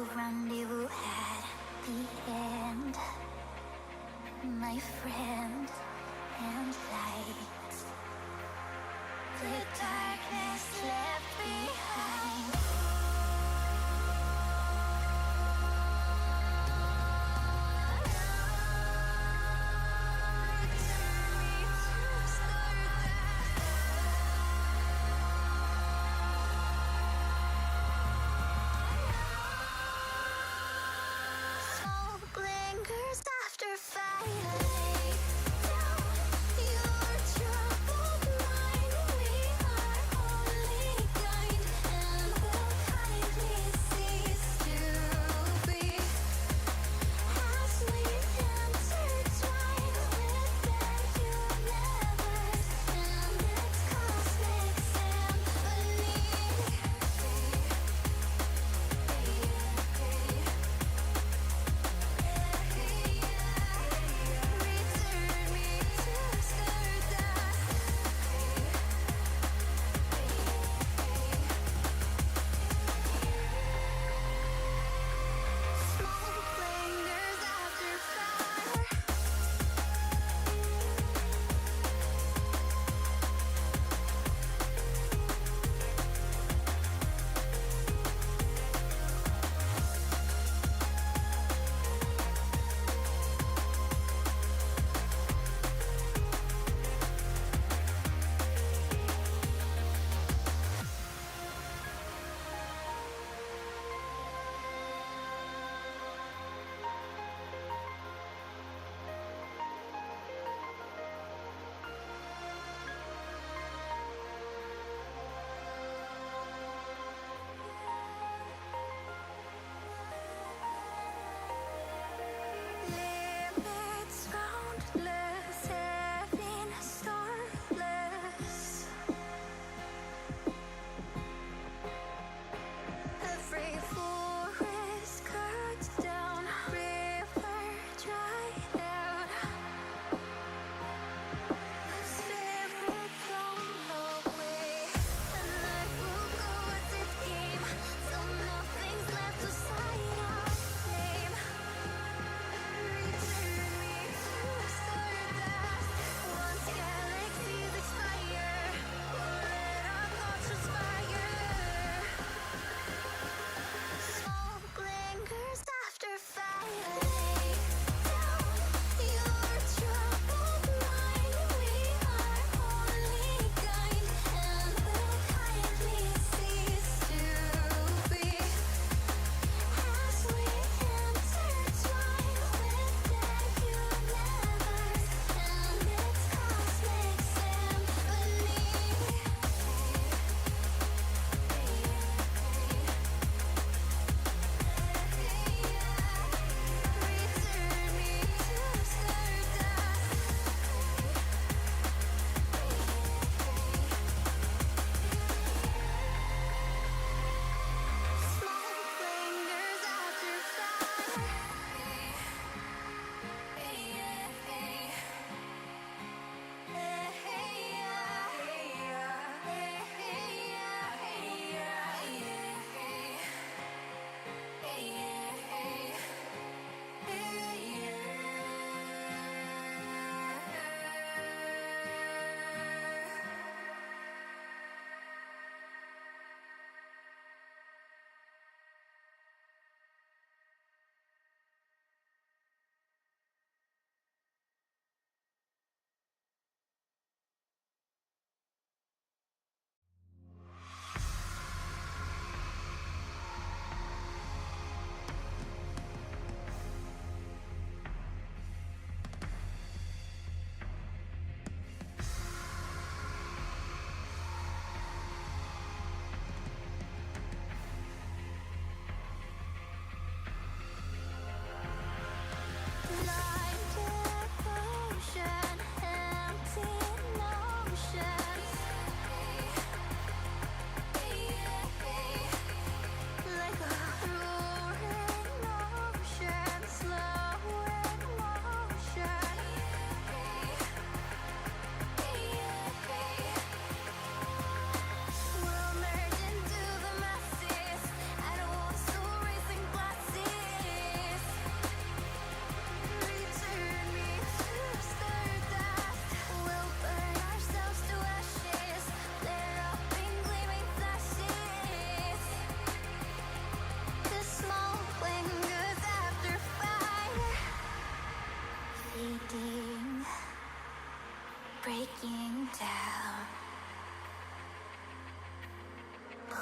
rendezvous at the end, my friend, and light. The darkness left behind.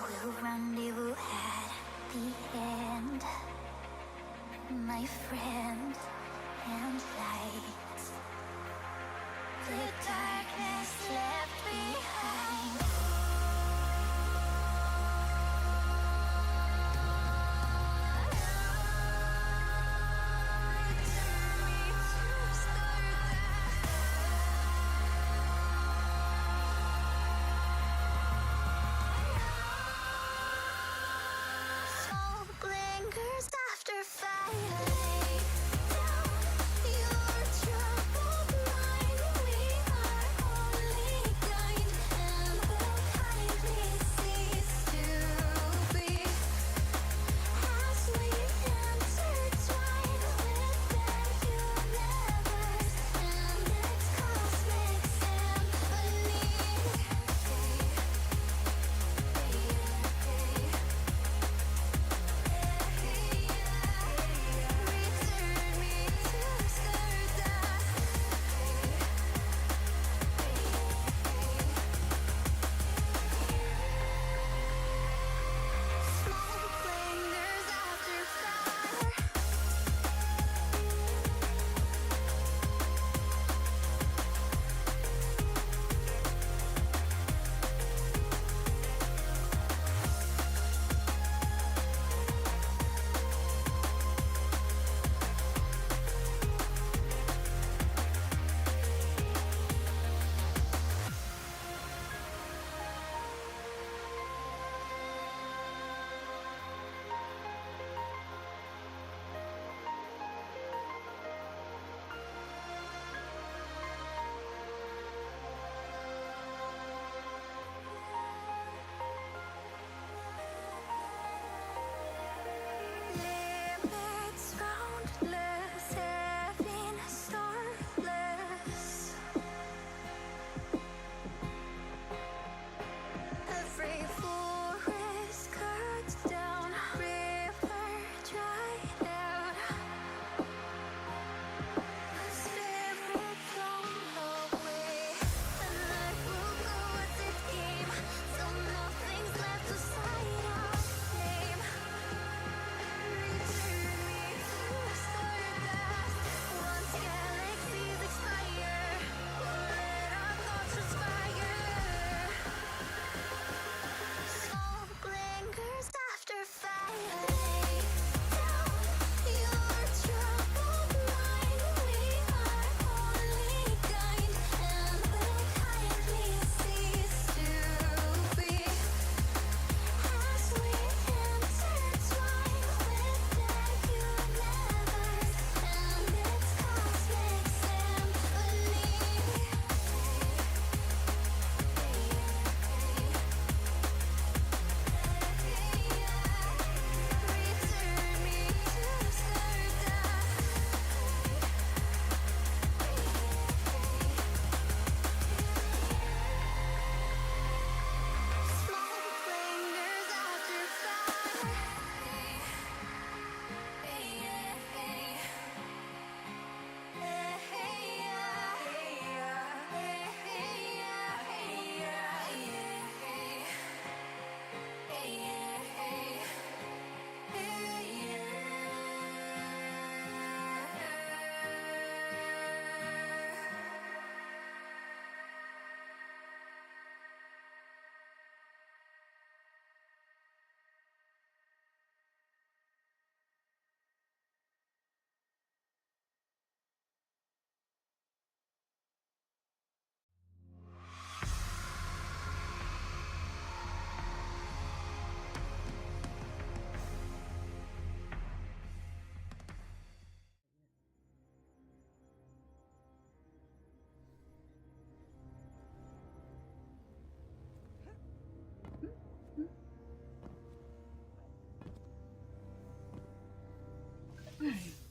We'll rendezvous at the end, my friend and light. The darkness left behind.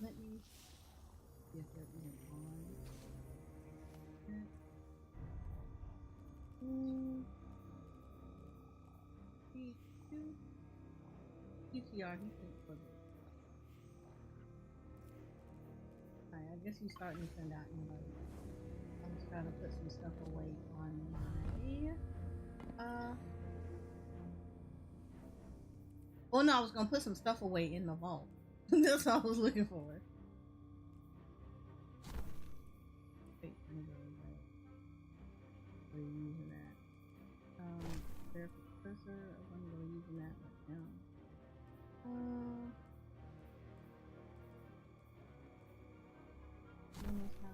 Let me get that in on. PTR, he thinks for this. Alright, I guess he's starting to send out invites. I'm just trying to put some stuff away on my Oh no, I was gonna put some stuff away in the vault. That's what I was looking for. Wait, I'm gonna go back. We're using that. There's a cursor. I'm gonna go using that right now. Almost how.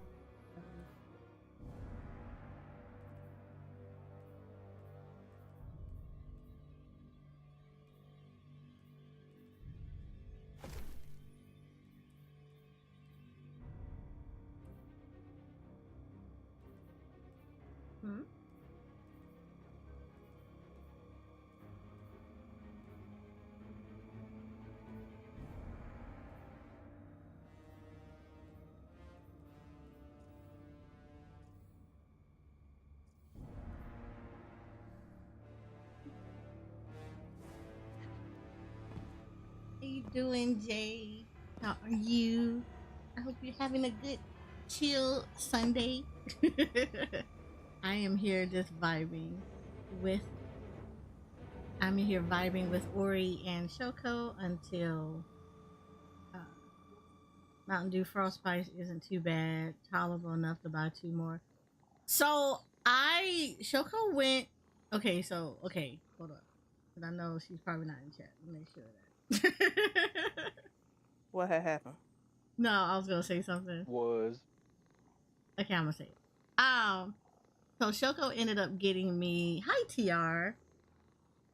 Hmm? How you doing, Jay? How are you? I hope you're having a good, chill Sunday. I am here just vibing with. I'm here vibing with Ori and Shoko until uh, Mountain Dew Frostbite isn't too bad, tolerable enough to buy 2 more. So Shoko went. Okay, hold up, because I know she's probably not in chat. Let me make sure of that. What had happened? No, I was gonna say something. Was Okay, I'm gonna say it. So Shoko ended up getting me. Hi, TR.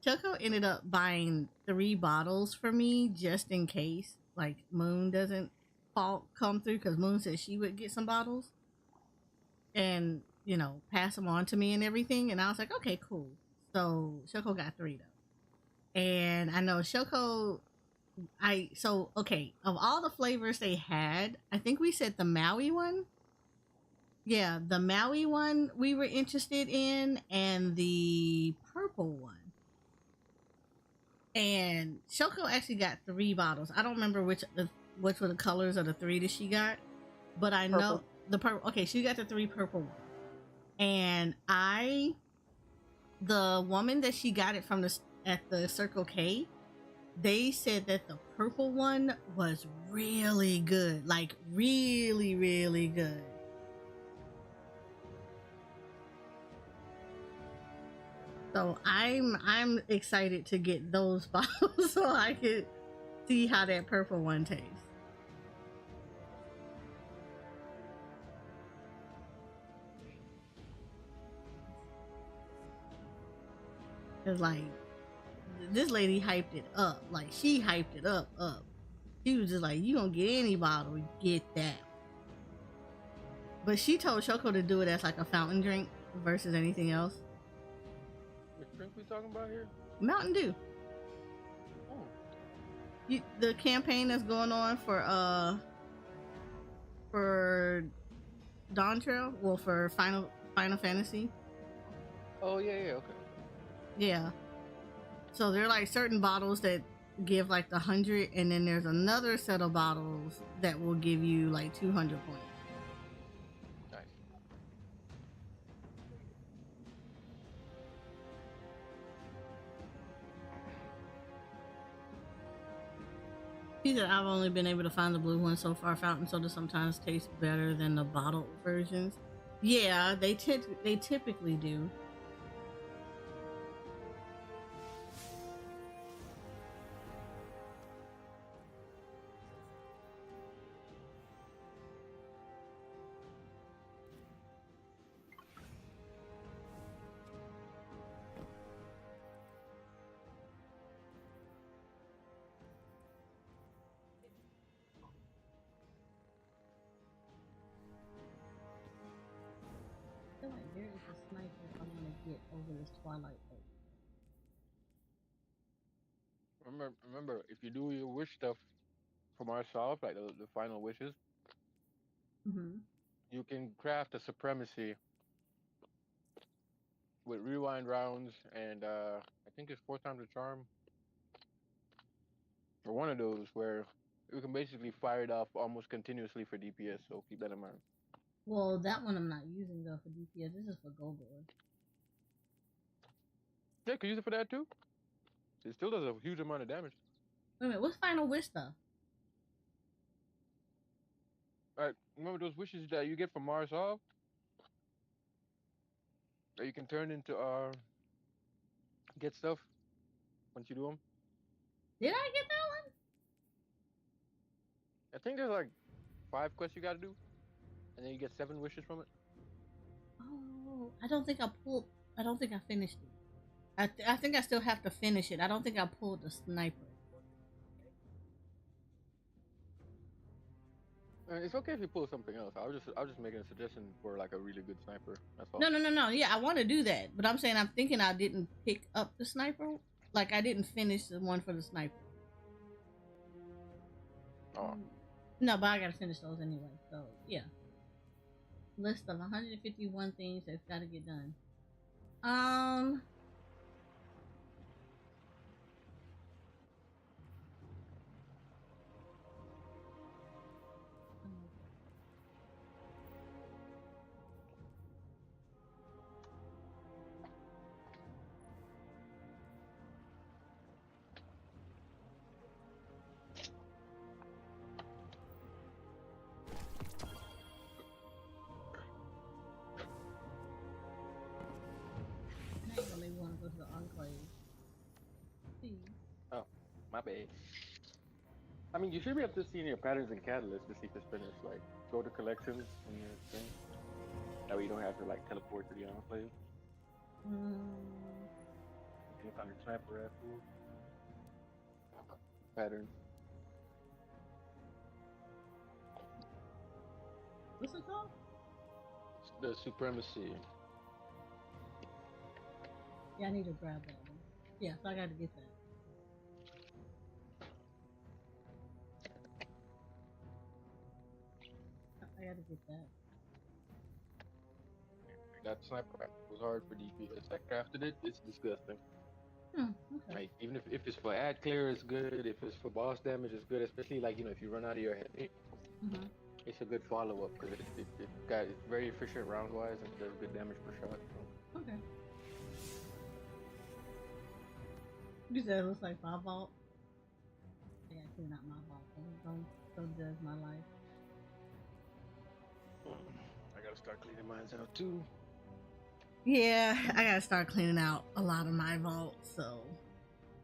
Shoko ended up buying 3 bottles for me just in case, like Moon doesn't come through, because Moon said she would get some bottles and pass them on to me and everything. And I was like, okay, cool. So Shoko got 3 though, and I know Shoko. Of all the flavors they had, I think we said the Maui one. Yeah, the Maui one we were interested in, and the purple one. And Shoko actually got 3 bottles. I don't remember which were the colors of the 3 that she got, but I know Purple. the purple. Okay, she got the 3 purple ones, and the woman that she got it from at the Circle K, they said that the purple one was really good, like really, really good. So I'm excited to get those bottles so I could see how that purple one tastes. Cause like this lady hyped it up, like she hyped it up. She was just like, "You gonna get any bottle, get that." But she told Shoko to do it as like a fountain drink versus anything else. which drink we talking about here? Mountain Dew. Oh, The campaign that's going on for Dawn Trail, well, for Final Fantasy. oh yeah, okay. Yeah. So there are like certain bottles that give like the 100, and then there's another set of bottles that will give you like 200 points. Nice. See that I've only been able to find the blue one so far. Fountain soda sometimes tastes better than the bottled versions. Yeah, they typically do. I feel like there is a sniper I want to get over this Twilight Oak. Remember, if you do your wish stuff from ourselves, like the final wishes, Mm-hmm. you can craft a supremacy with rewind rounds and I think it's 4 times the charm, or one of those where you can basically fire it off almost continuously for DPS. So keep that in mind. Well, that one I'm not using though for DPS. This is for Gogor. Yeah, you can use it for that too. It still does a huge amount of damage. Wait a minute, what's Final Wish stuff? Remember those wishes that you get from Mars off that you can turn into get stuff once you do them. Did I get that I think there's like 5 quests you got to do, and then you get 7 wishes from it. one? Oh, I don't think I pulled. I don't think I finished it. I think I still have to finish it. I don't think I pulled the sniper. It's okay if you pull something else. I was just making a suggestion for like a really good sniper. That's all. No, no, no, no. Yeah, I want to do that, but I'm saying I'm thinking I didn't pick up the sniper. Like I didn't finish the one for the sniper. Oh, No, but I gotta finish those anyway. So yeah, list of 151 things that's got to get done. I ain't gonna maybe want to go to the enclave. See. oh, my bad. I mean, you should be able to see in your patterns and catalysts to see if it's finished. Like, go to collections in your thing. That way you don't have to like teleport to the enclave. Click on your sniper rifle. Patterns. What's it called? The supremacy. Yeah, I need to grab that one. Yeah, so I got to get that. I got to get that. That sniper rifle was hard for DPS. I crafted it. It's disgusting. Okay. Like even if it's for ad clear, it's good. If it's for boss damage, it's good. Especially like if you run out of your head, it's a good follow up because it's very efficient round wise and does good damage per shot. So. Okay. You said it looks like my vault. I gotta clean out my vault. Don't judge my life. I gotta start cleaning mine out too. Yeah, I gotta start cleaning out a lot of my vault. So,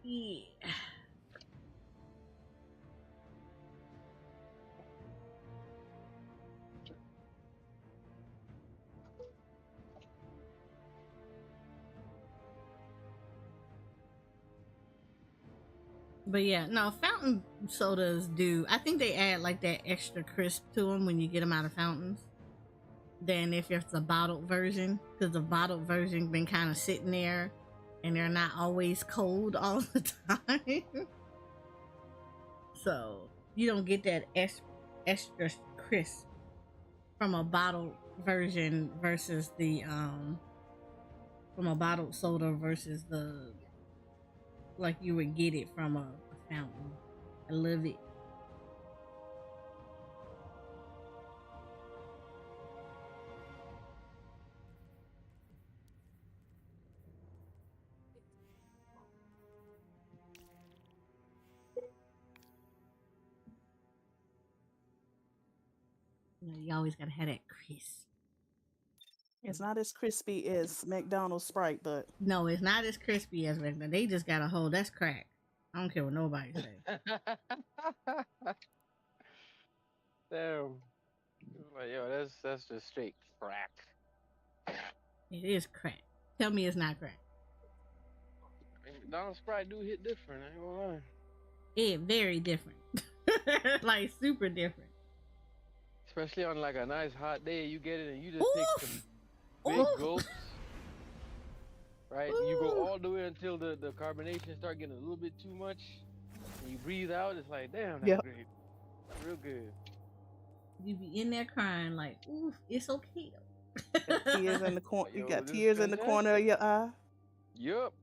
yeah. But yeah, no, fountain sodas do. I think they add like that extra crisp to them when you get them out of fountains than if it's a bottled version. Because the bottled version been kind of sitting there and they're not always cold all the time. So you don't get that extra crisp from a bottled version versus the from a bottled soda versus the like you would get it from a fountain. I love it. You always gotta have that crisp. It's not as crispy as McDonald's Sprite, but No, it's not as crispy as regular. They just got a hold. That's crack. I don't care what nobody say. Damn. Like, yo, that's just straight crack. It is crack. Tell me it's not crack. McDonald's Sprite do hit different. I ain't gonna lie. It very different. Like super different. Especially on like a nice hot day, you get it and you just take some big gulps. Right? You go all the way until the carbonation start getting a little bit too much. And you breathe out, it's like, damn, that's great. Real good. You be in there crying like, oof, it's okay though. tears in the corner. You got tears in the corner of your eye. Yup.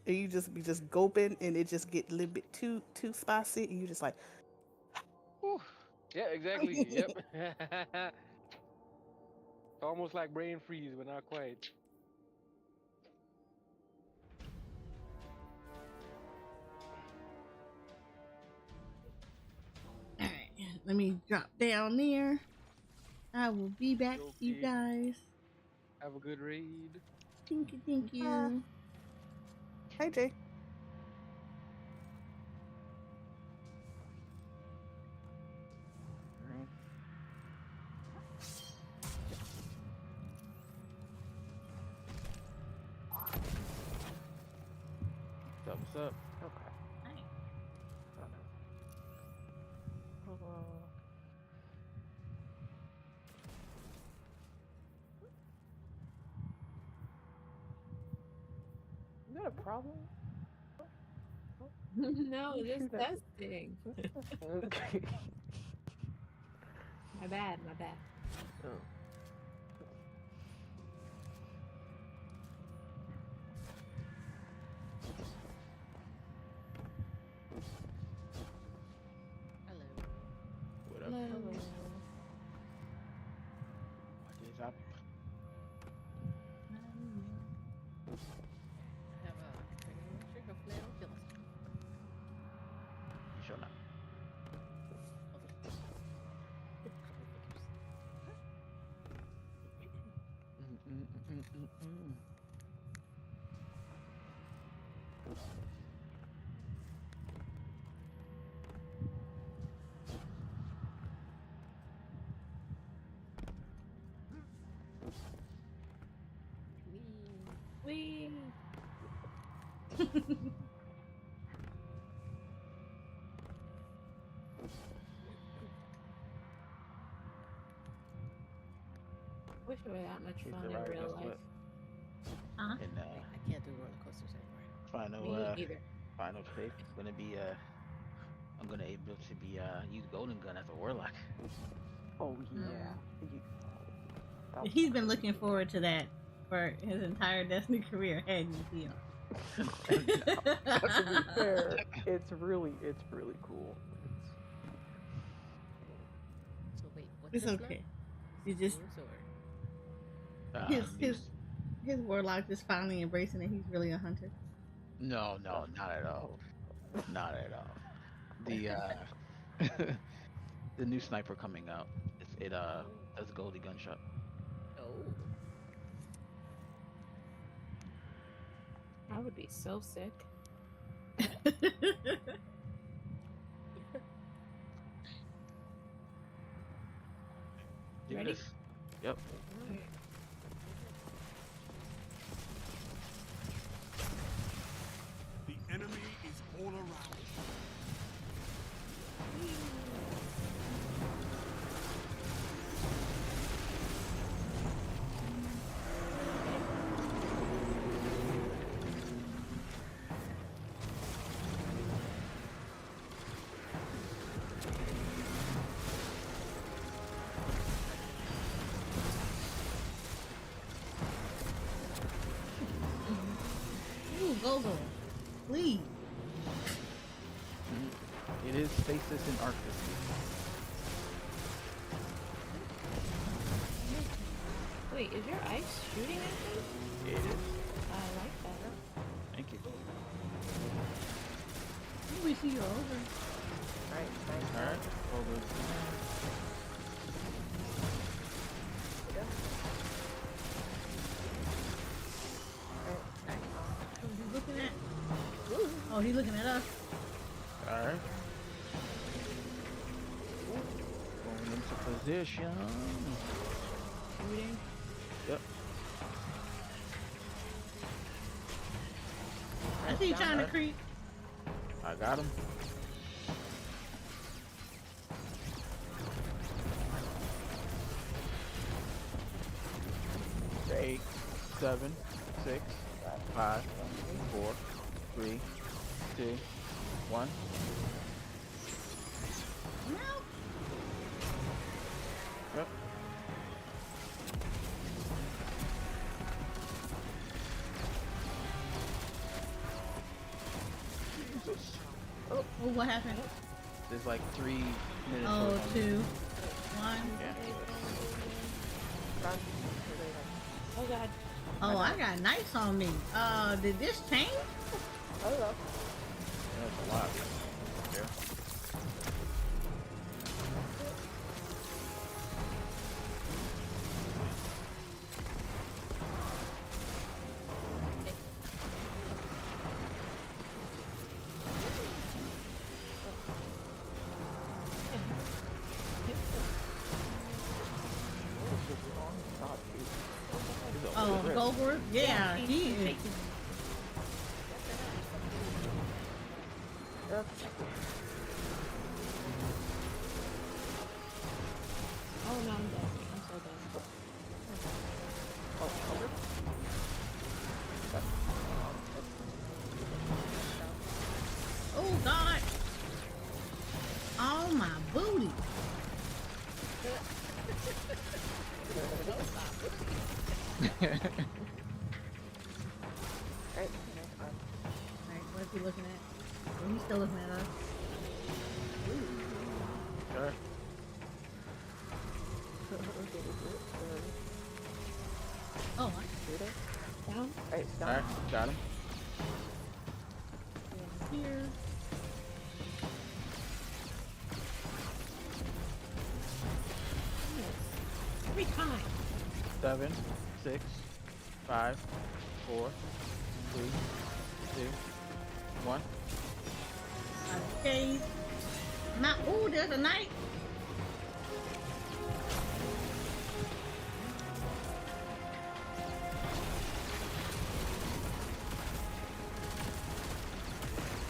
And you just be just gulping, and it just get a little bit too spicy, and you just like. Whew. Yeah, exactly. Yep. It's almost like brain freeze, but not quite. let me drop down there. I will be back, you Okay. guys. Have a good read. Thank you, thank you. Hey, Jay. What's up? Okay. Hi. Is that a problem? No, You just shoot at testing. Okay. My bad, my bad. Oh. Hello. What up? Hello. What is up? I have a training electric, hopefully I don't kill myself. You sure not? Wee. Wish it were that much Keep fun the in ride real just life. Huh? And I can't do roller coasters anymore. final Me either. final pick is gonna be I'm gonna able to be use golden gun as a warlock. Oh yeah. You- He's been looking forward to that for his entire Destiny career, hadn't you, Theo? to be fair, it's really cool. So wait, what's It's this okay. Love? You Is this just news or his warlock is finally embracing that he's really a hunter. No, not at all. Not at all. The the new sniper coming out. It does Goldie gunshot. oh, I would be so sick. Do Ready? this. Yep. The enemy is all around. Ooh, Gogo. Please. It is Stasis and Arctis. Wait, is your ice shooting at me? It is. I like that. Thank you. We see you over. Alright, nice. Alright. Over. Who's he looking at? Oh, he's looking at us. Alright. Going into position. Shooting. Yep. I see you trying to creep. I got him. Eight, 7, 6, 5, 4, 3, 2, 1. No. Yep. Jesus. Oh, what happened? There's like 3 minutes. Oh, left on 2, it. 1. Yeah. Oh god. Oh, I got knights on me. Did this change? Hello. That's a lot. Yeah. Ellsworth? Yeah, he is. taking me. Oh no, I'm dead. I'm so dead. Oh, over? Oh God! Oh my booty! Right. Alright, what is he looking at? Oh, he's still looking at us. Sure. Oh, Down? Alright, stop. Alright, got him. here. Yes. Every time. 7, 6, 5, 4, 3, 2, 1. Okay. Not. Oh, there's a knight.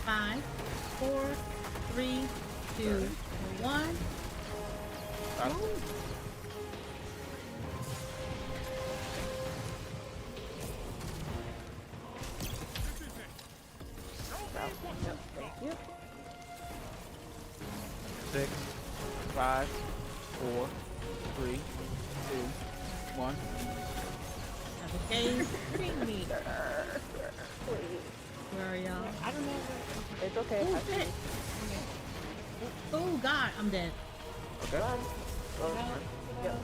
Five, 4, 3, 2, 1. Got him. Yep, thank you. 6, 5, 4, 3, 2, 1. Okay. Bring me. Where are y'all? I don't know where. It's okay. Oh, I see shit. you. Oh God, I'm dead. Okay. Run. Yep.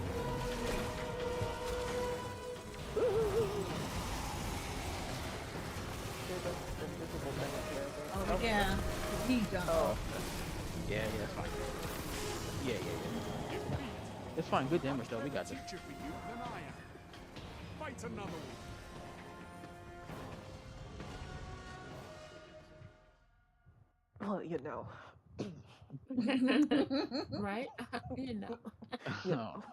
There's an invisible thing up here. Oh yeah, he jumped. Oh. Yeah, it's fine. Yeah. It's fine. Good damage though. We got this. Teacher for you than I am. Fight another one. Well, you know. Right? You know. Oh,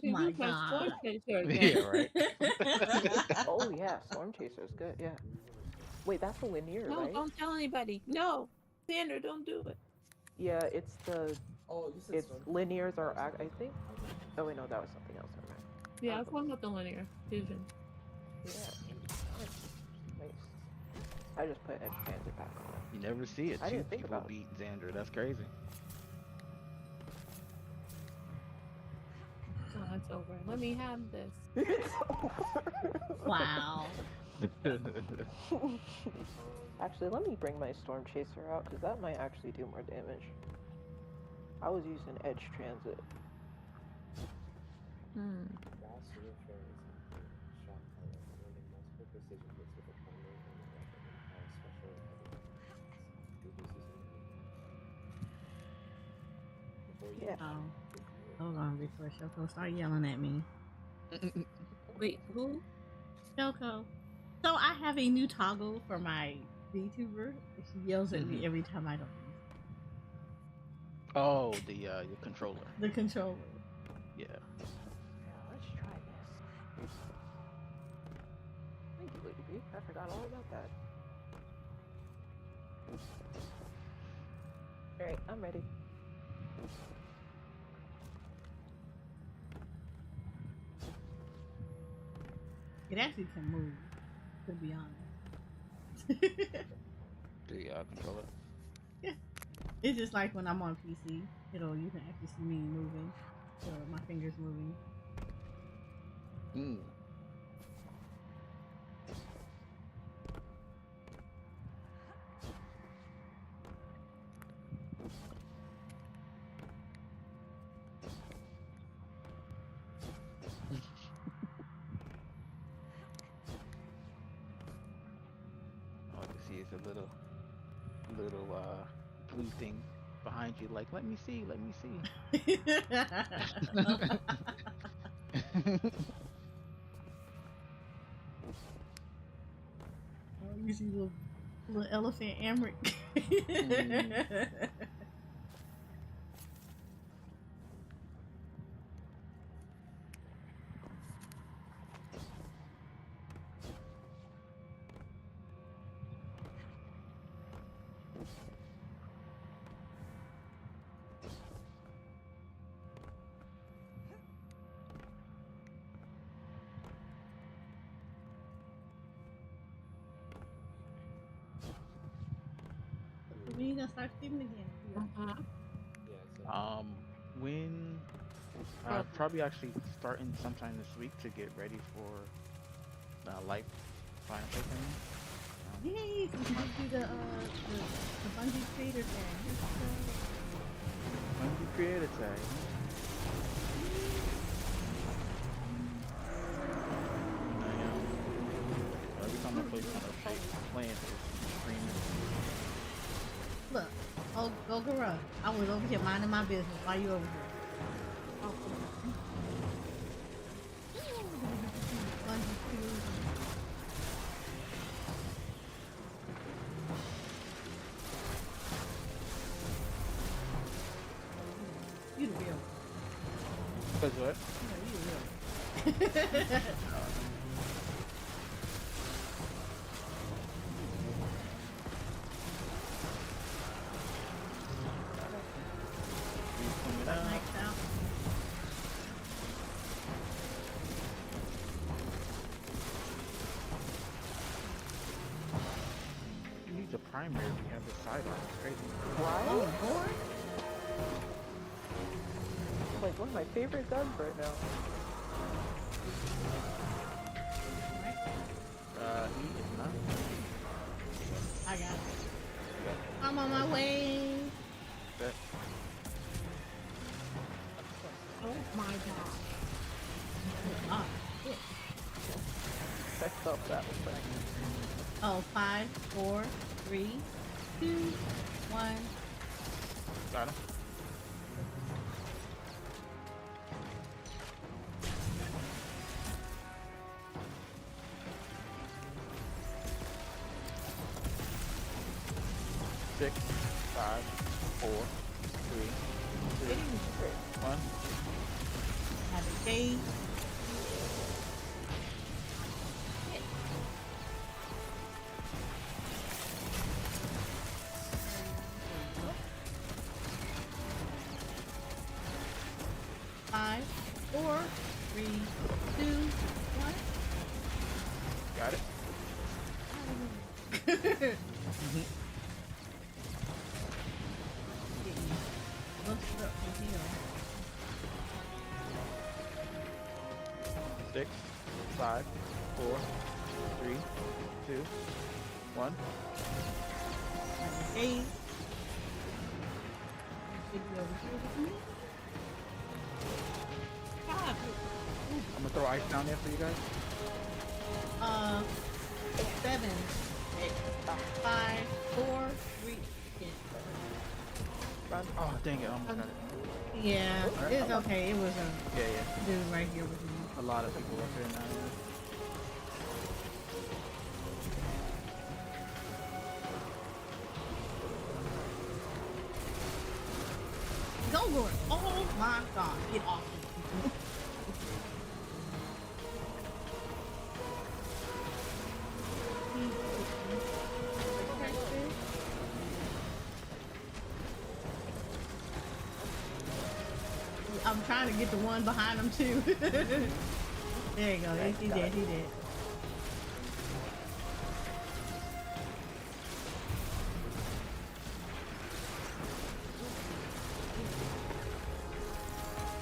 My Use God. sword chaser again. yeah, right. Oh yeah, Storm Chaser is good. Yeah. Wait, that's a linear, No, right? don't tell anybody. No. Sandra, don't do it. Yeah, it's the. Oh, you said It's linears are. I think. Oh wait, no, that was something else. Never mind. Yeah, I was one with the linear fusion. Yeah. Nice. I just put Edge Transit back on. You never see it. I Two didn't think people about it. beat Xander. That's crazy. Oh, it's over. Let me have this. Wow. Actually, let me bring my Storm Chaser out because that might actually do more damage. I was using Edge Transit. Hmm. Yeah. Oh, hold on before Shoko start yelling at me. Wait, who? Shoko. So I have a new toggle for my VTuber. She yells at me every time I don't use Oh, the your controller. the controller. Yeah. Yeah, let's try this. Thank you, Lady B. I forgot all about that. Alright, I'm ready. It actually can move, to be honest. The controller. Yeah. It's just like when I'm on PC, you can actually see me moving, or my fingers moving. Mm. All I can see is a little blue thing behind you, like, let me see. Oh, you see little elephant Amric. When you gonna start streaming again? Uh-huh. When probably actually starting sometime this week to get ready for life final play thing. Yay! You can just do the Bungie creator tag. Bungie creator tag. Every time I play playing this streaming. Look, oh, Gogura, I was over here minding my business. Why you over here? Bungie creator. You the real. Cause what? You the real. Next out. You need the primary. We have the sidearm. It's crazy. Right? Oh, Lord. Like one of my favorite guns right now. He is not. I got it. I'm on my way. That. Oh my god. Ah, shit. I felt that effect. Oh, 5, 4, 3, 2, 1. Got him. Six, 5, 4, 3, 2, 1. Have a day. Five, 4, 3, 2, 1. Got it. Looks up from here. 6, 5, 4, 3, 2, 1. Hey. Big over here with me. God. I'm gonna throw ice down there for you guys. 7, 5, 4, 3. Run. Oh, dang it. I almost got it. Yeah, it's okay. It was a Yeah. dude right here with me. A lot of people up here now. Go, Lord. Oh my god. Get off me. I'm trying to get the one behind him too. There you go. He did. He did.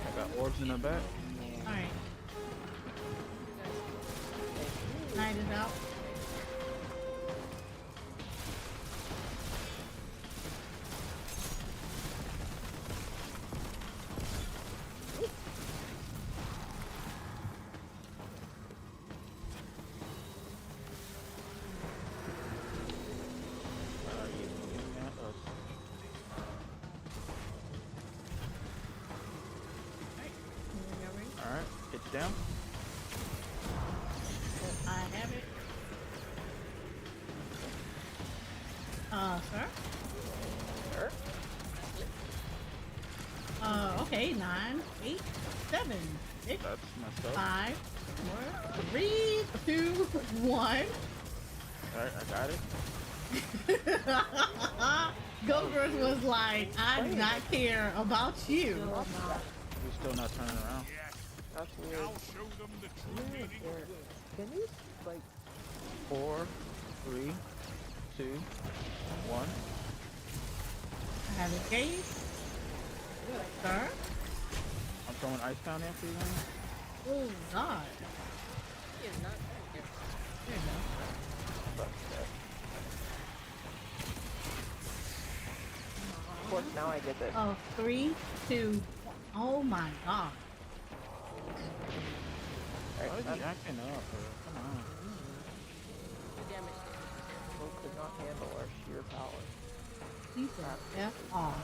I got orbs in the back. All right. Night is out. Alright, it's down. I have it. Sir? Sure. Okay, 9, 8, 7, 6, That's messed up. 5, 4, 3, 2, 1. Alright, I got it. Gogurt was like, I do not care about you. We're still not turning around. That's weird. I'll show them the true Weird, meaning weird. of war. Can you, like, 4, 3, 2, 1. Have it gauge. Sir? I'm throwing ice down there for you, man. Oh, God. He is not done yet. There you go. Of course, now I get this. Oh, 3, 2. Oh my God. Why is he acting up, bro? Come on. The damage. People could not handle our sheer power. He said F off.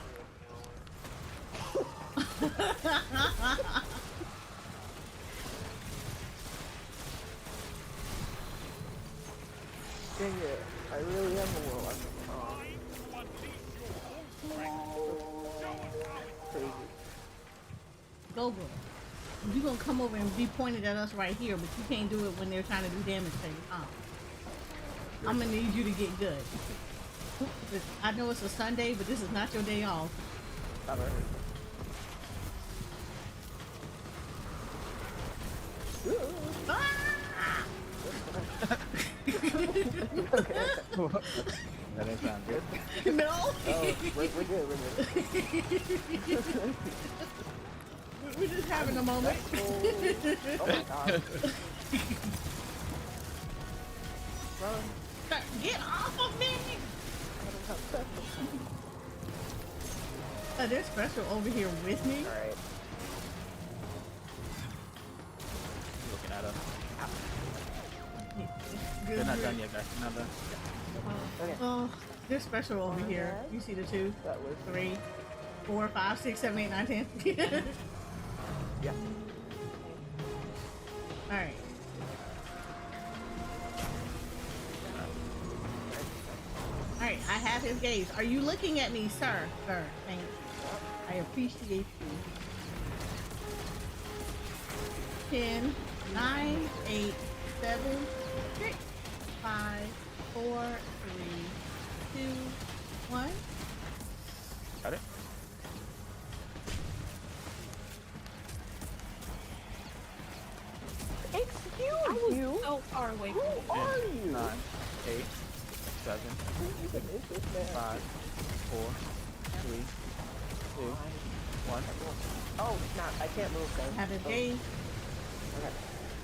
Dang it. I really am a little crazy. Go, bro. You gonna come over and be pointed at us right here, but you can't do it when they're trying to do damage to you. I'm gonna need you to get good. I know it's a Sunday, but this is not your day off. That didn't sound good. No. Oh, we're good. We're just having a moment. Oh my God. Run. Get off of me! They're special over here with me. Alright. Looking at us. Good, They're not good. done yet, guys. They're not done. Okay. Oh, they're special over here. You see the 2, That was 3, 4, 5, 6, 7, 8, 9, 10. yeah. Alright. Alright, I have his gaze. Are you looking at me, sir? Sir, thank you. I appreciate you. 10, 9, 8, 7, 6, 5, 4, 3, 2, 1. Got it? Excuse you? So far away Who from are you? 9, 8, 7, Who even is this man? 5, 4, 3, 2, 1. Oh, snap. I can't move, guys. Have his gaze. Okay.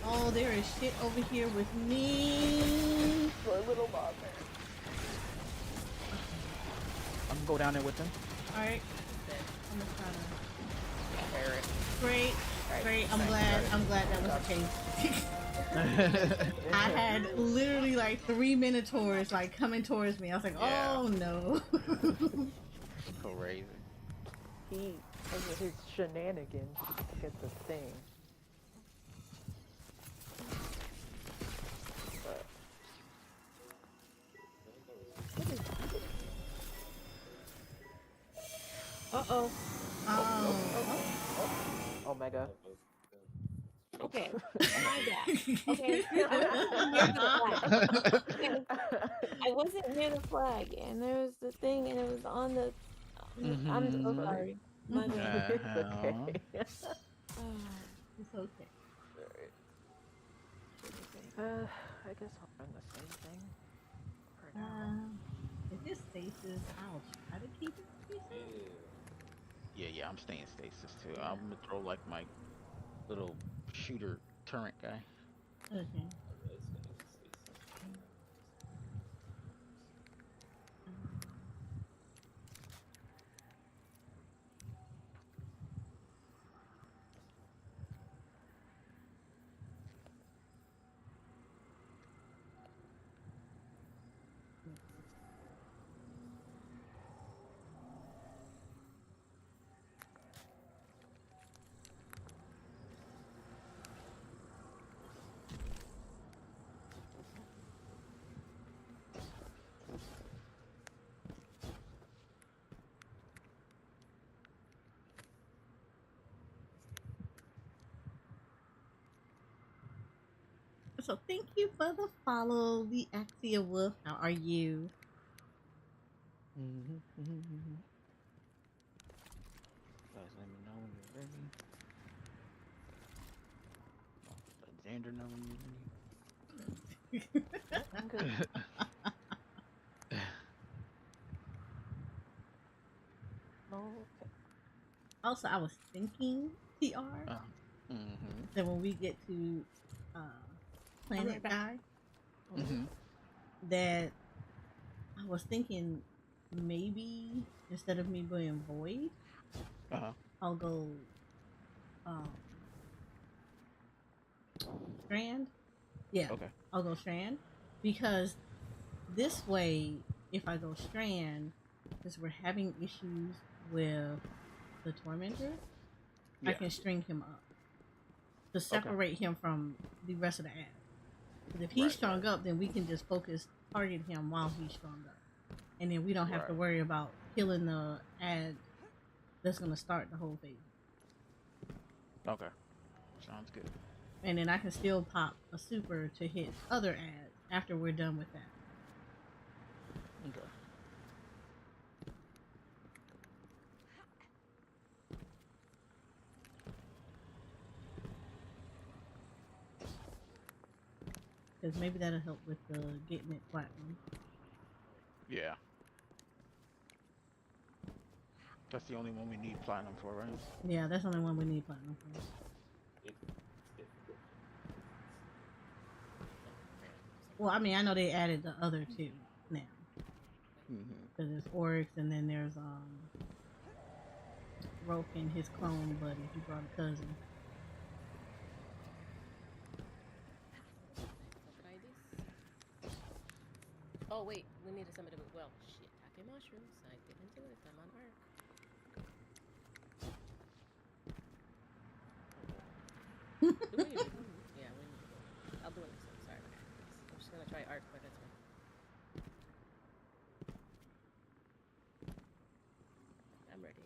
Oh, there is shit over here with me. For a little bother. I'm gonna go down there with them. Alright. I'm gonna try to. Alright. Great. Great. I'm glad that was the case. I had literally like 3 minotaurs like coming towards me. I was like, oh no. Crazy. He, his shenanigans to get the thing. Uh-oh. Omega. Okay. My bad. Okay. I wasn't near the flag, and there was the thing, and it was on the. I'm so sorry. My bad. It's okay. It's okay. I guess I'll run the same thing for now. If it stasis, I'll try to keep it stasis. Yeah, I'm staying stasis too. I'm gonna throw like my little shooter turret guy. Okay. So thank you for the follow, the Axia Wolf. How are you? Guys, let me know when you're ready. Let Xander know when you're ready. I'm good. Okay. Also, I was thinking, TR, Mm-hmm. that when we get to Planet back. Guy, Mm-hmm. that I was thinking maybe instead of me being Void, Uh-huh. I'll go um, Strand. Yeah, Okay. I'll go Strand because this way, if I go Strand, because we're having issues with the Tormentor, I Yeah. can string him up to Okay. separate him from the rest of the ad. Because if he's Right, strung right. up, then we can just focus, target him while he's strung up. And then we don't have to Right. worry about killing the ad that's going to start the whole phase. Okay. Sounds good. And then I can still pop a super to hit other ads after we're done with that. Okay. Because maybe that'll help with the getting it platinum. Yeah. That's the only one we need platinum for, right? Yeah, that's the only one we need platinum for. Well, I mean, I know they added the other two now. Mm-hmm. Because there's Oryx and then there's Roke and his clone buddy. He brought a cousin. Try this. Oh wait, we need to summon it. Well, shit, take mushrooms. I didn't do it. I'm on arc. Do we? Yeah, we need to go. I'll do it next time. Sorry. I'm just gonna try arc, but that's fine. I'm ready.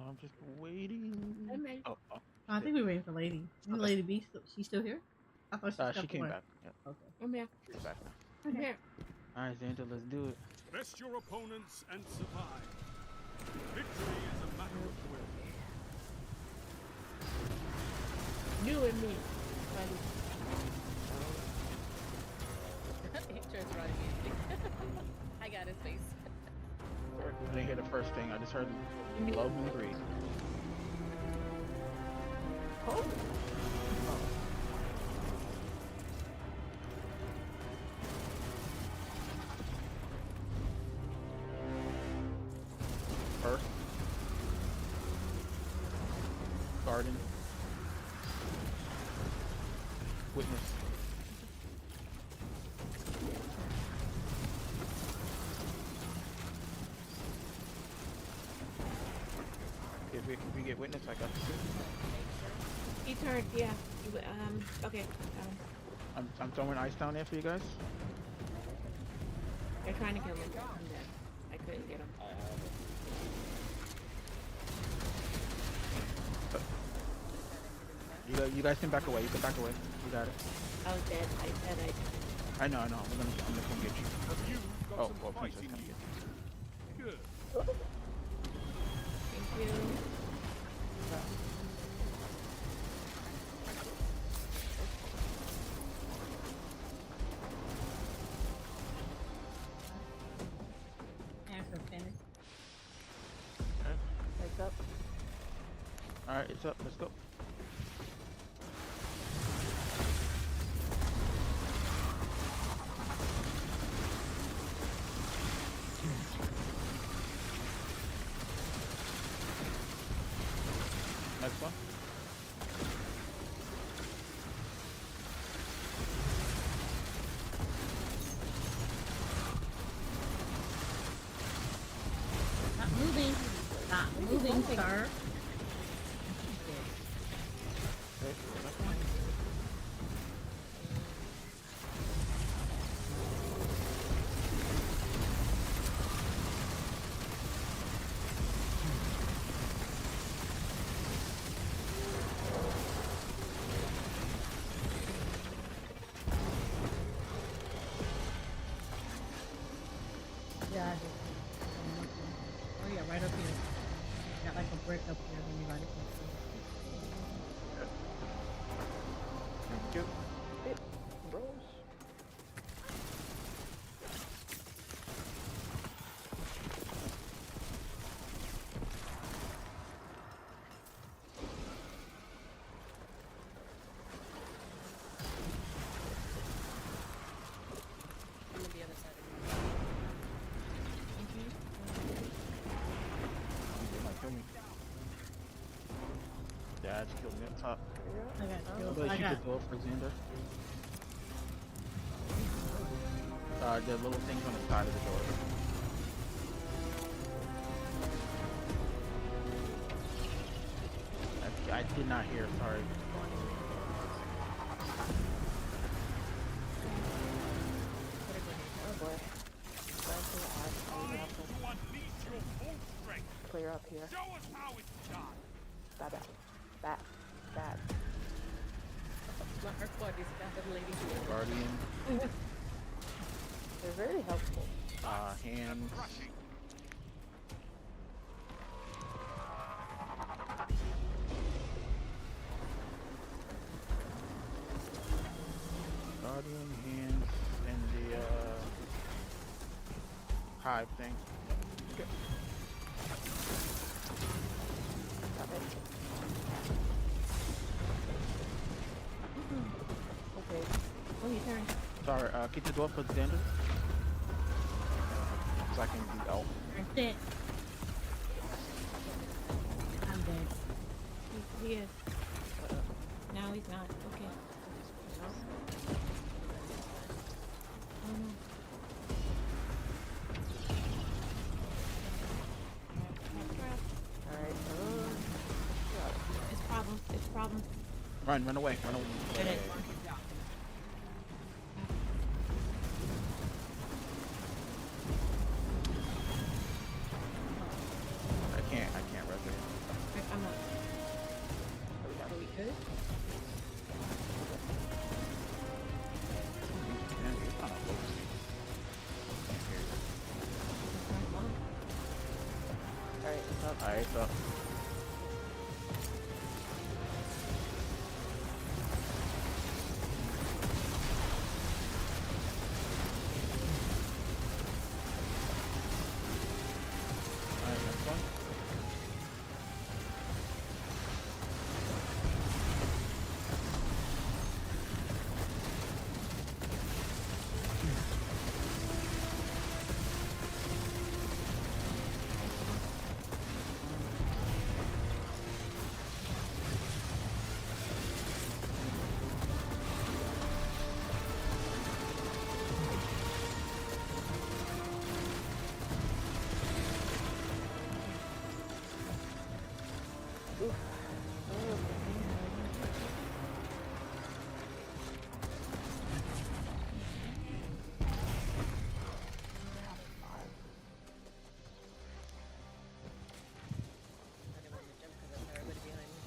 I'm just waiting. I'm ready. Oh, I think we're waiting for Lady. Isn't Lady B she's still here? I thought she she came away. back. Yep. Okay. I'm here. She's back now. I'm here. All right, Xander, let's do it. Best your opponents and survive. Victory is a matter of will. You and me. Buddy. He turns around immediately. I got his face. I didn't hear the first thing. I just heard love and greed. Oh. Earth. Garden. Witness. If we get witness, I got the He turned, yeah. Okay. I'm throwing ice down there for you guys. They're trying to kill me. I'm dead. I couldn't get him. You guys can back away. You can back away. You got it. I was dead. I said I know. I'm gonna come get you. You've got Oh, some well, fight please in come you. get you. Good. thank you. Answer finished. Heads up. All right, it's up. Let's go. Next one. Not moving. Not moving, sir. Okay, next one. Yeah, I did. Oh yeah, right up here. Got like a brick up here when you can see. Thank you. It bros. Yeah, I just killed me up top. I got killed. But I she got. could go for Xander. The little things on the side of the door. I did not hear, sorry. Oh boy. Clear up here. Show us how it's done. That. Not our squad, these goddamn ladies. Guardian. They're very helpful. Hands. Guardian, hands, and the hive thing. Got it. Okay. Oh, you turn. Sorry, keep the door for Xander. So I can do elf. Dead. I'm dead. He is. No, he's not. Okay. Oh no. Alright. It's problem. Run away, run away. I can't resonate. I'm not. Are we good? Alright, it's up. Alright, it's up. Alright, next one. I didn't want to jump because I saw everybody behind me.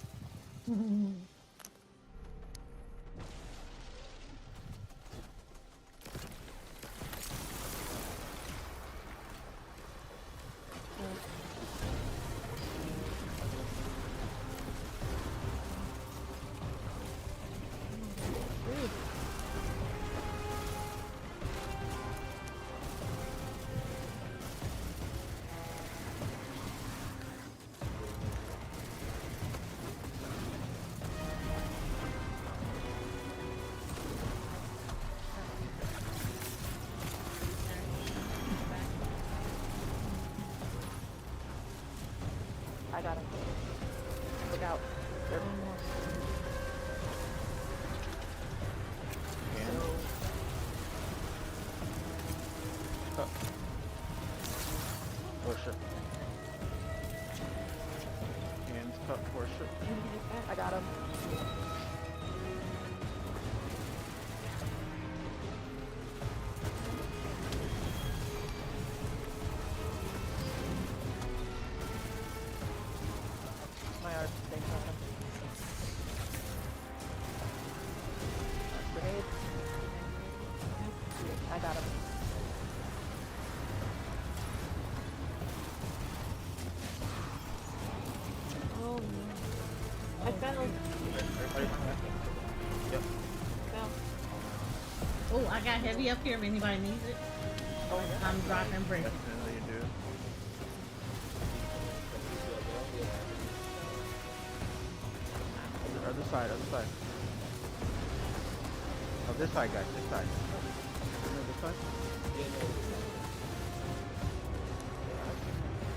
I got him. Look out. They're Cut. Worship. Hands cut, worship. I got him. My art thing on him. Grenade. I got him. Oh no. I fell. Everybody run back. Yep. Fell. Oh, I got heavy up here if anybody needs it. Oh, yeah. I'm dropping break. Definitely you do. Other side, other side. Oh, this side, guys, this side. This side?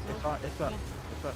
It's on, it's up, it's up.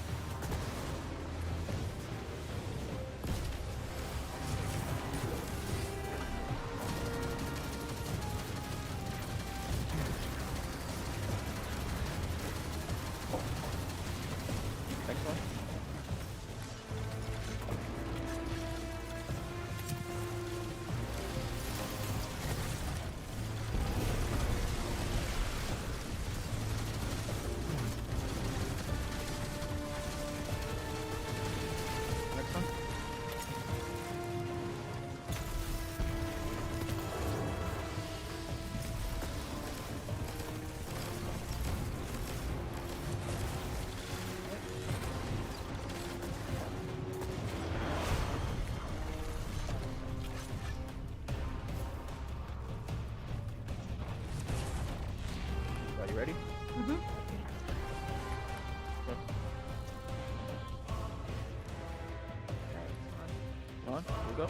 go.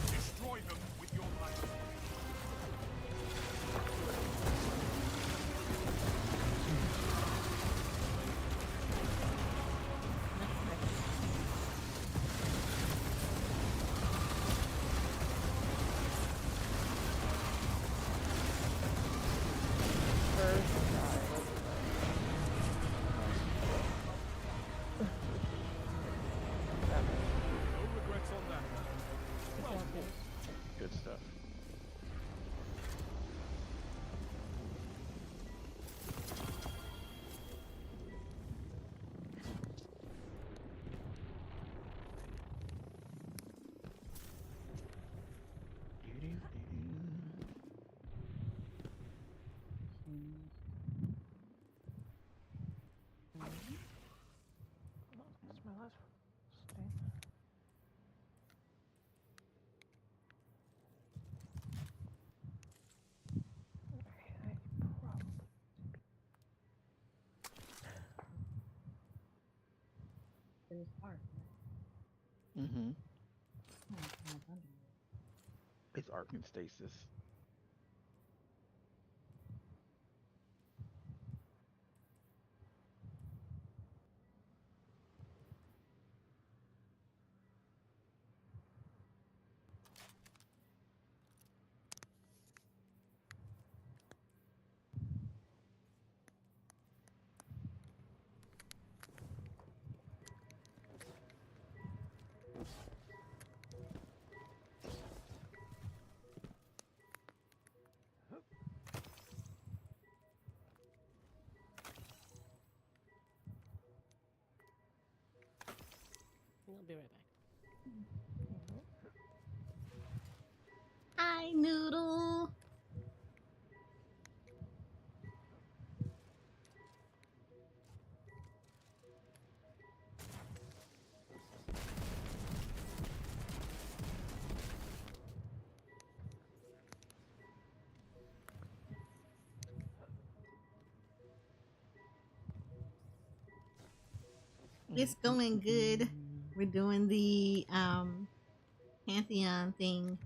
Destroy them with your life. No regrets on that. Well fought. Good stuff. That's my last thing. Okay, I probably. There's art. Mm-hmm. Oh, kind of under there. It's arc and stasis. I'll be right back. Hi, Noodle. It's going good. We're doing the Pantheon thing.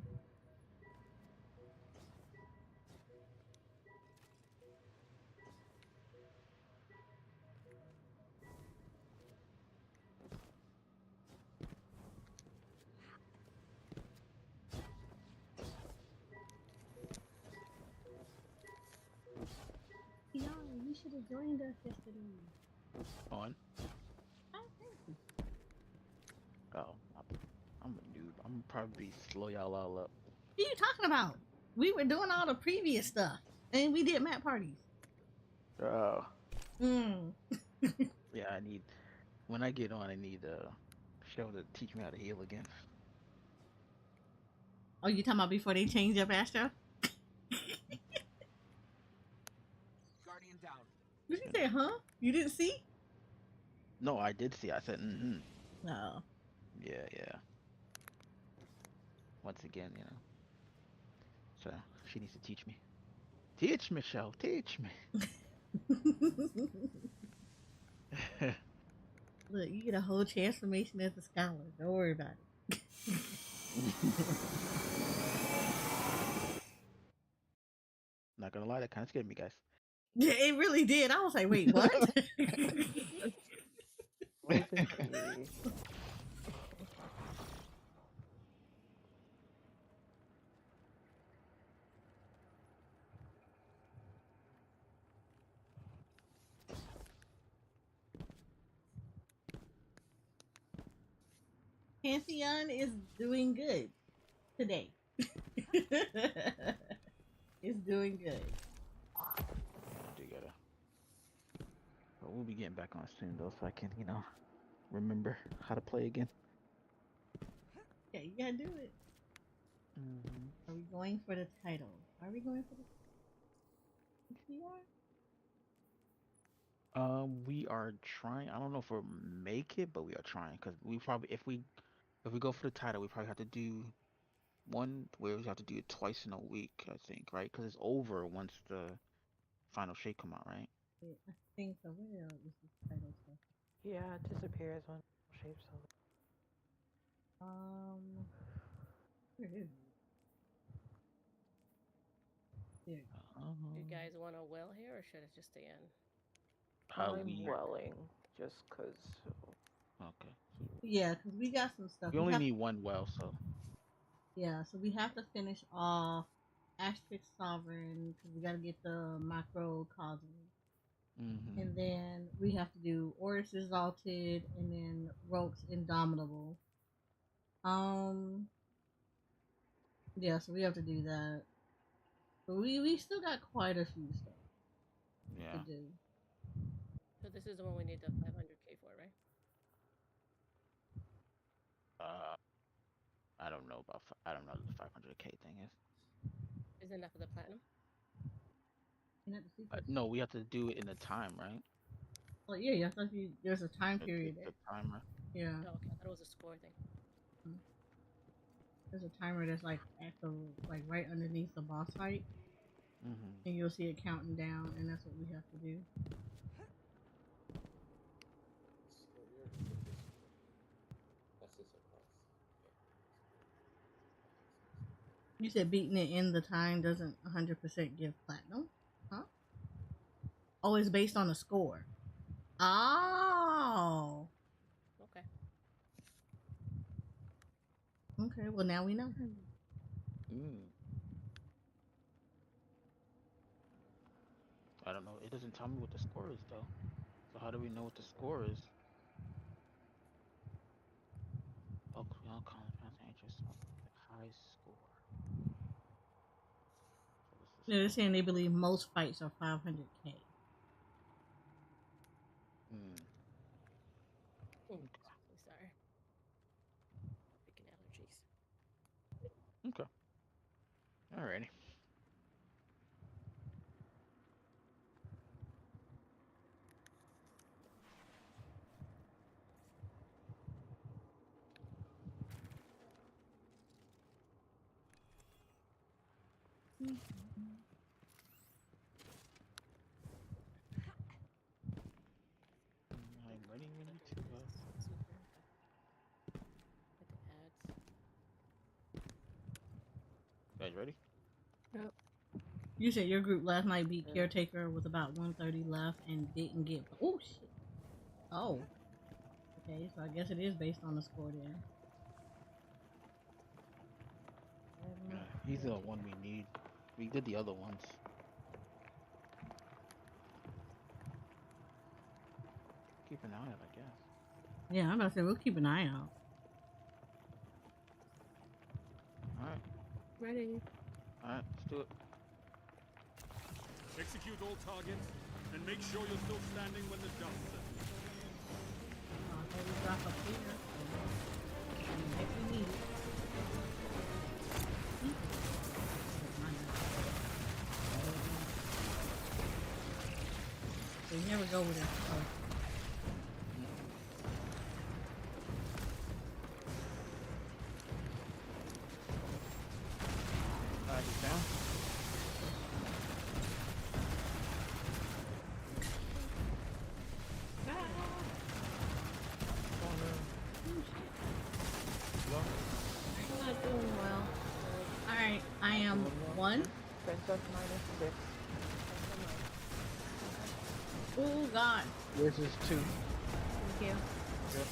Yo, you should have joined us yesterday. On. Oh, thank you. Oh, I'm a noob. I'm probably slow y'all all up. What are you talking about? We were doing all the previous stuff, and we did map parties. Oh. Mm. Yeah, I need. When I get on, I need Shell to teach me how to heal again. Oh, you talking about before they changed up Astro? Guardian down. What did you say, huh? You didn't see? No, I did see. I said, mm-hmm. No. Yeah, yeah. Once again, you know. So she needs to teach me. Teach me, Shell. Teach me. Look, you get a whole transformation as a scholar. Don't worry about it. Not gonna lie, that kind of scared me, guys. Yeah, it really did. I was like, wait, what? Pantheon is doing good today. It's doing good. Together. But we'll be getting back on soon, though, so I can, you know, remember how to play again. Yeah, you gotta do it. Mm-hmm. Are we going for the title? Are we going for the? We are. We are trying. I don't know if we'll make it, but we are trying because we probably, if we go for the title, we probably have to do one where we have to do it twice in a week, I think, right? Because it's over once the final shape come out, right? Yeah, I think so. Where is this title stuff? Yeah, it disappears when shapes over. Where is it? There you go. You guys want a well here, or should it just stay in? I'm welling just cause. Okay. Yeah, because we got some stuff. We only need one well, so. Yeah, so we have to finish off Asterix Sovereign because we got to get the macrocosm. And then we have to do Oris Exalted and then Rogues Indomitable. Yeah, so we have to do that. But we still got quite a few stuff to do. So this is the one we need the 500k for, right? I don't know about. I don't know what the 500k thing is. Isn't that for the platinum? No, we have to do it in a time, right? Oh yeah, yeah. There's a time period. The timer. Yeah. Oh, okay. I thought it was a score thing. There's a timer that's like at the right underneath the boss fight, and you'll see it counting down, and that's what we have to do. You said beating it in the time doesn't 100% give platinum, huh? Oh, it's based on a score. Oh. Okay. Okay. Well, now we know. I don't know. It doesn't tell me what the score is though. So how do we know what the score is? Oh, interest high score. They're saying they believe most fights are 500k. Sorry. Freaking allergies. Okay. Alrighty. I'm ready when you two go. You guys ready? Yep. You said your group last night beat Caretaker with about 130 left and didn't get. Oh shit. Oh. Okay, so I guess it is based on the score then. He's the one we need. We did the other ones. Keep an eye out, I guess. Yeah, I'm about to say we'll keep an eye out. Alright. Ready. Alright, let's do it. Execute all targets and make sure you're still standing when the dust settles. Okay, we drop up here. If we need it. So you never go with it. Oh. He's down. I'm not doing well. Alright, I am 1. Princess -6. Oh god. Yours is 2. Thank you. Yep.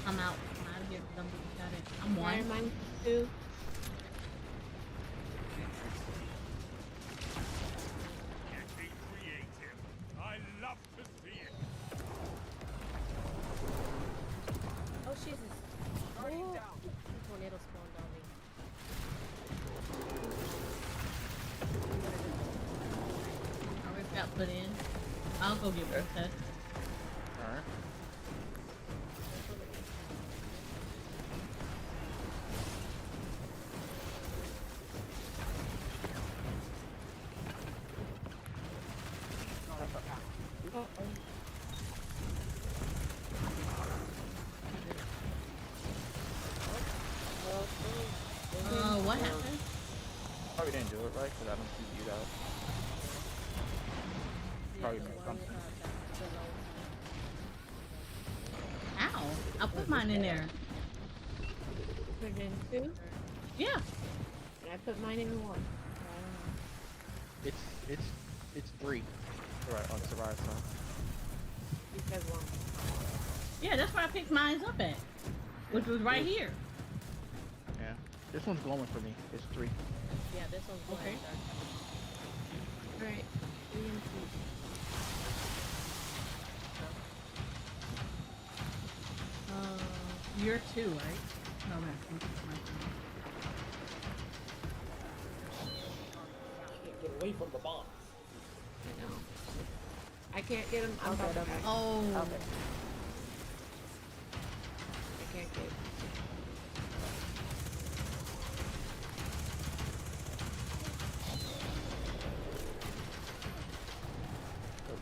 I'm out. I'm out of here. Somebody got it. I'm 1. Mine's 2. Getting creative. I love to see it. Oh, Jesus. Oh, tornado spawned on me. Already got put in. I'll go get Princess. Alright. What happened? Probably didn't do it right because I don't see you guys. Probably made something. Ow! I put mine in there. put it in 2, Yeah. and I put mine in 1. I don't know. It's 3. Right on the right side. You said 1. Yeah, that's where I picked mine up at, which was right here. Yeah. This one's glowing for me. It's 3. Yeah, this one's going Okay. dark. Alright, 3 and 2. You're 2, right? No, that's my Can't get away from the bombs. I know. I can't get him. I'm Okay, about okay. to. Oh. Okay. I can't get.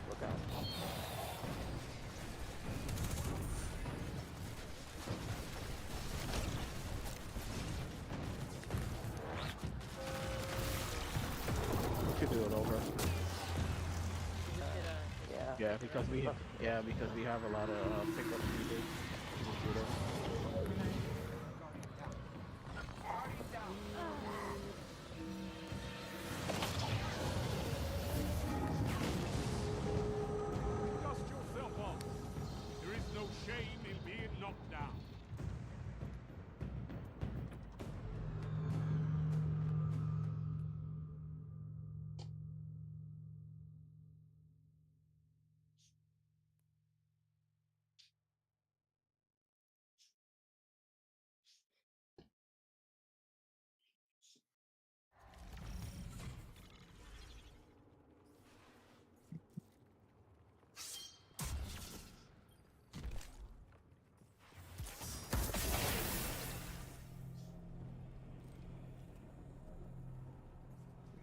Look out. Could do it over. Yeah. Yeah, because we have a lot of pickups we do. Dust yourself off. There is no shame in being knocked down.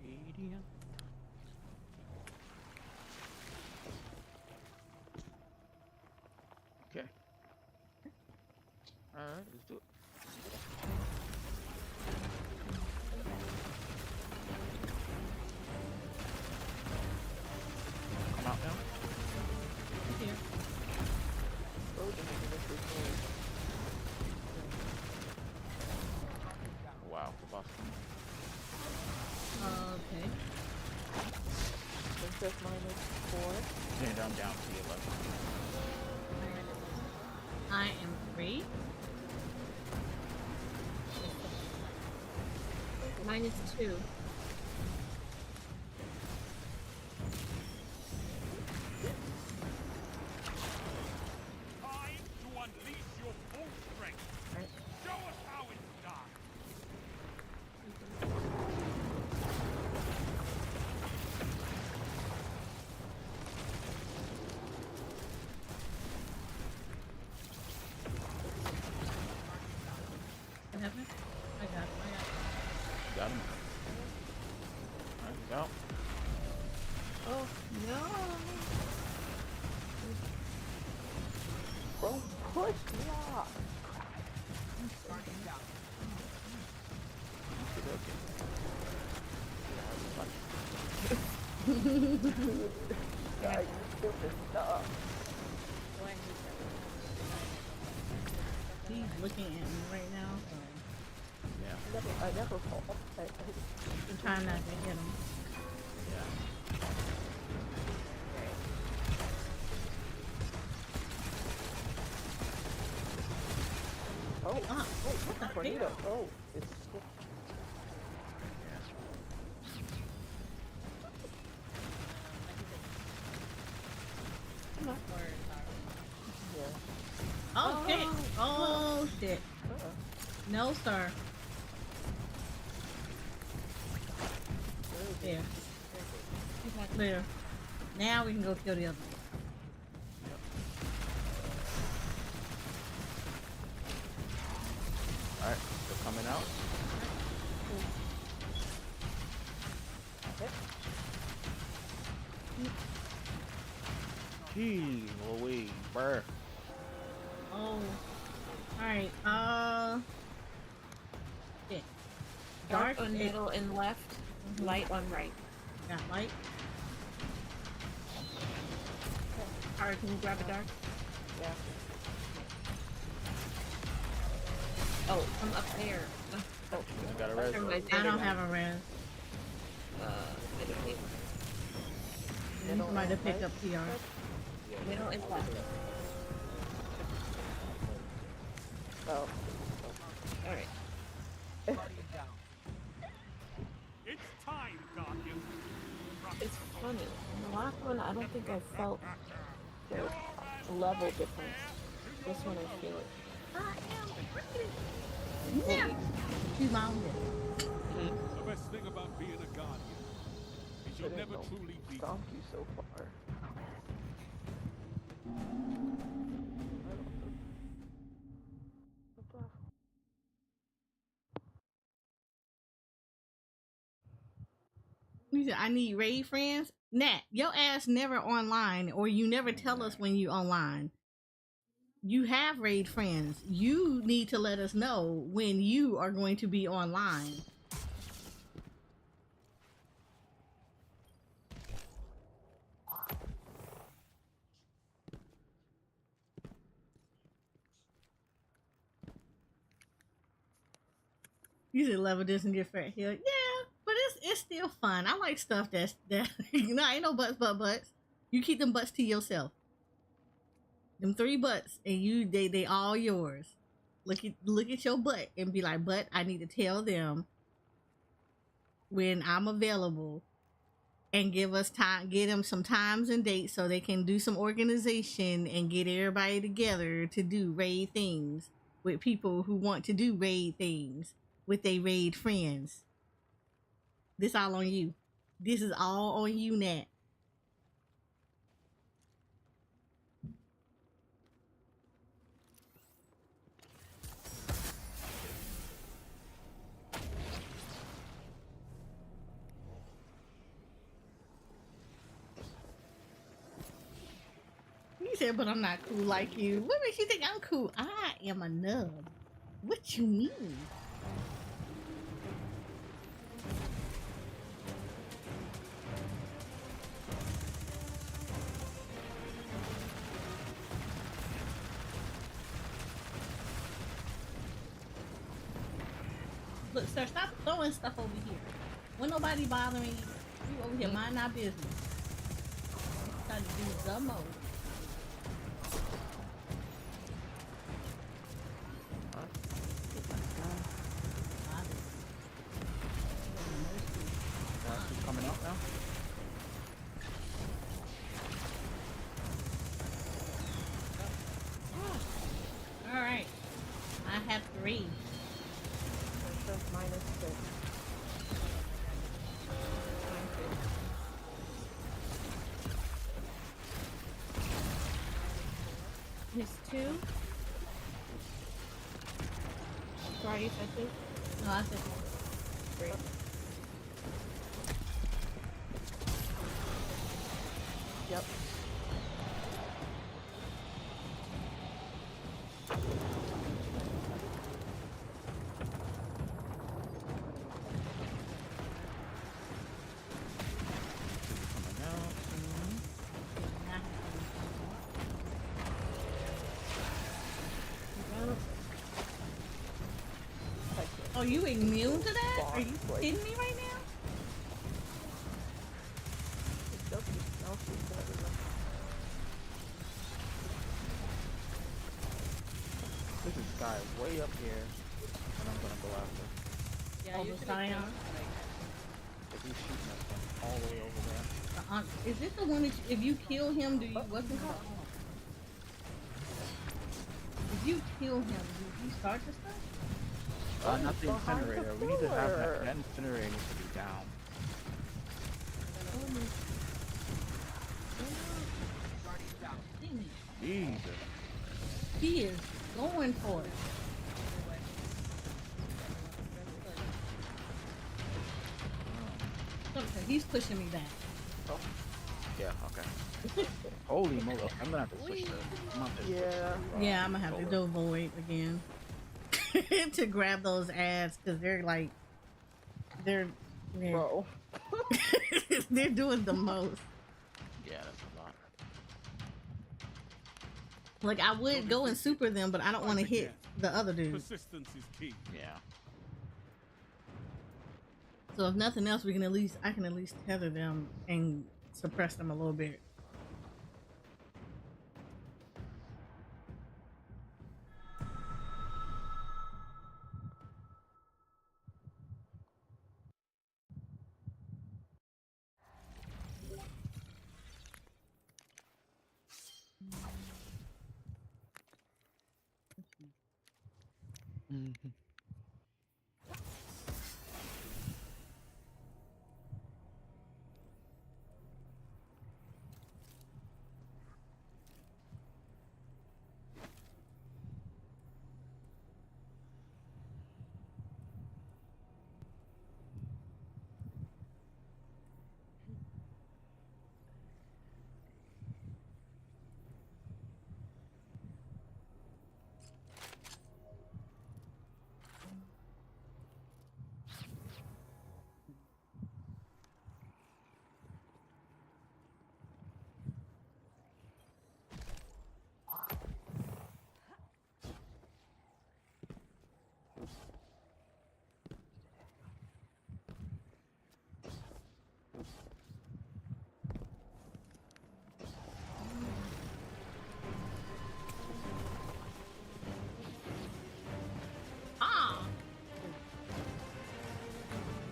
Radiant. Okay. Alright, let's do it. Come out now. Here. Wow, the boss. Okay. Princess -4. And I'm down to 11. I am 3. Mine is 2. Time to unleash your full strength. Show us how it's done. What happened? I got it. Got him. Alright, he's out. Oh no! Bro, push me off. Guys, you're stupid stuff. He's looking at me right now, so Yeah. I never fall. I'm trying not to hit him. Yeah. Oh, Ah, what the tornado. hell? Oh, it's yeah. Oh, shit! Oh, shit. No, sir. There. Clear. Now we can go kill the other one. Alright, they're coming out. Jeez, Louise, bruh. Oh. Alright, shit. Dark Dark on is- middle and left, light on right. Got light. Alright, can you grab a dark? Yeah. Oh, from up there. Oh, I got a res. Never mind, I don't have a res. I don't need I need somebody to pick up PR. middle and plastic. Oh. Alright. It's time, Guardian. It's funny. In the last one, I don't think I felt the level difference. This one, I feel it. Yeah. She's my own. The best thing about being a Guardian is you'll never truly be. Stomp you so far. You said I need raid friends. Nat, your ass never online, or you never tell us when you online. You have raid friends. You need to let us know when you are going to be online. You said level this and get fat here. Yeah, but it's still fun. I like stuff that ain't no butts. You keep them butts to yourself. Them 3 butts and they all yours. Look at your butt and be like, but I need to tell them when I'm available and give them some times and dates so they can do some organization and get everybody together to do raid things with people who want to do raid things with their raid friends. This all on you. This is all on you, Nat. You said, but I'm not cool like you. What makes you think I'm cool? I am a nub. What you mean? Look, sir, stop throwing stuff over here. When nobody bothering you, you over here mind our business. Trying to do the most. She's coming out now. All right, I have 3. -6. His 2. Sorry, you said 2? No, I said 3. Yep. Oh, you immune to that? Are you kidding me right now? This is guy way up here, and I'm gonna go after. Yeah, Oh, you the should Scion? If he's shooting us from all the way over there. Is this the one that if you kill him, do you what's it called? If you kill him, do you start the stuff? Not the incinerator. We need to have that incinerator needs to be down. Jesus. He is going for it. Okay, he's pushing me back. Oh. Yeah, okay. Holy moly. I'm gonna have to switch the... Yeah, I'm gonna have to go void again. To grab those ads, because they're like... They're doing the most. Yeah, that's a lot. Like, I would go and super them, but I don't want to hit The other dude. Persistence is key. Yeah. So if nothing else, I can at least tether them and suppress them a little bit. Mm-hmm. Ah!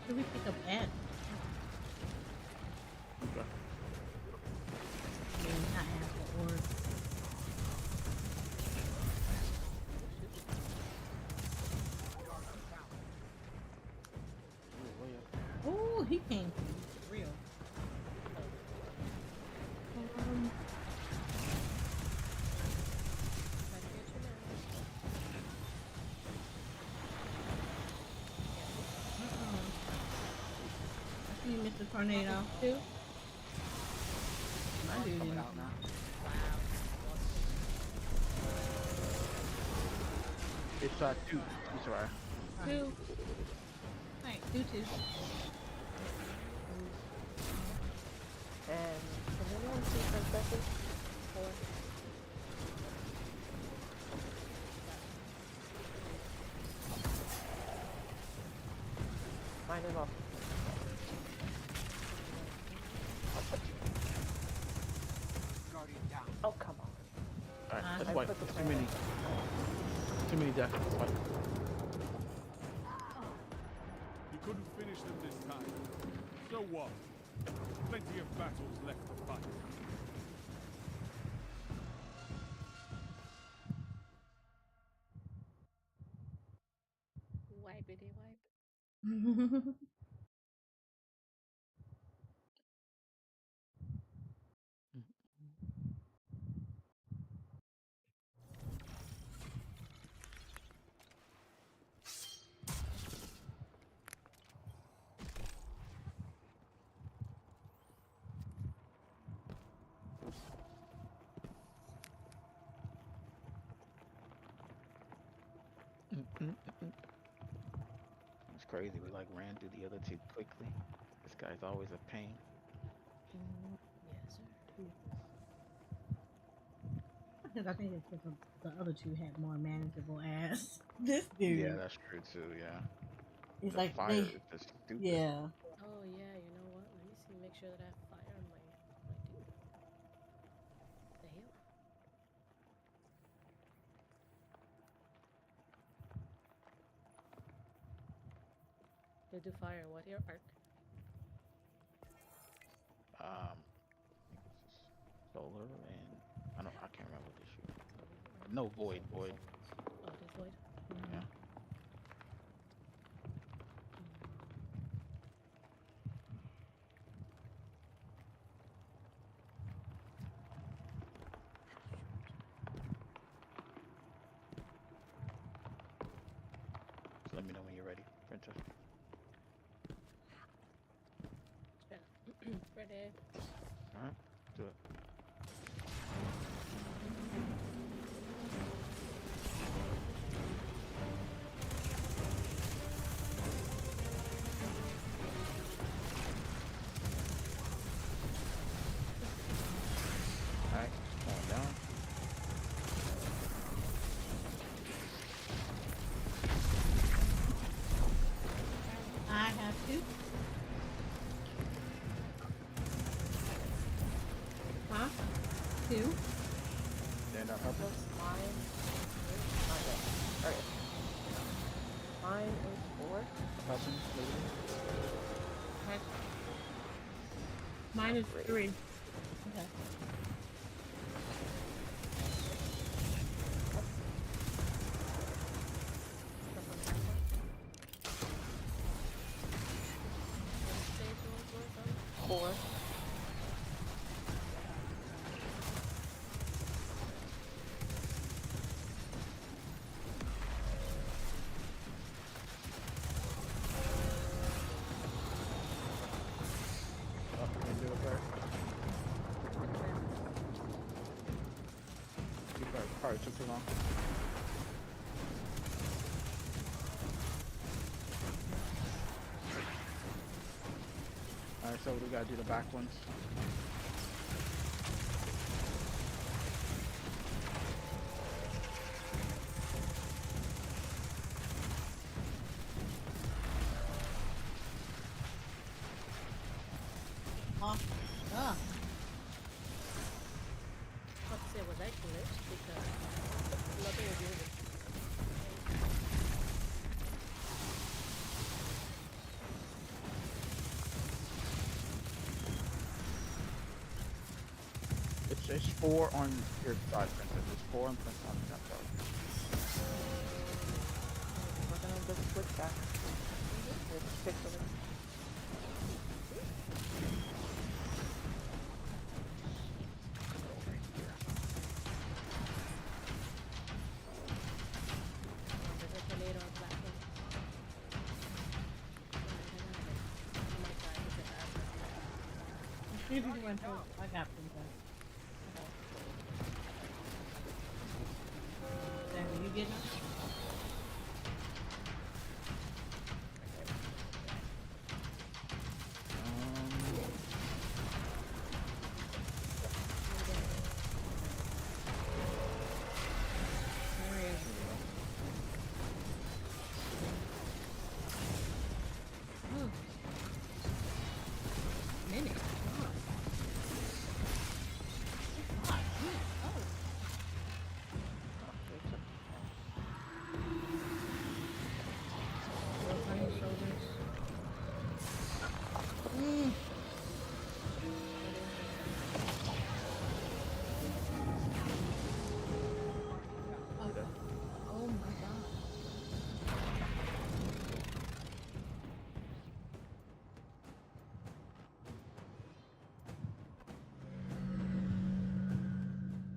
Should we pick up Ed? Okay. Maybe not Ed, but or oh, he came for real. I see you, Mr. Tornado. Two. My dude didn't. It's 2. It's alright. Two. Alright, do two. And can anyone see princesses? Or mine is off. Oh, come on. Alright, let's I fight. put the Too many. Too many deaths. Let's fight. You couldn't finish them this time. So what? Plenty of battles left to fight. Wipey wipe. It's crazy. We like ran through the other 2 quickly. This guy's always a pain. Yes, sir. Because I think it's because the other two had more manageable ass. This dude. Yeah, that's true too. Yeah. It's The like fire they, is just stupid. yeah. Oh yeah, you know what? Let me see. Make sure that I have fire on my dude. The hell? You do fire. What your arc? I think it's just solar and I can't remember what this shoot. No, void. Oh, it is void. Yeah. So let me know when you're ready, Princess. Ready. Alright, do it. Alright, calm down. 2. Stand up, purple. Mine is not yet. Okay. Mine is 4. Person, lady. Okay. Mine is 3. Okay. Four. Oh, you can do it first. You probably took too long. Alright, so we gotta do the back ones. Oh. Ah. What to say, was I glitched? Because nothing was moving. It's 4 on your side, Princess. It's 4 on Princess on that side. We're gonna just switch back. There's 6 of them. There's a tornado on black one. Oh my god, look at that. See if you went to. I got them. Then you get them? Minute. Oh my god.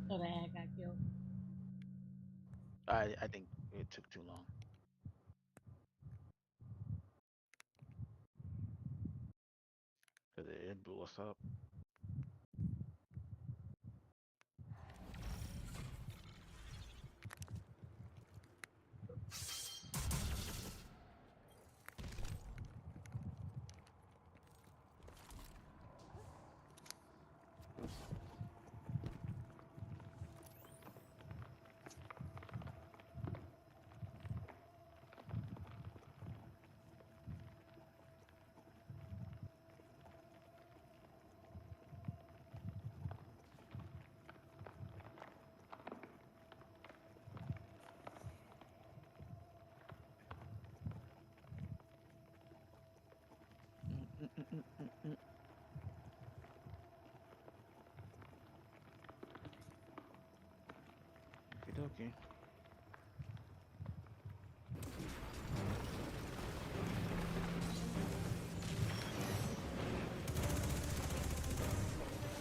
So the ad got killed. I think it took too long. Cause it blew us up. Okay.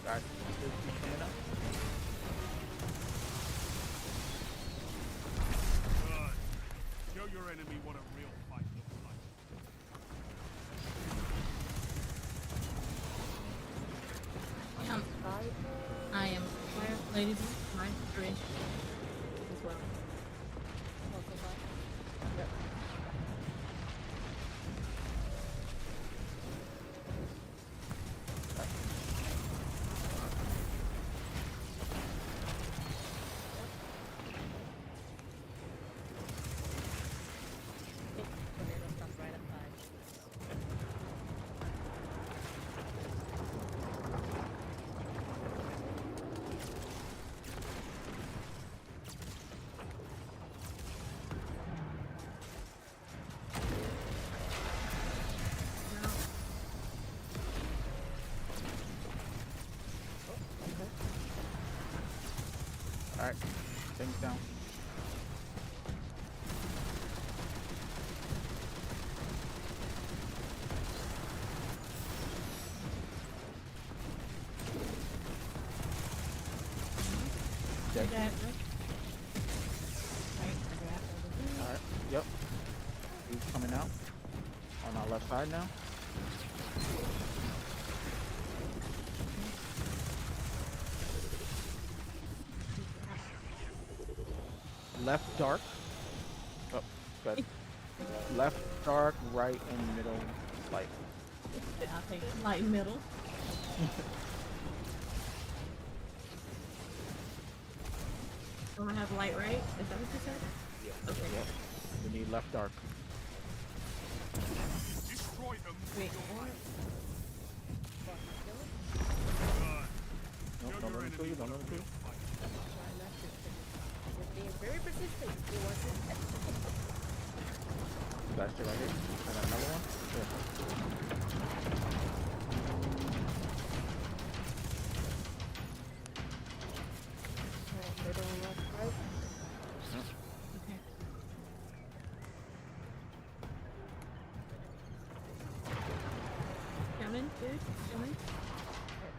Guys, stand up. Good. Show your enemy what a real fight looks like. I am Lady B. Mine 3. As well. Yep. Tornado stopped right at 5. Alright, things down. Dead. Alright, yep. He's coming out on our left side now. Left dark. Oh, good. Left dark, right and middle light. I'll take light middle. I'm gonna have light right. Is that what you said? Yeah. Okay. Yep. We need left dark. Destroy them. Wait, Your what? Nope, don't let him kill you, don't let him kill you. You're being very persistent. You want to That's it right here. I got another one. Middle, left, right. Okay. Coming, good, coming.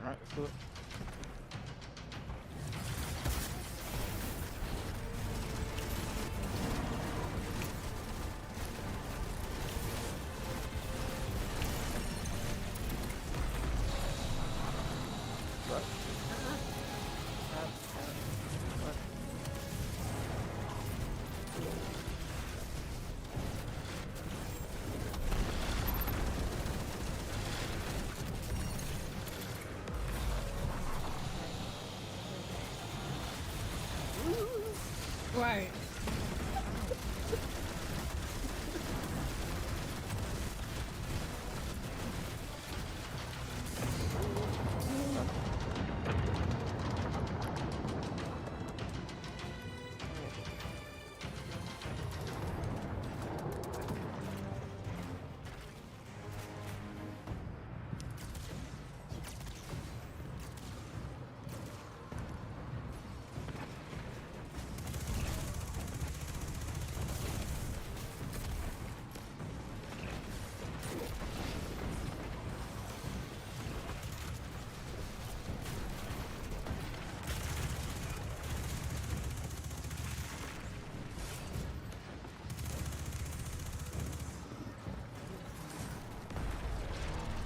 Alright, let's do it. Right. Right.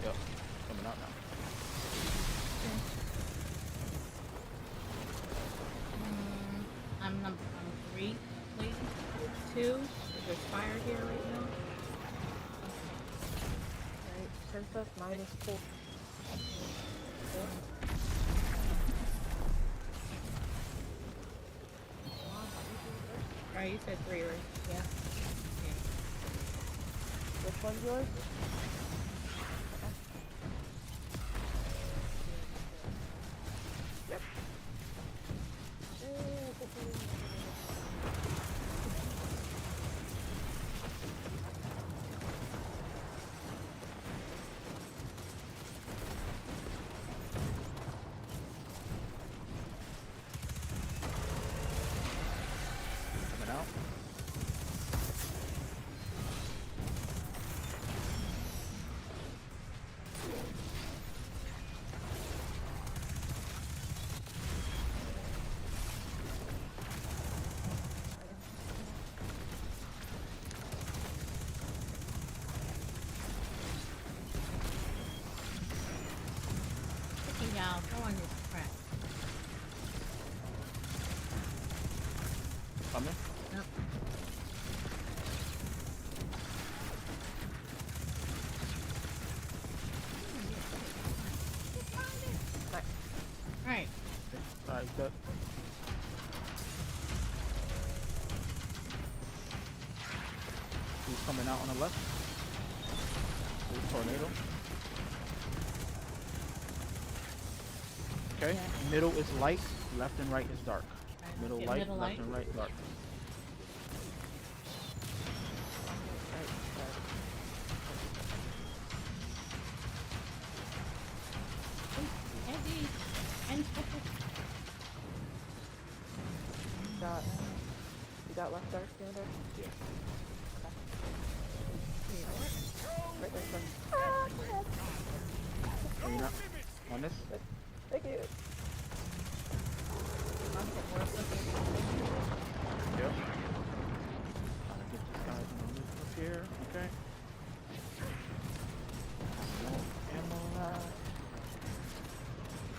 Yep, coming out now. I'm number 3, please. 2. There's fire here right now. Right, princess -4. Right, you said 3, right? Yeah. Which one's yours? Yep. Coming out. Taking out, go on this crap. Coming. Nope. Right. Alright, good. Who's coming out on the left? Who's tornado? Okay, middle is light, left and right is dark. Middle get light, middle left light. and right dark. Heavy. And got left dark scanner? Yeah. Right there, sir. Are you not on this? Thank you. Yep. Trying to get these guys on the roof up here. Okay. More ammo left.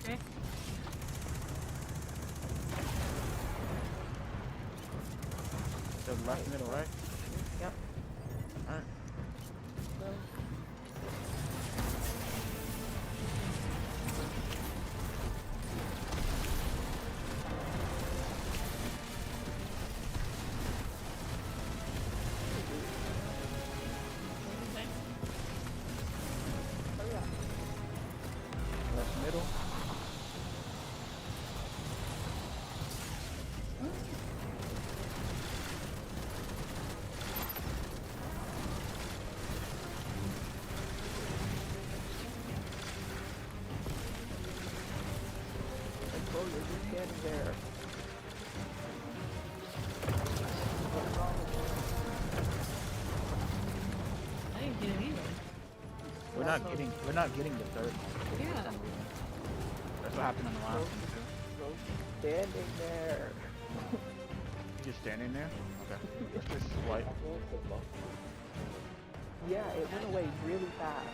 Okay. The left middle, right? Yep. Alright. Left middle. Like, bro, you're just standing there. I didn't get it either. We're not getting the third one. Yeah. That's what happened on the last one too. Bro, standing there. You just standing there? Okay. Let's just swipe. Yeah, it went away really fast.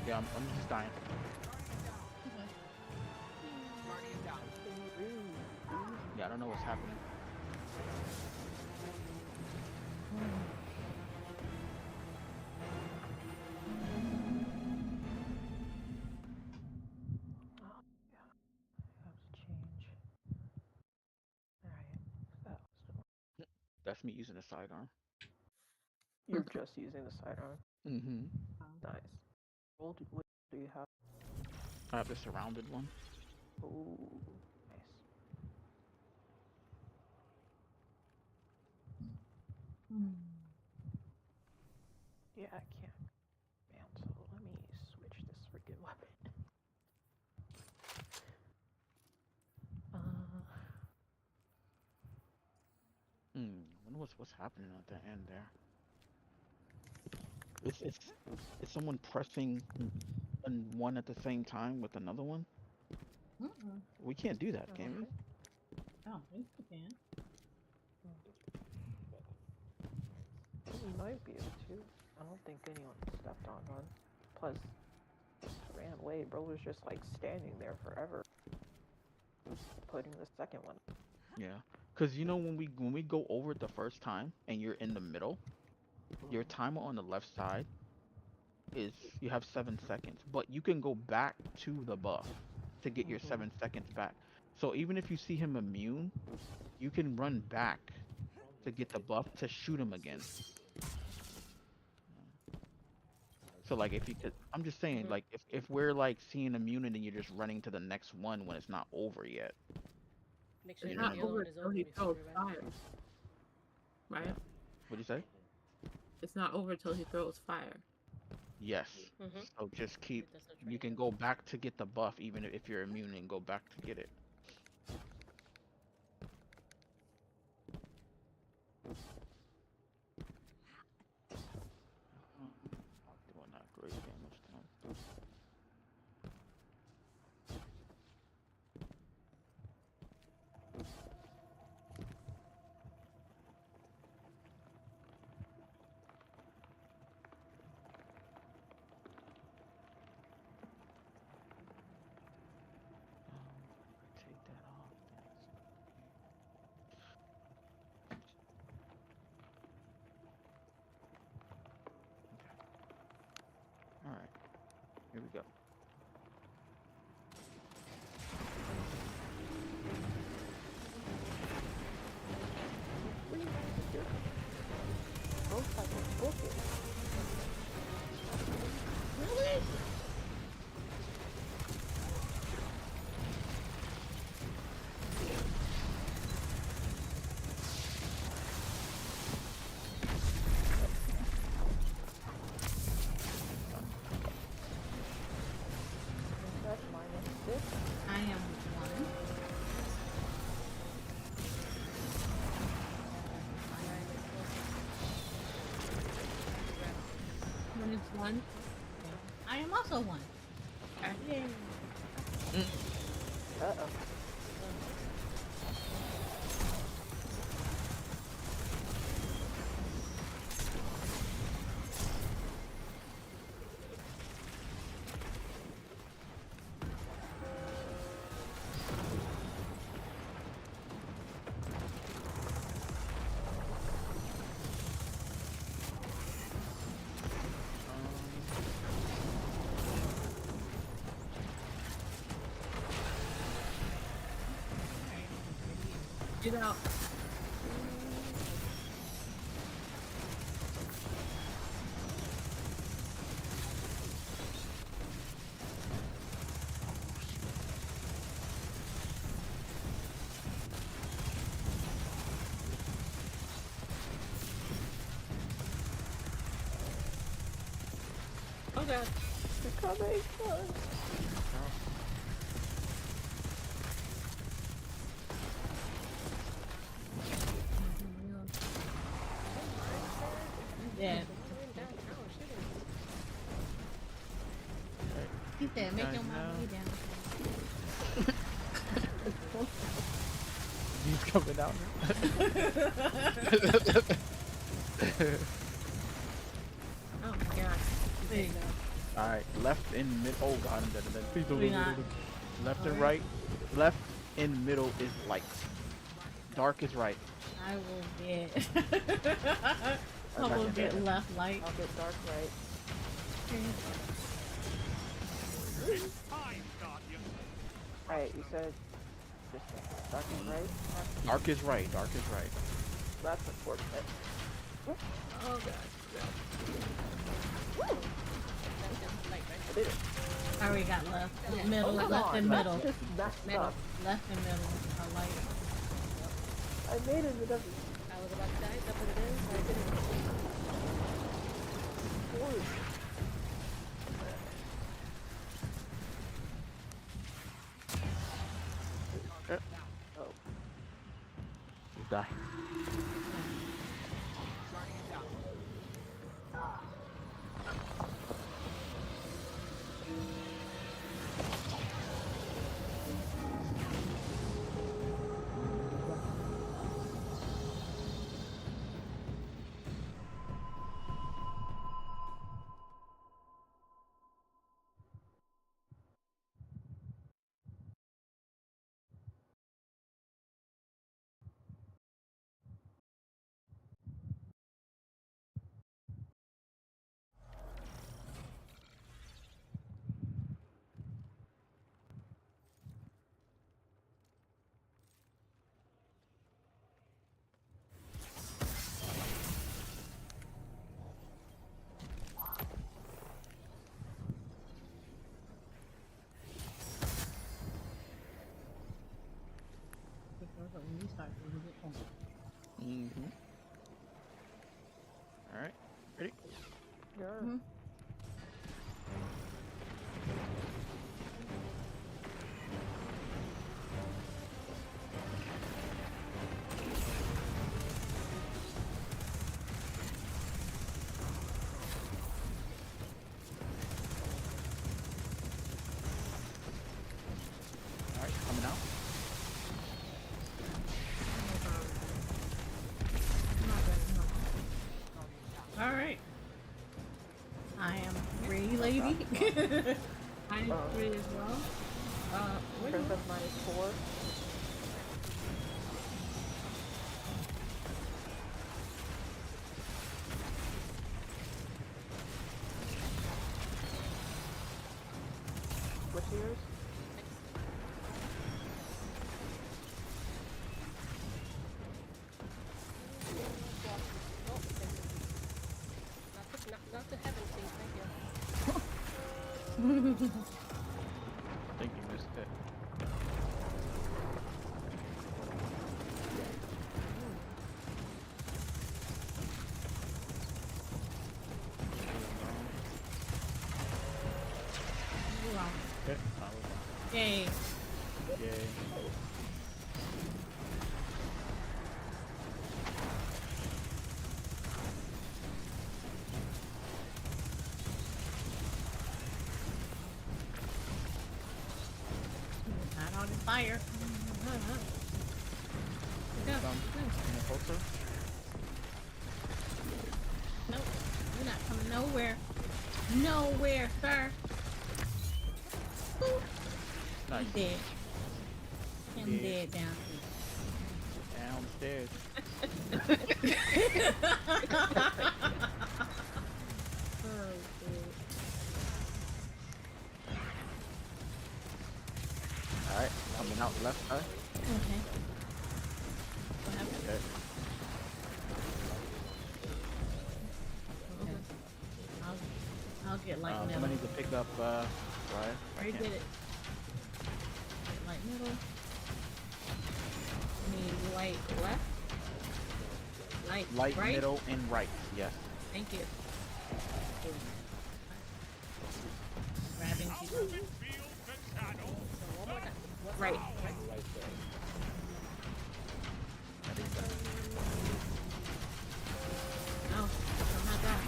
Yeah, I'm just dying. Yeah, I don't know what's happening. That's me using a sidearm. You're just using the sidearm. Mm-hmm. Nice. What do you have? I have the surrounded one. Ooh, nice. Yeah, I can't. Man, so let me switch this freaking weapon. I wonder what's happening at the end there. It's someone pressing one at the same time with another one. We can't do that, can we? I don't think you can. We might be able to. I don't think anyone stepped on one. Plus, ran away. Bro was just like standing there forever. Putting the second one. Yeah, cause you know when we go over it the first time and you're in the middle, your timer on the left side is you have 7 seconds, but you can go back to the buff to get your 7 seconds back. So even if you see him immune, you can run back to get the buff to shoot him again. So like if you could, I'm just saying like if we're like seeing immunity, you're just running to the next one when it's not over yet. Make sure It's the not yellow over one is until over he before throws we run. fire. Right? What'd you say? It's not over till he throws fire. Yes. So just keep. You can go back to get the buff even if you're immune and go back to get it. Doing not great damage to him. One. I am also one. Yay. Uh-oh. Get out. Oh god. They're coming. Yeah. He said, make your mama lay down. He's coming out. Oh my god. There you go. Alright, left in mid. Oh god, I'm dead. I'm dead. Please don't. We not. Left and Alright. right. Left in middle is light. Dark is right. I will get. I back will in get there. left light. I'll get dark right. Alright, you said just dark and right? Dark is right. Dark is right. That's unfortunate. Oh god. I did it. I already got left. Middle, Come left on, and that's middle. just messed Middle. up. Left and middle. I like it. I made it, it doesn't I was about to die, so I put it in, so I didn't. work. Oh. You die. When you start to get home. Mm-hmm. Alright. Ready? Yeah. Alright, coming out. All right. I am ready, lady. I am free as well. What is Princess -4. What's yours? Not to heaven, please, thank you. I think you missed it. Okay. Yay. Yay. fire. Go. Closer. Nope. You're not coming nowhere. Nowhere, sir. Boop. Nice. He dead. Him dead down Downstairs. Oh, dude. Alright, coming out left side. Okay. What happened? Okay. Okay. I'll get light middle. Somebody needs to pick up right. Already did it. Get light middle. Need light left. Light, right? middle, and right. Yes. Thank you. Grabbing people. Right. Right there. Oh, I'm not done.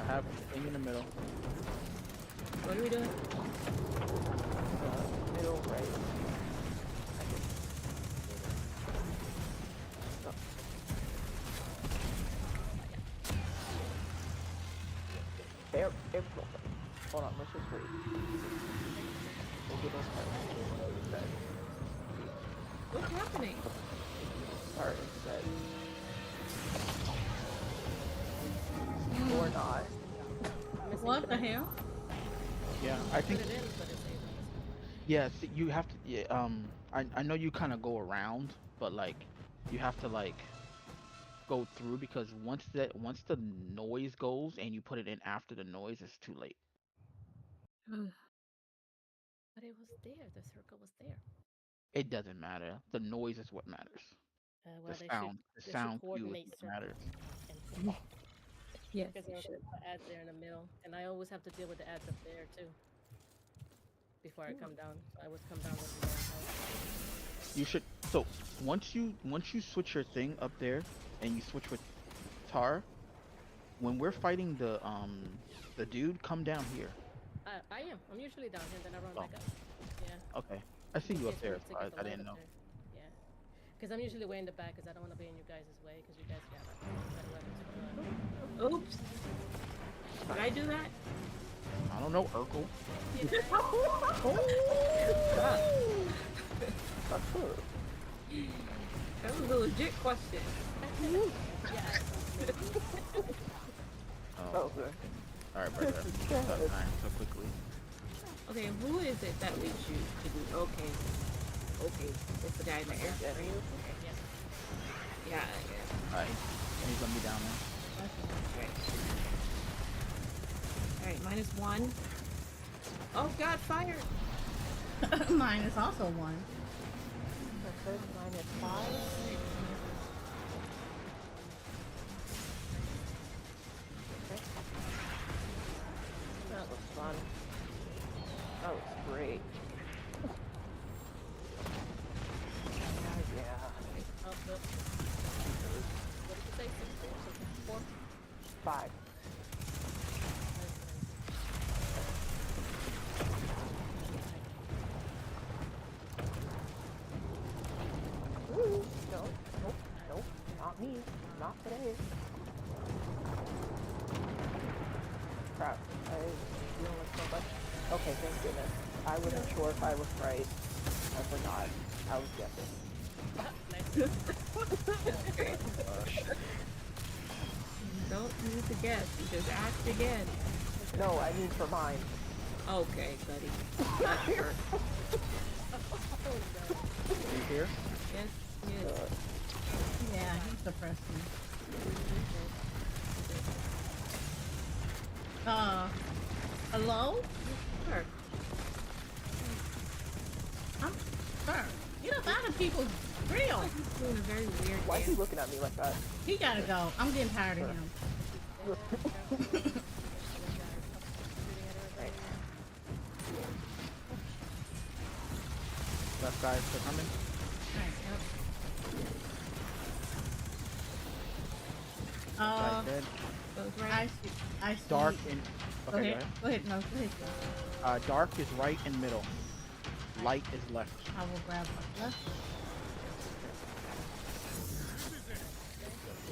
I have thing in the middle. What are we doing? Middle right. Air, hold on, let's just wait. We'll get those cards. What's happening? Sorry, instead. Or not. What the hell? Yeah, I think. Put it in, but it's able. Yeah, you have to. Yeah, I know you kind of go around, but like, you have to like go through because once the noise goes and you put it in after the noise, it's too late. But it was there. The circle was there. It doesn't matter. The noise is what matters. Well, The sound cue is coordinate what circle matters. and Yes, because you there should. are ads there in the middle, and I always have to deal with the ads up there too. Before I come down, so I always come down with the house. You should. So once you switch your thing up there and you switch with Tar, when we're fighting the dude, come down here. I am. I'm usually down here, then I run back up. Yeah. Okay. I see you up there. To So get the I light didn't up know. there. Yeah. Because I'm usually way in the back because I don't want to be in you guys' way because you guys got better weapons. Oops. Did I do that? I don't know, Urkel. That was a legit question. Oh, Okay. alright, brother. Stop dying so quickly. Okay, who is it that we choose to do? Okay. Okay. It's the guy in the air. Jenny? Yeah. Alright. He's gonna be down there. Alright, -1. Oh god, fire! Mine is also 1. That says -5. Okay. That was fun. That was great. Yeah. Oh, the, what did you say? 6, 4, 5. Ooh, no, nope, not me, not today. Crap, I dealing with so much. Okay, thank goodness. I wasn't sure if I was right. I forgot. I was guessing. Okay. Don't need to guess. You just asked again. No, I mean for mine. Okay, buddy. Not sure. Are you here? Yes, yes. Yeah, he suppressed me. Hello? Sure. Sir, get up out of people's grill. He's doing a very weird Why is he dance. looking at me like that? He gotta go. I'm getting tired of him. Left guys still coming? Alright, Side dead. Goes I right. see. Dark Go Okay, go ahead. ahead. Go ahead. No, go ahead. Dark is right and middle. Light is left. I will grab what's left. This is it.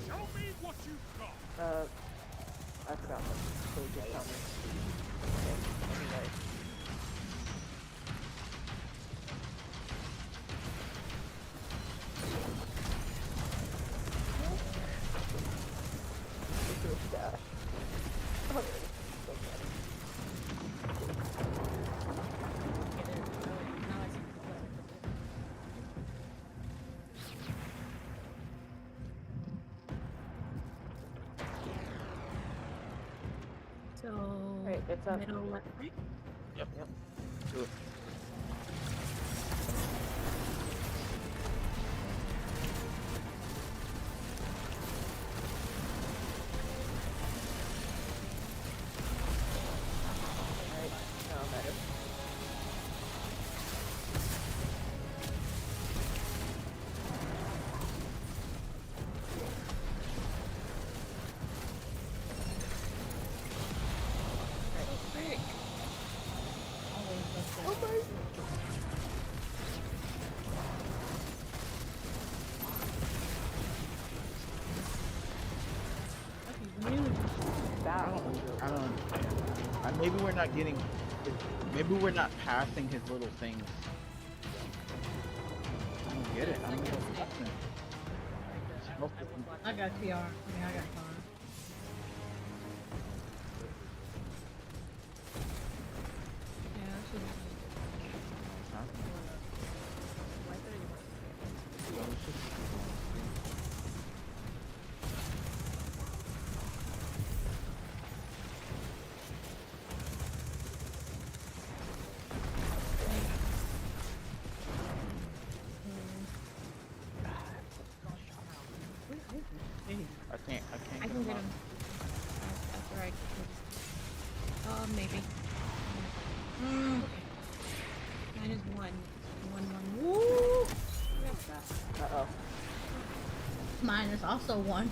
Show me what you've got. I found them. So just tell me. Okay, anyway. Ridiculous dash. Oh, there it is. So funny. Okay, there. Now I see the flag. So Alright, it's up. middle left, right? Yep. Yep. Do it. Alright, now better. I don't understand. Maybe we're not getting. Maybe we're not passing his little things. I don't get it. I don't get what's happening. I got TR. I mean, I got TR. Yeah, that should I I can't can get get him him. After I maybe. Minus one. Woo! Uh-oh. Mine is also 1.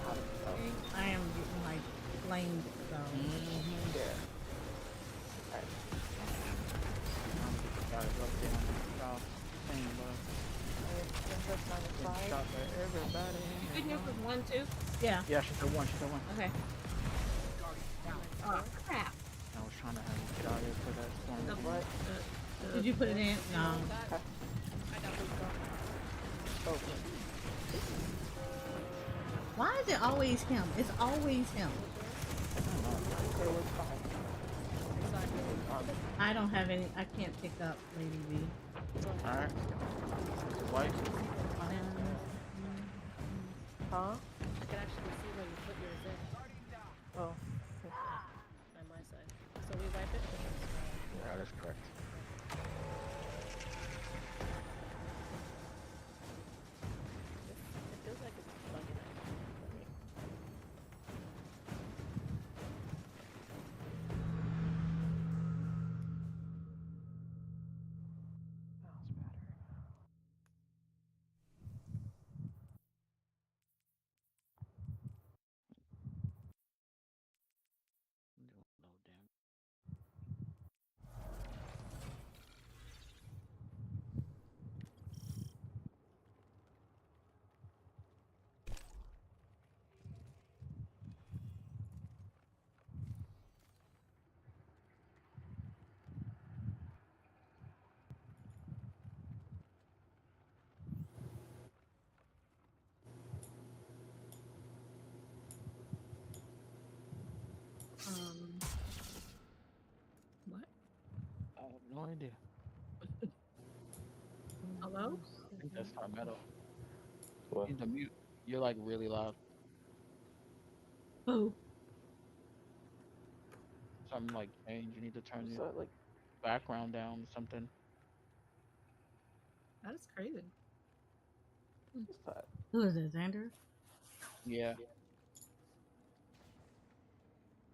Okay. I am getting like flamed, so. Yeah. Alright. Princess -5. Shot by everybody. You good here for 1, 2? Yeah. Yeah, she's the one. She's the one. Okay. Oh crap. I was trying to have him get out of here for that storm. The What? Did you put it in? No. Oh, Why is it always him? It's always him. it was fine. I don't have any. I can't pick up Lady B. Alright. White. Huh? I can actually see where you put yours in Oh. on my side. So we wipe it. Yeah, that's correct. It feels like it's bugging out for me. Mouse better. No damn. What? I have no idea. Hello? I think that's our metal. What? You need to mute. You're like really loud. Oh. Something like change. You need to turn your So, like, background down or something. That is crazy. what's that? Who is it, Xander? Yeah.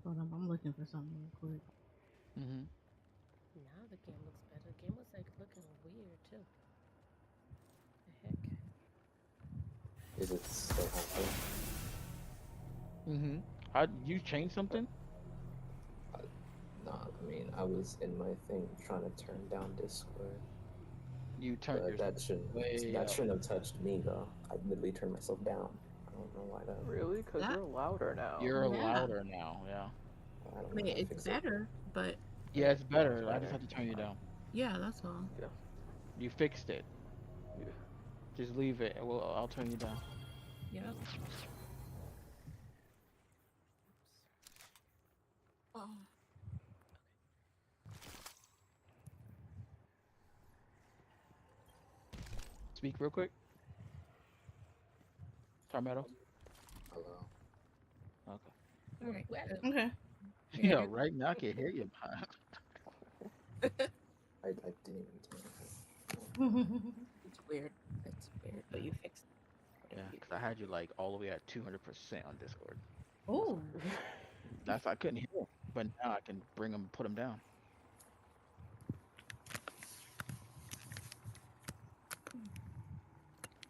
Hold on, I'm looking for something real quick. Mm-hmm. Now the game looks better. The game was like looking weird too. The heck? Is it still happening? Mm-hmm. How you change something? Nah, I mean, I was in my thing trying to turn down Discord. You turned But your that shouldn't way that up. shouldn't have touched me though. I literally turned myself down. I don't know why that. Really? Because That- you're louder now. You're Yeah. louder now, yeah. I don't I mean, know how to it's fix it. better, but Yeah, it's better. It's I just better. had to turn you down. yeah, that's all. Yeah. You fixed it. Yeah. Just leave it. I'll turn you down. Yep. Oh. Speak real quick. Carmelo. Hello. Okay. All right. Well, Okay. Yeah, right now I can hear you. I didn't even turn it. it's weird. It's weird, but you fixed it. Yeah, Whatever you because I had you like all the way at 200% on Discord. Oh. That's I couldn't hear him, but now I can bring him, put him down.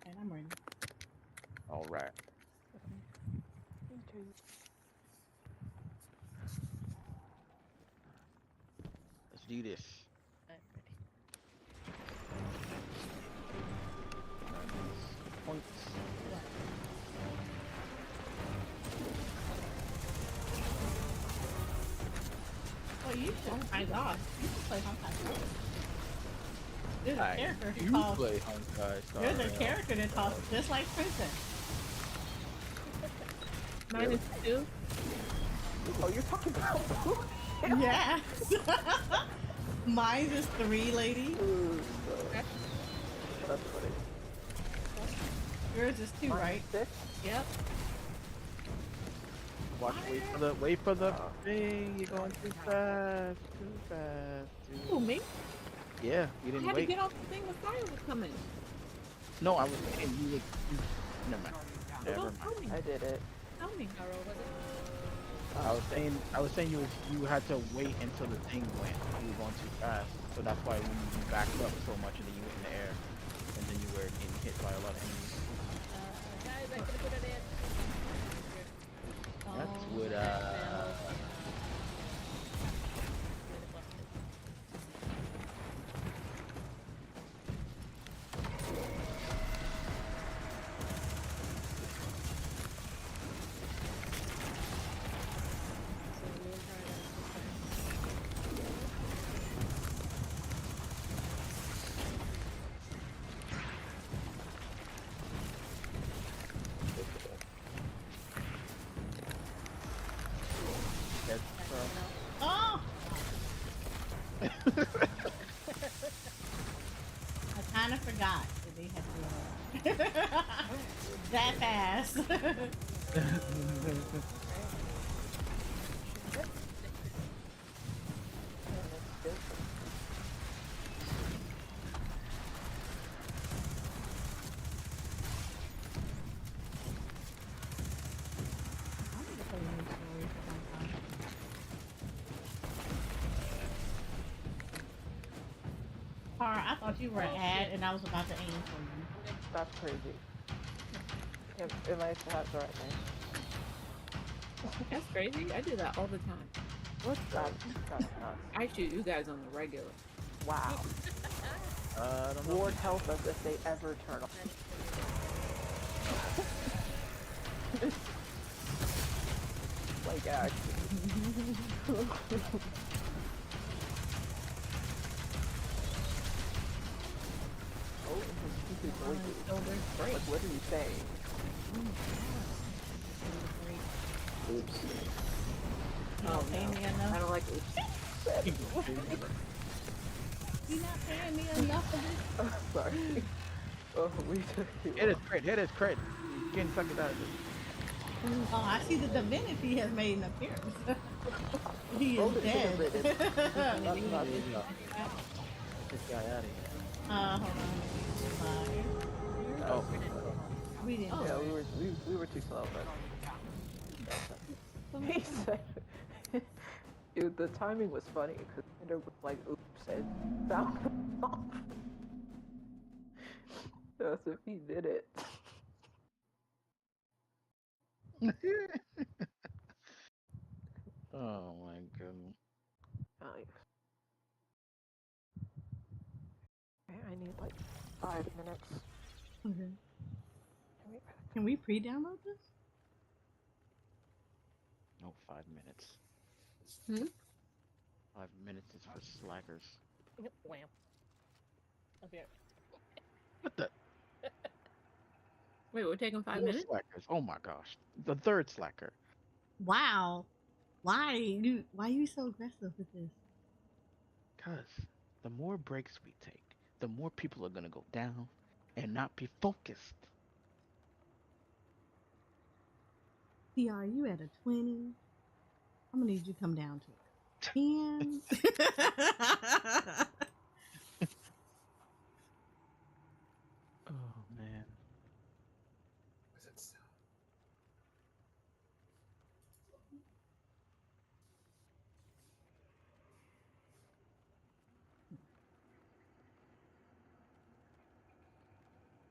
And I'm ready. All right. Okay. Let's do this. I'm ready. Points. Oh, you should. Oh my gosh. You should play Honkai. There's a I character who do calls. play Honkai Star There's a Rail. character that talks just like Princess. Mine is 2. Oh, you're talking about Blue? Yes. Mine is 3, lady. That's funny. Yours is 2, Mine right? is 6? Yep. Watch, wait for the thing. You're going too fast. Too fast. Who, me? Yeah, you I didn't had wait. to get off the thing when fire was coming. No, I was saying you would. Never mind. Never Well, mind. tell me. I did it. Tell me. How roll was it? I was saying you had to wait until the thing went. You were going too fast, so that's why when you backed up so much and then you went in the air, and then you were getting hit by a lot of enemies. Guys, I could have put it in. That's what Oh! I kind of forgot that they had to do that fast. Tara, I thought you were an ad and I was about to aim for you. That's crazy. Am I that's the right name? That's crazy. I do that all the time. What's that? That's nuts. I shoot you guys on the regular. Wow. I don't know. Lord help us if they ever turn off. Like actually. Oh, stupid voices. Like, what are you saying? Oops. You not paying me I enough? don't like oops. You not paying me enough for this? Oh, sorry. Oh, we took you Hit his crit. Hit his crit. Getting sucked out of this. Oh, I see the divinity has made an appearance. He is Oh, the dead. sugar Get this guy out of here. Hold on. Oh, We didn't. Yeah, we were too slow, but he said, dude, the timing was funny because it was like oops and sound off. As if he did it. oh my goodness. Nice. Okay, I need like 5 minutes. Okay. Let me back. Can we pre-download this? No, 5 minutes. Hmm? 5 minutes is for slackers. Wham. Up here. What the? Wait, we're taking 5 More minutes? slackers. Oh my gosh. The third slacker. Wow. Why you so aggressive with this? Because the more breaks we take, the more people are going to go down and not be focused. PR, you at a 20? I'm gonna need you to come down to a 10. Oh, man. What's that sound?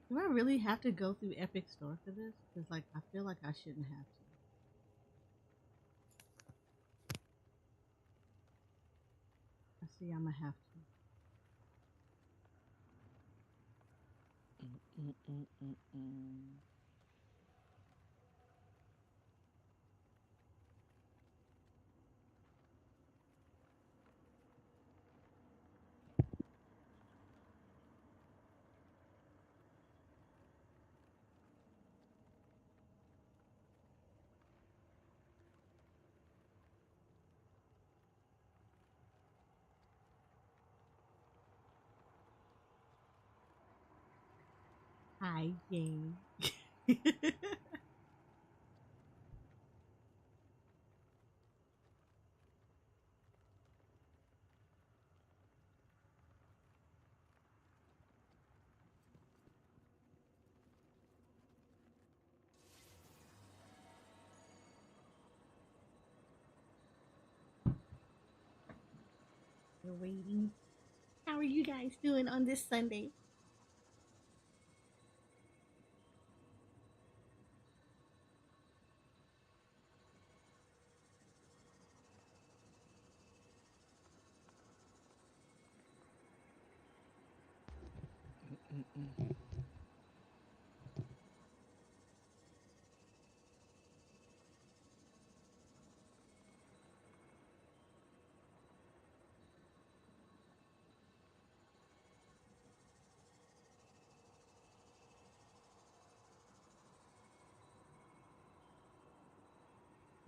Do I really have to go through Epic Store for this? Because like I feel like I shouldn't have to. I see I'm gonna have to. Mm-mm-mm-mm-mm. Hi, game. We're waiting. How are you guys doing on this Sunday? Mm-mm.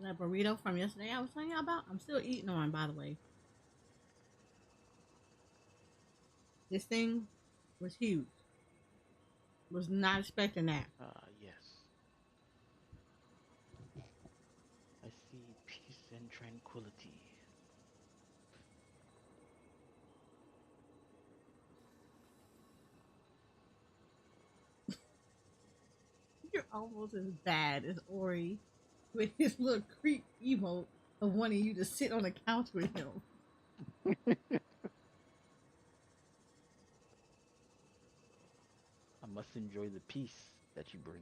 That burrito from yesterday I was telling you about, I'm still eating on, by the way. This thing was huge. Was not expecting that. Yes. I see peace and tranquility. You're almost as bad as Ori with his little creep emote of wanting you to sit on the couch with him. I must enjoy the peace that you bring.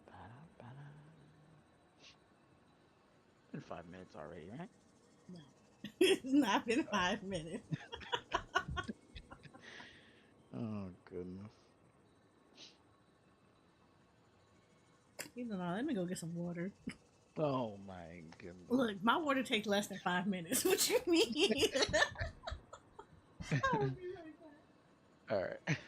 Ba-da-ba-da. Been 5 minutes already, right? No. It's not been 5 minutes. Oh goodness. You know, let me go get some water. Oh my goodness. Look, my water takes less than 5 minutes. What you mean? I will be right back. All right.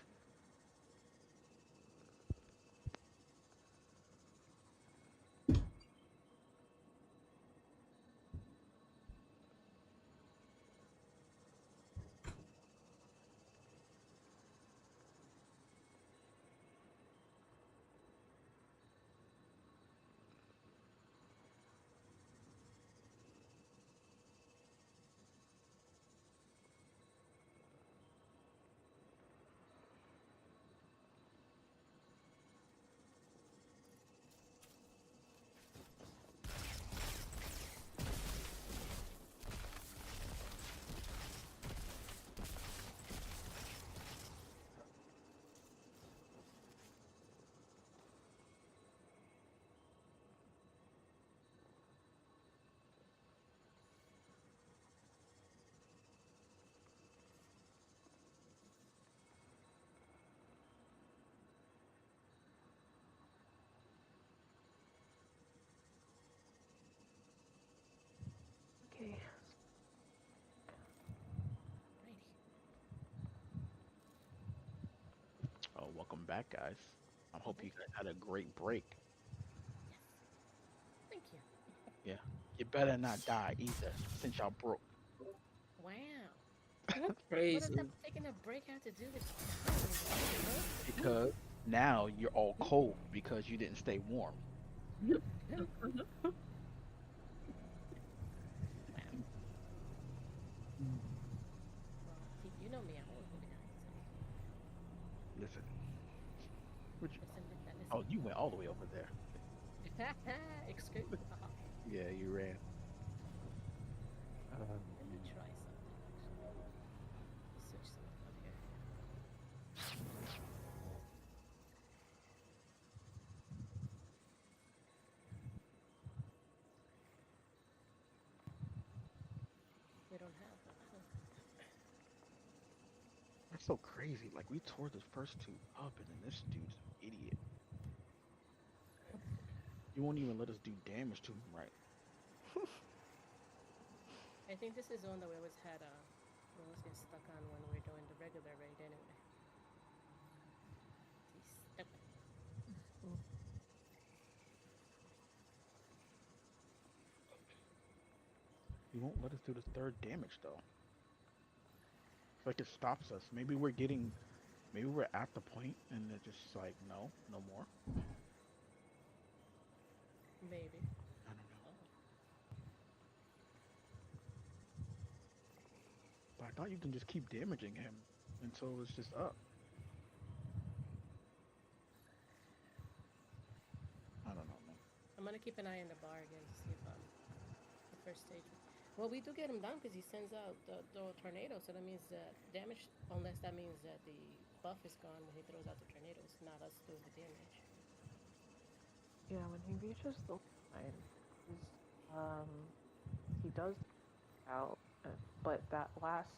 Welcome back, guys. I hope you Thank you. guys had a great break. Yes. Thank you. Yeah. You better not die either, since y'all broke. Wow. That's What does crazy. that taking a break have to do with dying? Because now you're all cold because you didn't stay warm. Wow. Well, you know me. I won't go dying. Listen. Would you... So listen. Oh, you went all the way over there. Excuse me. Yeah, you ran. Let me try something. Actually, let's switch something up here. We don't have that. Huh? That's so crazy. Like, we tore the first two up, and then this dude's an idiot. You won't even let us do damage to him, right? I think this is the one that we always had. We always get stuck on when we're doing the regular raid anyway. He's stupid. He won't let us do the third damage, though. It's like it stops us. Maybe we're at the point, and they're just like, no more. Maybe. I don't know. Oh. But I thought you can just keep damaging him until it's just up. I don't know, man. I'm gonna keep an eye on the bar again to see if the first stage. Well, we do get him down because he sends out the tornado, so that means that damage, unless that means that the buff is gone when he throws out the tornadoes, not us doing the damage. Yeah, when he reaches the line, he does out, but that last,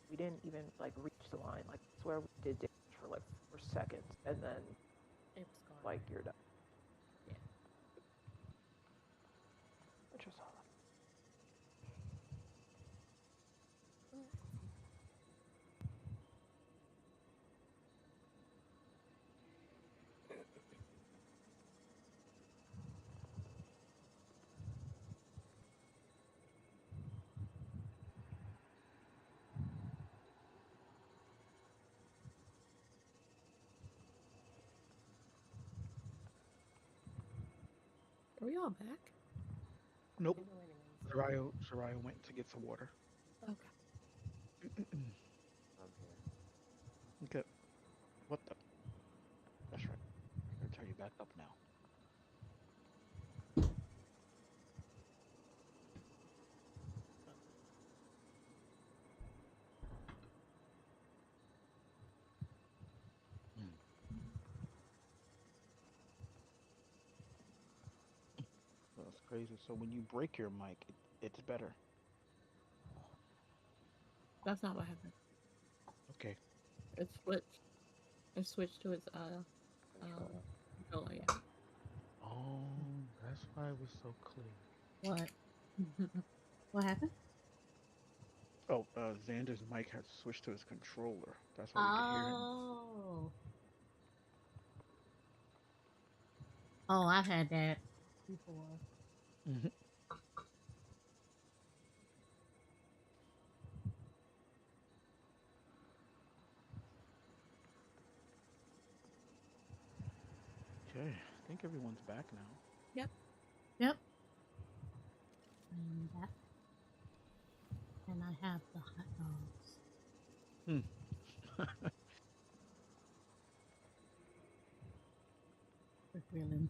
we didn't even like reach the line. Like, I swear we did damage for like 4 seconds, and then It was gone. like you're done. Yeah. Which was all. Are we all back? Nope. I didn't know anyone's Soraya went to get some water. Okay. Okay. What the? That's right. I'm gonna turn you back up now. That's crazy. So when you break your mic, it's better. That's not what happened. Okay. It switched. It switched to its controller. Yeah. Oh, that's why it was so clear. What? What happened? Oh, Xander's mic had switched to his controller. That's why we could hear him. Oh. Oh, I've had that before. Mm-hmm. Okay, I think everyone's back now. Yep. Yep. And that. And I have the hot dogs. For grilling.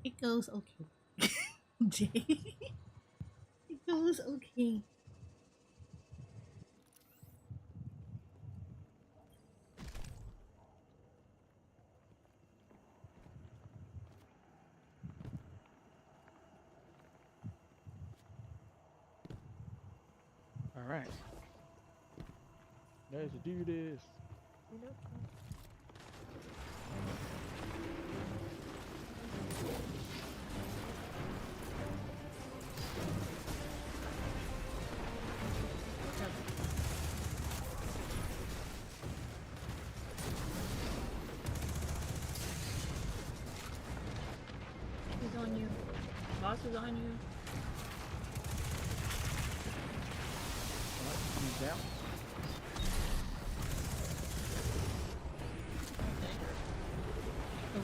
It goes okay. Jay. It goes okay. All right. Let's do this. on you. Boss is on you. He's down. Okay.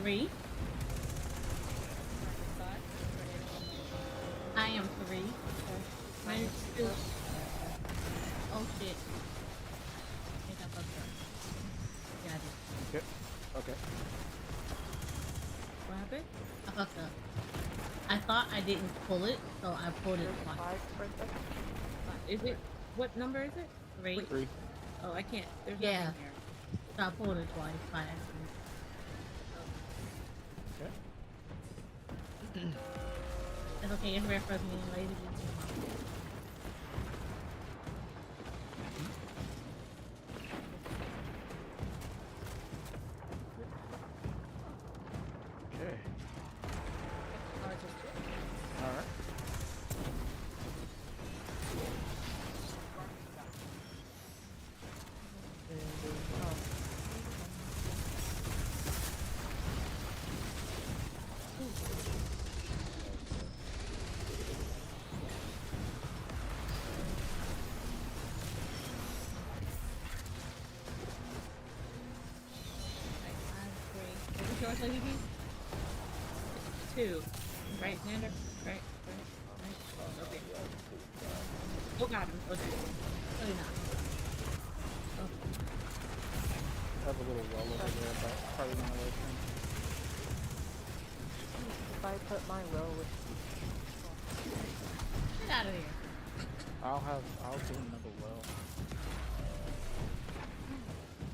3. I am 3. Minus 2. Oh shit. I think I fucked up. Yeah, I did. Okay. Okay. What happened? I fucked up. I thought I didn't pull it, so I pulled it twice. 5 for a second. Is it? What number is it? 3. 3. Oh, I can't. There's Yeah. nothing here. So I pulled it twice by accident. Okay. It's okay, it's rare for us being lazy. Okay. All right. What's yours, Lady B? 2. Right, Xander? Right. Okay. Oh, got him. Okay. Really not. I have a little well over there, but probably not away from. If I put my will with Get out of here. I'll do another well.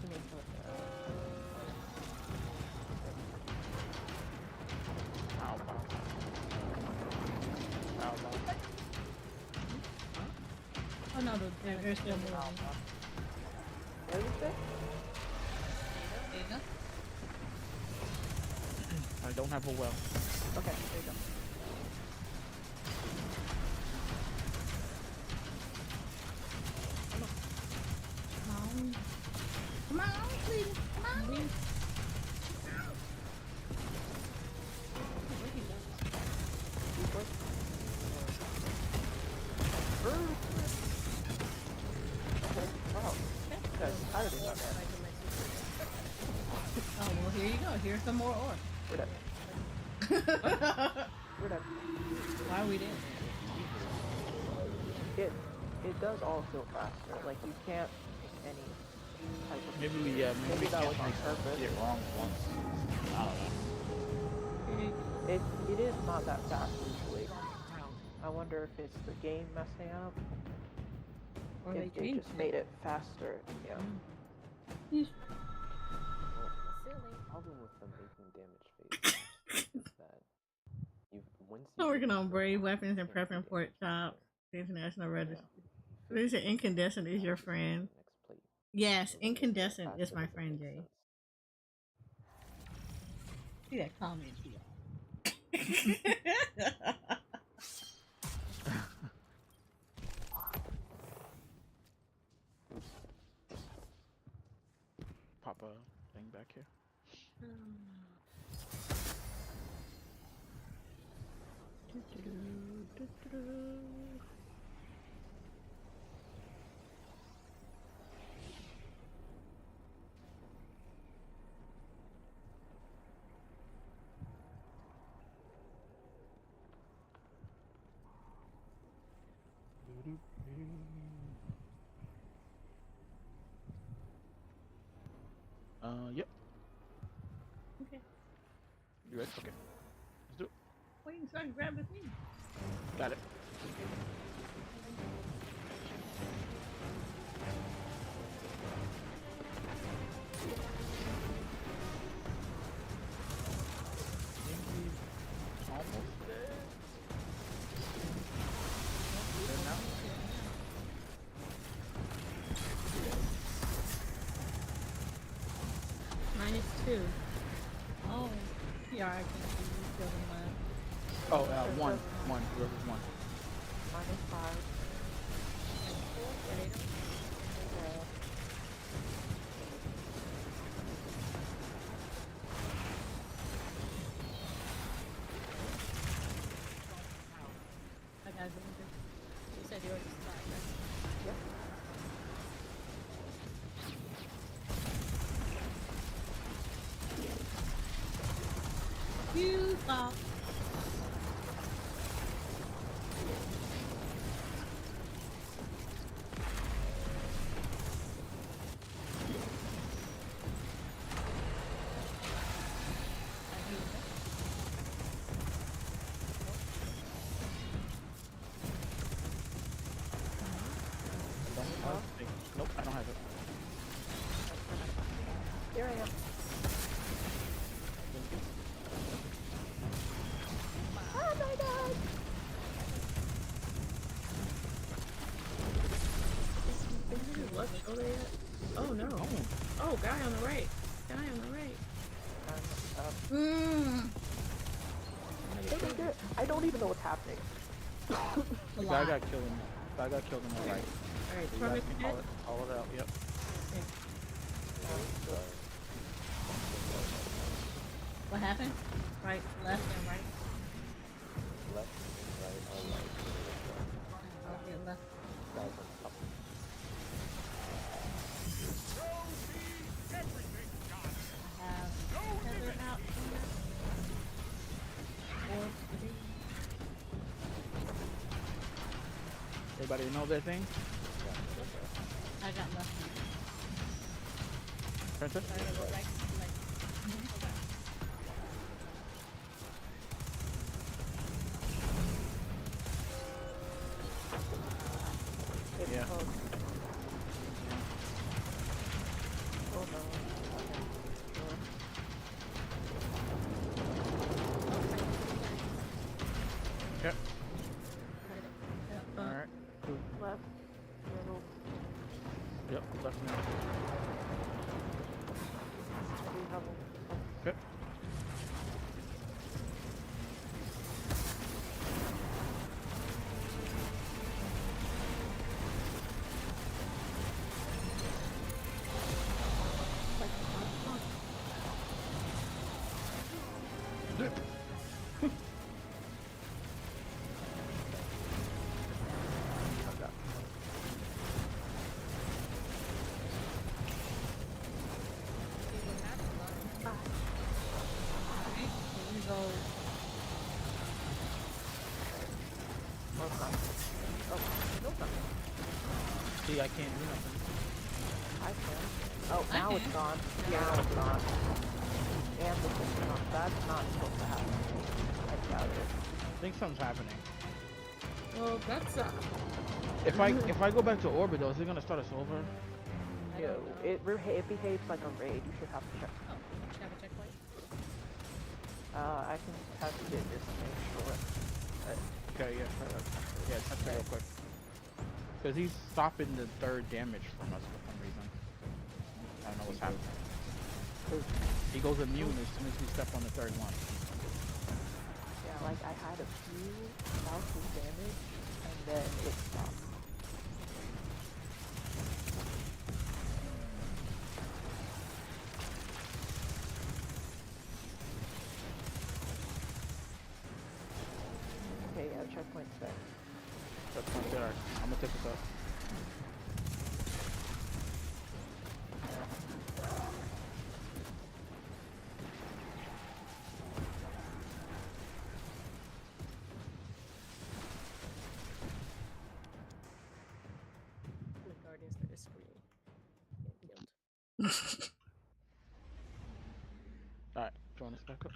to make sure Ow, wow. Ow, wow. Oh no, there's still more. what is it? There you go. I don't have a well. Okay, there you go. Come on, please. Come on. Wow. Guys, I already got that. Oh, well, here you go. Here's some more ore. We're done. We're done. Why are we there? It does all feel faster. Like you can't make any type of Maybe we maybe that was on get purpose. it wrong once. I don't know. It is not that fast usually. I wonder if it's the game messing up. Or If they they changed just made it faster. Yeah. The problem with the making damage phase is that once you I'm working get on into brave it, weapons you and can't prepping do pork it. chops. The international registry. Yeah. These are incandescent is your friend. Next plate. Yes, So when you do it incandescent is faster, my doesn't friend make Jay. sense. See that comment, y'all. Pop a thing back here. Yep. Okay. You ready? Okay. Let's do it. Wait, so I can grab the thing. Got it. Almost there. There now. -2. Oh, yeah, I can see you feeling that. Oh, one. Whoever's one. -5. You thought. Nope, I don't have it. Here I am. Oh my god! What? Oh, they at? Oh no. Oh, guy on the right. Guy on the right. I don't even know what's happening. The guy got killed in the guy got killed in the right. Alright, You Torment guys can dead? call it out, yep. What happened? Right, left, and right. Left, right, or right. Okay, left. Guys on top. I have Heather out here. Everybody know their thing? I got left. Princess? Sorry, I go right, right. Yeah. Oh no. Yep. Alright. Left, middle, Yep, left now. heavy level. Okay. See, I can't do nothing. I can. Oh, now it's gone. Now it's gone. And this is not. That's not supposed to happen. I doubt it. I think something's happening. Well, that's If I go back to orbit though, is it gonna start us over? No, it behaves like a raid. You should have to check. Oh, should I have a checkpoint? I can test it just to make sure. Okay, yeah. Yeah, test it real quick. Because he's stopping the third damage from us for some reason. I don't know what's happening. He goes immune as soon as we step on the third one. Yeah, like I had a few bouts of damage, and then it stopped. Okay, yeah, checkpoint set. That's not there. I'm gonna take this up. The Guardians started screaming. Getting killed. Alright, join us back up.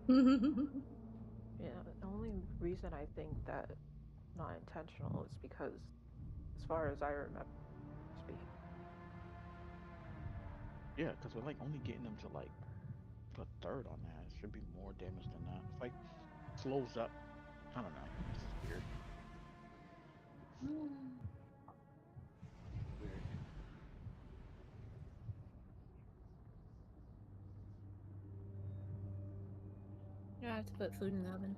Yeah, the only reason I think that not intentional is because, as far as I remember speaking, Yeah, because we're like only getting them to like a third on that. It should be more damage than that. It's like slows up. I don't know. It's weird. Weird. Yeah, I have to put food in the oven.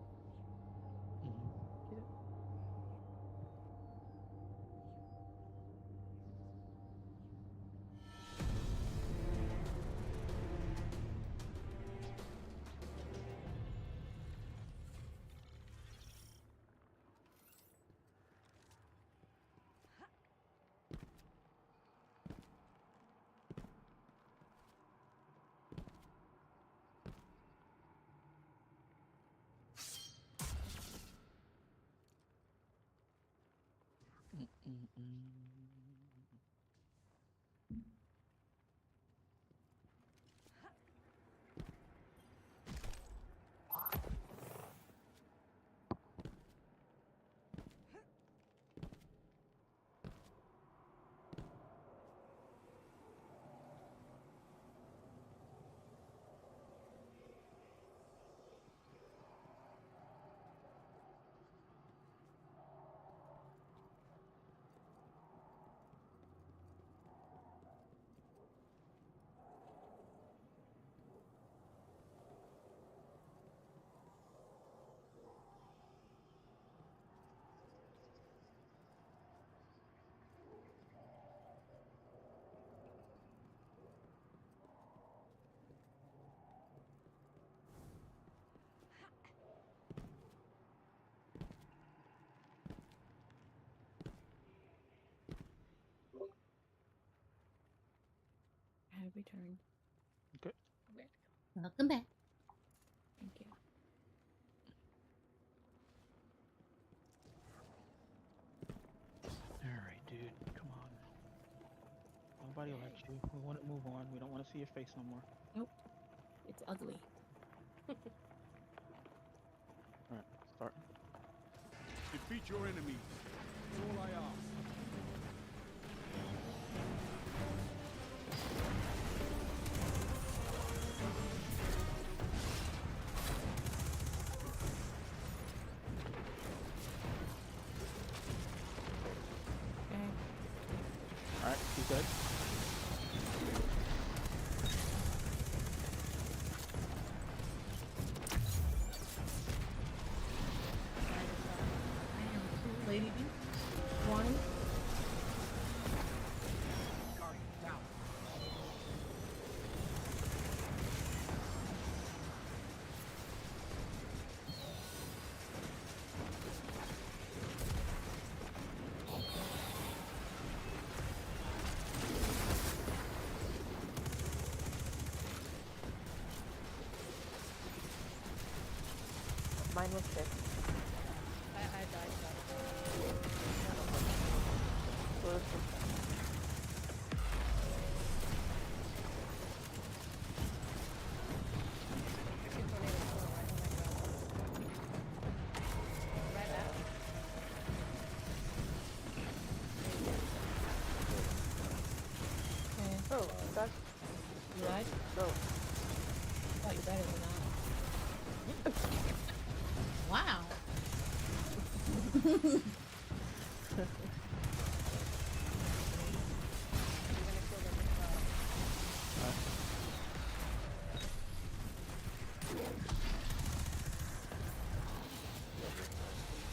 I have returned. Okay. Welcome back. Thank you. All right, dude. Come on. Nobody will let you. We want to move on. We don't want to see your face no more. Nope. It's ugly. All right, start. Defeat your enemies. All I ask. Okay. All right, you good? Lady B. One. Mine was 6. I died. So this was oh, that's You right? so. Oh, you're better than I. Wow.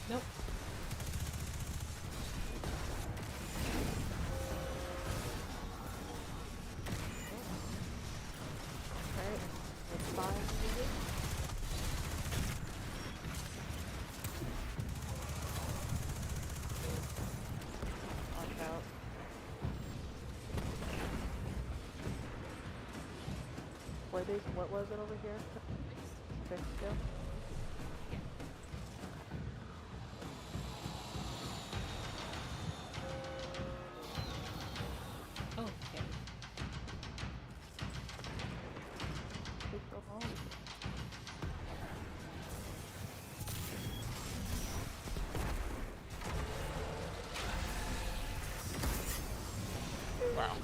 Nope. Alright, it's 5. Watch out. What was it over here? 6 still? Oh, okay. Take so long. Wow.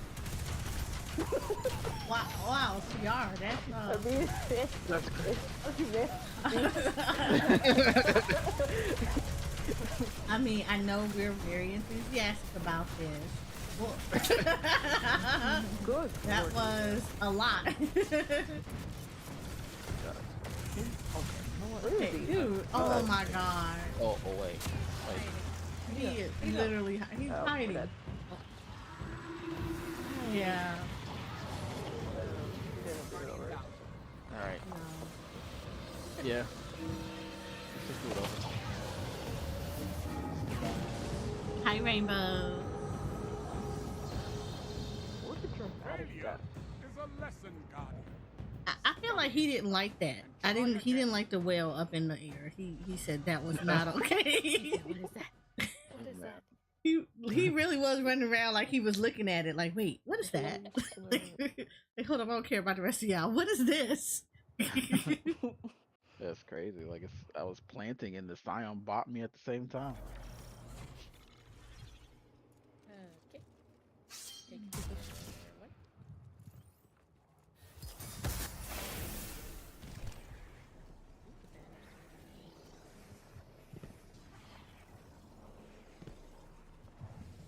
Wow, CR. That's That's great. I mean, I know we're very enthusiastic about this. Well, Good. that Lord. was a lot. Where is he? Dude, oh my god. Oh wait. He is literally, he's Oh, hiding. that- Yeah. He didn't do it over. All right. No. Yeah. Just do it over. Hi, Rainbow. What a dramatic Failure death. is a lesson, Guardian. I feel like he didn't like that. He didn't like the whale up in the air. He said that was not okay. What is that? What is that? He really was running around like he was looking at it. Like, wait, what is that? Like, hold on, I don't care about the rest of y'all. What is this? That's crazy. Like I was planting and the Scion bought me at the same time. Okay. Take position. One.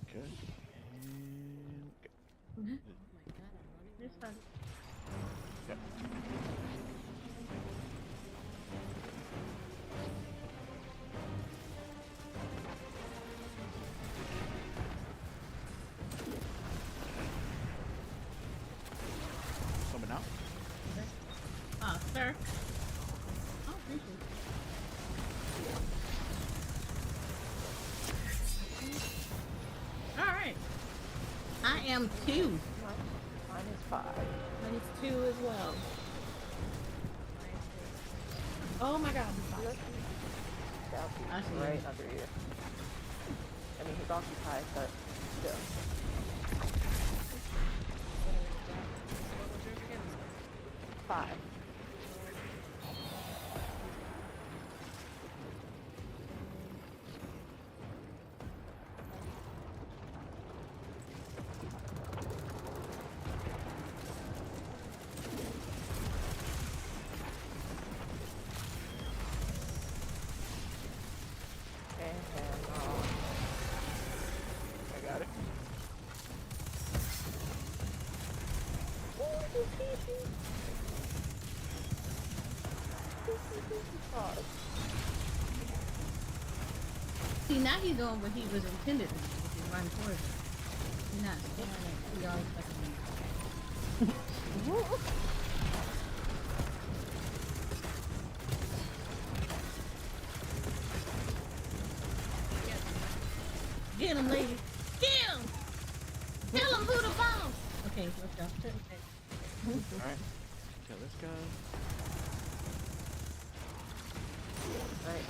Okay. And Oh my god, I'm running. This one. yep. Coming out. Oh, sir. Oh, appreciate it. All right. I am 2. Mine is 5. Mine is 2 as well. Oh my god. He's right under you. I mean, he's occupied, but still. What was yours again? 5. I got it. See, now he's doing what he was intended to do, which is run towards it. He's not staring at he always fucking Get him, lady. Get him! Tell him who the boss! Okay, let's go. Alright. Kill this guy. Right.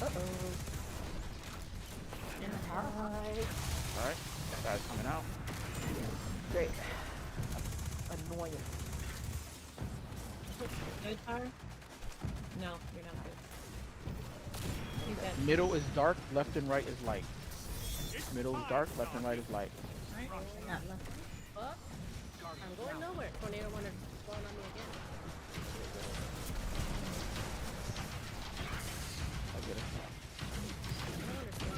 Uh-oh. Alright. Alright. That guy's coming out. Great. Annoying. Good fire? No, you're not good. He's dead. Middle is dark, left and right is light. Middle is dark, left and right is light. Alright, not left. Fuck. I'm going nowhere. Tornado wanna spawn on me again. I get it. I don't understand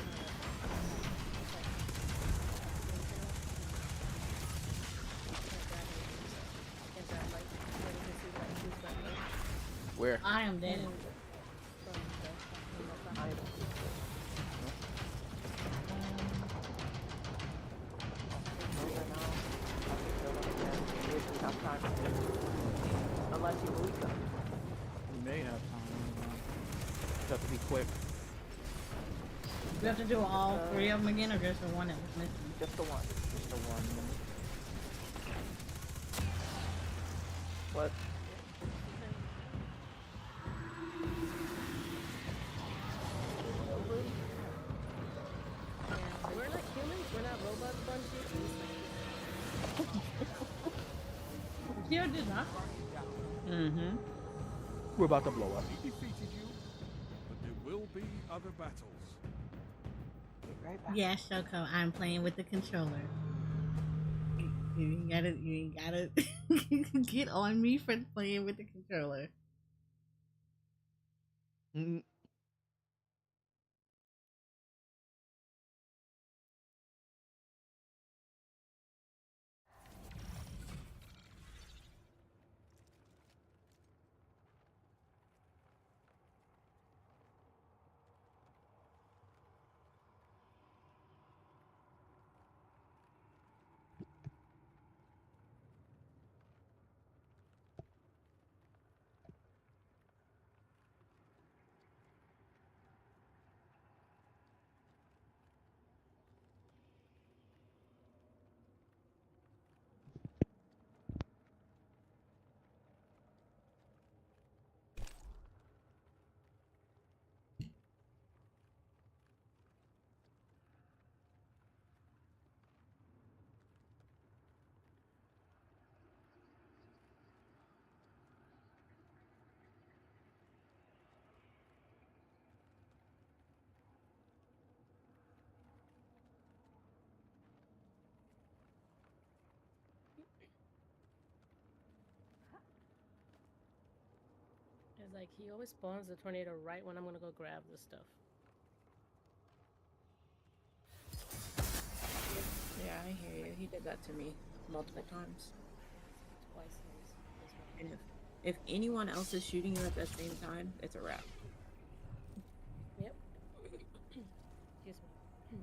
Where? I am dead. Unless you leak them. We may have time. Just have to be quick. We have to do all 3 of them again, or just the one that was missing? Just the one. Just the one. What? Yeah, we're not humans, we're not robots, Bungie. Here did not. Mm-hmm. We're about to blow up. He defeated you, but there will be other battles. Right back. Yeah, Shoko, I'm playing with the controller. You ain't gotta get on me for playing with the controller. Mm. Cause like he always spawns the tornado right when I'm gonna go grab the stuff. Yeah, I hear you. He did that to me multiple times. Twice in this one. And if anyone else is shooting you at the same time, it's a wrap. Yep. Excuse me.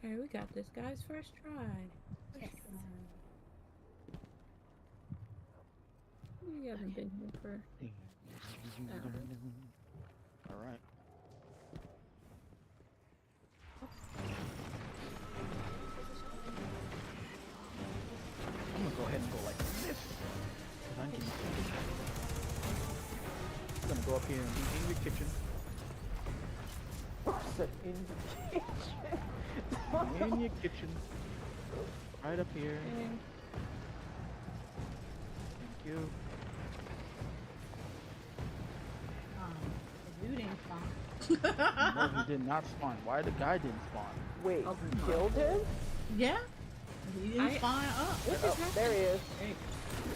Alright, we got this, guys. First try. Yes. We haven't been here for. All right. I'm gonna go ahead and go like this. I'm gonna go up here and be in your kitchen. Said in the kitchen. In your kitchen. Right up here. Thank you. You didn't spawn. No, he did not spawn. Why the guy didn't spawn? Wait, you killed him? Yeah. He didn't spawn up. What just happened? There he is.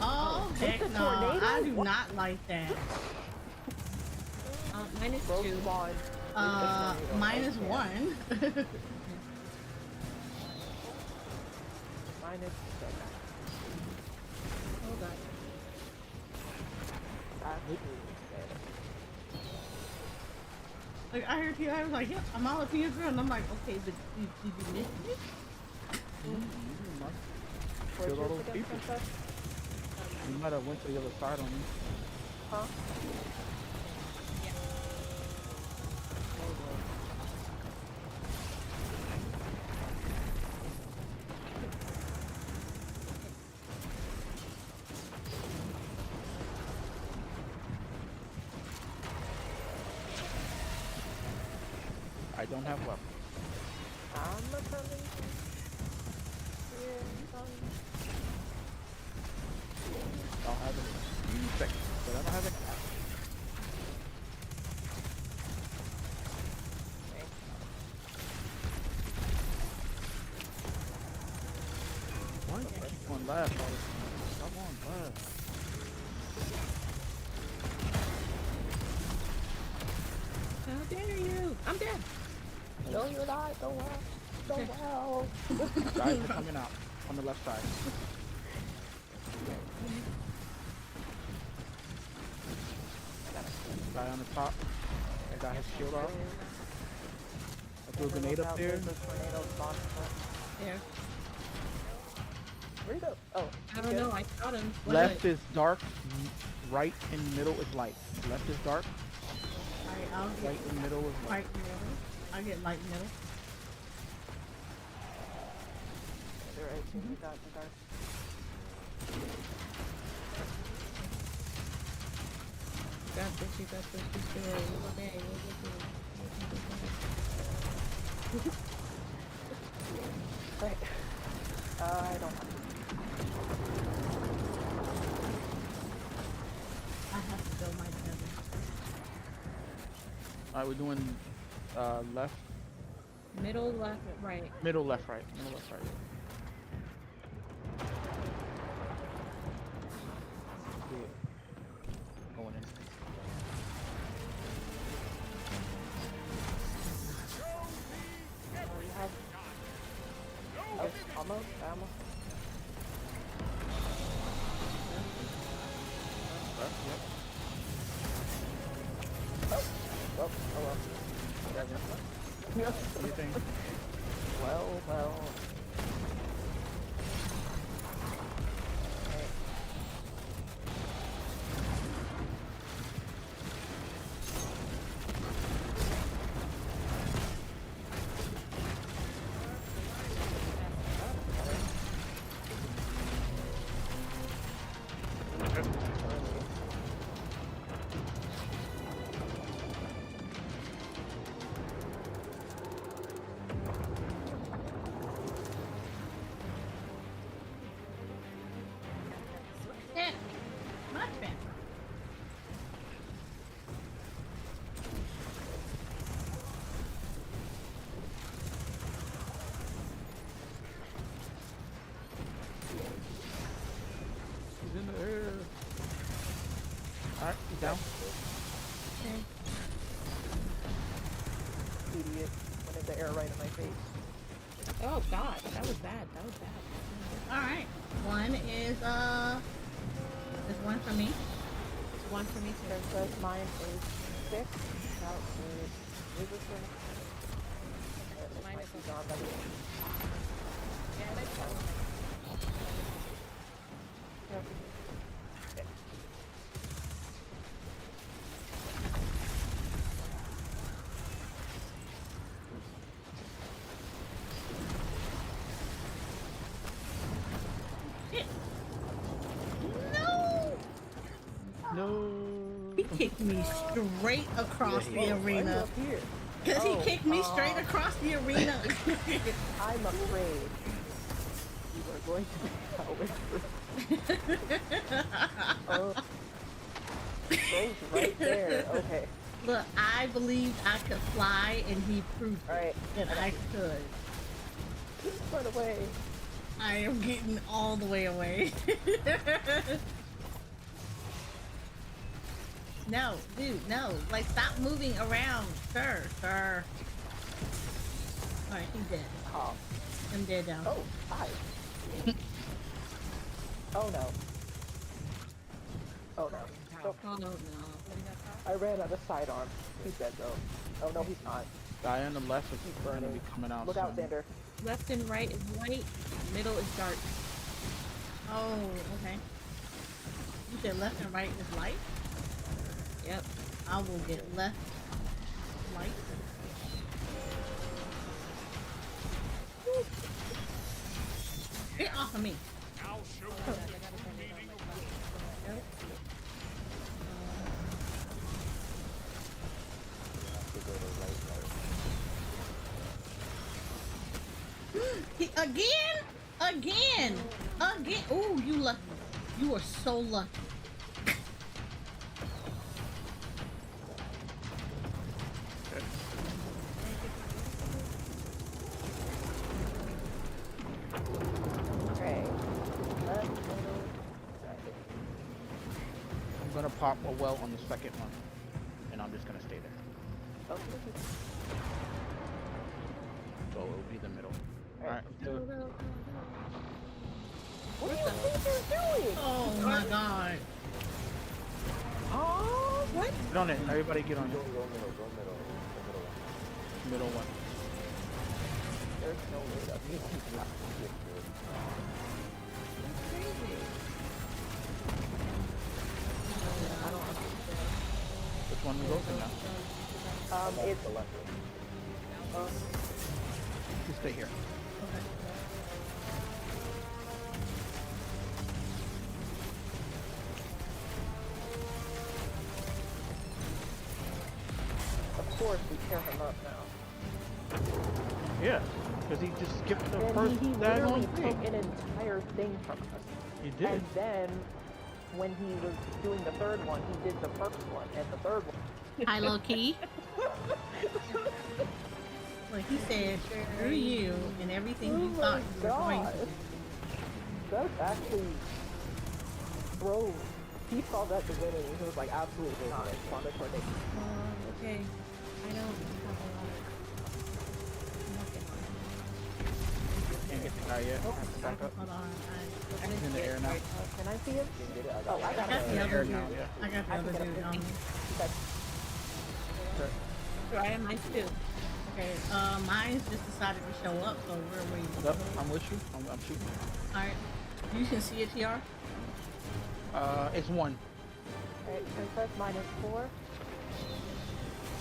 Oh, heck the no. tornado? I do not like that. Minus Both 1. spawned. Minus 1. Minus 7. Hold on. Like I heard you, I was like, yep, I'm all up in your grill, and I'm like, okay, but did you miss me? Killed all those people. You might have went to the other side on me. Huh? I don't have weapons. I'm coming. I'll have it in a few seconds, but I don't have any. Why do you keep on last all the time? Come on, last. How dare you? I'm dead. No, you're not. Go well. Go well. Guys are coming out on the left side. Guy on the top. I got his shield off. I threw a grenade up there. Yeah. Where'd he go? Oh. I don't know. I shot him. Left is dark. Right and middle is light. Left is dark. Alright, I'll get Right in the middle is light. light middle. I'll get light middle. They're right. We got the dark. Got this, you got this, you still okay, Wait. I don't know. I have to go my tether. Alright, we're doing left. Middle, left, right. Middle, left, right. Middle, left, right. Going in. We have ammo. Yep. Oh well. Anything? Well. down. Okay. Idiot. Went in the air right in my face. Oh god, that was bad. That was bad. Alright. One is there's one for me. It's one for me too. Princess, mine is 6. Now is this one? Mine is He's on that one. Yeah, that's fine. Yep. No. He kicked me straight across the arena. Here. Because he kicked me straight across the arena. I'm afraid you are going to be oh. Goes right there. Okay. Look, I believed I could fly, and he proved Alright. that I could. Just run away. I am getting all the way away. No, dude, no. Like, stop moving around. Sir. Alright, he's dead. Oh. I'm dead down. Oh, hi. Oh no. Oh no. Oh no. I ran out of sidearm. He's dead though. Oh no, he's not. Guy on the left is gonna burning. be coming out. Look out, soon. Xander. Left and right is white, middle is dark. Oh, okay. You said left and right is light? Yep. I will get left light. Get off of me. Now show them the meaning of war. Again! Oh, you lucky. You are so lucky. Okay. I'm gonna pop a well on the second one, and I'm just gonna stay there. So it'll be the middle. Alright, let's do it. What do you think you're doing? Oh my god. Oh, what? Get on it. Everybody get on it. Middle one. There's no way that you can not get good. I don't understand. Which one is open now? It's the left. You stay here. Of course, we tear him up now. Yeah, because he just skipped the And first he daggone literally thing. took an entire thing from us. He did. And then, when he was doing the third one, he did the first one and the third one. Hi, low key. Like he said, screw you and everything you thought you were going to do. That's actually, bro. He saw that the winning. He was like, absolutely not. On the tornado. Okay. I don't have a lot. Can't get the guy yet. Back up. Hold on. He's in the air now. Can I see him? Oh, I I got got him. the other dude. now, yeah. I got the other dude on me. I am mine too. Okay, mine's just decided to show up, so we're waiting. Yep, I'm with you. I'm shooting. Alright. You can see it, TR? It's one. Alright, Princess, -4.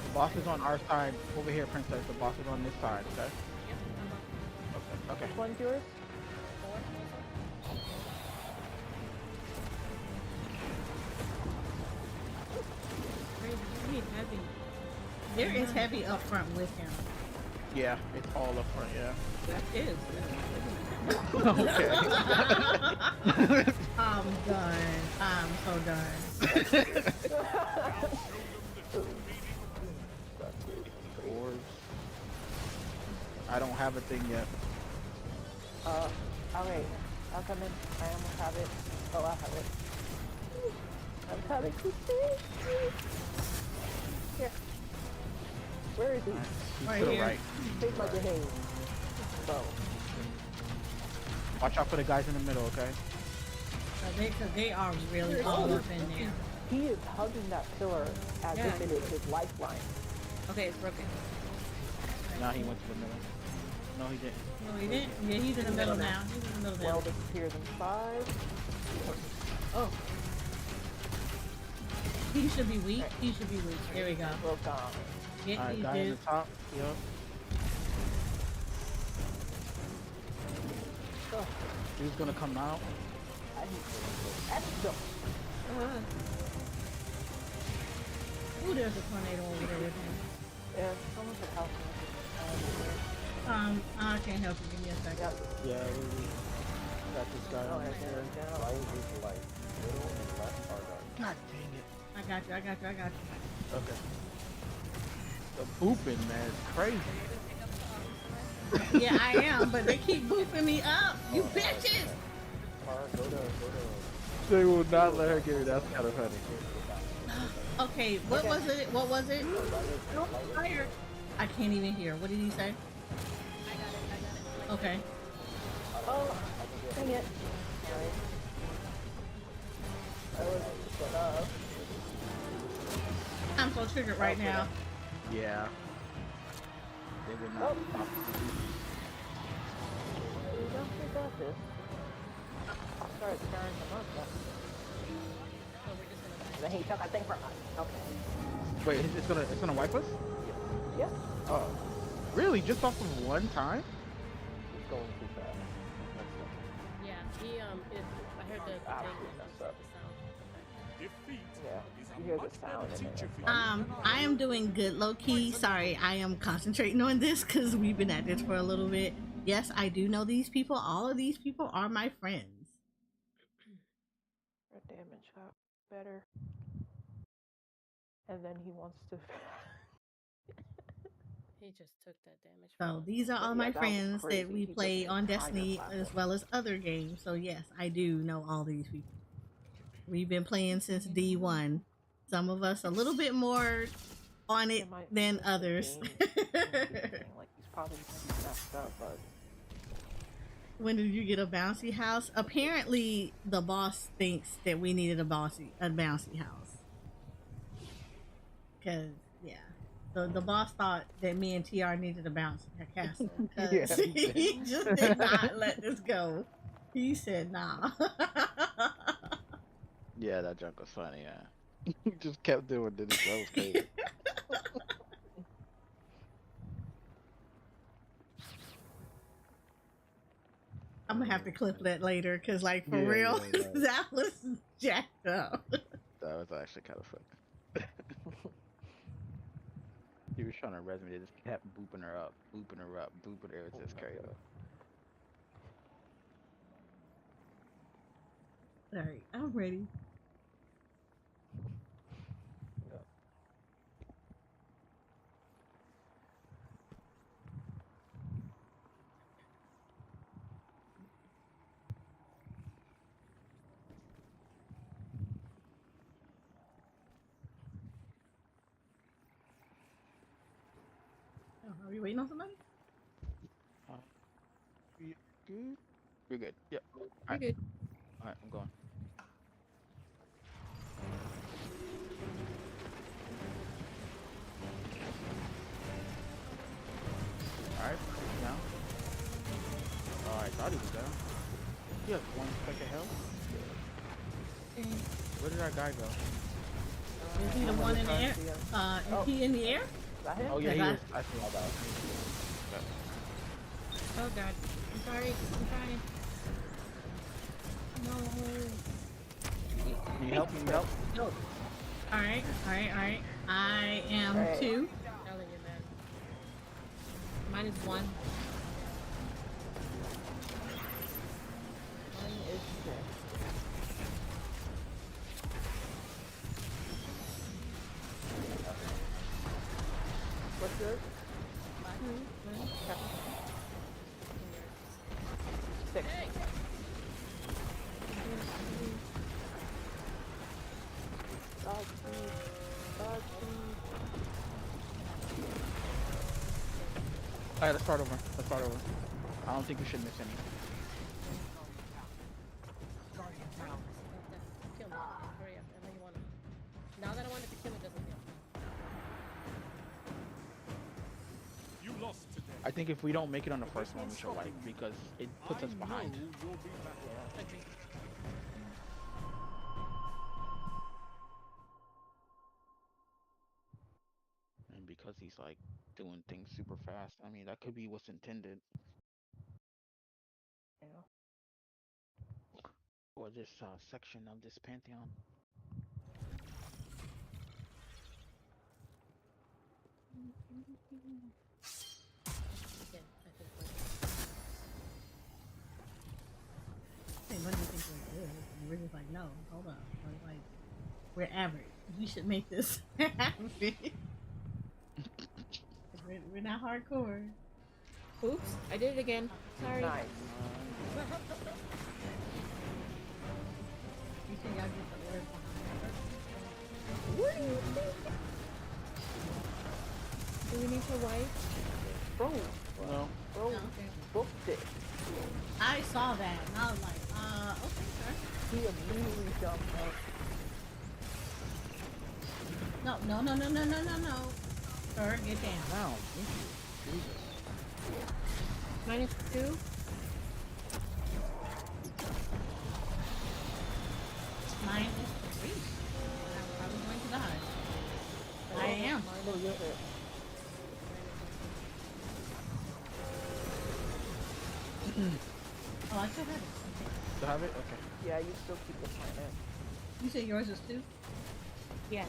The boss is on our side over here, Princess. The boss is on this side, okay? Okay. Which one's yours? There is heavy up front with him. Yeah, it's all up front, yeah. That is. Okay. I'm done. I'm so done. Orbs. I don't have a thing yet. Okay. I'll come in. I almost have it. Oh, I'll have it. I'm coming to save you. Here. Where is he? He's Right to the here. right. Take my grenade. Bro. Watch out for the guys in the middle, okay? Cause they are really all up in there. He is hugging that pillar as Yeah. if it is his lifeline. Okay, it's broken. Now he went to the middle. No, he didn't. No, he didn't. Yeah, he's in the middle now. He's in the middle Well now. disappears in 5. Oh, He should be weak. He should be weak. There we go. Well gone. Get Alright, these guy in the dudes. top. Yup. Oh, He's gonna come out. I need to extra. Ooh, there's a tornado over there with him. Yeah, someone could help me. I can't help you. Give me a second. Yep. Yeah, we got this guy Oh, over right there. there. Down. Why is it like middle and left are dark? God dang it. I got you. I got you. I got you. Okay. The booping, man, is crazy. Yeah, I am, but they keep booping me up. You bitches! Go to They will not let her get it. That's kind of funny. Okay, what was it? What was it? No, fire. I can't even hear. What did he say? Okay. Oh, dang it. Sorry. I was set up. I'm so triggered right now. Yeah. They will Oh. not. You don't think got this. I'll start stirring them up. Then he took that thing from us. Okay. Wait, it's gonna wipe us? Yes. Oh. Really? Just off of one time? It's going too fast. Yeah, I heard the thing. messed up. The sound. Defeat Yeah. is You a hear the much sound better in there. teacher for you. I am doing good, low key. Sorry, I am concentrating on this because we've been at this for a little bit. Yes, I do know these people. All of these people are my friends. Our damage got better. And then he wants to. He just took that damage. So from us. these are all Yeah, my that was friends that crazy. we He play took on an entire Destiny platform. as well as other games. So yes, I do know all these people. We've been playing since D1. Some of us a little bit more on it than others. Like he's probably messed up, but When did you get a bouncy house? Apparently, the boss thinks that we needed a bouncy house. Cause yeah, the boss thought that me and TR needed a bouncy castle. 'Cause Yeah, he just did not let this go. He said nah. Yeah, that joke was funny, yeah. He just kept doing this. That was crazy. I'm gonna have to clip that later, cause like for Yeah, real, yeah, yeah. that was jacked up. That was actually kind of funny. He was trying to resume. They just kept booping her up, booping her up, booping her. It was just crazy. All right, I'm ready. Oh, are we waiting on somebody? You good? You're good. Yep. You're Alright. good. Alright, I'm going. Alright, now. Oh, I thought he was down. He has 1 second health. Where did our guy go? Is he the one in the air? Is he in the air? is that him? Oh yeah, he Yeah, is. I see all that. Oh god. I'm sorry. I'm trying. No. Need help? Need help? No. All right. I am Right. 2. Telling you, man. Mine is 1. Mine is 6. What's yours? 6. Alright, let's start over. Let's start over. I don't think we should miss any. Kill me. Hurry up. I know you want to. Now that I wanted to kill me doesn't kill. You lost today. I think if we don't make it on the first one, we should wipe because it puts us behind. You'll be back. Agree. And because he's like doing things super fast, I mean that could be what's intended. Yeah. Or this section of this Pantheon. Okay, I think Hey, what do you think we're good? And we're just like, no, hold up. We're like, we're average. We should make this happen. We're not hardcore. Oops, I did it again. Sorry. Nice. You think y'all get the word behind What do you think? Do we need to wipe? Bro, No. bro, No, okay. booked it. I saw that and I was like, okay, sir. He immediately jumped up. No. Sir, get down. Wow. Thank you. Jesus. -2? Mine is 3. I'm probably going to die. I am. Oh, you're hit. Oh, I still have it. Okay. Still have it? Okay. Yeah, you still keep the planet. You said yours is 2? Yes.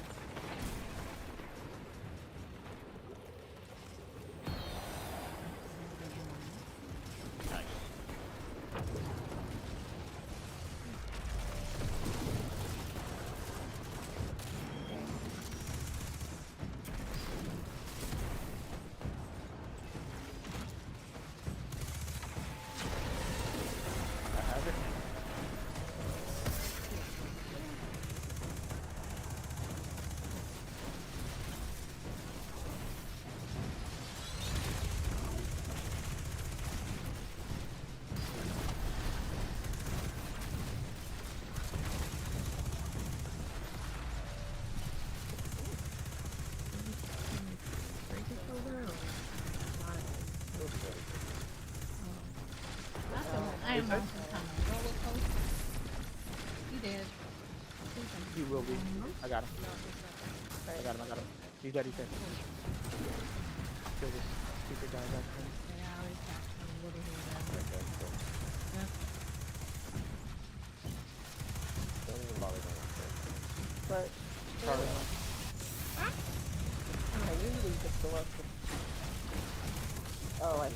Nice. I have it. I am on some kind of roller coaster. You did. He will be. I got him. I got him. He's dead. Kill this stupid guy back there. Yeah, I always have a little here. Yeah. Don't even bother going upstairs. But Sorry. I usually just go up to. Oh, I see.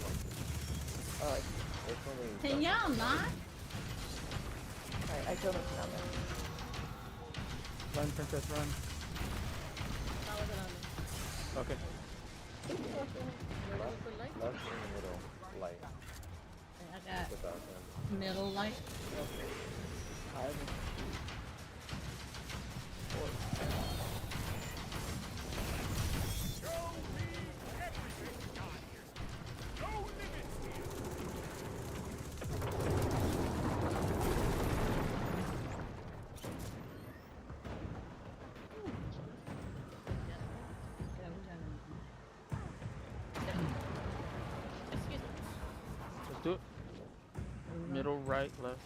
Oh, I see. There's only Can y'all not? Alright, I killed him down there. Run, princess, run. How was it on me? Okay. You're looking for light? left in the middle, light. I got Without them. middle light. I haven't. Yeah, we got Excuse me. Let's do it. Middle, right, left.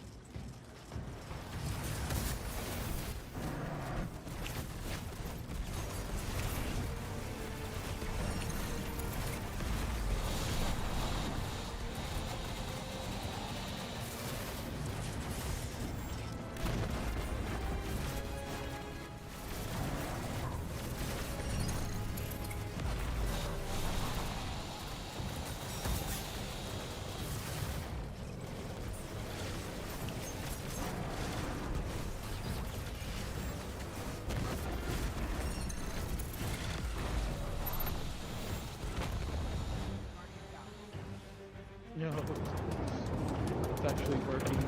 No. It's actually working.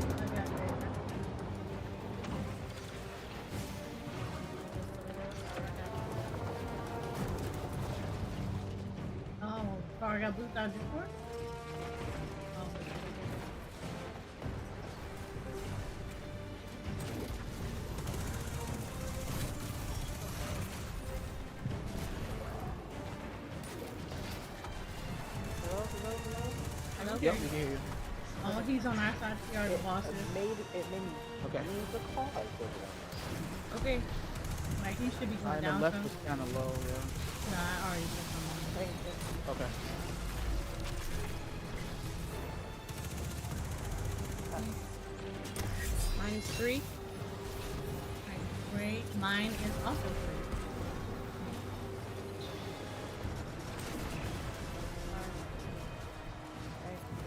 Oh, sorry. got boots out before? Oh. Hello? Yep, we can hear you. Oh, he's on our side. We are the bosses. It made me Okay. use the call. Okay. Like, he should be going The down left some. was kind of low, yeah. Nah, I already put him on. Thank you. Okay. Mine is 3. Great. Mine is also 3.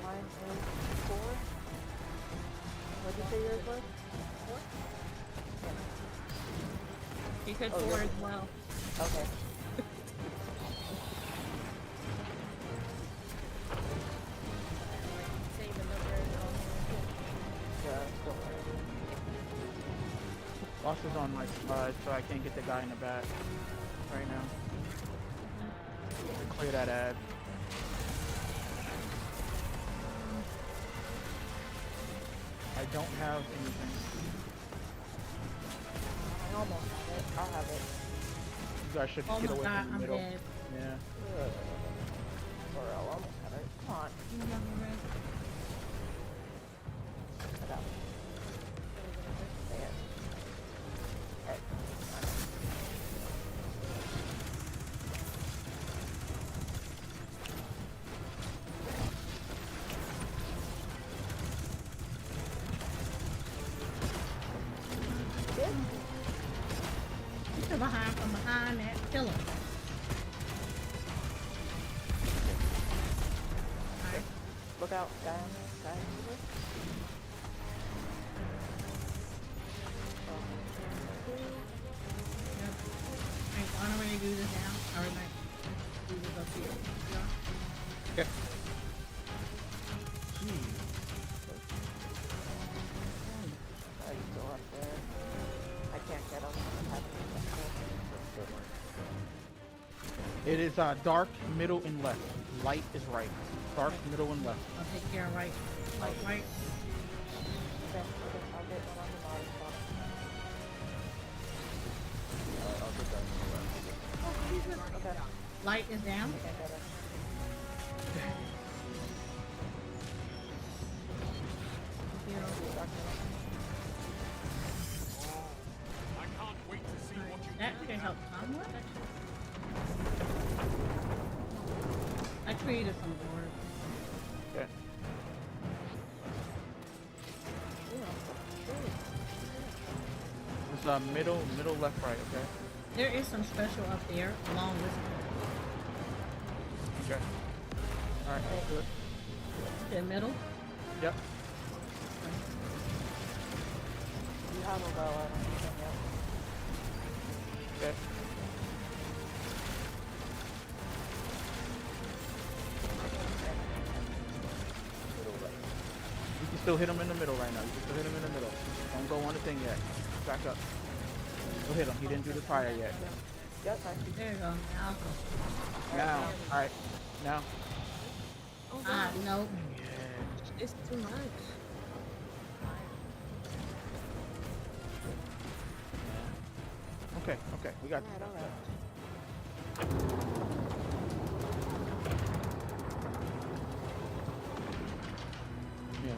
Mine is 4. What did you say yours was? 4? He said Oh, 4 yeah. as well. Okay. Say the number and all. Yeah, don't worry. Boss is on my side, so I can't get the guy in the back right now. Clear that ad. I don't have anything. I almost have it. I'll have it. You guys should Oh get my away god, from the I'm middle. dead. Yeah. Or I'll almost have it. Come on. I got it. There. Okay. He's from behind that pillar. Alright. Look out, guy on there. Guy on there. Yep. Alright, so I'm ready to do this now. Alright, do this up here. Yeah. Okay. He's still up there. I can't get him. It is dark, middle, and left. Light is right. Dark, middle, and left. I'll take care of right. Right. Okay, I'll get one on the bottom spot. I'll get that in the left. Okay. Light is down. Can't get it. I can't wait to see what you That could help somewhat. I created some boards. Okay. It's middle, left, right. Okay. There is some special up there along with Okay. All right. Good. the middle. Yep. You have a bow, I don't think yet. Okay. You can still hit him in the middle right now. You can still hit him in the middle. Don't go on the thing yet. Back up. Go hit him. He didn't do the fire yet. Yep, I see. There you go. Now. Now. All right. Now. Oh, Ah, wow. no. It's too much. Okay. Okay. We got. Alright. Yeah.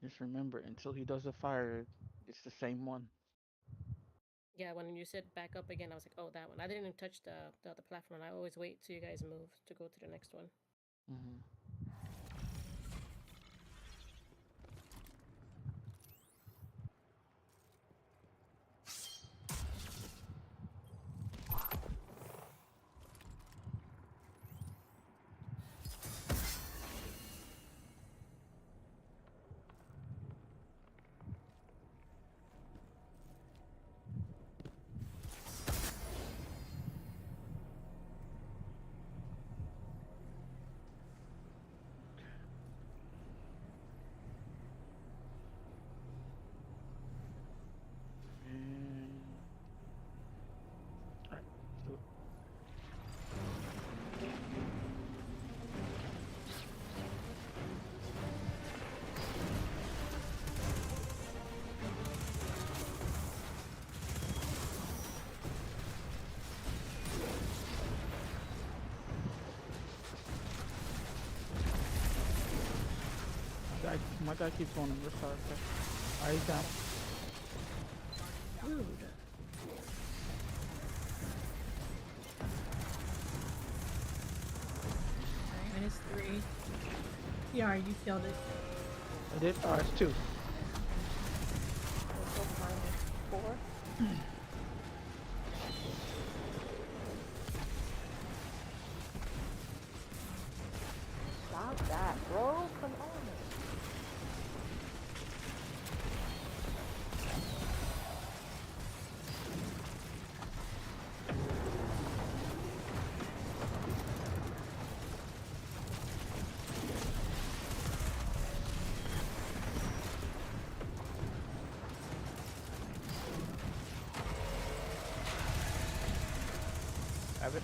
Just remember, until he does the fire, it's the same one. Yeah, when you said back up again, I was like, oh, that one. I didn't even touch the other platform. I always wait till you guys move to go to the next one. My guy keeps going on this side. Okay. Alright, he's down. Rude. -3. Yeah, you killed it. I did? Oh, it's 2. -4. Stop that, bro. Come on. Have it.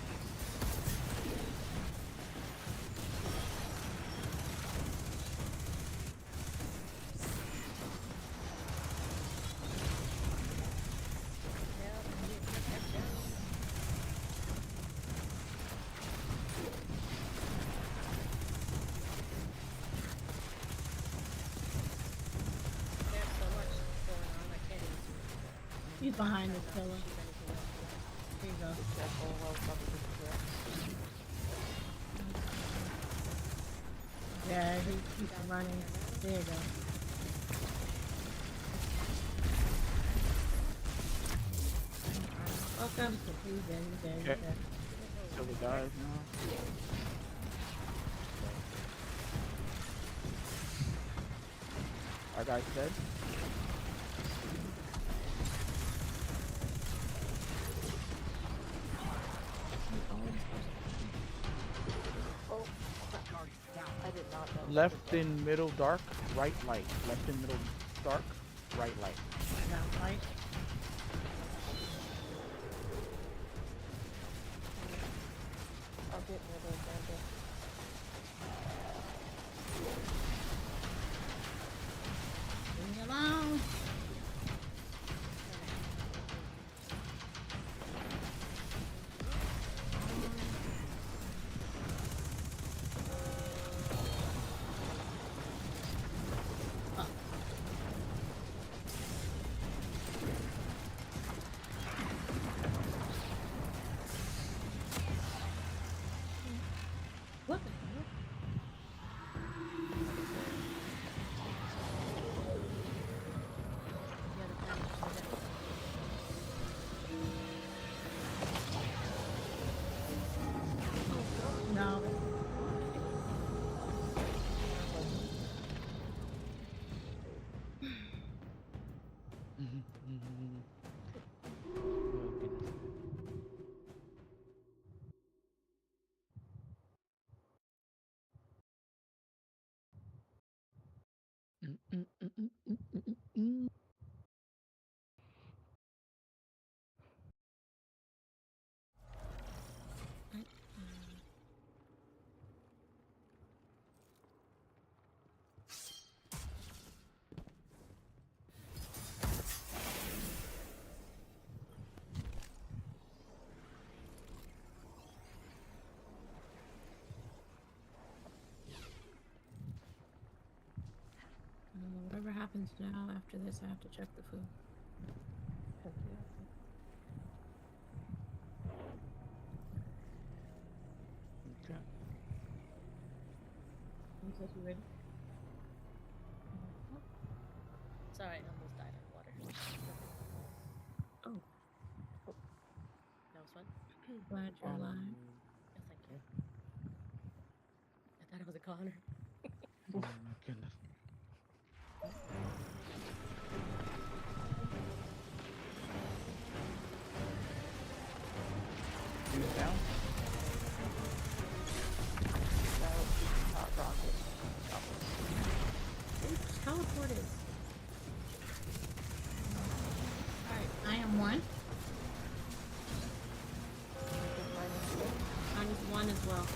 He's behind this pillar. Here you go. Yeah, he keeps running. There you go. Welcome. He's dead, he's dead, he's Okay. dead. So we died now. Our guy's dead. Oh, I did not know. Left in middle dark, right light. Left in middle dark, right light. Now, right? I'll get middle Santa. Leave me alone. What the hell? No. Whatever happens now after this, I have to check the food. Okay. You said you ready? Sorry, I almost died in water. Oh. That was fun. Glad you're alive. Yes, thank you. I thought it was a Connor. Oh my goodness. Use down. Hot rocket. Oops, teleported. Alright, I am 1. Mine is 1 as well.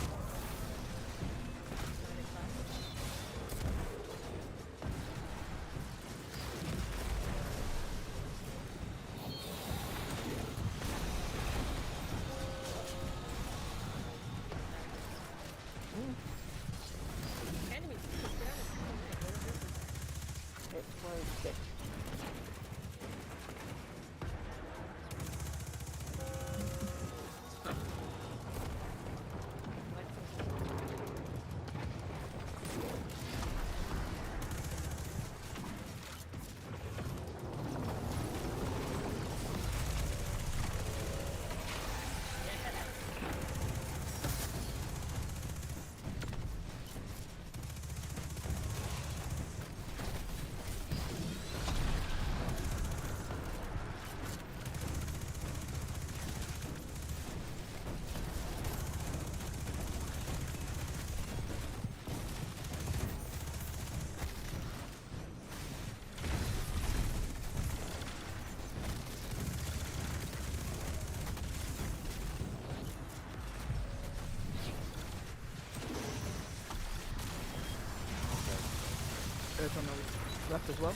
left as well.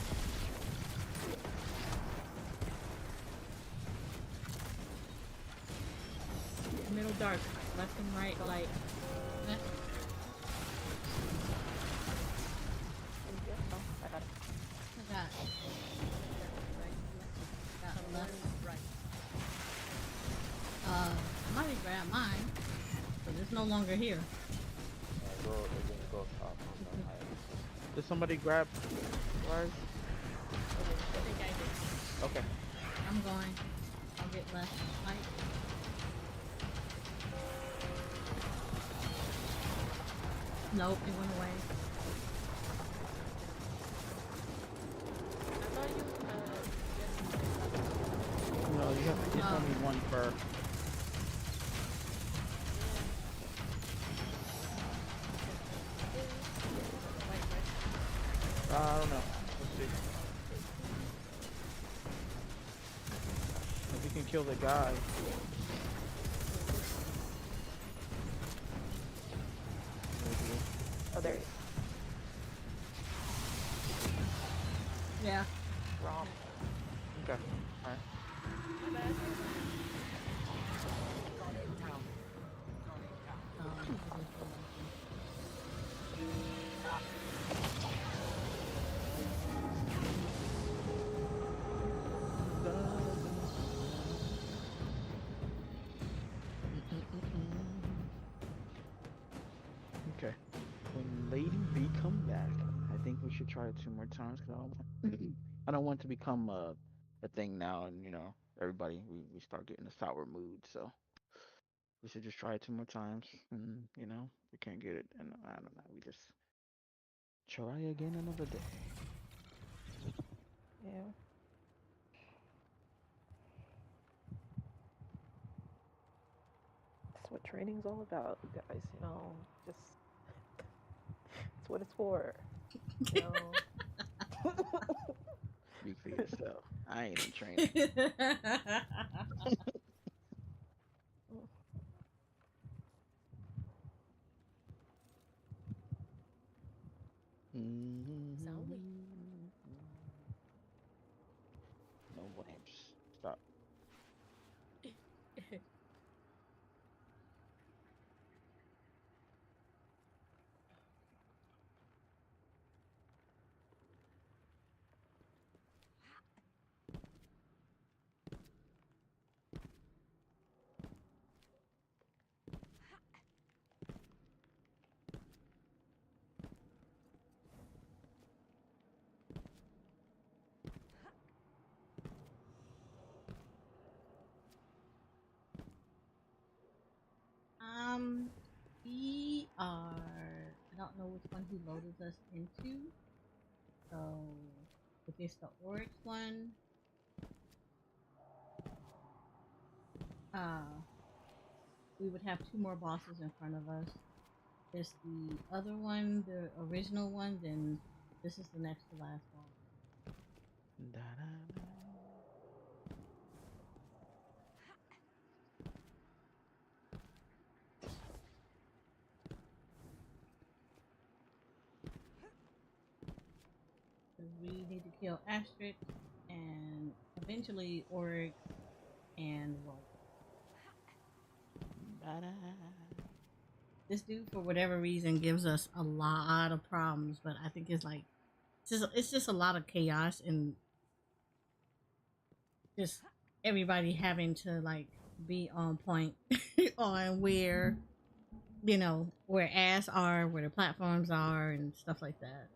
Middle dark, left and right light. Left. Oh, I got it. I got left. Right. Somebody grabbed mine, but it's no longer here. Go, again, go top. Did somebody grab Lars? I think I did. Okay. I'm going. I'll get left light. Nope, it went away. I thought you No, you have to get only one fur. I don't know. Let's see. If you can kill the guy. Oh, there he is. Yeah. Wrong. Okay. Alright. Okay. When Lady B come back, I think we should try it 2 more times because I don't want it to become a thing now, and everybody we start getting a sour mood. So we should just try it 2 more times, and we can't get it, and I don't know. We just try again another day. Yeah. That's what training's all about, guys. Just it's what it's for. Speak for yourself. I ain't in training. Soundly. No blamps. Stop. We are. I don't know which one he loaded us into. So, if it's the Oryx one, we would have 2 more bosses in front of us. If it's the other one, the original one, then this is the next to last boss. We need to kill Asterix and eventually Oryx and Wolf. This dude, for whatever reason, gives us a lot of problems, but I think it's just a lot of chaos and just everybody having to be on point on where where ass are, where the platforms are, and stuff like that.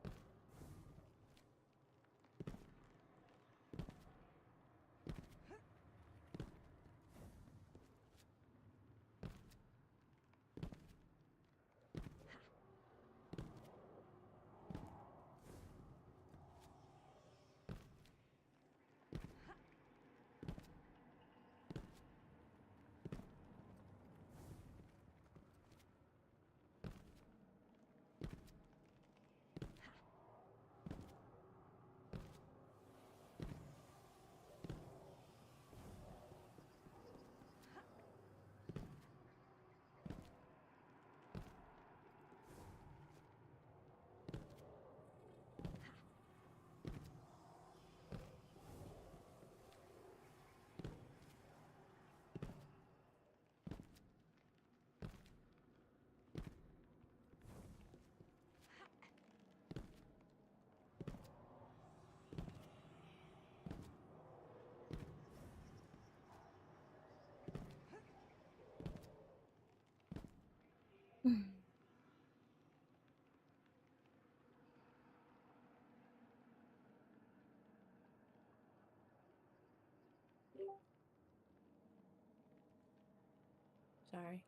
Sorry.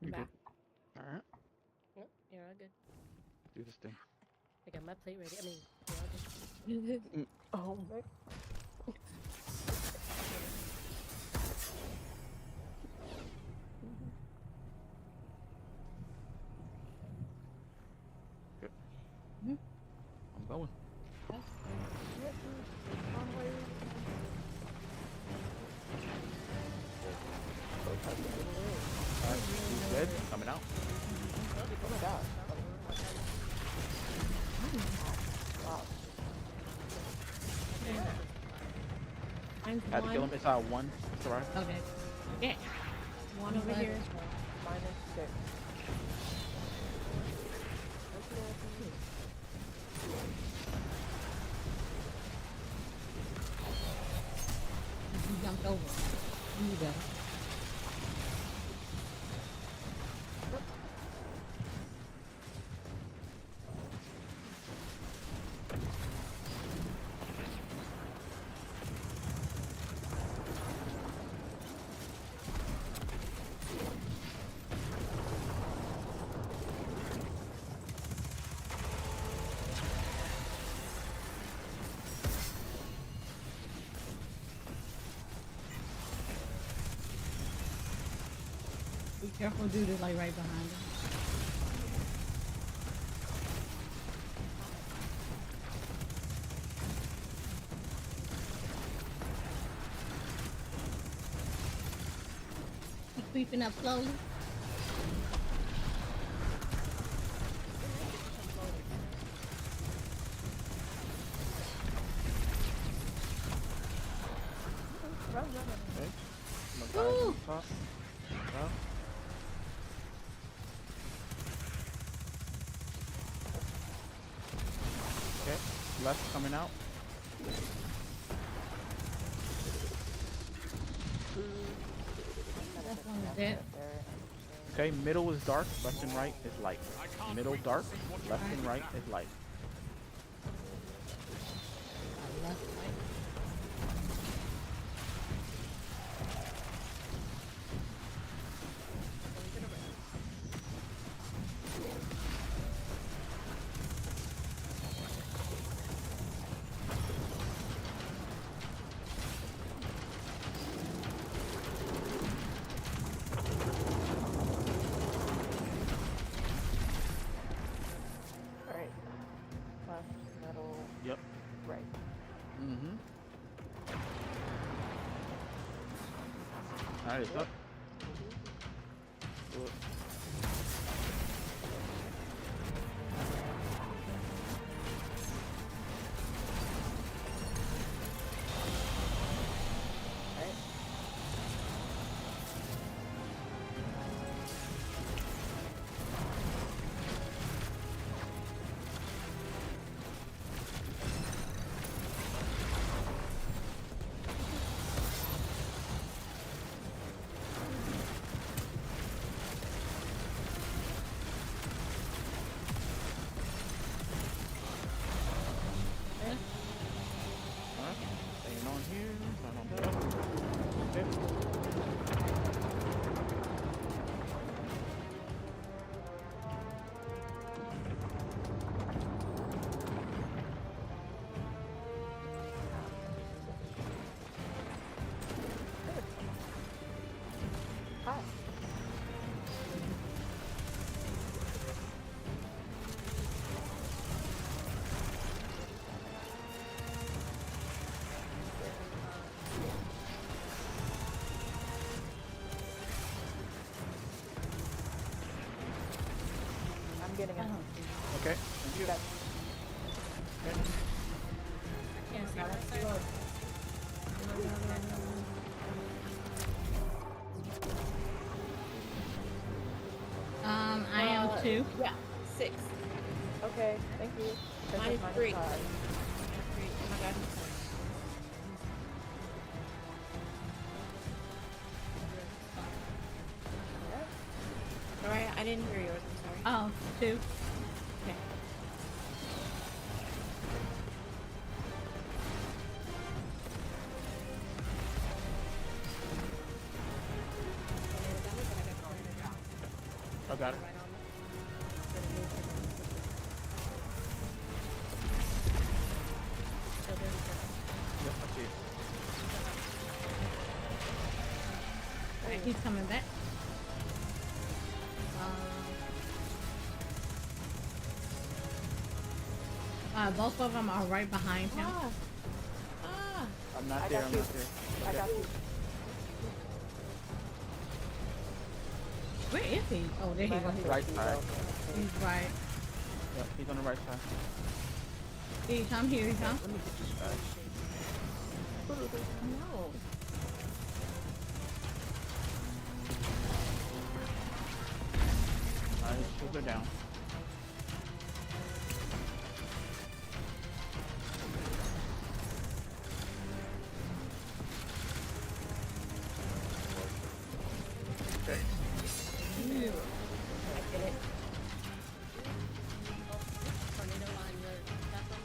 You I'm good? back. All right. Nope, you're all good. Do this thing. I got my plate ready. I mean, you're all good. Oh my. Good. Mhm. I'm going. All right. Who's dead? Coming out. Oh my god. Wow. Mine's Had to kill him. It's one. It's alright. Okay. Yeah. one over here. -6. You jumped over. You better. Be careful, dude is like right behind him. He's creeping up slowly. Okay. I'm gonna dive on top. Well, okay. Left coming out. That's one is dead. Okay. Middle is dark. Left and right is light. Middle dark. Left and right is light. Left, right. Alright. Left, middle, Yep. right. Mm-hmm. Alright, it's up. Do it. Right. Alright. Staying on here. Sign on that. Okay. Hi. I'm getting I it. don't see it. Okay. Thank you. That's Okay. Can't see now that let's side. go. I am too. Yeah, 6. Okay, thank you. This Mine is minus 3. 5. Oh my god. Alright, I didn't hear yours. I'm sorry. Oh, two. Okay. got it. Right on it. Good move for them. So there's the Yep, I see it. Alright, he's coming back. Both of them are right behind him. I'm not I there. got I'm you. not there. I got you. Where is he? Oh, there he Might goes. have to Right speed side. up. He's right. Yep, he's on the right side. He come here, he come. Let me get this guy. No. Alright, should go down. Okay. I get it. Tornado on your platform.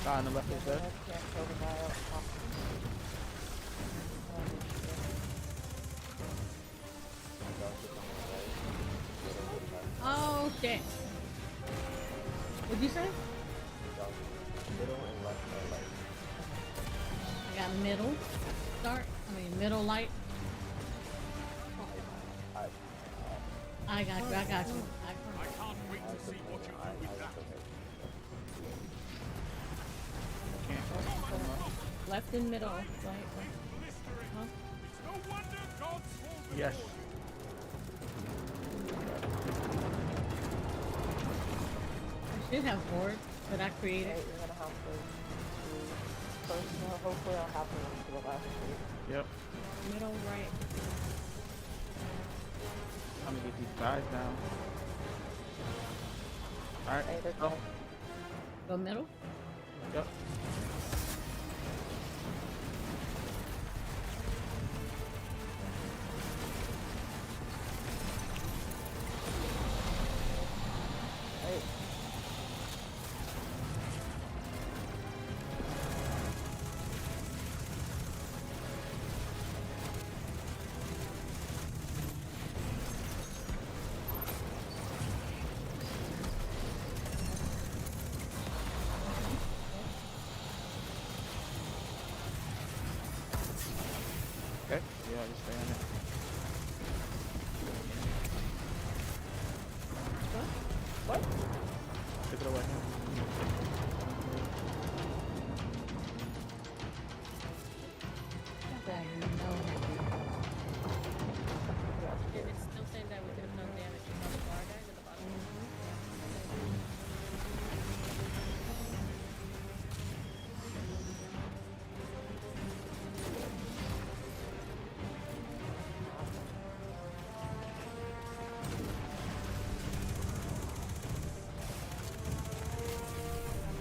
Guy on the left is dead. I can't kill the guy up top. Oh shit. What'd you say? Middle and left are light. I got middle start. Middle light. I got you. I got you. I can't wait to see what you do with that. Left and middle. Right. Huh? It's no wonder gods hold the Yes. I should have boards that I created. Okay, you're gonna have to do first. Hopefully, I'll have to run to the left. Yep. Middle, right. I'm gonna get these guys down. Alright. Hey, there's Oh. no. Go middle. Yep. Hey. Okay. Yeah, just stay on it. What? Take it away. It's still saying that we could have done damage to the bar guys at the bottom.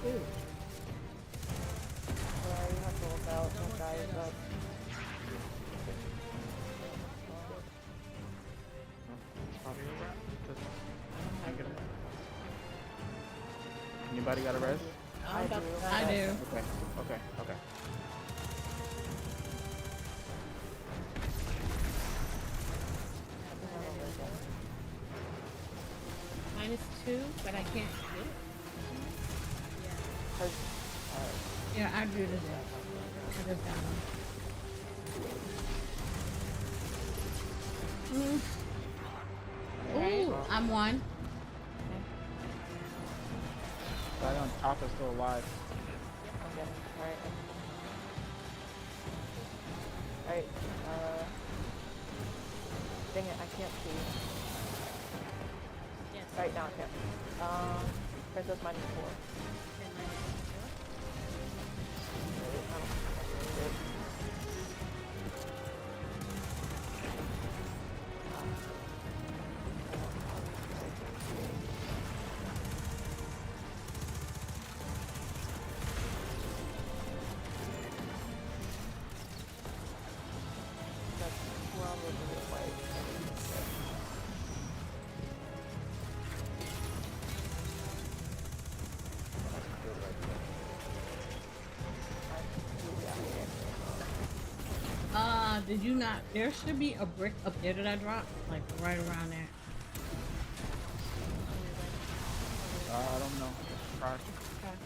Yeah, you have to look out. Some guys up. It's probably a wrap. Can't get it. Anybody got a res? I do. I do. Okay. Okay. Okay. -2, but I can't do it. Yeah, I do this. I just got one. Ooh, I'm one. Guy on top is still alive. Okay. Alright. Alright. Dang it, I can't see. Yes. Right now I can't. Princess -4. And mine That's probably the way. did you not? There should be a brick up there that I dropped, like right around there. I don't know. Try. Okay.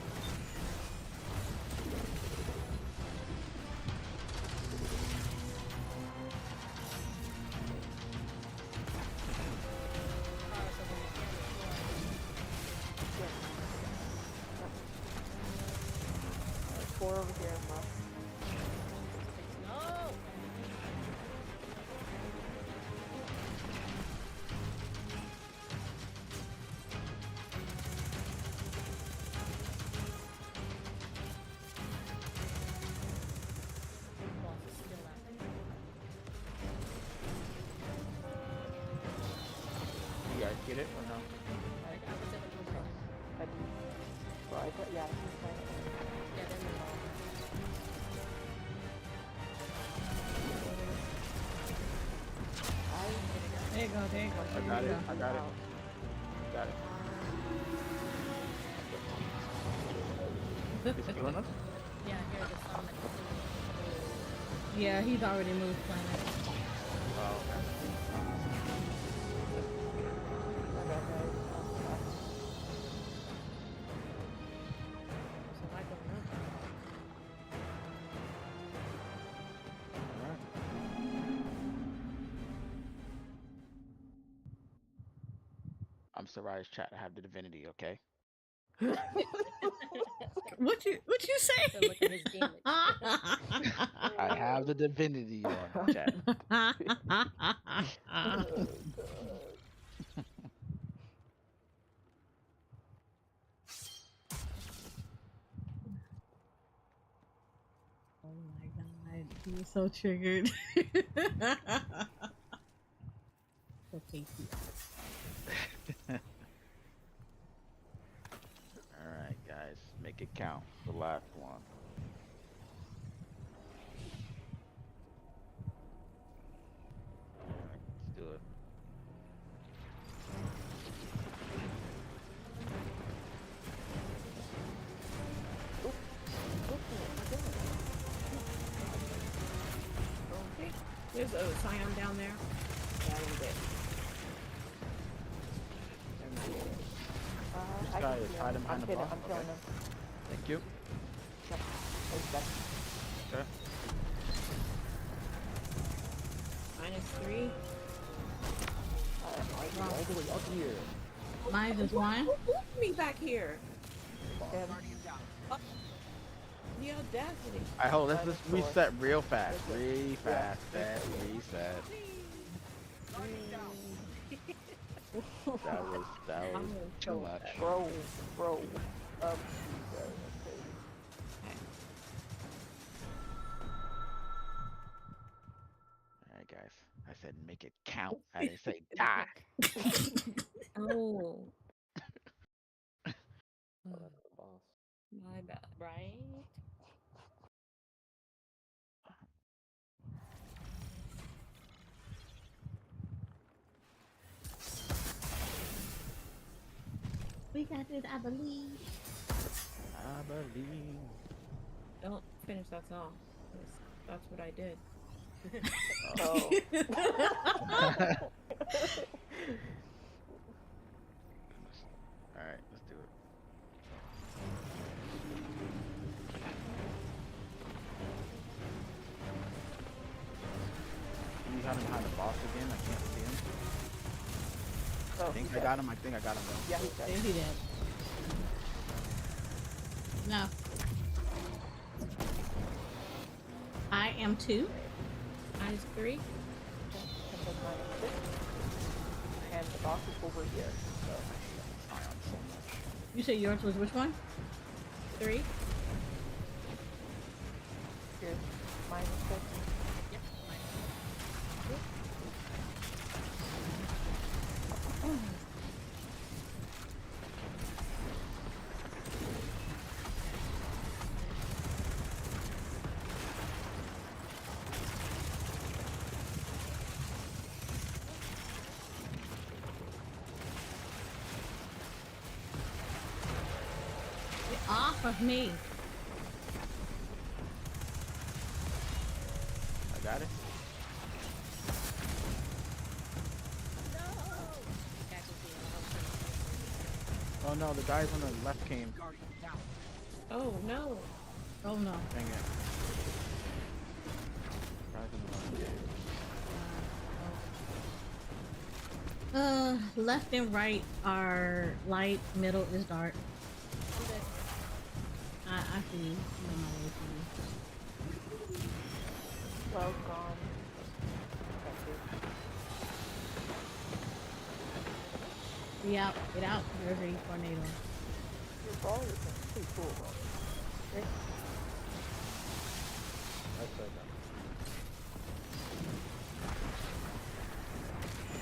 There's 4 over here left. No. Boss is still out there. You guys get it or no? I was able to control. I do. Well, I thought, yeah, I can find it. Yeah, they're in the There you go. There you go. I got it. I got it. Got it. He's killing us? Yeah, here the sun. Yeah, he's already moved planet. Oh, okay. My bad, guys. So I don't know. Alright. I'm Sarai's chat. I have the divinity, okay? What you say? So look at his damage. I have the divinity on chat. Oh my god, he was so triggered. Okay, Alright, guys. Make it count. The last one. Let's do it. Okay. There's a Scion down there. Yeah, I'm dead. This I guy can is see hiding him. behind the boss. I'm killing Okay. him. Thank you. He's dead. Okay. -3. All the way up here. mine is one. Who moved me back here? Him. The audacity. Alright, hold on. Let's just reset real fast. Reset. Reset. That was too much. Bro. Alright, guys. I said make it count. I didn't say die. Oh, Oh, that's the boss. my bad. Right? We got this, I believe. I believe. Don't finish that song. 'Cause that's what I did. Oh. Alright, let's do it. You got him behind the boss again? I can't see him. Oh, I think I got him. I think I got him though. Yeah, he's dead. There he did. No. I am 2. -3. And the boss is over here. So. You say yours was which one? 3. Here's -6. Yep. Get off of me. I got it. Oh no, the guys on the left came. Oh no. Oh no. Dang it. Guys on the left. Left and right are light, middle is dark. I see you. I'm on my way to you. Well gone. Get out, get out. There's a tornado. Your ball is pretty cool, bro. Right? That's so dumb.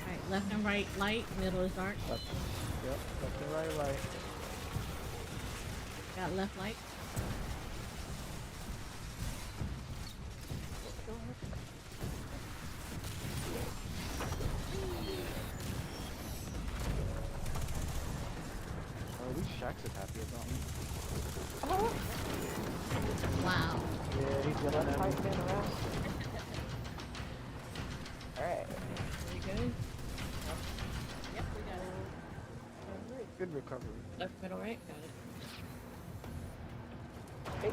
Alright, left and right light, middle is dark. Yep, left and right light. Got left light. At least Shax is happy about me. Oh! Wow. Yeah, he's gonna That's how you been around. Alright. We good? Yep, we got it. Alright. Good recovery. Left, middle, right. Got it. Hey.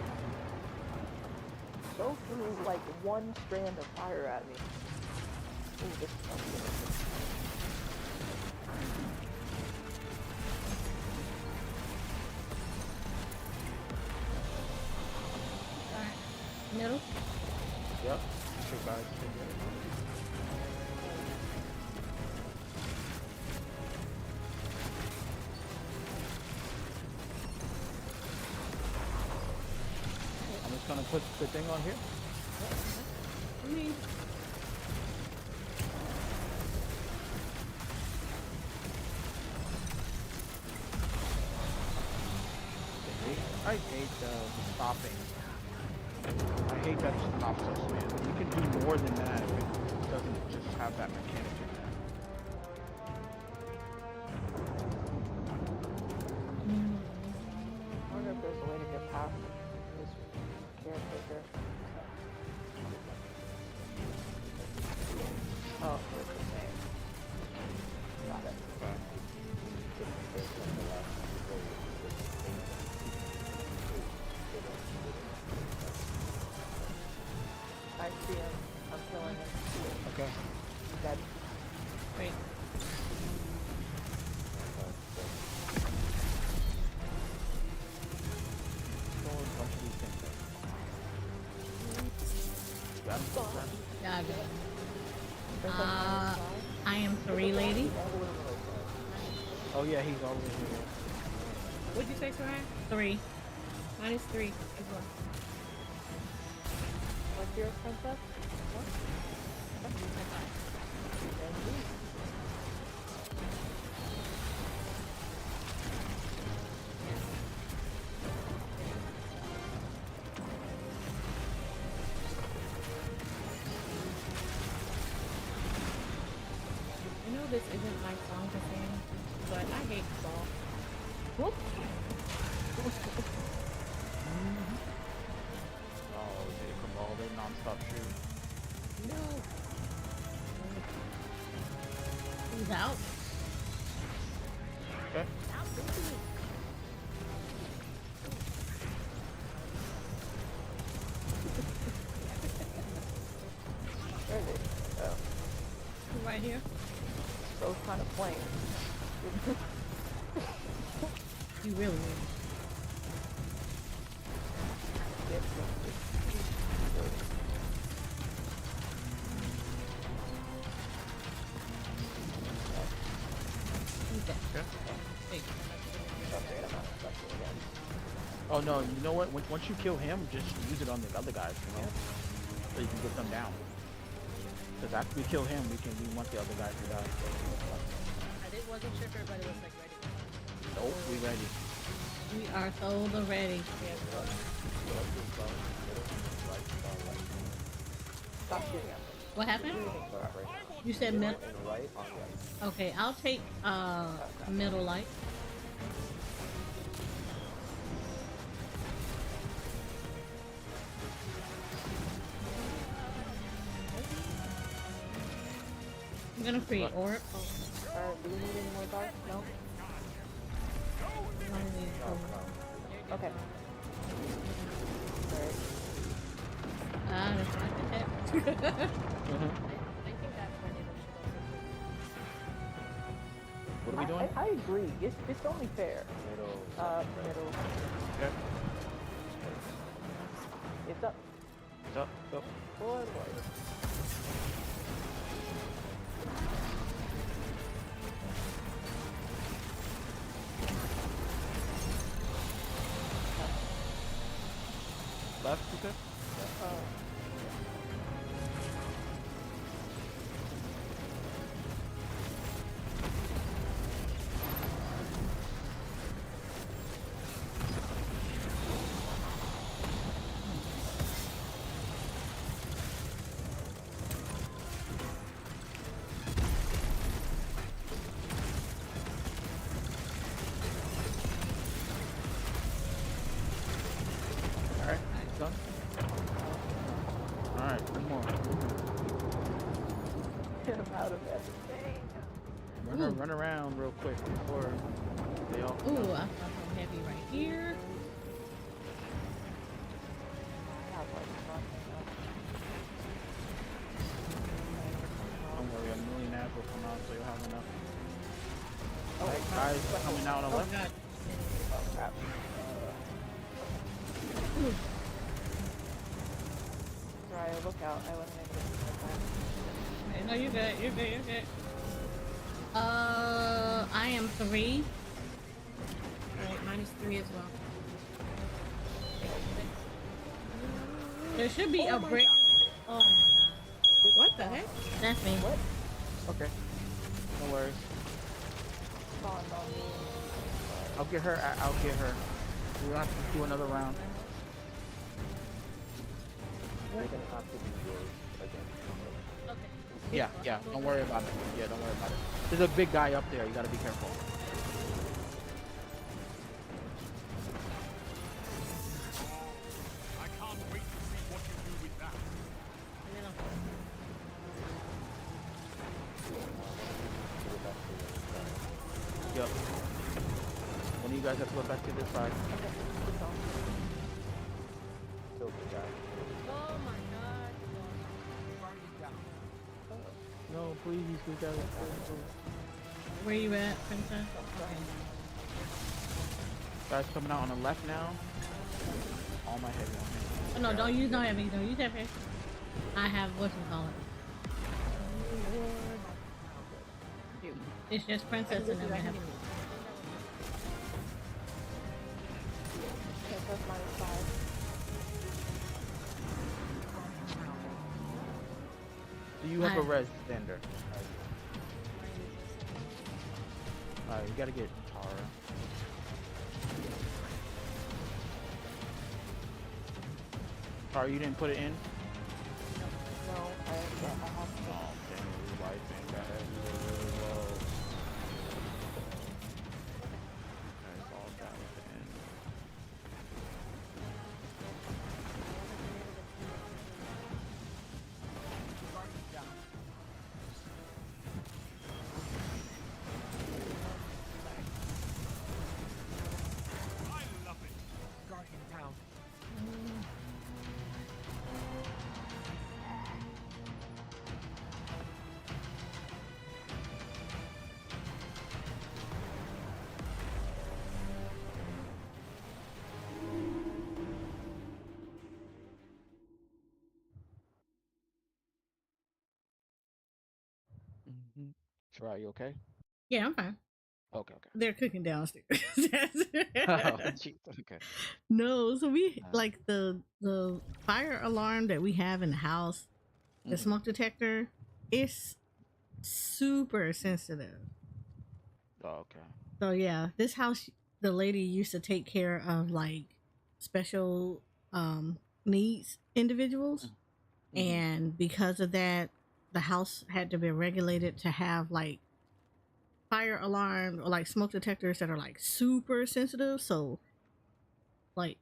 Go through like one strand of fire at me. Ooh, this is not good. Alright. Middle. Yep. Two guys. I'm just gonna put the thing on here. Me. I hate stopping. I hate that it stops us, man. We can do more than that if it doesn't just have that mechanic in there. I wonder if there's a way to get past this caretaker. Oh, it's the same. Got it. I see him. I'm killing him. Okay. He's dead. Wait. Go a bunch of these things. Got him? Yeah, I got it. I am 3 lady. Oh yeah, he's all the way here. What'd you say, Saran? 3. Mine is 3 as well. What's yours, princess? What? I know this isn't my song to sing, but I hate ball. Whoop. Oh, they come all day non-stop shoot. No. He's out. Okay. Where is it? Oh. Right here. Those kind of planes. You really is. Oh no, you know what? Once you kill him, just use it on the other guys, you know? So you can get them down. Because after we kill him, we want the other guys to die. I wasn't sure if everybody was like ready. Nope, we ready. We are so ready. Stop shooting at me. What happened? You said middle. Okay, I'll take middle light. I'm gonna create orb. Alright, do we need any more guards? No? only No, over. no. Okay. Alright. That's what I did. I think that tornado should also What are we doing? I agree. It's only fair. Middle. Middle. Okay. It's up. It's up. It's up. Forward. Left, you said? Alright, done. Alright, one more. Get him out of everything. Run around real quick before they all come Ooh, out. I found some heavy right here. Don't worry, a million ads will come out so you'll have enough. Guys coming out on the Oh left. god. Oh crap. Sorry, look out. I wasn't able to see my phone. Okay, no, you're good. You're good. You're good. I am 3. Alright, -3 as well. There should be a brick. Oh my god. What the heck? That's me. What? Okay. No worries. Spawned on me. I'll get her. I'll get her. We'll have to do another round. You're gonna have to do yours again. Okay. Yeah. Don't worry about it. Yeah, don't worry about it. There's a big guy up there. You gotta be careful. I can't wait to see what you do with that. Yep. One of you guys have to go back to this side. Kill the guy. Oh my god. No, please, you guys. Where you at, Princess? Okay. Guys coming out on the left now. All my heavy on me. Oh, no, don't use no heavy. Don't use heavy. I have what you call it. It's just Princess and then we have. Princess -5. Do you have a res standard? Alright, you gotta get Tara. Tara, you didn't put it in? No, I have to. Oh, damn, your life ain't got heavy really low. Okay, it's all down at the end. I love it. Guard him down. Try, you okay? Yeah, I'm fine. Okay. They're cooking downstairs. Oh, jeez. Okay. No, so we like the fire alarm that we have in the house, the smoke detector, it's super sensitive. Oh, okay. So yeah, this house, the lady used to take care of like special needs individuals, and because of that, the house had to be regulated to have like fire alarm or like smoke detectors that are like super sensitive. So like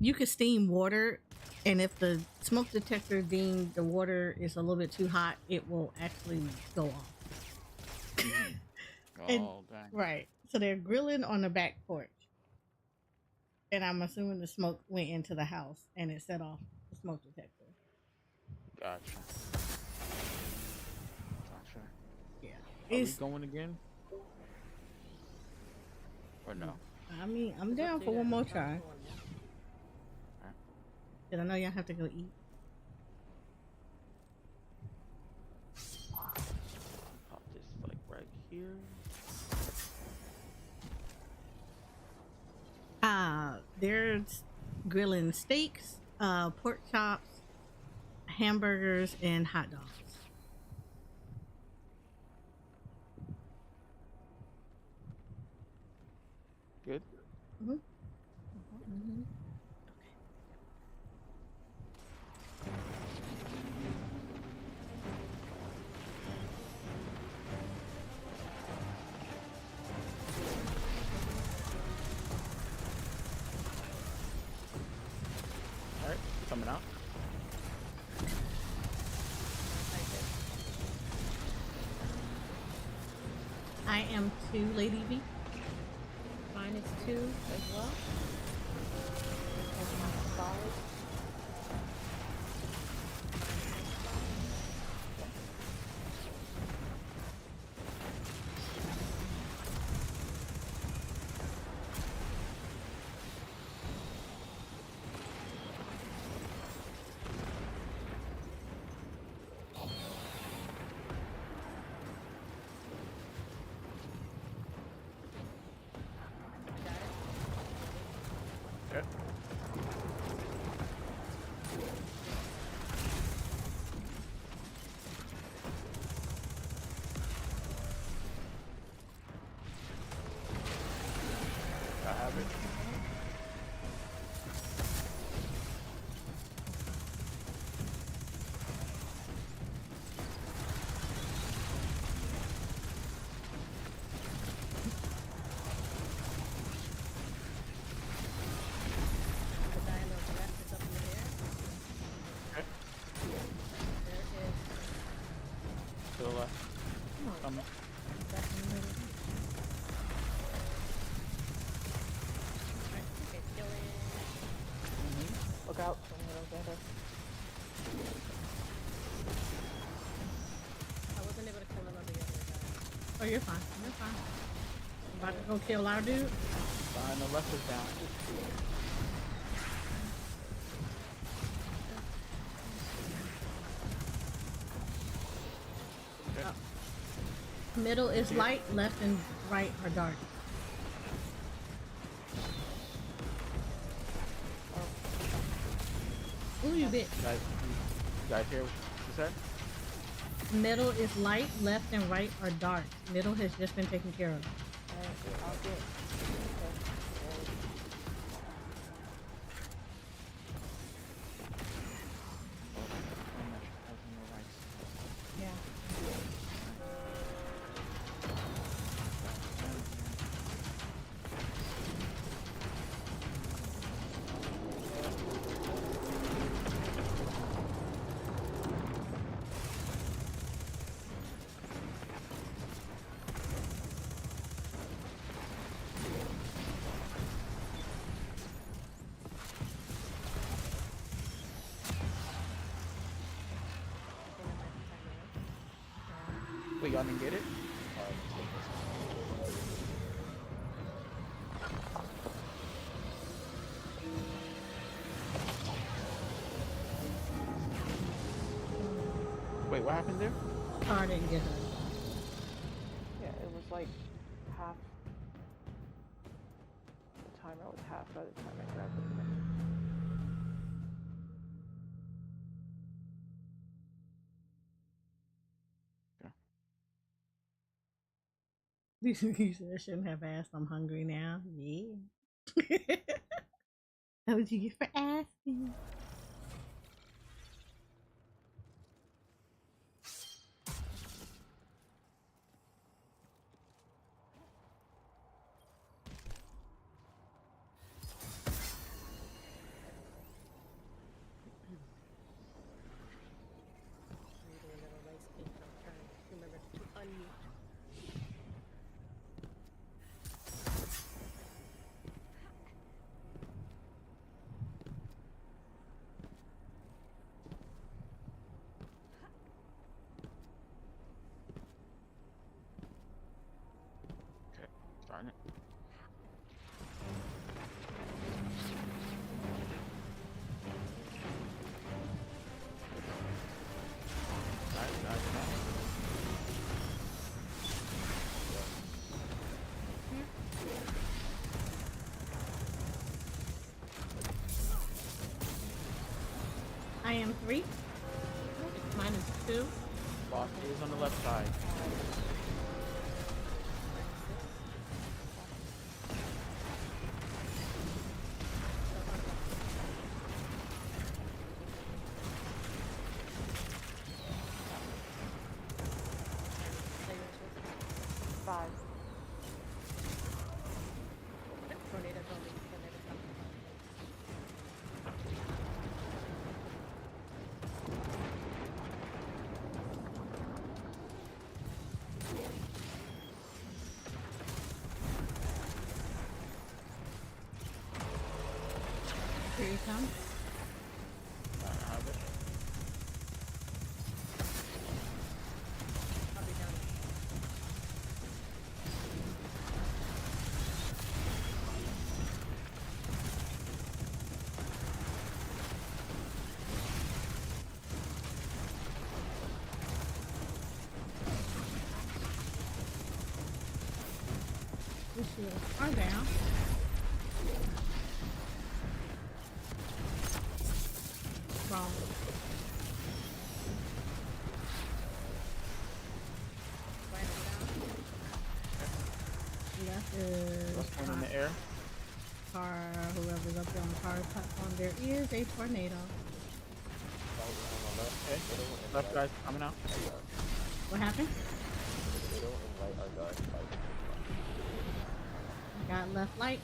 you could steam water, and if the smoke detector deemed the water is a little bit too hot, it will actually go off. And- Oh, dang. Right. So they're grilling on the back porch. And I'm assuming the smoke went into the house and it set off the smoke detector. Gotcha. Gotcha. Yeah. Are we going again? Or no? I mean, I'm down for one more try. Alright. Cause I know y'all have to go eat. Pop this like right here. There's grilling steaks, pork chops, hamburgers, and hot dogs. Good. Mm-hmm. Alright, coming out. I am 2, Lady V. Mine is 2 as well. Solid. Yep. I have it. The dialogue left is up in the air. Okay. There is To the left. Coming. back in the middle. Alright, okay, killing. Look out. Someone get her. I wasn't able to kill none of the other guys. Oh, you're fine. You're fine. About to go kill our dude. Fine, the left is down. Okay. Middle is light, left and right are dark. Ooh, you bitch. You guys hear what you said? Middle is light, left and right are dark. Middle has just been taken care of. I'll get. Yeah. Wait, y'all didn't get it? Wait, what happened there? Car didn't get her. Yeah, it was like half. The timer was half by the time I grabbed it. You said I shouldn't have asked. I'm hungry now. Yeah. That what you get for asking. Reading a little rice cake. I'm trying to remember to unmute. I am 3. Mine is 2. Boss is on the left side. Here you come. I have it. I'll be down. The shields are down. Wrong. Left is What's going in the air? car. Whoever's up there on the car platform. There is a tornado. Okay. Left guy's coming out. What happened? They don't invite our guards. Got left light.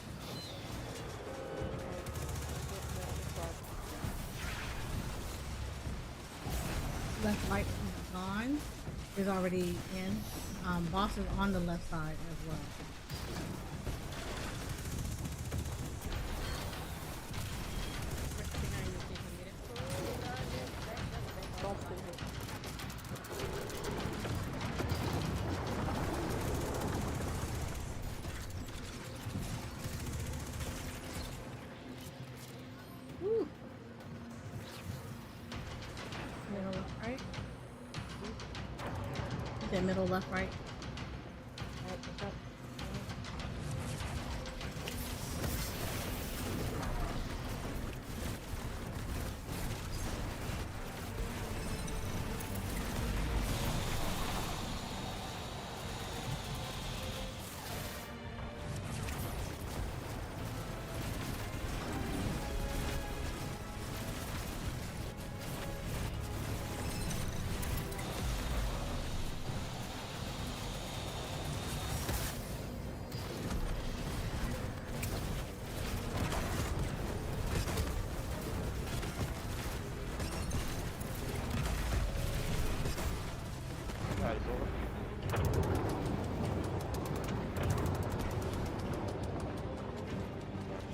Left light is gone. Is already in. Boss is on the left side as well. Woo. Middle left right. Is that middle left right?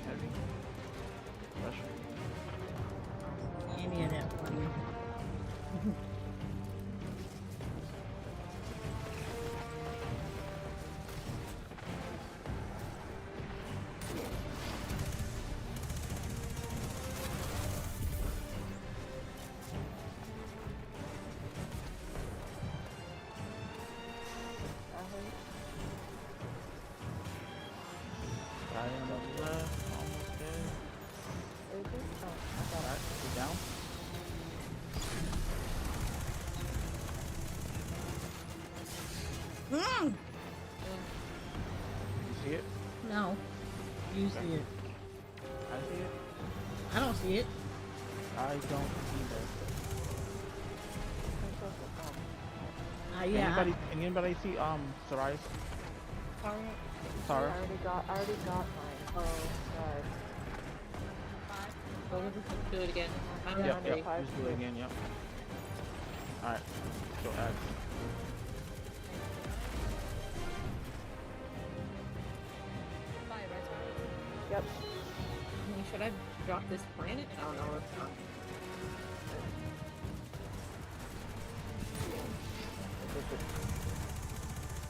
Heavy. Pressure. Any of that for me. Guy on the left. Almost dead. Alright, he's down. Mm. You see it? No. You see it. I see it. I don't see it. I don't either. Yeah. Anybody see Sarai's? Tara? I already got mine. Oh, God. Well, we'll just do it again. I'm Yep, on yep. Just do it again, yep. Alright. So add. Yep. I mean, should I drop this planet? I don't know what's not.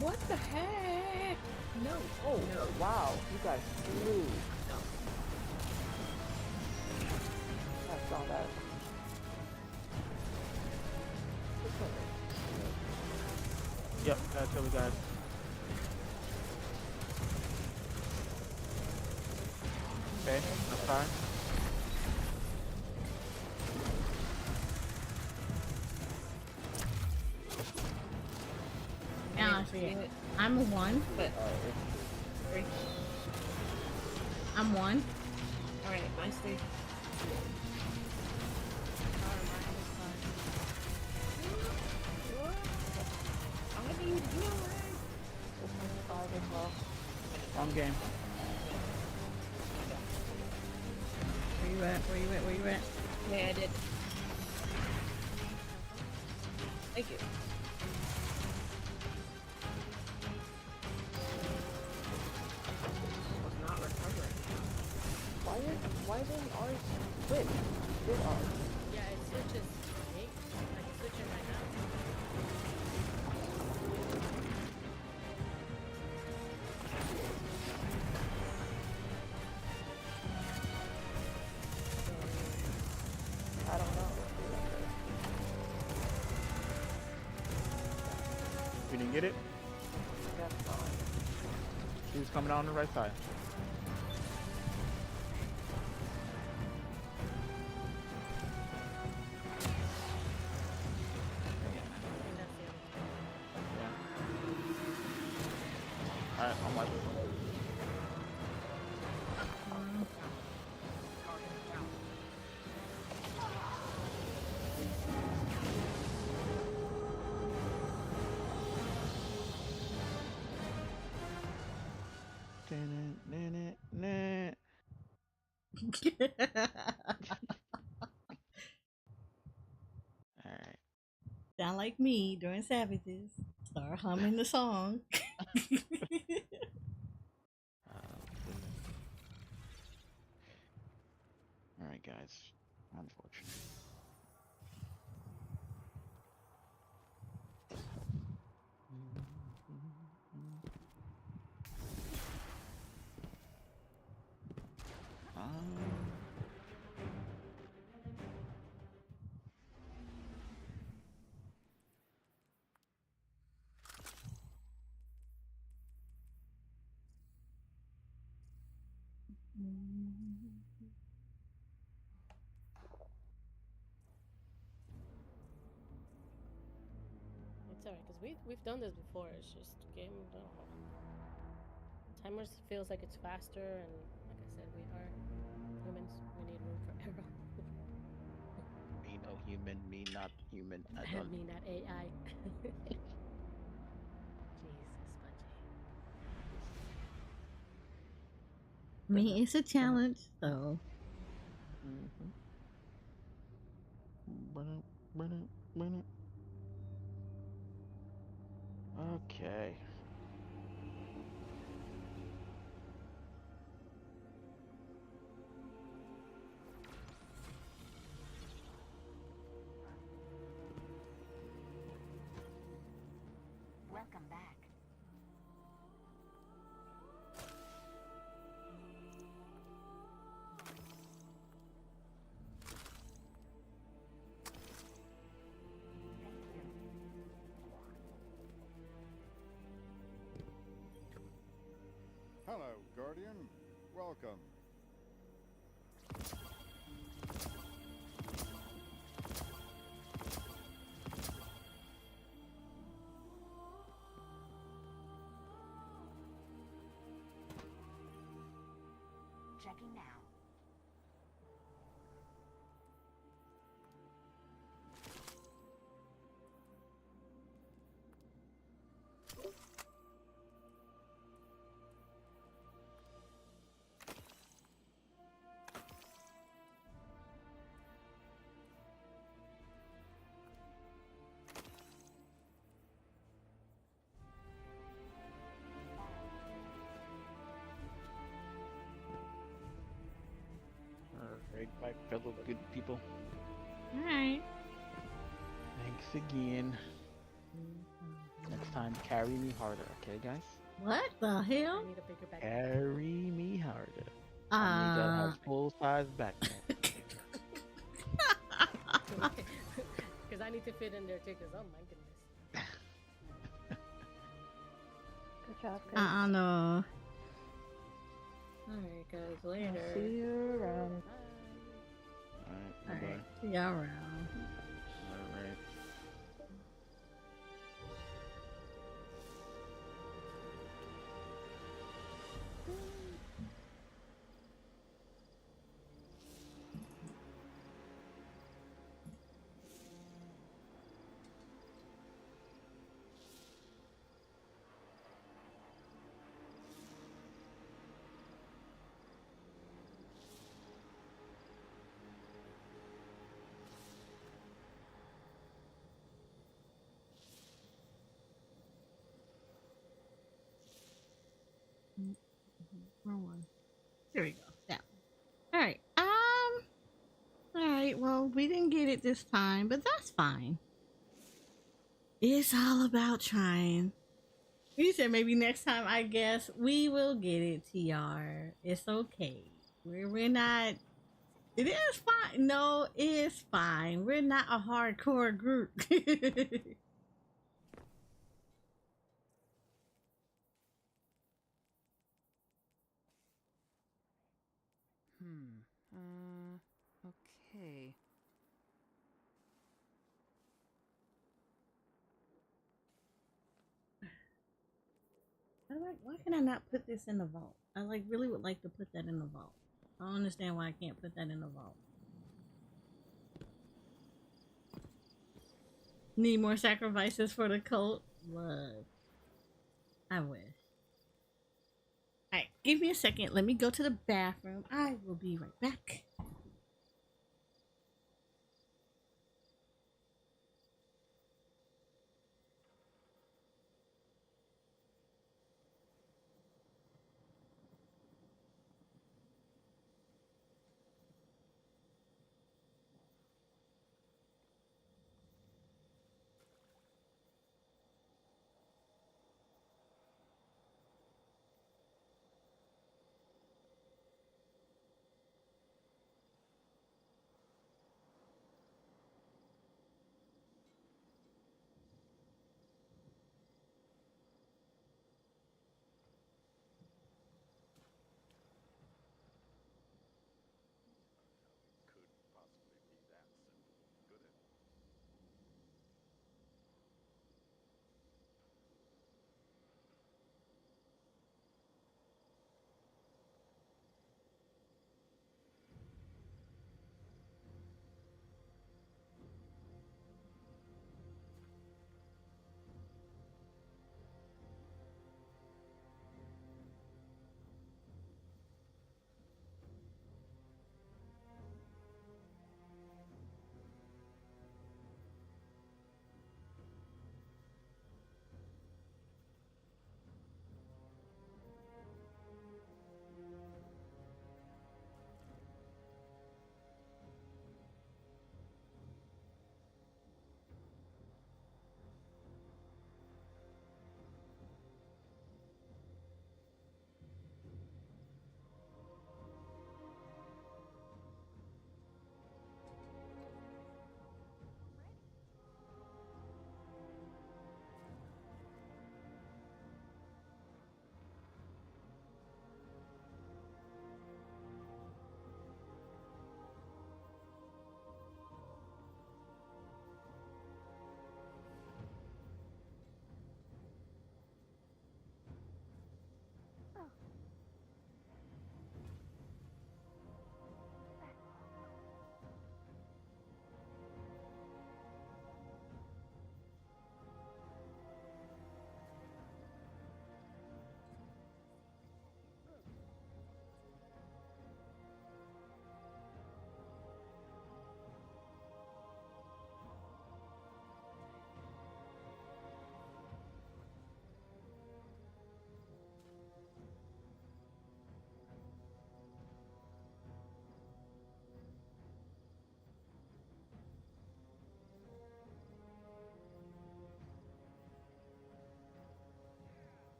What the heck? No. Oh, No. wow. You guys flew. I saw that. Yep, that's what we got. Okay, left side. see it. I'm a 1. But three. I'm 1. All right, mine's 3. Wrong game. Where you at? Where you at? Where you at? Yeah, I did. Thank you. Was not recovering. Why didn't ours switch? Did ours? Yeah, it switches. Like it's switching right now. I don't know. You didn't get it? That's fine. She was coming out on the right side. Alright, I'm watching. Alright. Sound like me during Savages. Start humming the song. Alright, guys. Unfortunate. It's alright, because we've done this before. It's just game. I don't know. Timers feels like it's faster, and like I said, we are humans. We need room for error. Me no human, me not human at all. Me not AI. Jesus, Me, it's a challenge, so. Okay. Welcome back. Hello, Guardian. Welcome. Checking now. Right back, fellow good people. Alright. Thanks again. Next time, carry me harder, okay, guys? What the hell? I need a bigger backpack. Carry me harder. I need to have full-size backpack. Because I need to fit in there too. Because oh my goodness. Good job, guys. No. Alright, guys. Later. See you around. Alright, bye-bye. See y'all around. Alright. Wrong one. There we go. That one. All right. All right. Well, we didn't get it this time, but that's fine. It's all about trying. You said maybe next time. I guess we will get it, TR. It's okay. We're not. It is fine. No, it's fine. We're not a hardcore group. Okay. Why can I not put this in the vault? I really would like to put that in the vault. I don't understand why I can't put that in the vault. Need more sacrifices for the cult? Love. I wish. Alright, give me a second. Let me go to the bathroom. I will be right back.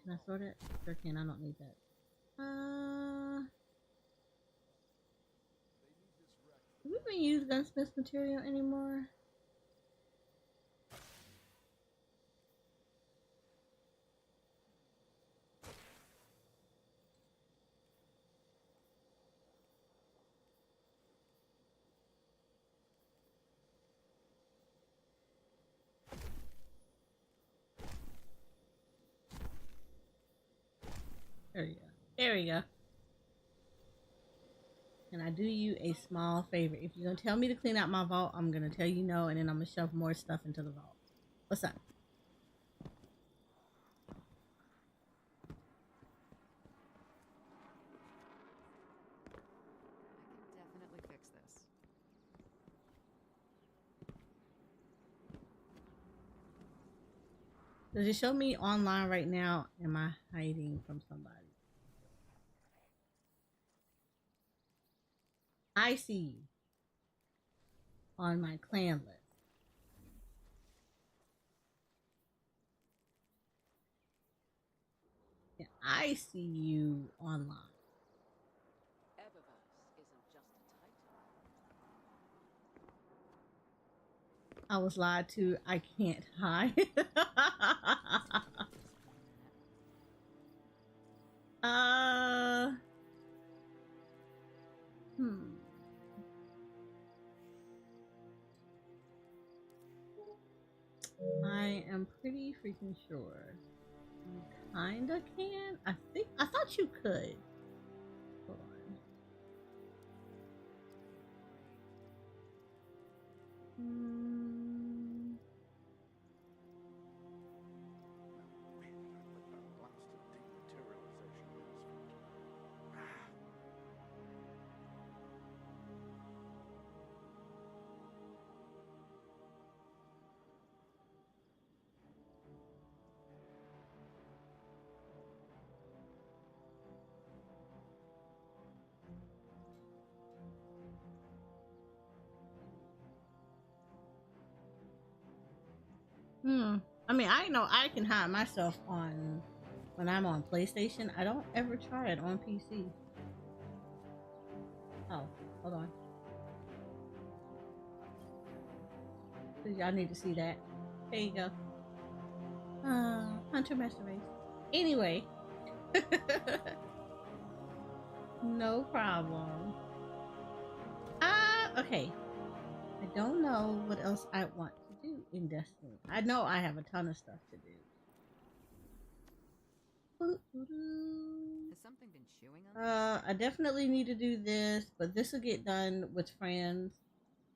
Can I sort it? Sure can. I don't need that. Do we even use gunsmith material anymore? There we go. There we go. Can I do you a small favor? If you're gonna tell me to clean out my vault, I'm gonna tell you no, and then I'm gonna shove more stuff into the vault. What's up? I can definitely fix this. Does it show me online right now? Am I hiding from somebody? I see you on my clan list. Yeah, I see you online. I was lied to. I can't hide. I am pretty freaking sure you kinda can. I thought you could. Hold on. I mean, I know I can hide myself on when I'm on PlayStation. I don't ever try it on PC. Oh, hold on. Y'all need to see that. There you go. Hunter Master Race. Anyway. No problem. Okay. I don't know what else I want to do in Destiny. I know I have a ton of stuff to do. Has something been chewing on? I definitely need to do this, but this will get done with friends.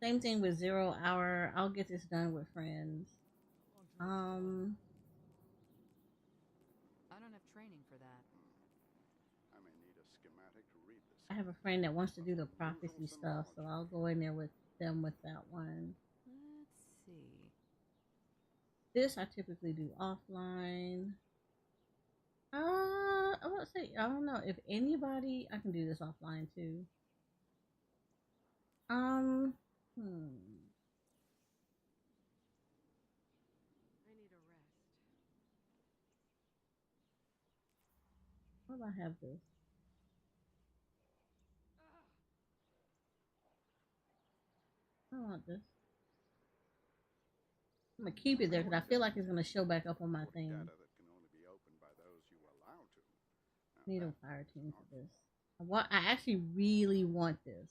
Same thing with 0 Hour. I'll get this done with friends. I don't have training for that. I may need a schematic to read this. I have a friend that wants to do the prophecy stuff, so I'll go in there with them with that one. Let's see. This I typically do offline. I want to say, I don't know if anybody, I can do this offline too. I need a rest. How do I have this? I don't want this. I'm gonna keep it there because I feel like it's gonna show back up on my thing. Data that can only be opened by those you allow to. Need a fire team for this. I actually really want this,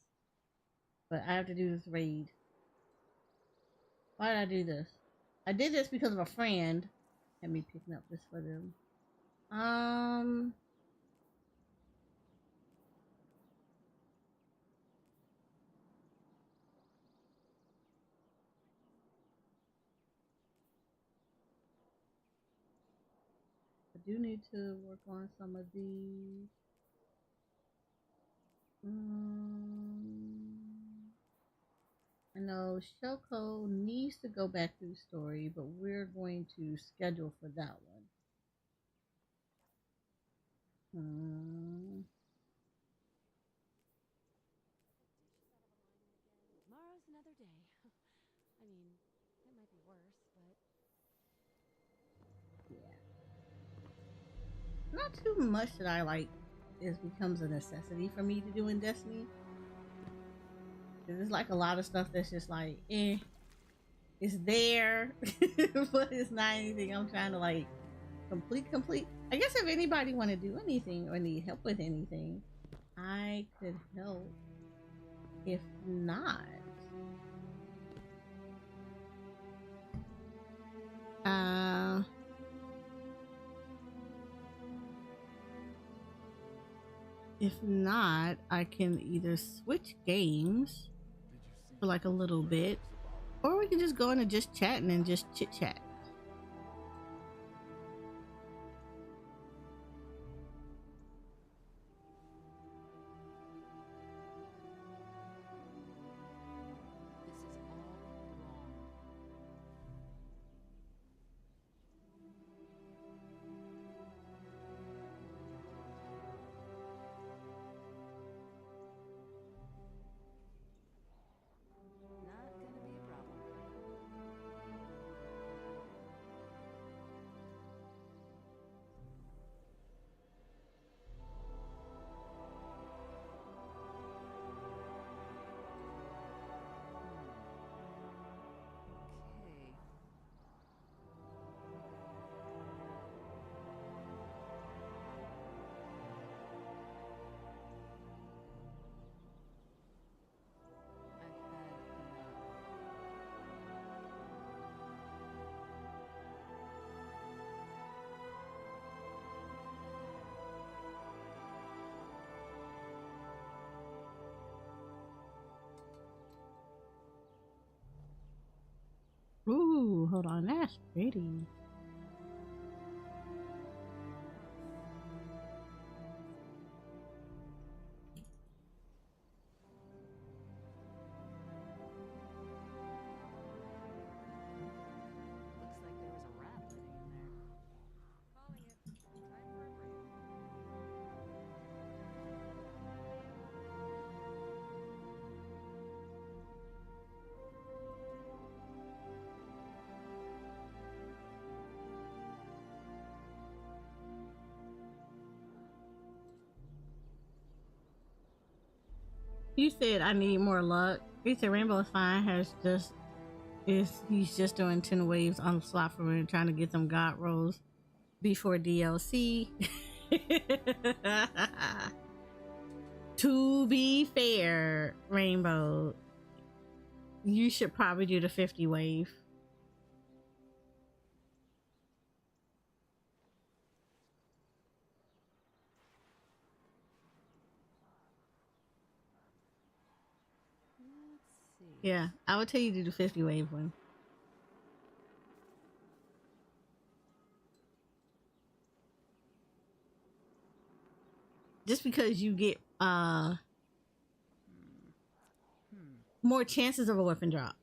but I have to do this raid. Why did I do this? I did this because of a friend. Had me picking up this for them. I do need to work on some of these. I know Shoko needs to go back through story, but we're going to schedule for that one. Tomorrow's another day. I mean, it might be worse, but Yeah. not too much that I like becomes a necessity for me to do in Destiny. There's like a lot of stuff that's just like, it's there, but it's not anything I'm trying to like complete. I guess if anybody want to do anything or need help with anything, I could help. If not, I can either switch games for like a little bit, or we can just go in and just chatting and just chit chat. Ooh, hold on, that's pretty. You said I need more luck. He said Rainbow is fine. He's just doing 10 waves on the slot for me, trying to get some god rolls before DLC. To be fair, Rainbow, you should probably do the 50 wave. Yeah, I would tell you to do the 50 wave one. Just because you get more chances of a weapon drop.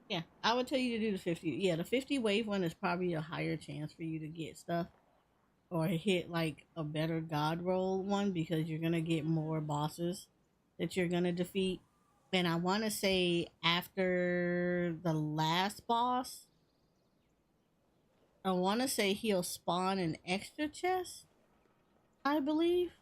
Yeah, I would tell you to do the 50. Yeah, the 50 wave one is probably a higher chance for you to get stuff or hit like a better god roll one, because you're gonna get more bosses that you're gonna defeat. And I want to say after the last boss, I want to say he'll spawn an extra chest, I believe.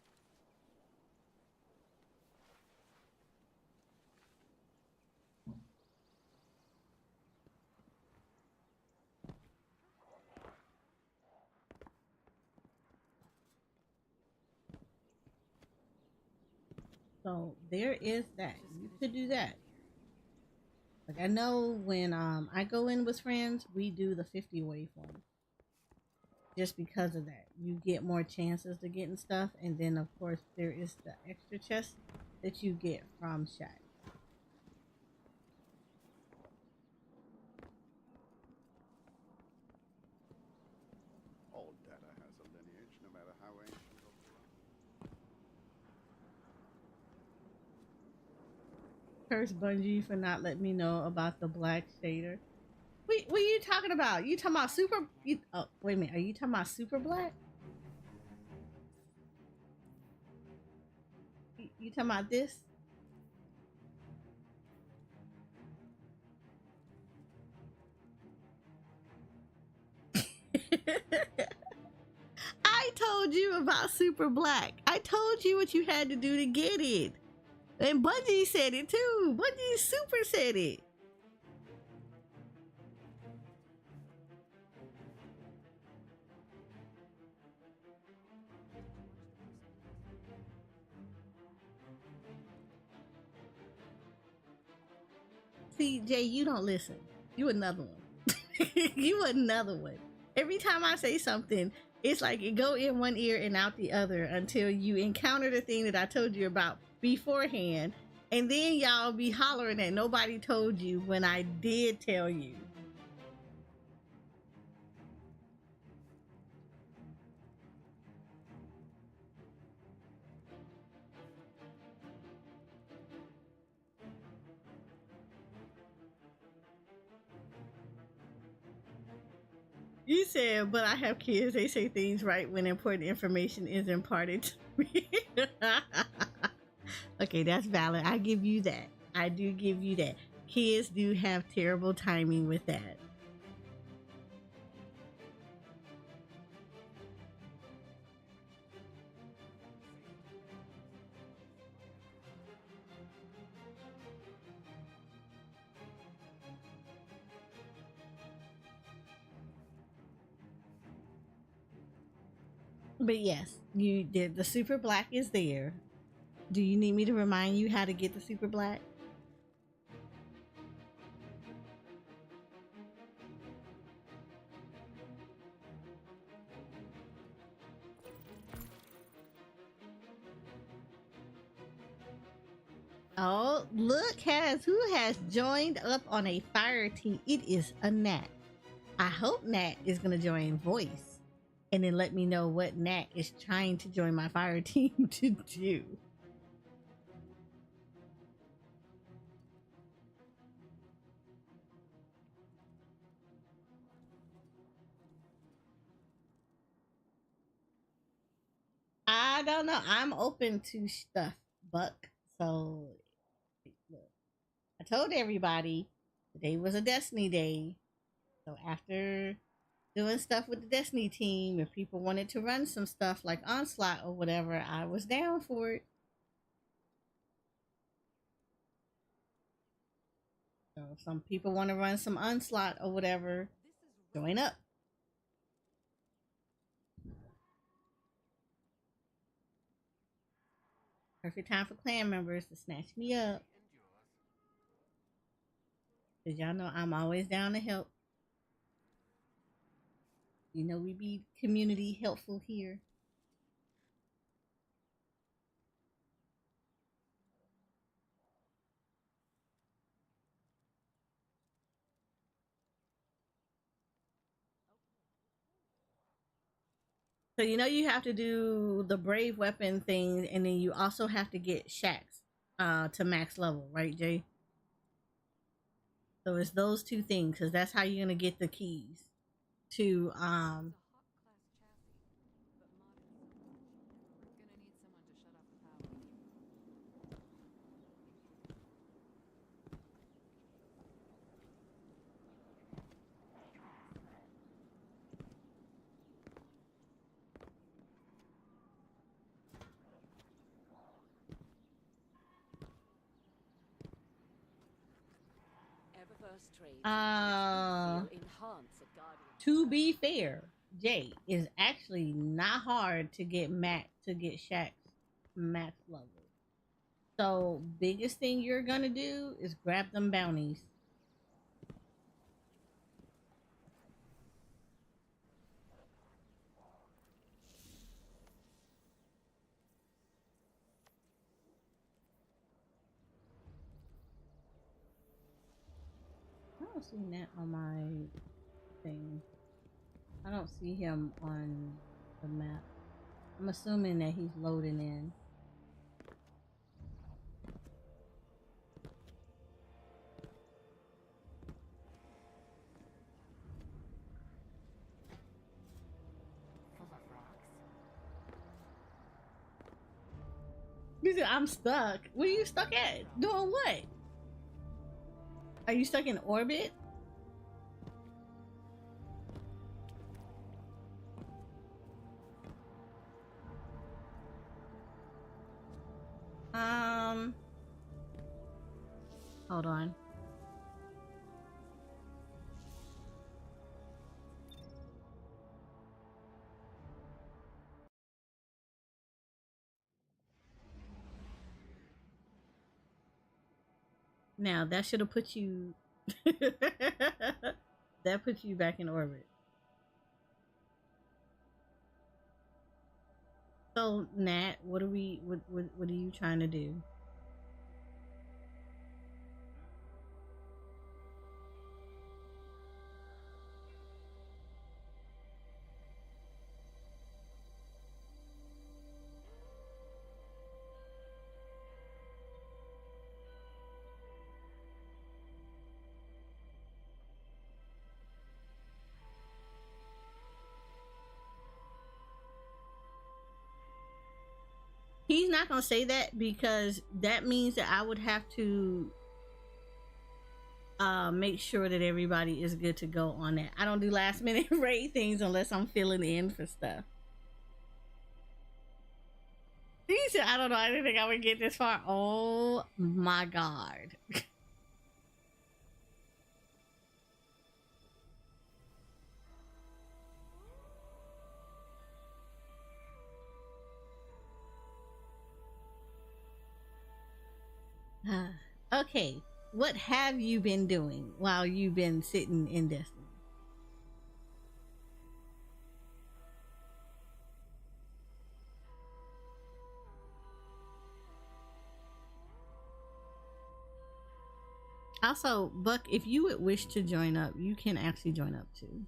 So there is that. You could do that. Like I know when I go in with friends, we do the 50 wave one. Just because of that. You get more chances to getting stuff, and then of course there is the extra chest that you get from Shack. All data has a lineage, no matter how ancient or curse Bungie for not letting me know about the black shader. What are you talking about? You talking about super? Oh, wait a minute. Are you talking about super black? You talking about this? I told you about super black. I told you what you had to do to get it. And Bungie said it too. Bungie super said it. See, Jay, you don't listen. You another one. You another one. Every time I say something, it's like it go in one ear and out the other until you encounter the thing that I told you about beforehand. And then y'all be hollering that nobody told you when I did tell you. You said, but I have kids. They say things right when important information is imparted to me. Okay, that's valid. I give you that. I do give you that. Kids do have terrible timing with that. But yes, you did. The super black is there. Do you need me to remind you how to get the super black? Oh, look, who has joined up on a fire team. It is a Nat. I hope Nat is going to join voice and then let me know what Nat is trying to join my fire team to do. I don't know. I'm open to stuff, Buck. So, look, I told everybody today was a Destiny day. So after doing stuff with the Destiny team, if people wanted to run some stuff like Onslaught or whatever, I was down for it. So if some people want to run some Onslaught or whatever, join up. Perfect time for clan members to snatch me up. Because y'all know I'm always down to help. You know we be community helpful here. So you know you have to do the brave weapon thing, and then you also have to get shacks to max level, right, Jay? So it's those two things, because that's how you're gonna get the keys to to be fair, Jay, is actually not hard to get Shaq's max level. So biggest thing you're gonna do is grab them bounties. I don't see Nat on my thing. I don't see him on the map. I'm assuming that he's loading in. You said I'm stuck. Where are you stuck at? Doing what? Are you stuck in orbit? Hold on. Now that should have put you that puts you back in orbit. So Nat, what are you trying to do? He's not gonna say that because that means that I would have to make sure that everybody is good to go on that. I don't do last minute raid things unless I'm filling in for stuff. He said, I don't know, I didn't think I would get this far. Oh my god. Okay, what have you been doing while you've been sitting in Destiny? Also, Buck, if you would wish to join up, you can actually join up too.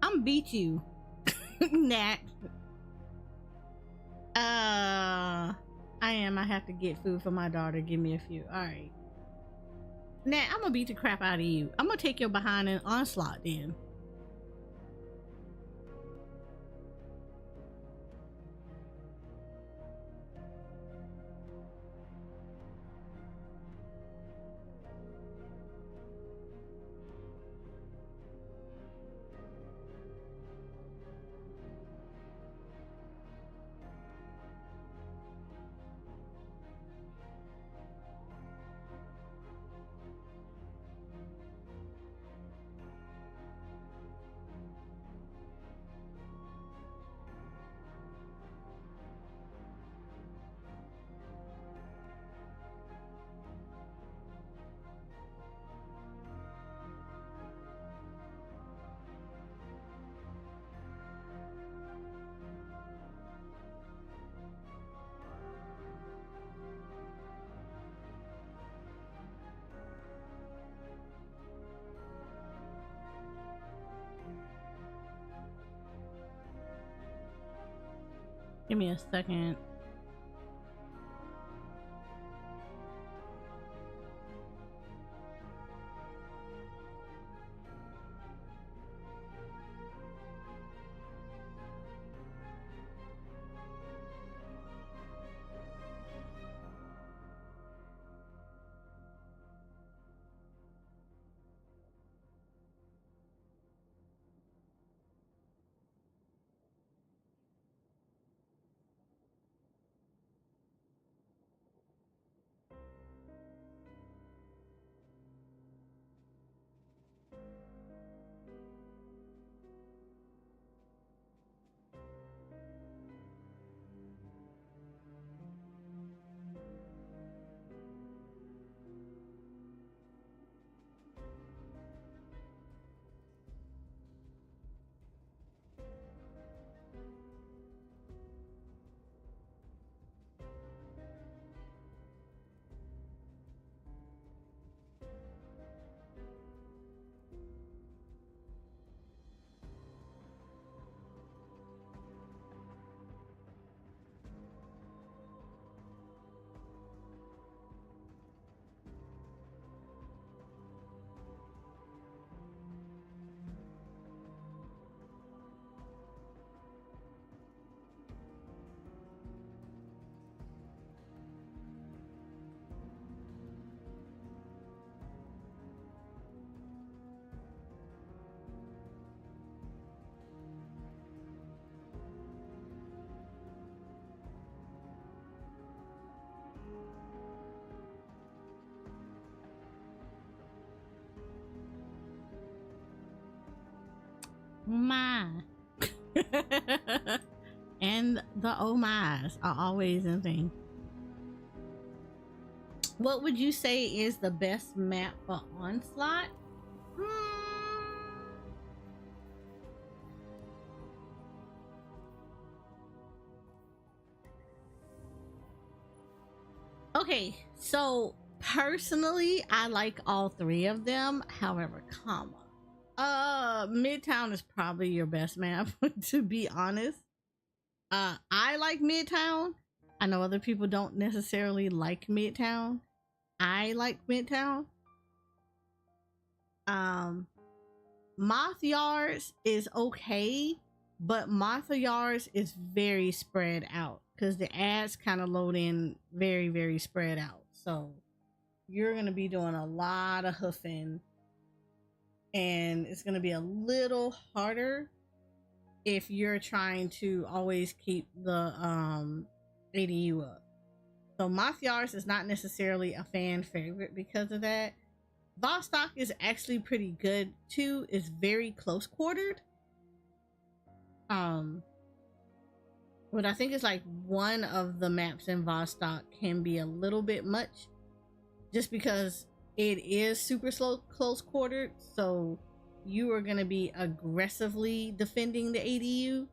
I'm beat you. Nat. I am. I have to get food for my daughter. Give me a few. Alright. Nat, I'm gonna beat the crap out of you. I'm gonna take your behind an onslaught then. Give me a second. My. And the oh my's are always a thing. What would you say is the best map for Onslaught? Okay, so personally, I like all three of them. However, Midtown is probably your best map, to be honest. I like Midtown. I know other people don't necessarily like Midtown. I like Midtown. Moth Yards is okay, but Moth Yards is very spread out because the ads kind of load in very, very spread out. So you're going to be doing a lot of hoofing, and it's going to be a little harder if you're trying to always keep the ADU up. So Moth Yards is not necessarily a fan favorite because of that. Vostok is actually pretty good too. It's very close quartered. But I think it's like one of the maps in Vostok can be a little bit much just because it is super slow close quartered, so you are going to be aggressively defending the ADU.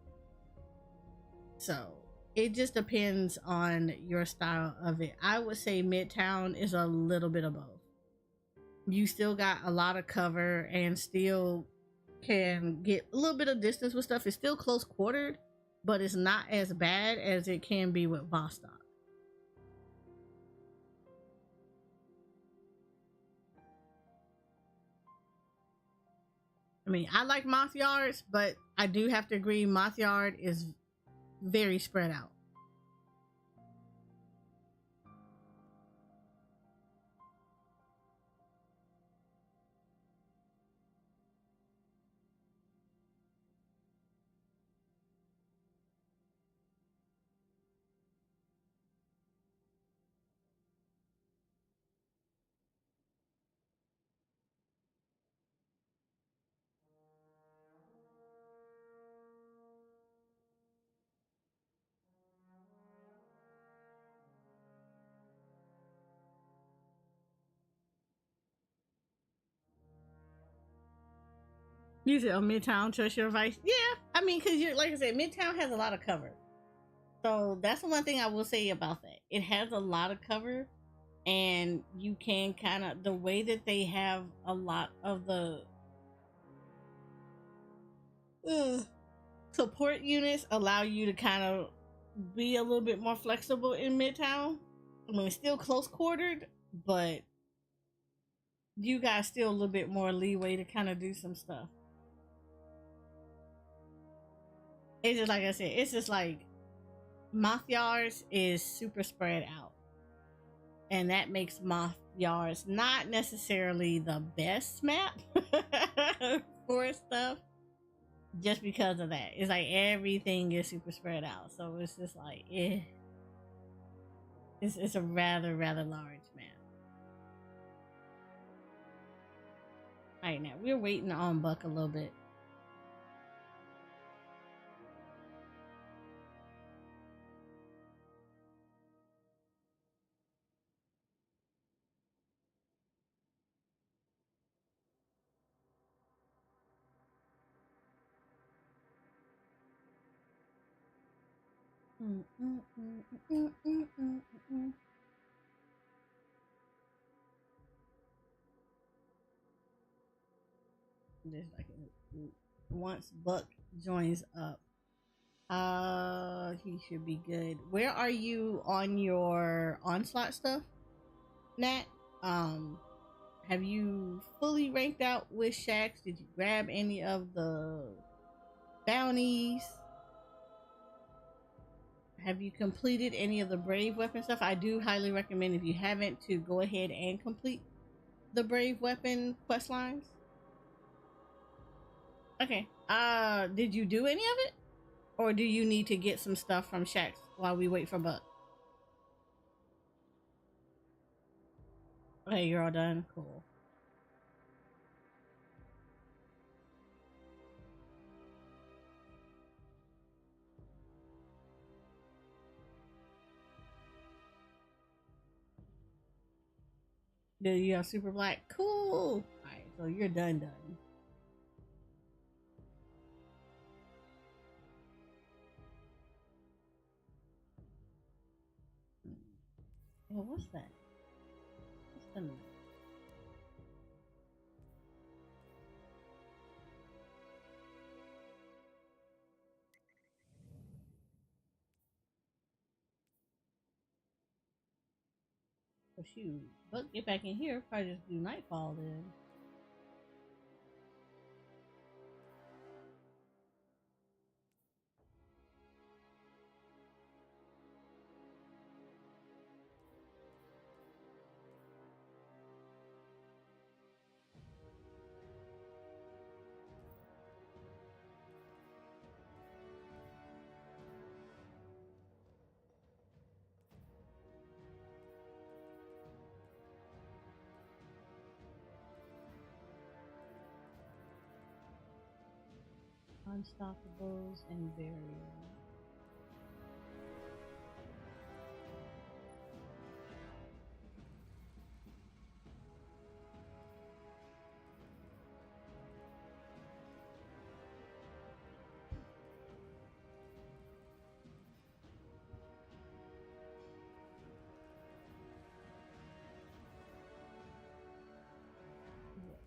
So it just depends on your style of it. I would say Midtown is a little bit of both. You still got a lot of cover and still can get a little bit of distance with stuff. It's still close quartered, but it's not as bad as it can be with Vostok. I mean, I like Moth Yards, but I do have to agree Moth Yard is very spread out. You said, oh, Midtown, trust your advice? Yeah, I mean, because you're like I said, Midtown has a lot of cover. So that's the one thing I will say about that. It has a lot of cover, and you can kind of, the way that they have a lot of the support units allow you to kind of be a little bit more flexible in Midtown. I mean, it's still close quartered, but you guys still a little bit more leeway to kind of do some stuff. It's just like I said, it's just like Moth Yards is super spread out. And that makes Moth Yards not necessarily the best map for stuff. Just because of that. It's like everything is super spread out. So it's just like, it's a rather large map. Alright, now we're waiting on Buck a little bit. There's like once Buck joins up, he should be good. Where are you on your onslaught stuff, Nat? Have you fully ranked out with Shax? Did you grab any of the bounties? Have you completed any of the brave weapon stuff? I do highly recommend, if you haven't, to go ahead and complete the brave weapon quest lines. Okay. Did you do any of it? Or do you need to get some stuff from Shax while we wait for Buck? Okay, you're all done? Cool. Do you have super black? Cool. Alright, so you're done. Oh, what's that? What's the name? Oh shoot. Buck, get back in here. Probably just do nightfall then. Unstoppables and barrier.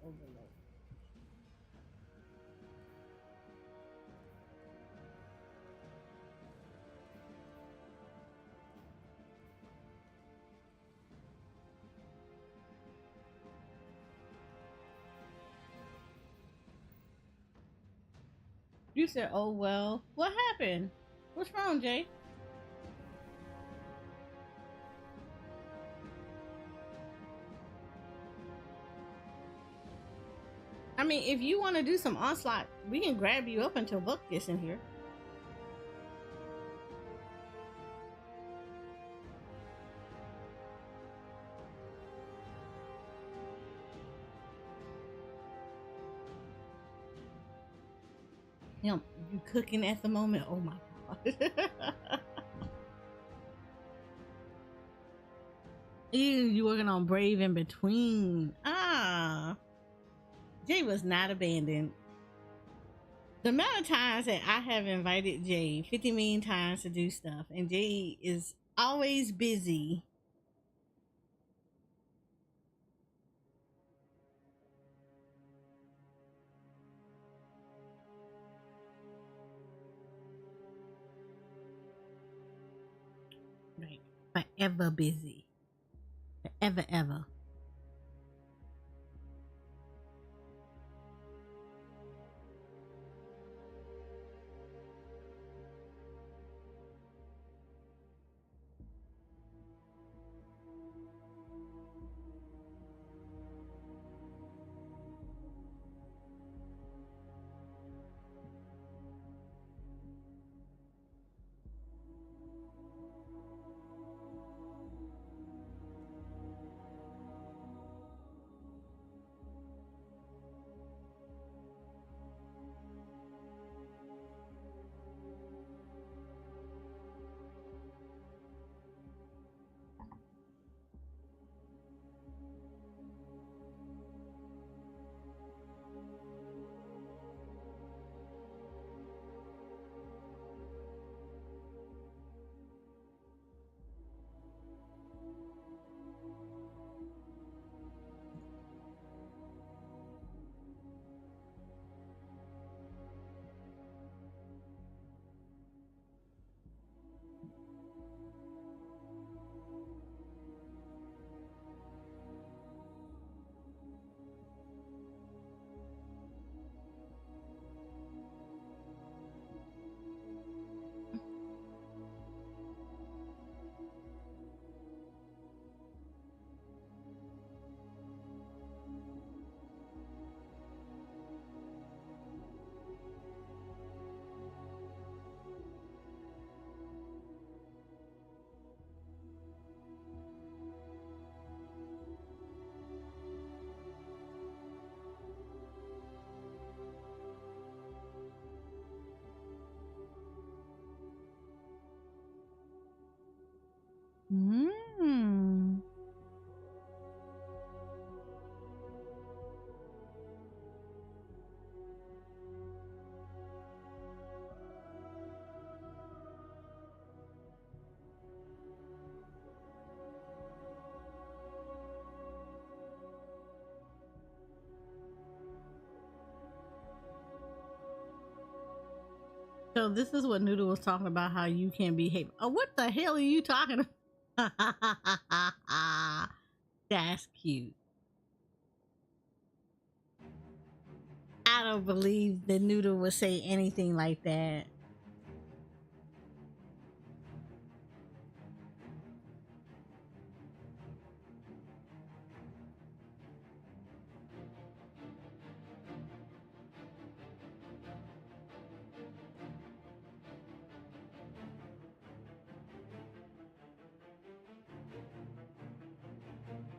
Overload. You said, oh well. What happened? What's wrong, Jay? I mean, if you want to do some onslaught, we can grab you up until Buck gets in here. You cooking at the moment? Oh my god. You working on Brave in between. Ah. Jay was not abandoned. The amount of times that I have invited Jay 50 million times to do stuff, and Jay is always busy. forever busy. Forever, ever. Mm. So this is what Noodle was talking about, how you can behave. Oh, what the hell are you talking about? That's cute. I don't believe that Noodle would say anything like that.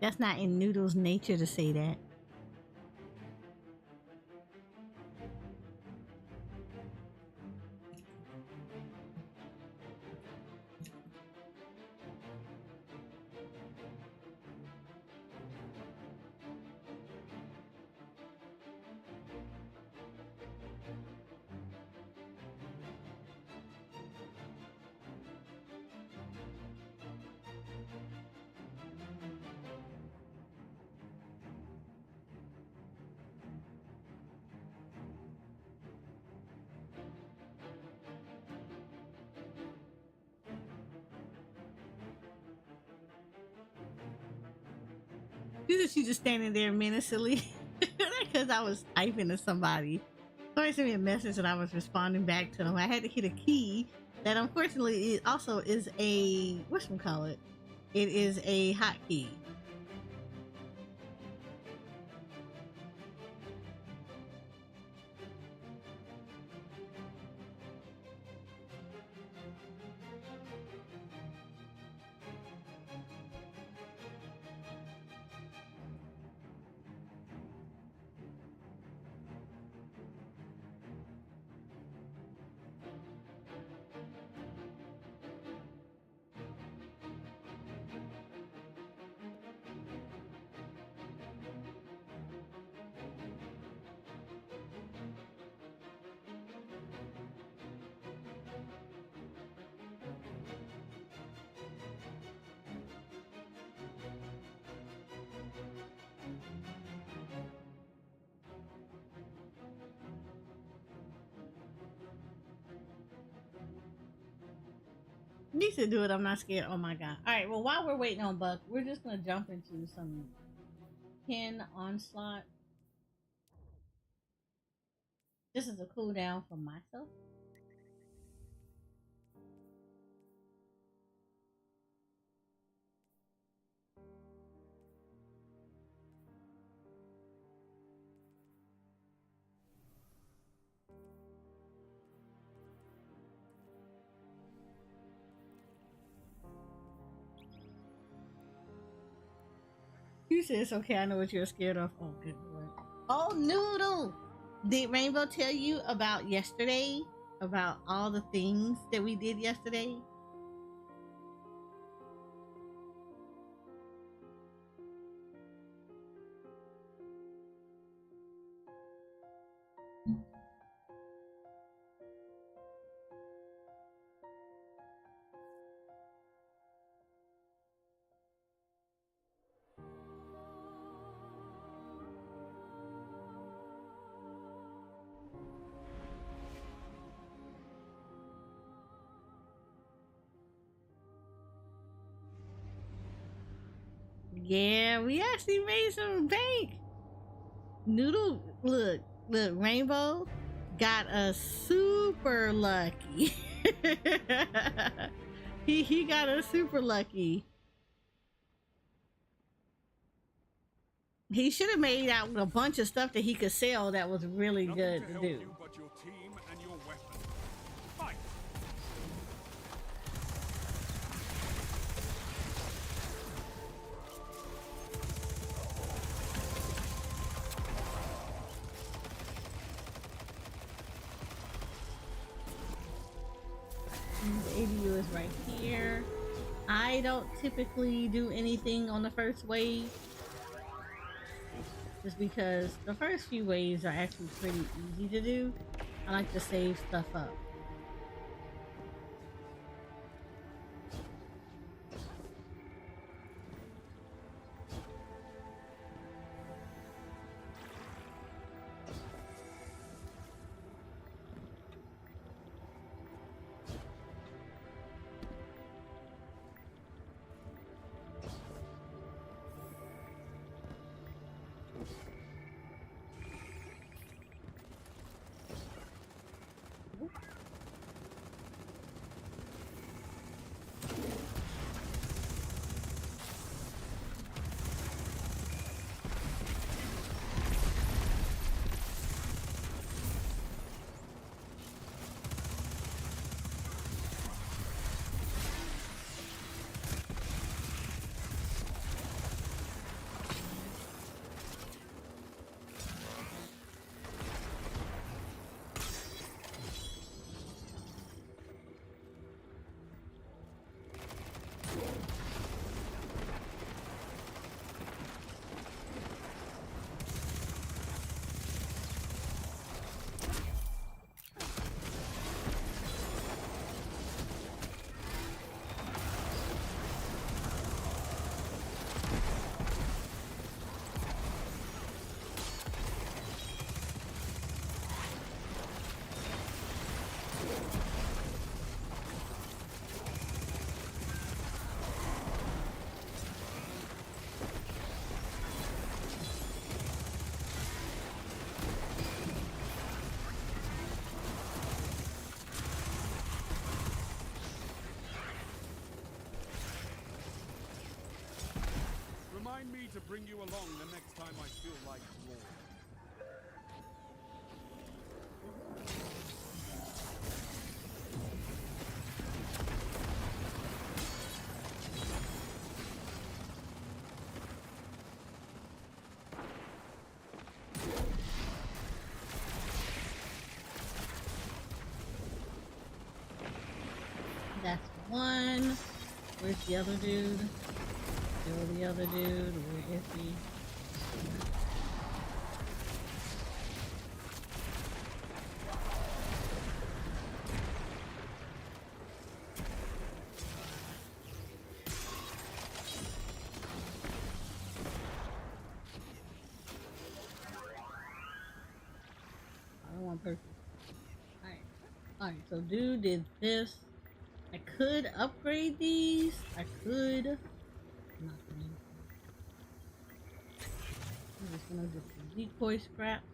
That's not in Noodle's nature to say that. Isn't she just standing there menacingly? Because I was typing to somebody. Somebody sent me a message and I was responding back to them. I had to hit a key that unfortunately it also is a whatchamacallit. It is a hotkey. Need to do it. I'm not scared. Oh my god. All right. Well, while we're waiting on Buck, we're just gonna jump into some pin onslaught. This is a cooldown for myself. You said it's okay. I know what you're scared of. Oh, good lord. Oh, Noodle. Did Rainbow tell you about yesterday? About all the things that we did yesterday? Yeah, we actually made some bank. Noodle, look, Rainbow got us super lucky. he got us super lucky. He should have made out a bunch of stuff that he could sell that was really good to do. You but your team and your weapon. Fight! The ADU is right here. I don't typically do anything on the first wave, just because the first few waves are actually pretty easy to do. I like to save stuff up. Remind me to bring you along the next time I feel like roaring. That's one. Where's the other dude? Still the other dude. Where is he? I don't want purple. Alright, so dude did this. I could upgrade these. I could. I'm not going to. I'm just gonna do some decoy scraps.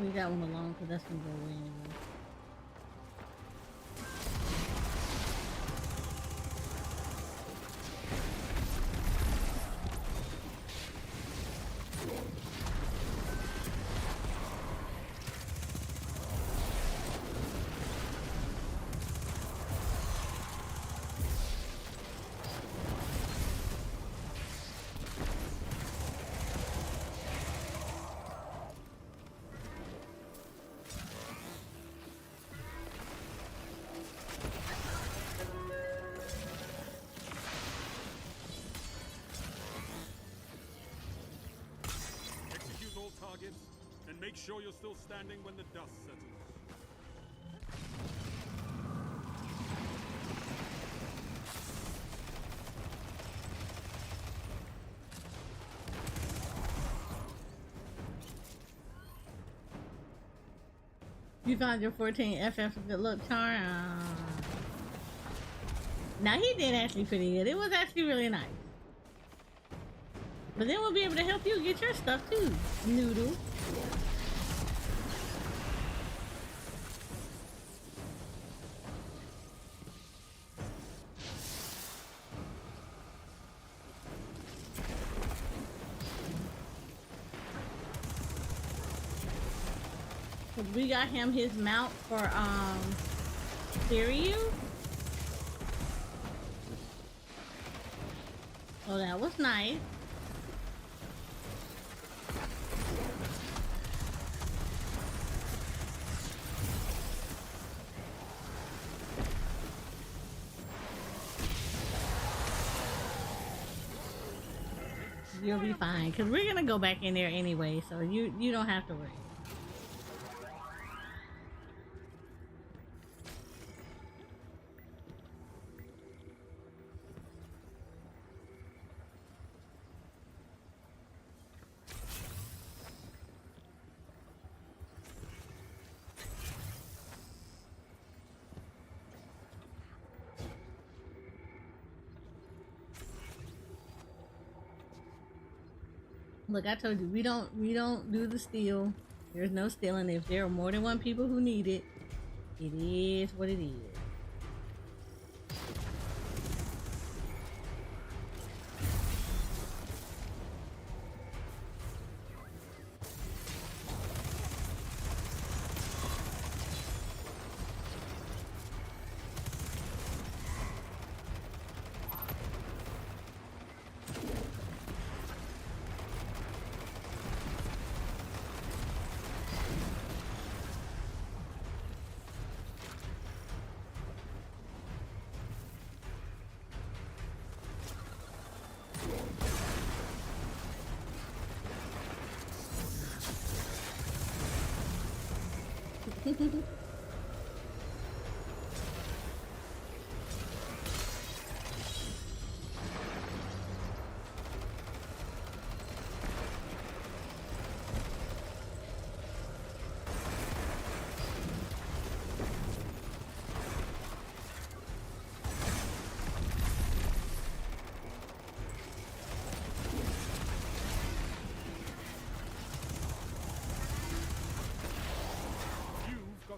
We got one along because that's gonna go away anyway. And make sure you're still standing when the dust settles. You found your 14 FF good luck charm. Now he did actually pretty good. It was actually really nice. But then we'll be able to help you get your stuff too, Noodle. We got him his mount for Kiryu. Oh, that was nice. You'll be fine, because we're gonna go back in there anyway, so you don't have to worry. Look, I told you we don't do the steal. There's no stealing. If there are more than one people who need it, it is what it is.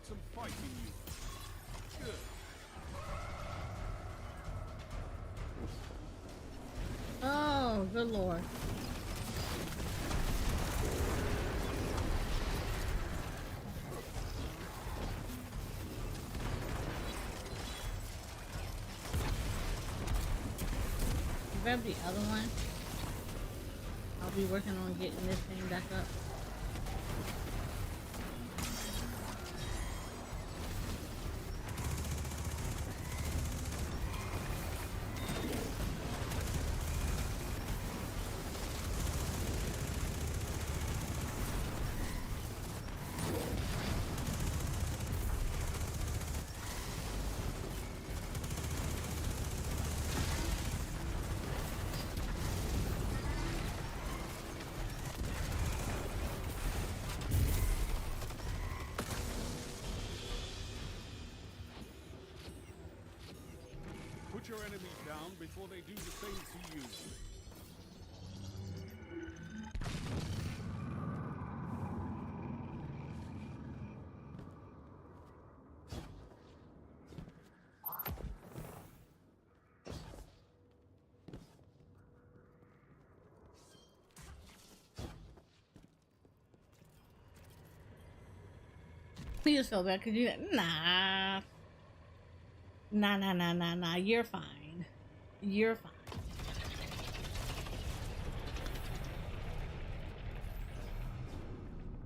Some fight in you. Good. Oh, good lord. grab the other one. I'll be working on getting this thing back up. Put your enemies down before they do the same to you. You just feel bad because you nah. Nah. You're fine. You're fine.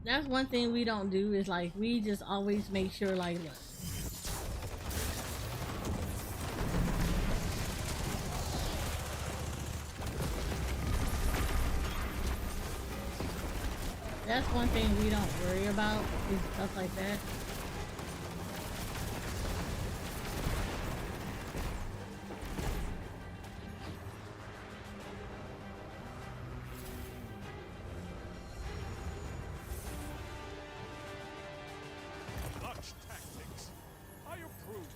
That's one thing we don't do is like we just always make sure like look. That's one thing we don't worry about is stuff like that. Such tactics. I approve.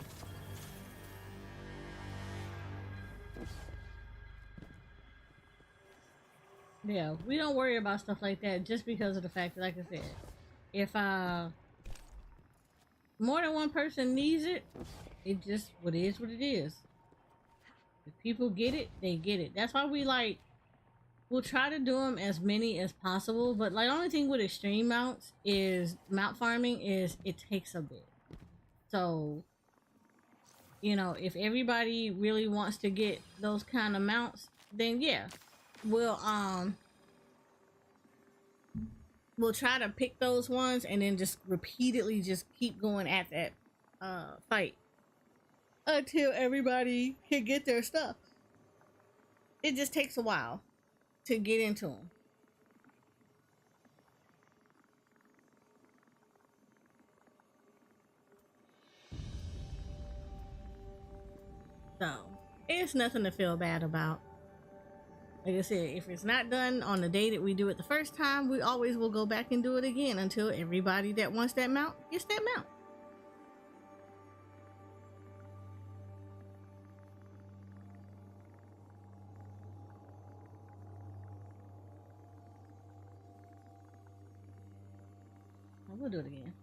Yeah, we don't worry about stuff like that just because of the fact that, like I said, if more than one person needs it, it just what it is. If people get it, they get it. That's why we'll try to do them as many as possible. But like the only thing with extreme mounts is mount farming is it takes a bit. So, you know, if everybody really wants to get those kind of mounts, then yeah, we'll try to pick those ones and then just repeatedly just keep going at that fight until everybody can get their stuff. It just takes a while to get into them. So it's nothing to feel bad about. Like I said, if it's not done on the day that we do it the first time, we always will go back and do it again until everybody that wants that mount gets that mount. I will do it again.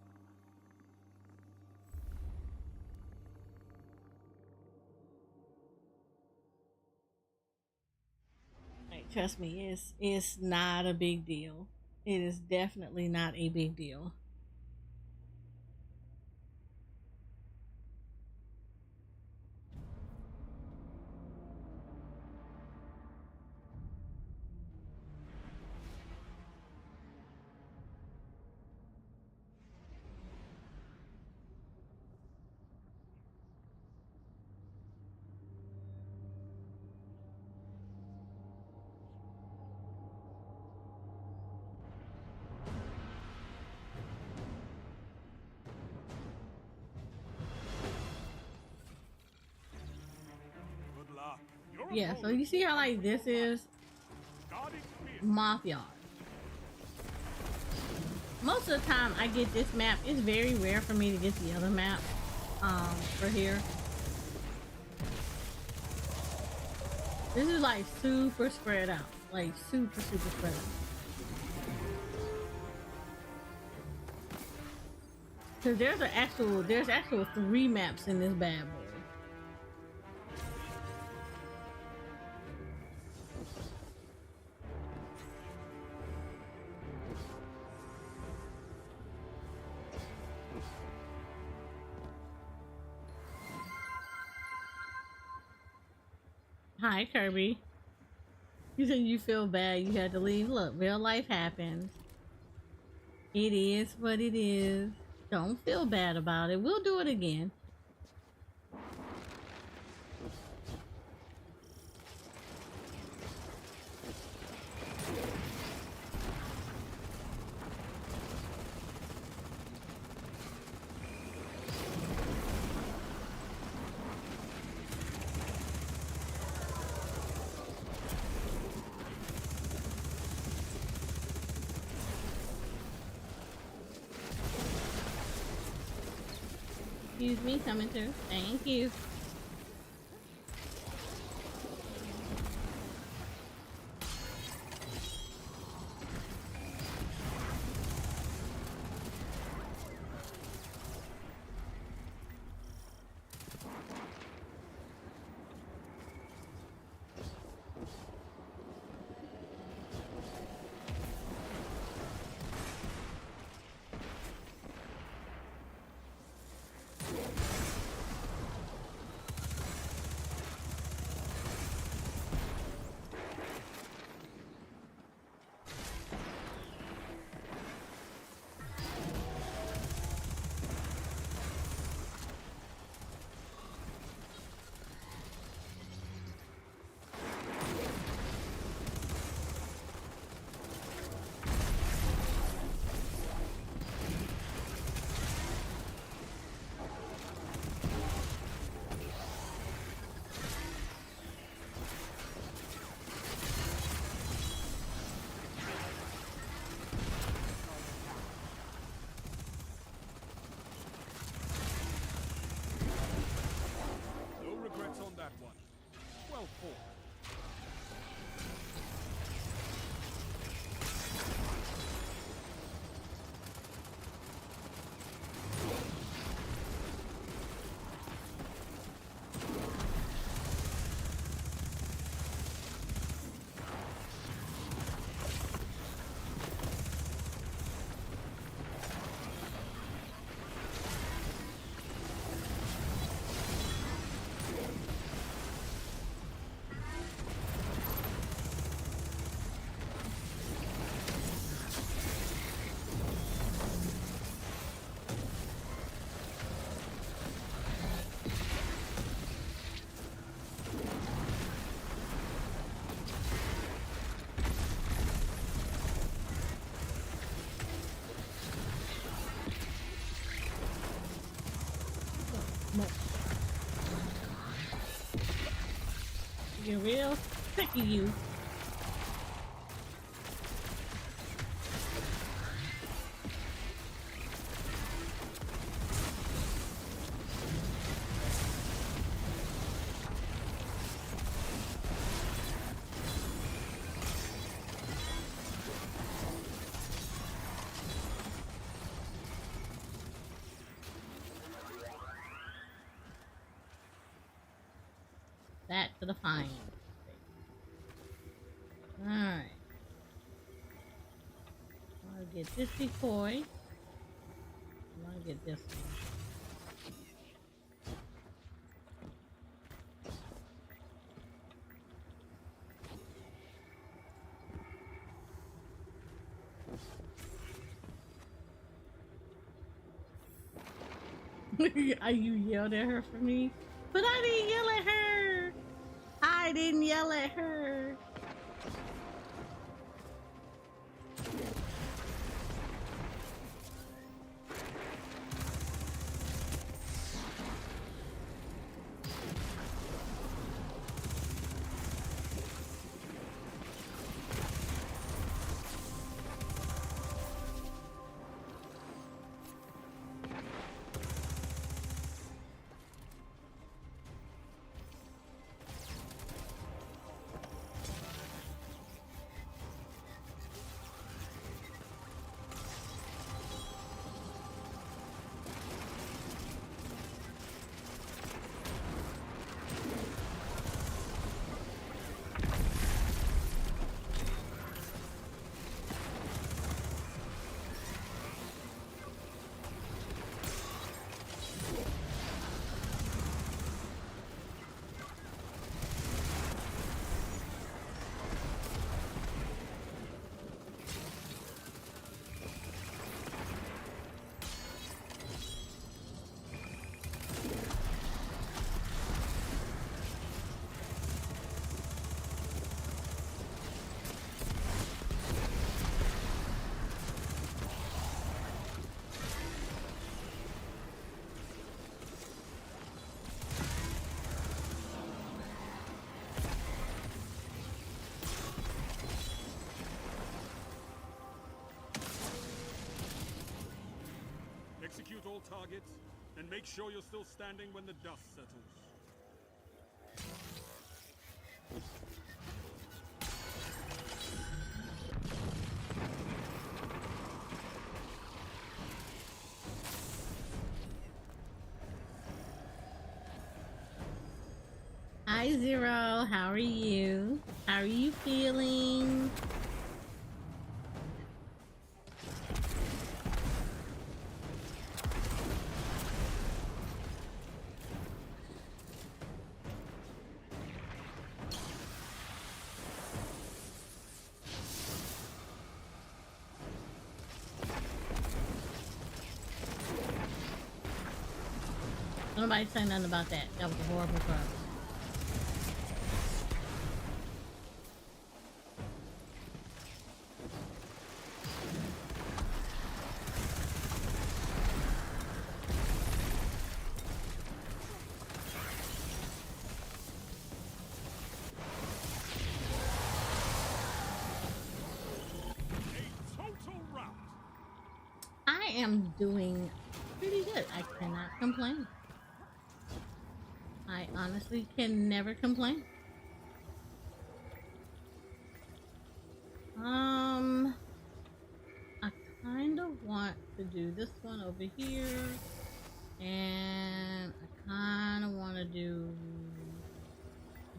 Trust me, it's not a big deal. It is definitely not a big deal. Good luck. Yeah, so you see how like this is Moth Yard. Most of the time I get this map. It's very rare for me to get the other map for here. This is like super spread out. Like super spread out. Cause there's actual 3 maps in this bad boy. Hi, Kirby. You said you feel bad you had to leave. Look, real life happens. It is what it is. Don't feel bad about it. We'll do it again. Excuse me, coming through. Thank you. No regrets on that one. Well fought. You're real sick of you. Back to the fine. Alright. I'll get this decoy. I'll get this one. You yelled at her for me? But I didn't yell at her! I didn't yell at her! Execute all targets, and make sure you're still standing when the dust settles. Hi Zero, how are you? How are you feeling? Nobody say nothing about that. That was a horrible problem. I am doing pretty good. I cannot complain. I honestly can never complain. I kind of want to do this one over here, and I kind of want to do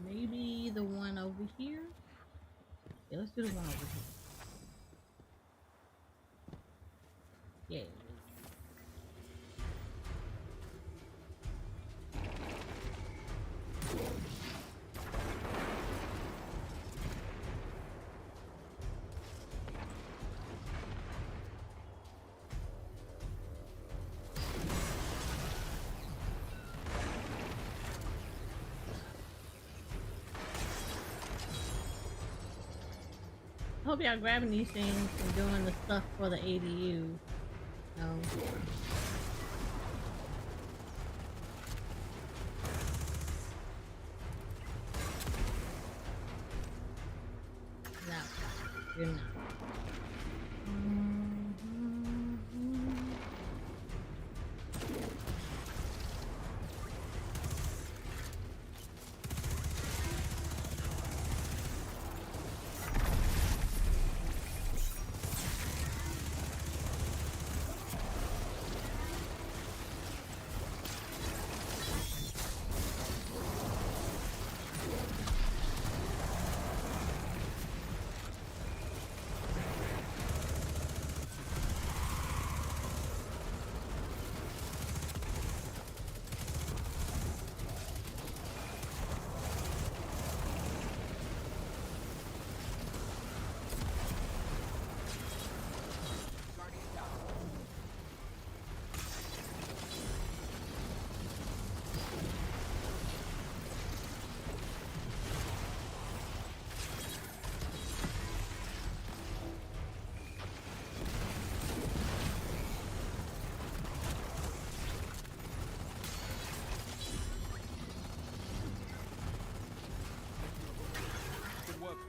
maybe the one over here. Yeah, let's do the one over here. Yeah. I hope y'all grabbing these things and doing the stuff for the ADU. No. No, you're not.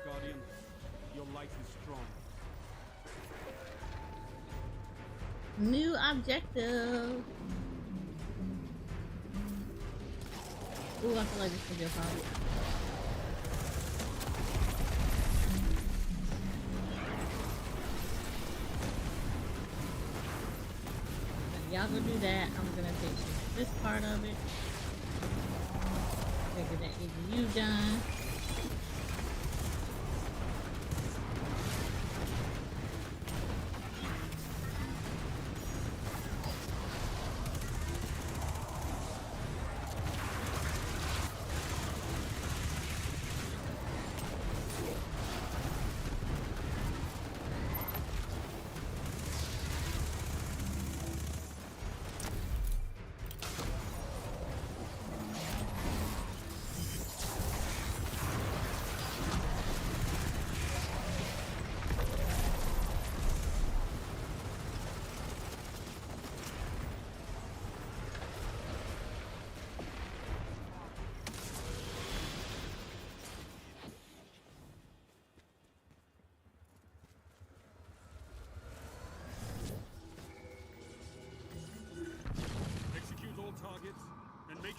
Guardian, your light is strong. New objective. Ooh, I feel like this could be a problem. Y'all go do that. I'm gonna take this part of it. Get that ADU done.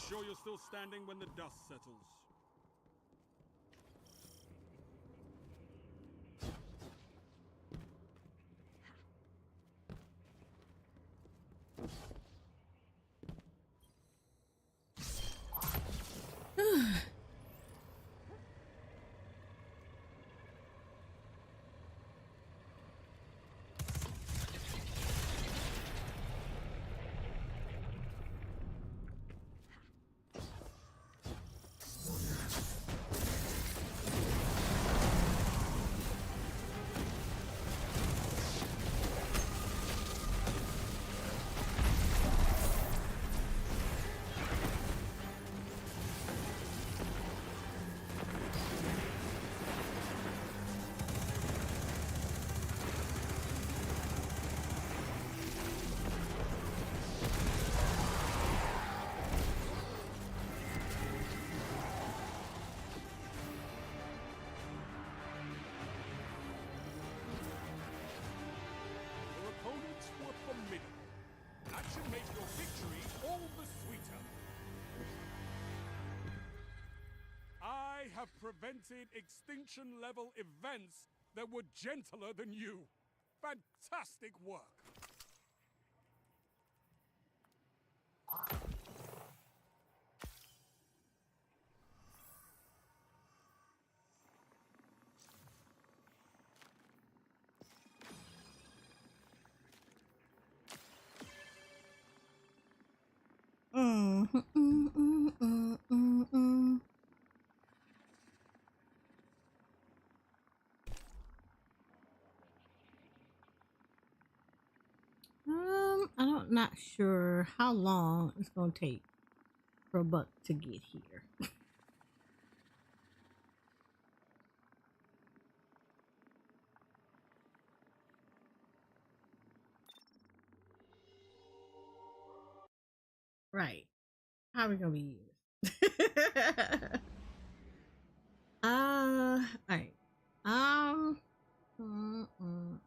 sure you're still standing when the dust settles. Your opponents were formidable. That should make your victory all the sweeter. I have prevented extinction-level events that were gentler than you. Fantastic work. I'm not sure how long it's gonna take for Buck to get here. Right. How are we gonna be used? Alright. Mm, mm, mm.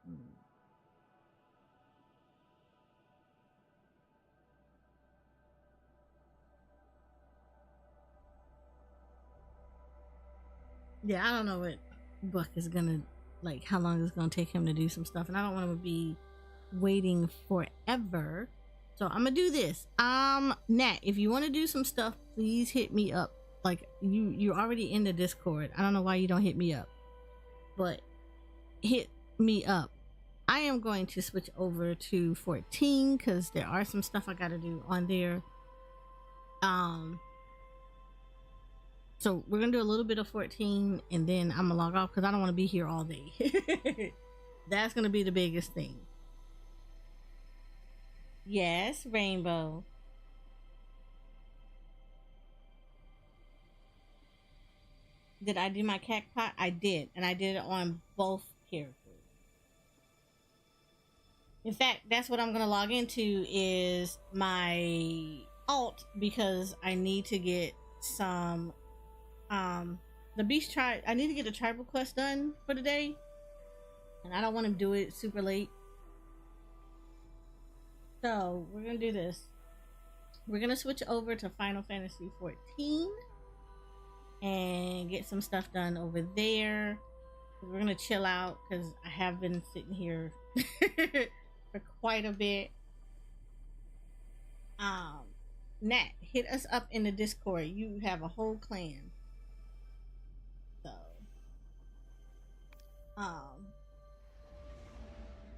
Yeah, I don't know what Buck is gonna like, how long it's gonna take him to do some stuff, and I don't want to be waiting forever. So I'm gonna do this. Nat, if you want to do some stuff, please hit me up. Like you're already in the Discord. I don't know why you don't hit me up, but hit me up. I am going to switch over to 14 because there are some stuff I gotta do on there. So we're gonna do a little bit of 14 and then I'm gonna log off because I don't want to be here all day. That's gonna be the biggest thing. Yes, Rainbow. Did I do my cat pot? I did, and I did it on both characters. In fact, that's what I'm gonna log into is my alt because I need to get some the beast tribe. I need to get a tribal quest done for the day, and I don't want to do it super late. So we're gonna do this. We're gonna switch over to Final Fantasy 14 and get some stuff done over there. We're gonna chill out because I have been sitting here for quite a bit. Nat, hit us up in the Discord. You have a whole clan. So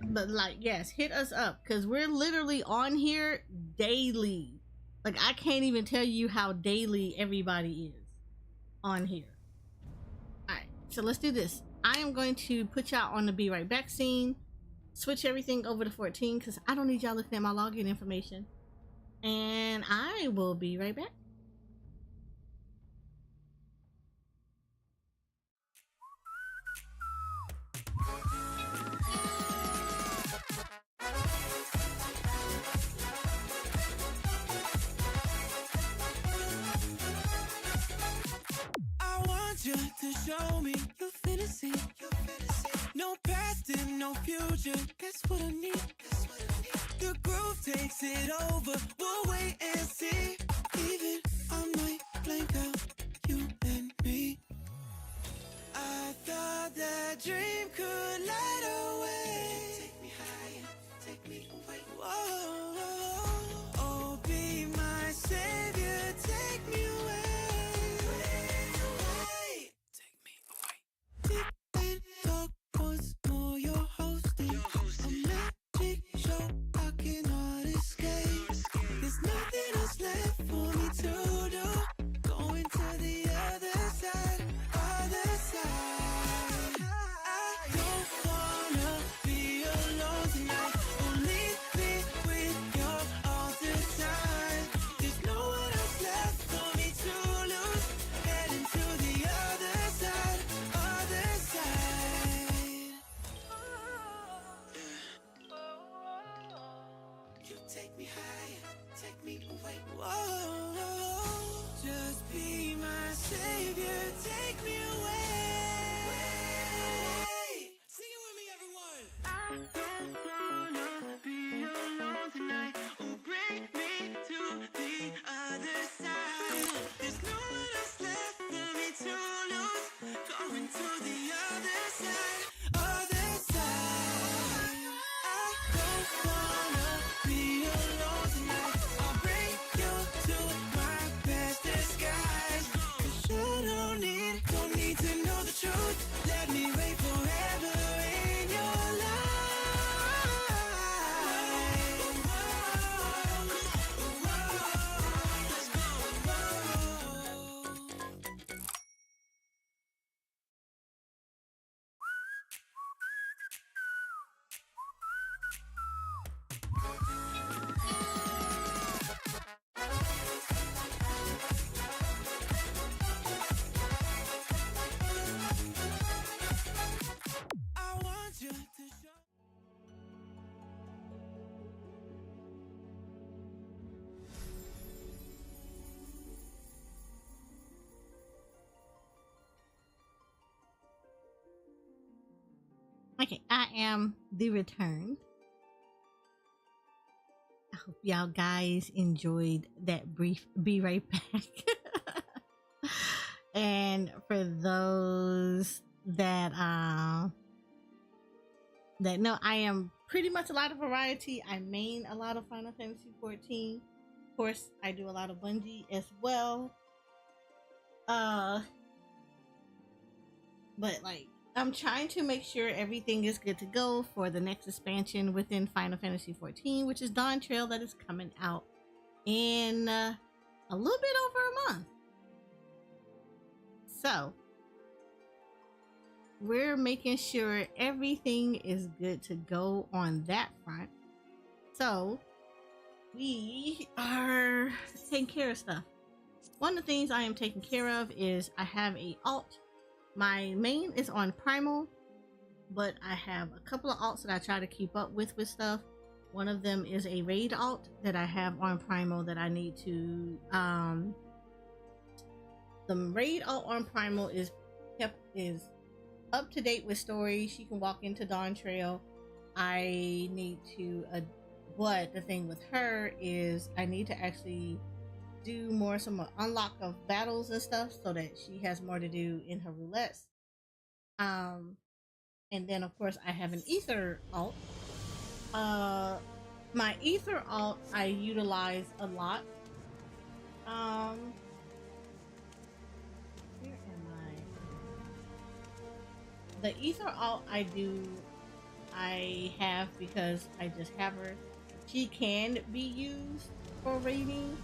but like, yes, hit us up because we're literally on here daily. Like, I can't even tell you how daily everybody is on here. All right, so let's do this. I am going to put y'all on the be right back scene, switch everything over to 14 because I don't need y'all looking at my login information, and I will be right back. You to show me your fantasy. No past and no future. That's what I need. The groove takes it over. We'll wait and see. Even on thought that dream could light away. Take me higher, take me away. Whoa, oh, be my savior, take me away. Take me away. Deep in dark once more, you're hosting a magic show I cannot escape. There's nothing else left for me to do. Going to the other side, other side. I don't wanna be alone tonight. Oh, leave me with your all the time. There's no one else left for me to lose. Heading to the other side, other side. You take me higher, take me away. Whoa, just be my savior, take me away. Sing it with me, everyone. I don't wanna be alone tonight. Oh, bring me to the other side. There's no one else left for me to lose. Going to the other side, other side. I don't wanna be alone tonight. I'll bring you to my best disguise. 'Cause you don't need to know the truth. Let me wait forever in your life. Let's go. I want you to show. Okay, I am the return. I hope y'all guys enjoyed that brief be right back. And for those that know, I am pretty much a lot of variety. I main a lot of Final Fantasy 14. Of course, I do a lot of Bungie as well. But like, I'm trying to make sure everything is good to go for the next expansion within Final Fantasy 14, which is Dawn Trail, that is coming out in a little bit over a month. So we're making sure everything is good to go on that front. So we are taking care of stuff. One of the things I am taking care of is I have a alt. My main is on Primal, but I have a couple of alts that I try to keep up with stuff. One of them is a raid alt that I have on Primal that I need to the raid alt on Primal is up to date with story. She can walk into Dawn Trail. I need to but the thing with her is I need to actually do some unlock of battles and stuff so that she has more to do in her roulettes. And then of course I have an ether alt. My ether alt I utilize a lot. Where am I? The ether alt I have because I just have her. She can be used for raiding,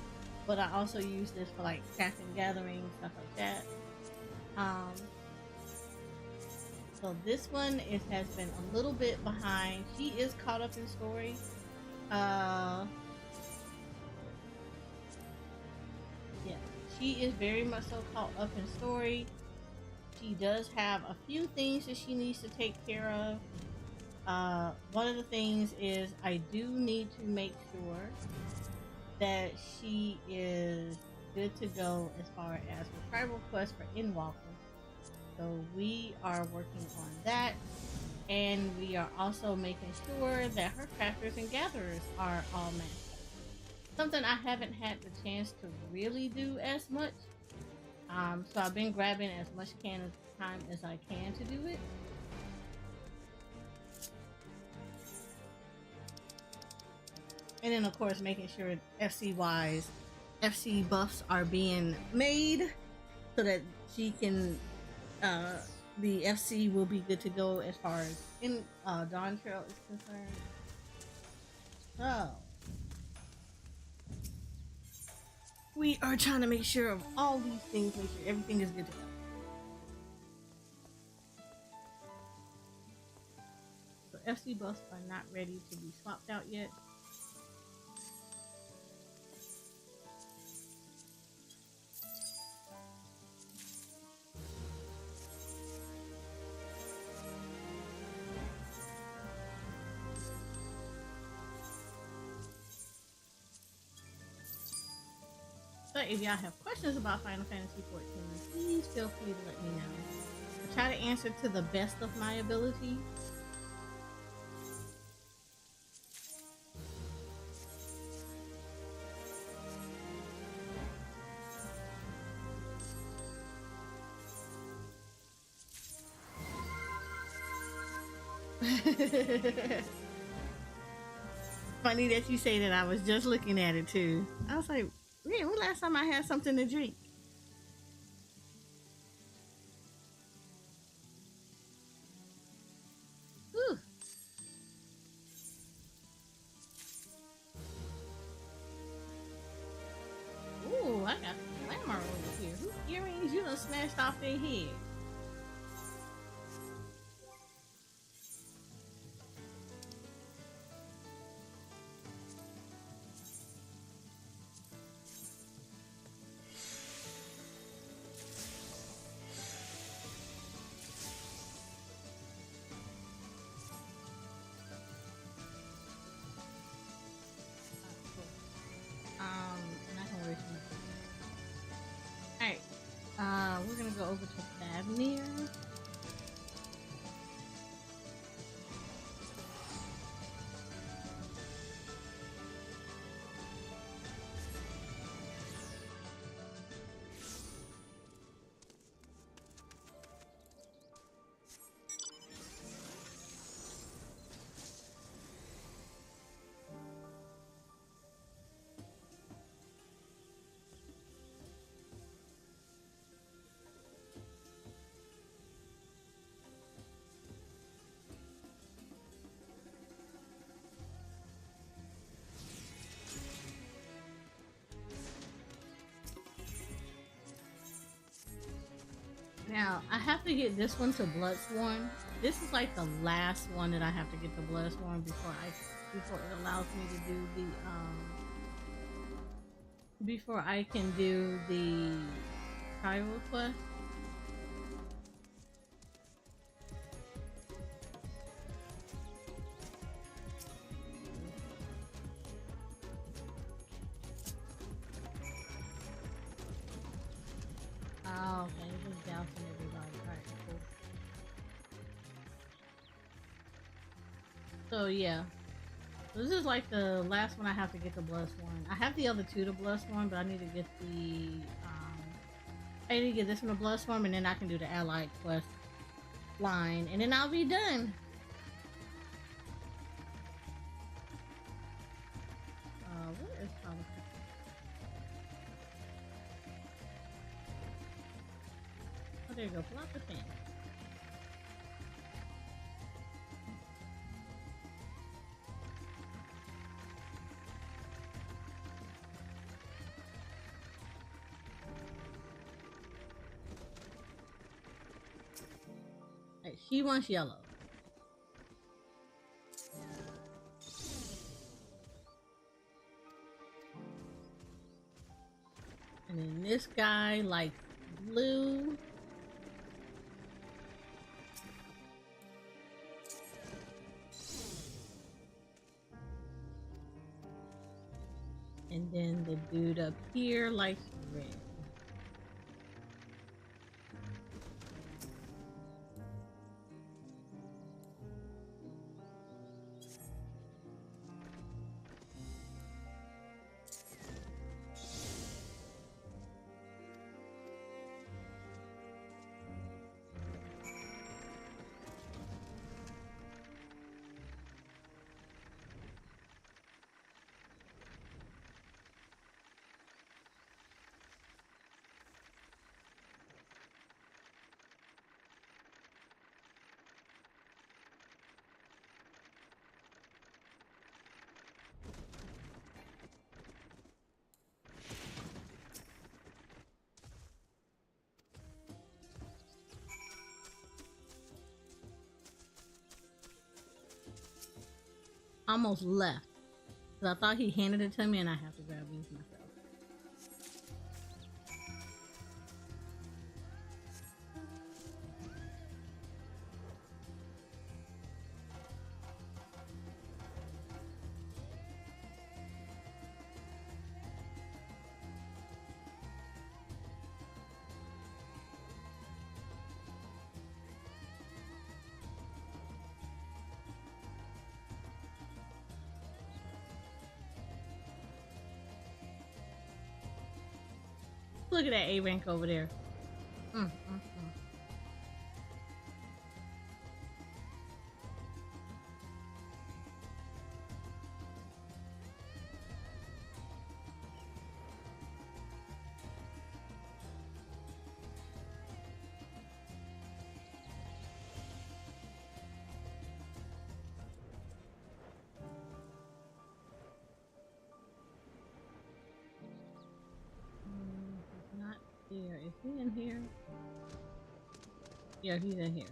but I also use this for like crafting, gathering, stuff like that. So this one has been a little bit behind. She is caught up in story. Yeah, she is very much so caught up in story. She does have a few things that she needs to take care of. One of the things is I do need to make sure that she is good to go as far as the tribal quest for Inwalker. So we are working on that, and we are also making sure that her crafters and gatherers are all matched up. Something I haven't had the chance to really do as much. So I've been grabbing as much time as I can to do it. And then, of course, making sure FC wise, FC buffs are being made so that she can, the FC will be good to go as far as in Dawn Trail is concerned. So, we are trying to make sure of all these things, make sure everything is good to go. So, FC buffs are not ready to be swapped out yet. So if y'all have questions about Final Fantasy XIV, please feel free to let me know. I try to answer to the best of my ability. Funny that you say that. I was just looking at it too. I was like, man, when last time I had something to drink? Whew. Ooh, I got some glamour over here. Whose earrings you done smashed off their head? And I can wear some. Alright. We're gonna go over to Fabnir. Now, I have to get this one to Bloodsworn. This is like the last one that I have to get to Bloodsworn before it allows me to do the before I can do the Cairo quest. Oh, okay, it was dousing everybody. Alright, cool. So yeah. So this is like the last one I have to get the Bloodsworn. I have the other two to Bloodsworn, but I need to get the I need to get this one to Bloodsworn, and then I can do the Allied quest line, and then I'll be done. Where is politics? Oh, there you go. Pull out the pen. Right, she wants yellow. And then this guy likes blue. And then the dude up here likes red. almost left. Cause I thought he handed it to me and I have to grab these myself. Look at that A rank over there. Not here. Is he in here? Yeah, he's in here.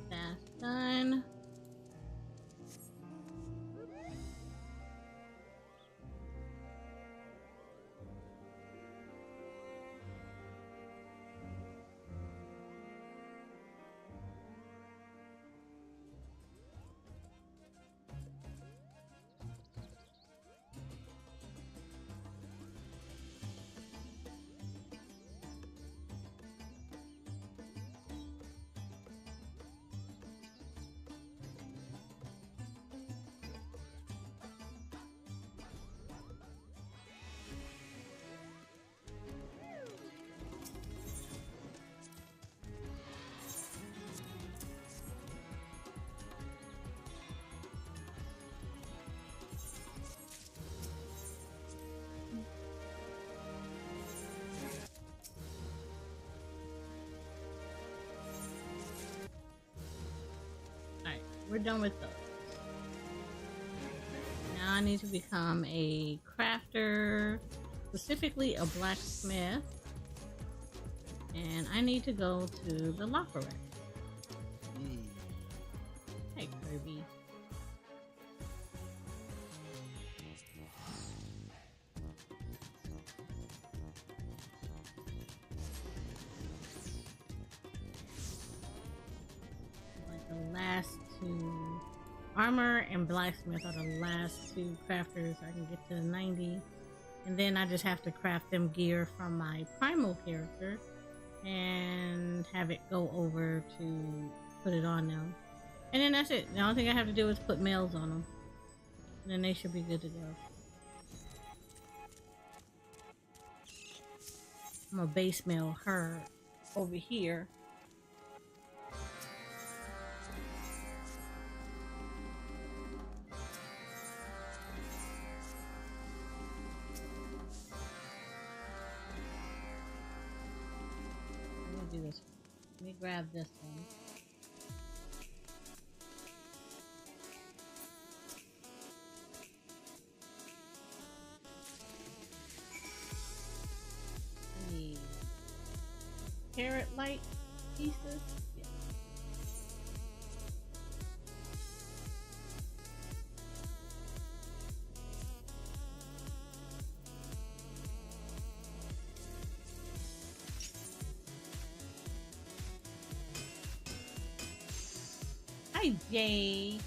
That's done. Alright, we're done with those. Now I need to become a crafter, specifically a blacksmith. And I need to go to the locker rack. Hey, Kirby. Like the last two. Armor and blacksmith are the last two crafters I can get to the 90. And then I just have to craft them gear from my primal character and have it go over to put it on them. And then that's it. The only thing I have to do is put mails on them. And then they should be good to go. I'm gonna base mail her over here. Do this. Let me grab this one. I need carrot light pieces. Yeah. Hi, Jay.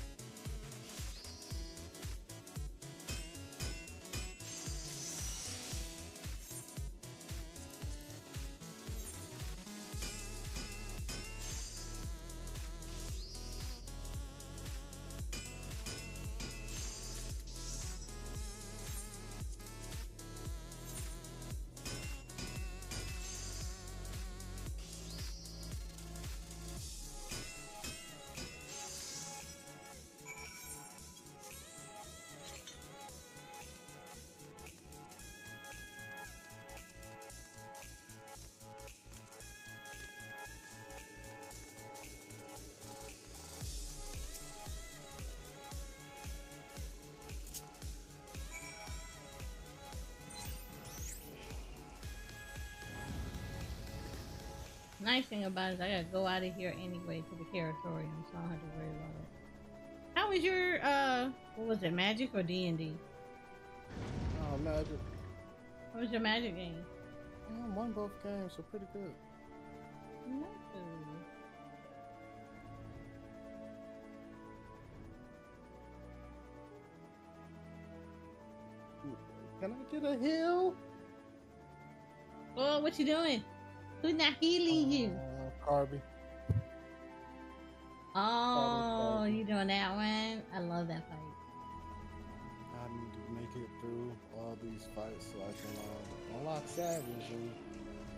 Nice thing about it is I gotta go out of here anyway to the Curatorium, so I don't have to worry about it. How was your what was it, Magic or D&D? Oh, Magic. What was your Magic game? I won both games, so pretty good. No. Can I get a heal? Oh, what you doing? Who's not healing you? Carby. Oh, you doing that one? I love that fight. I need to make it through all these fights so I can unlock Savage and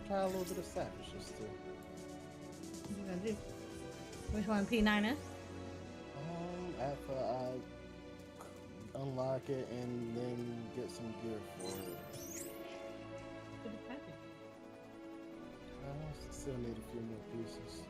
try a little bit of Savage just to. What you gonna do? Which one, P9S? After I unlock it and then get some gear for it. I still need a few more pieces.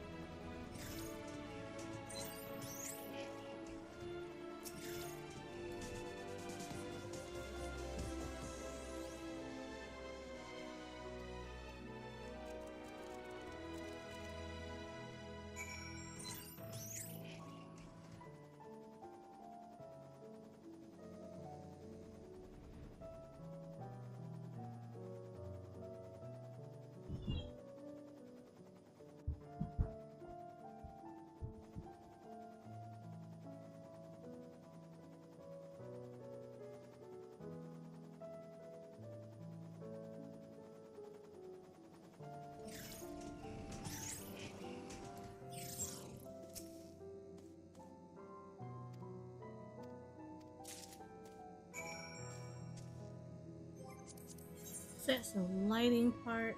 Set some lighting part.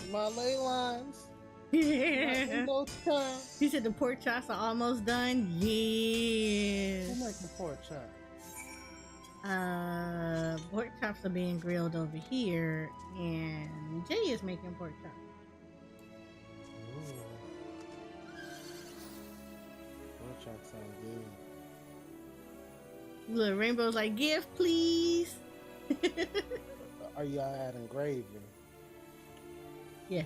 My ley lines. Yeah. You said the pork chops are almost done? Yes. Who make the pork chop? Pork chops are being grilled over here, and Jay is making pork chops. Ooh. Pork chops sound good. Look, Rainbow's like, gift, please. Are y'all adding gravy? Yeah.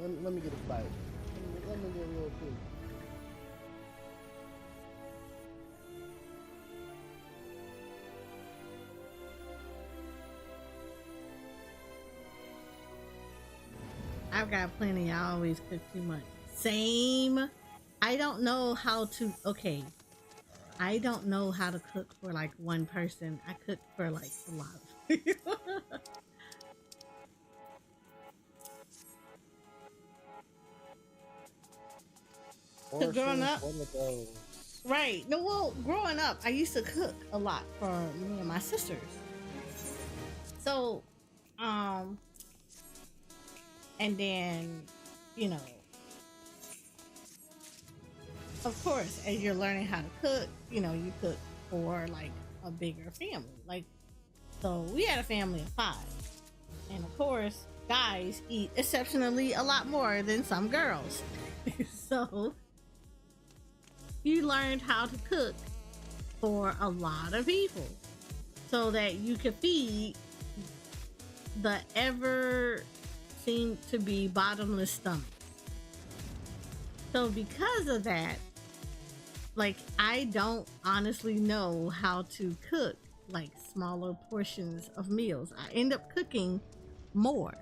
Let me get a bite. Let me get a little piece. I've got plenty. I always cook too much. Same. I don't know how to. Okay. I don't know how to cook for like one person. I cook for like a lot of people. So growing up, right? No, well, growing up, I used to cook a lot for me and my sisters. So, and then, you know, of course, as you're learning how to cook, you know, you cook for like a bigger family. Like, so we had a family of 5, and of course, guys eat exceptionally a lot more than some girls. So you learned how to cook for a lot of people so that you could feed the ever seem to be bottomless stomach. So because of that, like, I don't honestly know how to cook like smaller portions of meals. I end up cooking more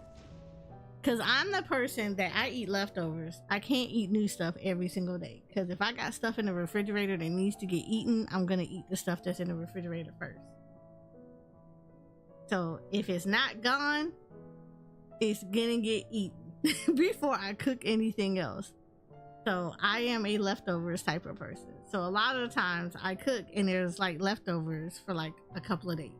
because I'm the person that I eat leftovers. I can't eat new stuff every single day, because if I got stuff in the refrigerator that needs to get eaten, I'm gonna eat the stuff that's in the refrigerator first. So if it's not gone, it's gonna get eaten before I cook anything else. So I am a leftovers type of person. So a lot of the times I cook and there's like leftovers for like a couple of days.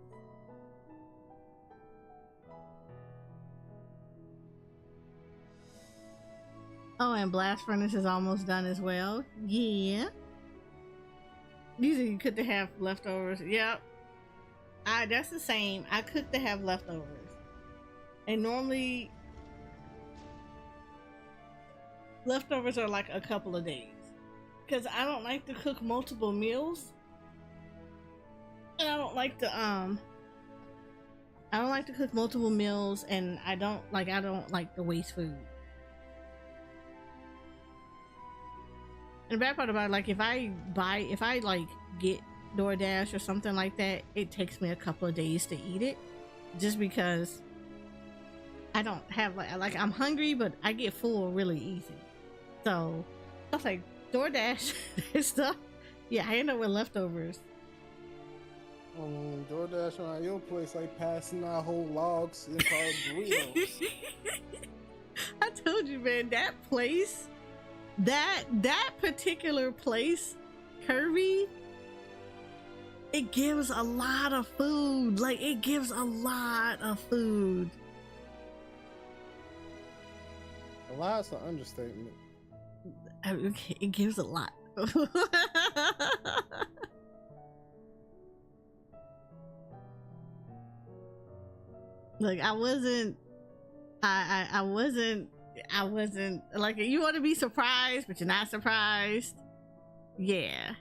Oh, and Blast Furnace is almost done as well. Yeah. Usually you cook to have leftovers. Yep. That's the same. I cook to have leftovers. And normally leftovers are like a couple of days. Because I don't like to cook multiple meals. And I don't like to cook multiple meals, and I don't like to waste food. And the bad part about it, like if I like get DoorDash or something like that, it takes me a couple of days to eat it, just because I don't have like I'm hungry, but I get full really easy. So I was like DoorDash and stuff. Yeah, I end up with leftovers. DoorDash around your place like passing out whole logs and called burritos. I told you, man, that place, that particular place, Kirby, it gives a lot of food. Like, it gives a lot of food. A lot's an understatement. Okay, it gives a lot. Like, I wasn't like, you want to be surprised, but you're not surprised. Yeah.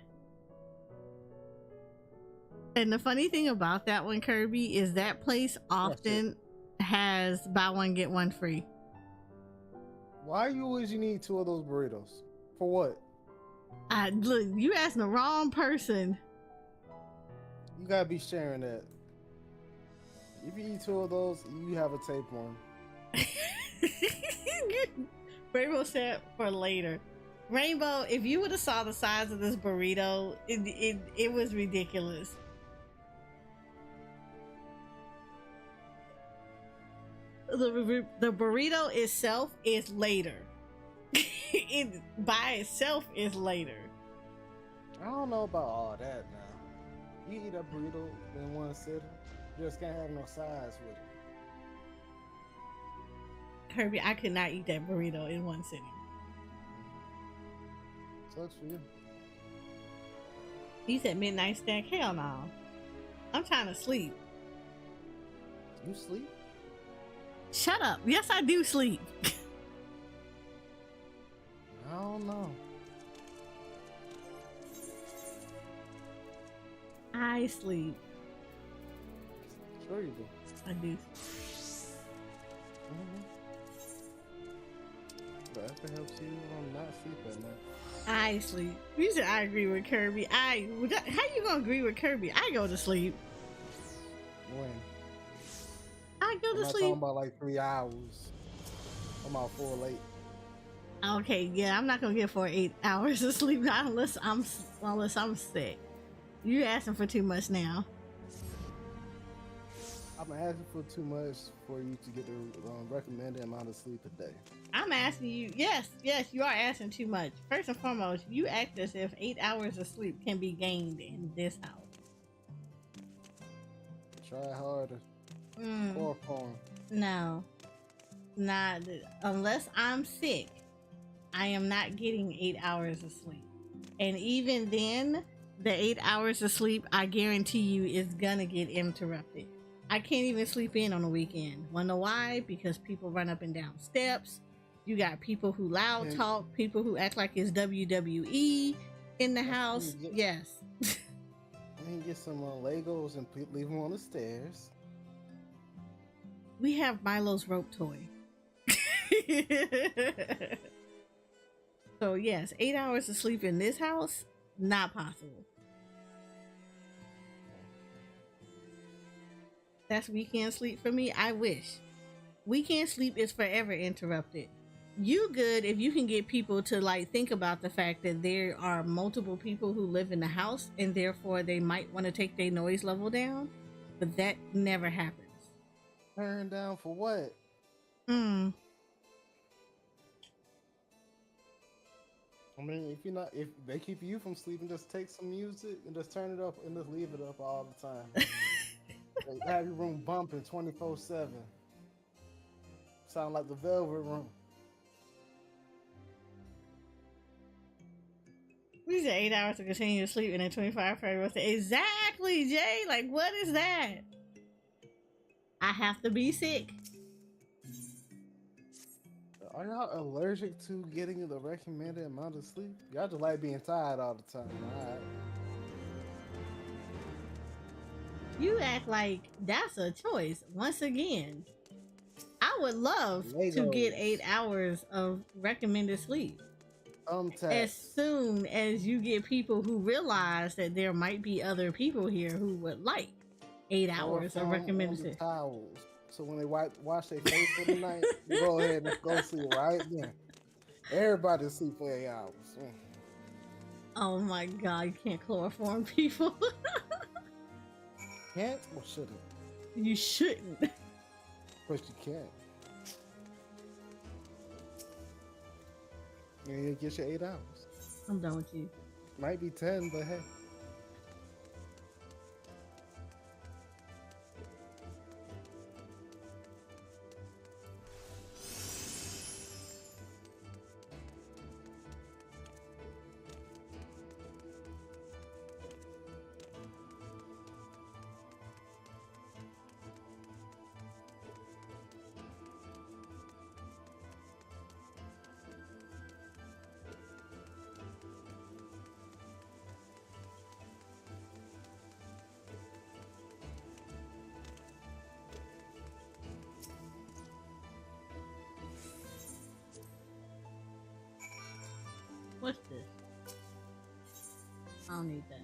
And the funny thing about that one, Kirby, is that place often has buy one get one free. Why you always need 2 of those burritos? For what? Look, you asking the wrong person. You gotta be sharing that. If you eat 2 of those, you have a tapeworm. Rainbow said for later. Rainbow, if you would have saw the size of this burrito, it was ridiculous. The burrito itself is later. It by itself is later. I don't know about all that now. You eat a burrito in one sitting, you just can't have no sides with it. Kirby, I could not eat that burrito in one sitting. Sucks for you. You said midnight snack? Hell no. I'm trying to sleep. You sleep? Shut up. Yes, I do sleep. I don't know. I sleep. Sure you do. I do. But if it helps you not sleep at night. I sleep. You said I agree with Kirby. How you gonna agree with Kirby? I go to sleep. When? I go to I'm sleep. talking about like 3 hours. I'm out full late. Okay, yeah, I'm not gonna get 8 hours of sleep unless I'm sick. You asking for too much now. I'm asking for too much for you to get the recommended amount of sleep a day. I'm asking you. Yes, you are asking too much. First and foremost, you act as if 8 hours of sleep can be gained in this house. Try harder. Or porn. No, not unless I'm sick. I am not getting 8 hours of sleep, and even then, the 8 hours of sleep, I guarantee you, is gonna get interrupted. I can't even sleep in on the weekend. Wanna know why? Because people run up and down steps. You got people who loud talk, people who act like it's WWE in the house. Yes. I mean, get some Legos and leave them on the stairs. We have Milo's rope toy. So yes, 8 hours of sleep in this house, not possible. That's weekend sleep for me. I wish. Weekend sleep is forever interrupted. You good if you can get people to like think about the fact that there are multiple people who live in the house and therefore they might want to take their noise level down, but that never happens. Turn down for what? I mean, if they keep you from sleeping, just take some music and just turn it up and just leave it up all the time. They have your room bumping 24/7. Sound like the Velvet Room. We said 8 hours to continue to sleep and then 25 for everyone. Exactly, Jay. Like, what is that? I have to be sick. Are y'all allergic to getting the recommended amount of sleep? Y'all just like being tired all the time. Alright. You act like that's a choice. Once again, I would love to get 8 hours of recommended sleep. As soon as you get people who realize that there might be other people here who would like 8 hours of recommended sleep. Towels. So when they wash their face for the night, you go ahead and go sleep right then. Everybody sleep for 8 hours. Oh my god, you can't chloroform people. Can't or shouldn't? You shouldn't. But you can't. And you get your 8 hours. I'm done with you. Might be 10, but hey. What's this? I don't need that.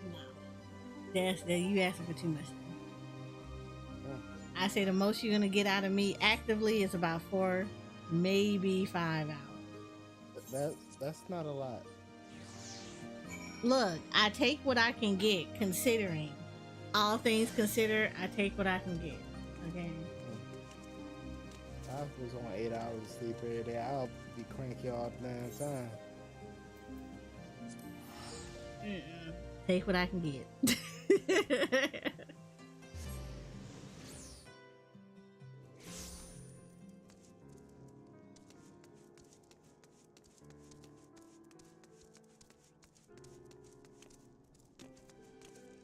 No. That's that you asking for too much. I say the most you're gonna get out of me actively is about 4, maybe 5 hours. That's not a lot. Look, I take what I can get, considering all things considered. I take what I can get. Okay. I was on 8 hours of sleep every day. I'll be cranky all the damn time. Take what I can get.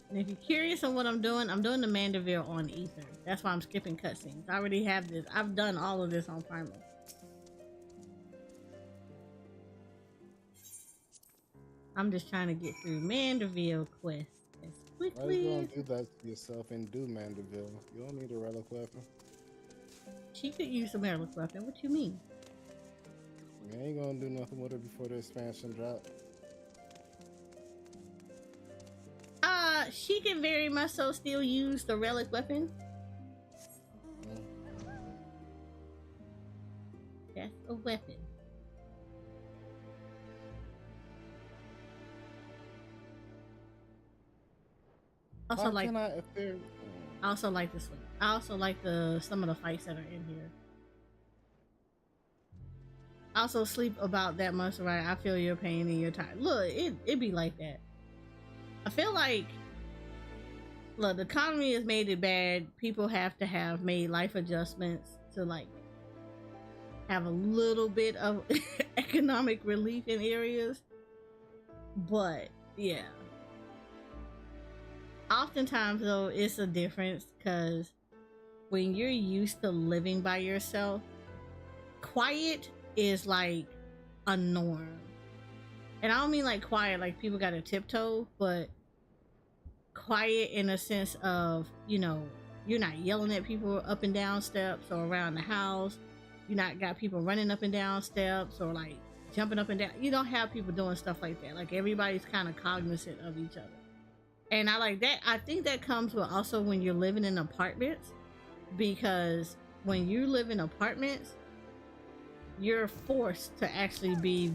And if you're curious on what I'm doing the Mandeville on Ether. That's why I'm skipping cutscenes. I already have this. I've done all of this on Primal. I'm just trying to get through Mandeville quest as quickly. Why are you gonna do that to yourself and do Mandeville? You don't need a relic weapon. She could use a relic weapon. What you mean? You ain't gonna do nothing with her before the expansion drop. She can very much so still use the relic weapon. That's a weapon. Also like I also like this one. I also like some of the fights that are in here. I also sleep about that much, right? I feel your pain and your time. Look, it be like that. I feel like, look, the economy has made it bad. People have to have made life adjustments to like have a little bit of economic relief in areas. But yeah, oftentimes though, it's a difference because when you're used to living by yourself, quiet is like a norm. And I don't mean like quiet like people gotta tiptoe, but quiet in a sense of, you know, you're not yelling at people up and down steps or around the house. You not got people running up and down steps or like jumping up and down. You don't have people doing stuff like that. Like everybody's kind of cognizant of each other. And I like that. I think that comes with also when you're living in apartments, because when you live in apartments, you're forced to actually be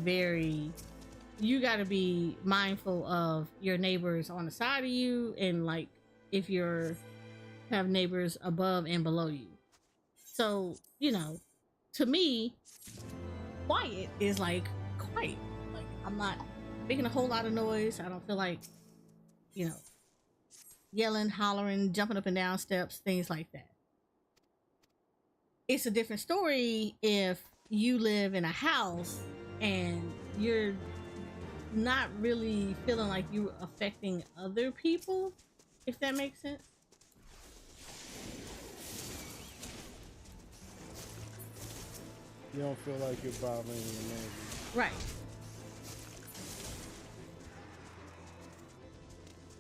you got to be mindful of your neighbors on the side of you, and like if you're have neighbors above and below you. So, you know, to me, quiet is like quiet. Like I'm not making a whole lot of noise. I don't feel like you know, yelling, hollering, jumping up and down steps, things like that. It's a different story if you live in a house and you're not really feeling like you're affecting other people, if that makes sense. You don't feel like you're bothering your neighbors. Right.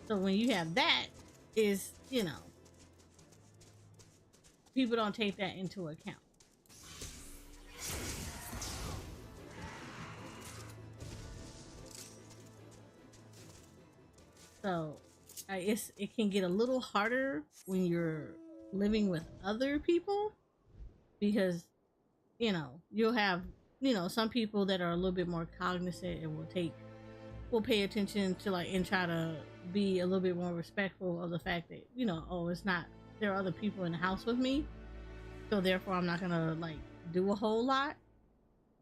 So when you have that, is, you know, people don't take that into account. So it can get a little harder when you're living with other people, because, you know, you'll have, you know, some people that are a little bit more cognizant and will pay attention to, like, and try to be a little bit more respectful of the fact that, you know, oh, it's not, there are other people in the house with me, so therefore I'm not gonna, like, do a whole lot,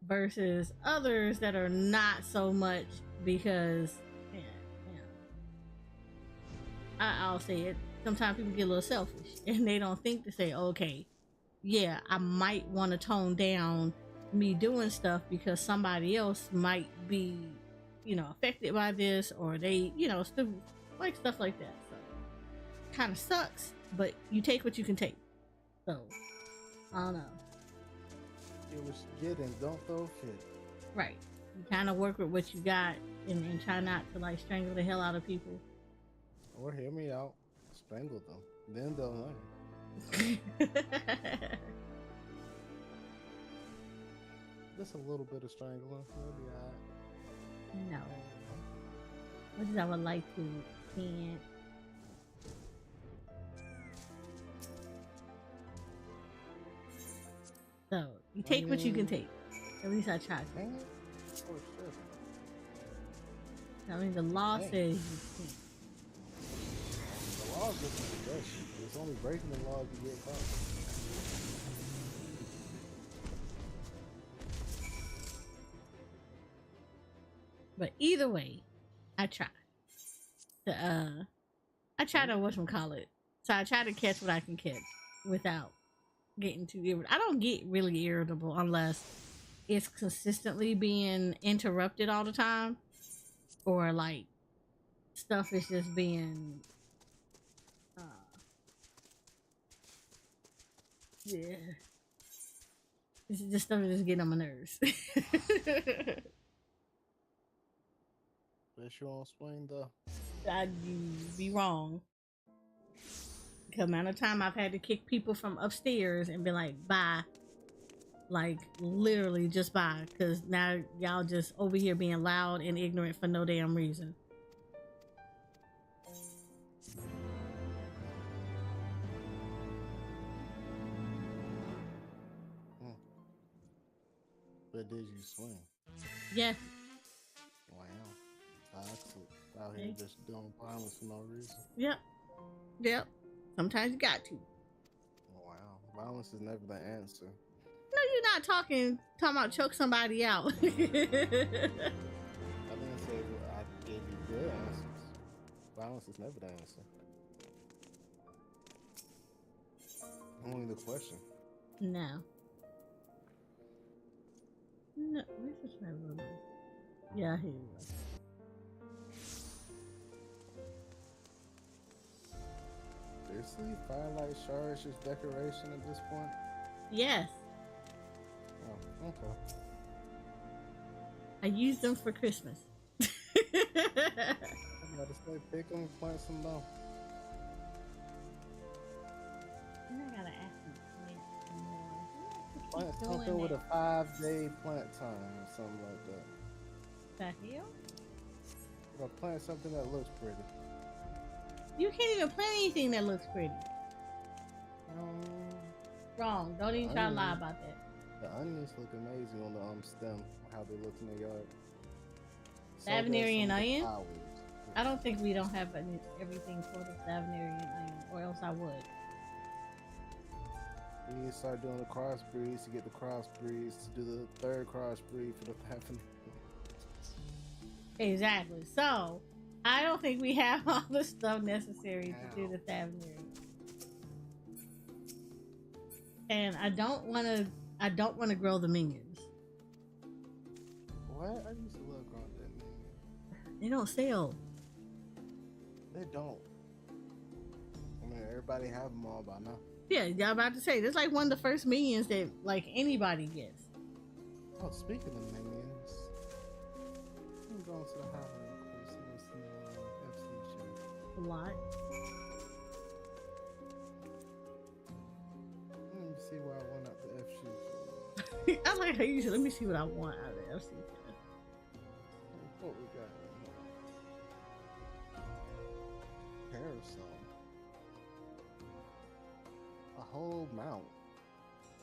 versus others that are not so much, because I'll say it, sometimes people get a little selfish and they don't think to say, okay, yeah, I might want to tone down me doing stuff because somebody else might be, you know, affected by this, or they, you know, stuff like that. So kind of sucks, but you take what you can take. So I don't know. It was getting, don't throw fit. Right. You kind of work with what you got and try not to, like, strangle the hell out of people. Or hear me out, strangle them, then they'll learn. Just a little bit of strangling, they'll be alright. No. What is I would like to, can't. So you take what you can take. At least I tried to. For sure. I mean, the law says you can't. The law is looking for that shit. It's only breaking the law if you get caught. But either way, I try. I try to whatchamacallit. So I try to catch what I can catch without getting too irritable. I don't get really irritable unless it's consistently being interrupted all the time, or like stuff is just being yeah, this stuff is just getting on my nerves. Bet you won't swing though. I'd be wrong. The amount of time I've had to kick people from upstairs and be like, bye. Like, literally just bye. Because now y'all just over here being loud and ignorant for no damn reason. But did you swing? Yeah. Wow. Toxic. Out here just doing violence for no reason. Yep. Sometimes you got to. Wow. Violence is never the answer. No, you're not talking about choke somebody out. I didn't say that I gave you good answers. Violence is never the answer. Only the question. No, where's this room? Yeah, here you go. Seriously? Firelight shards is decoration at this point? Yes. Oh, okay. I used them for Christmas. I gotta say, pick them and plant some more. I gotta ask you. Plant something with a 5-day plant time or something like that. The hell? Or plant something that looks pretty. You can't even plant anything that looks pretty. Wrong. Don't even try to lie about that. The onions look amazing on the stem, how they look in the yard. Savinarian onion? I don't think we don't have everything for the Savinarian onion, or else I would. We need to start doing the crossbreeds to get the crossbreeds to do the third crossbreed for the Pantheon. Exactly. So, I don't think we have all the stuff necessary to do the Tavernary. And I don't want to grow the minions. What? I used to love growing that minion. They don't sell. They don't. I mean, everybody have them all by now. Yeah, y'all about to say this like one of the first minions that like anybody gets. Oh, speaking of minions, I'm going to the highway real quick. See what's in the FC shit. A lot. Let me see where I want out the FC. I like how you said, let me see what I want out of the FC. What we got? Parasol. A whole mount.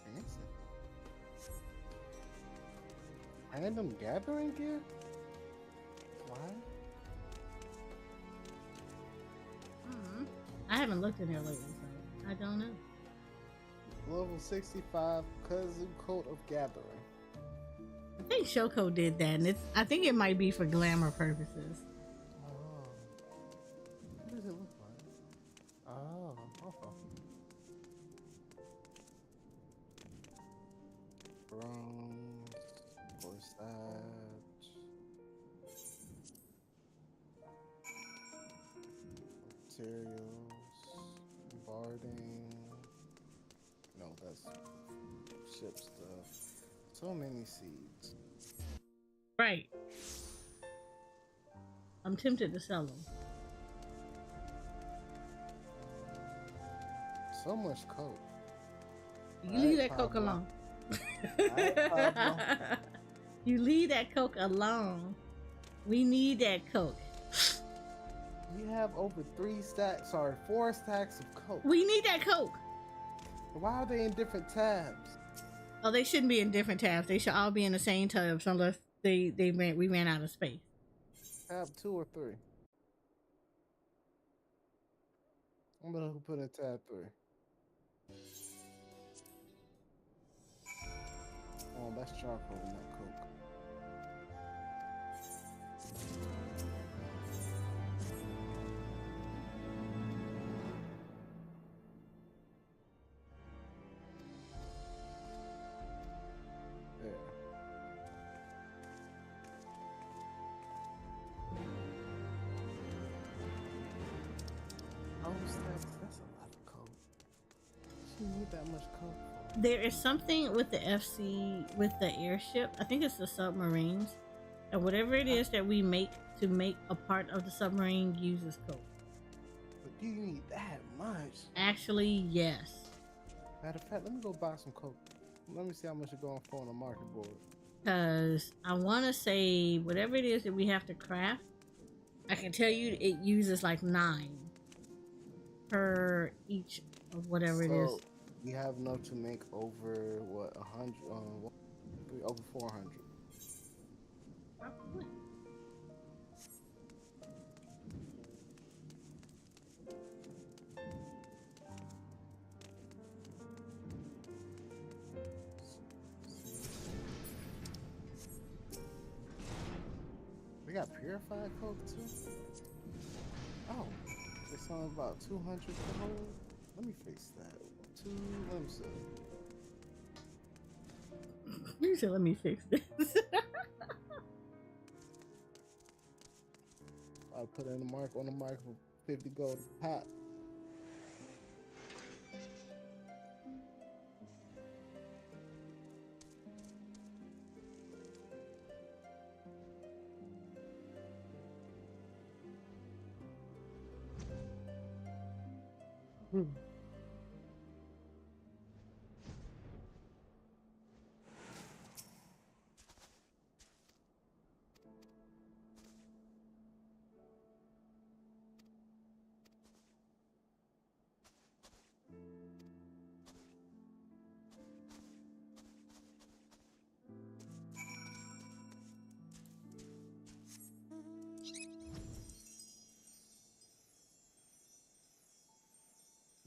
Fancy. Random gathering gear? Why? I haven't looked in there lately, so I don't know. Level 65 Kazoo Coat of Gathering. I think Shoko did that, and I think it might be for glamour purposes. Oh. What does it look like? Oh. Bronze, Forsage, materials, barding. No, that's ship stuff. So many seeds. Right. I'm tempted to sell them. So much coke. You leave that coke alone. You leave that coke alone. We need that coke. You have over 4 stacks of coke. We need that coke. Why are they in different tabs? Oh, they shouldn't be in different tabs. They should all be in the same tabs unless we ran out of space. Tab 2 or 3? I'm gonna put in tab 3. Oh, that's charcoal, not coke. There. Oh, that's a lot of coke. She need that much coke for. There is something with the FC, with the airship. I think it's the submarines. And whatever it is that we make to make a part of the submarine uses coke. But do you need that much? Actually, yes. Matter of fact, let me go buy some coke. Let me see how much it's going for on the market board. Because I want to say whatever it is that we have to craft, I can tell you it uses like 9 per each of whatever it is. We have enough to make over what 100, over 400. Probably. We got purified coke too. Oh, it's only about 200 per hole. Let me fix that. Let me see. You said, let me fix this. I put in the mark on the mark for 50 gold a pop.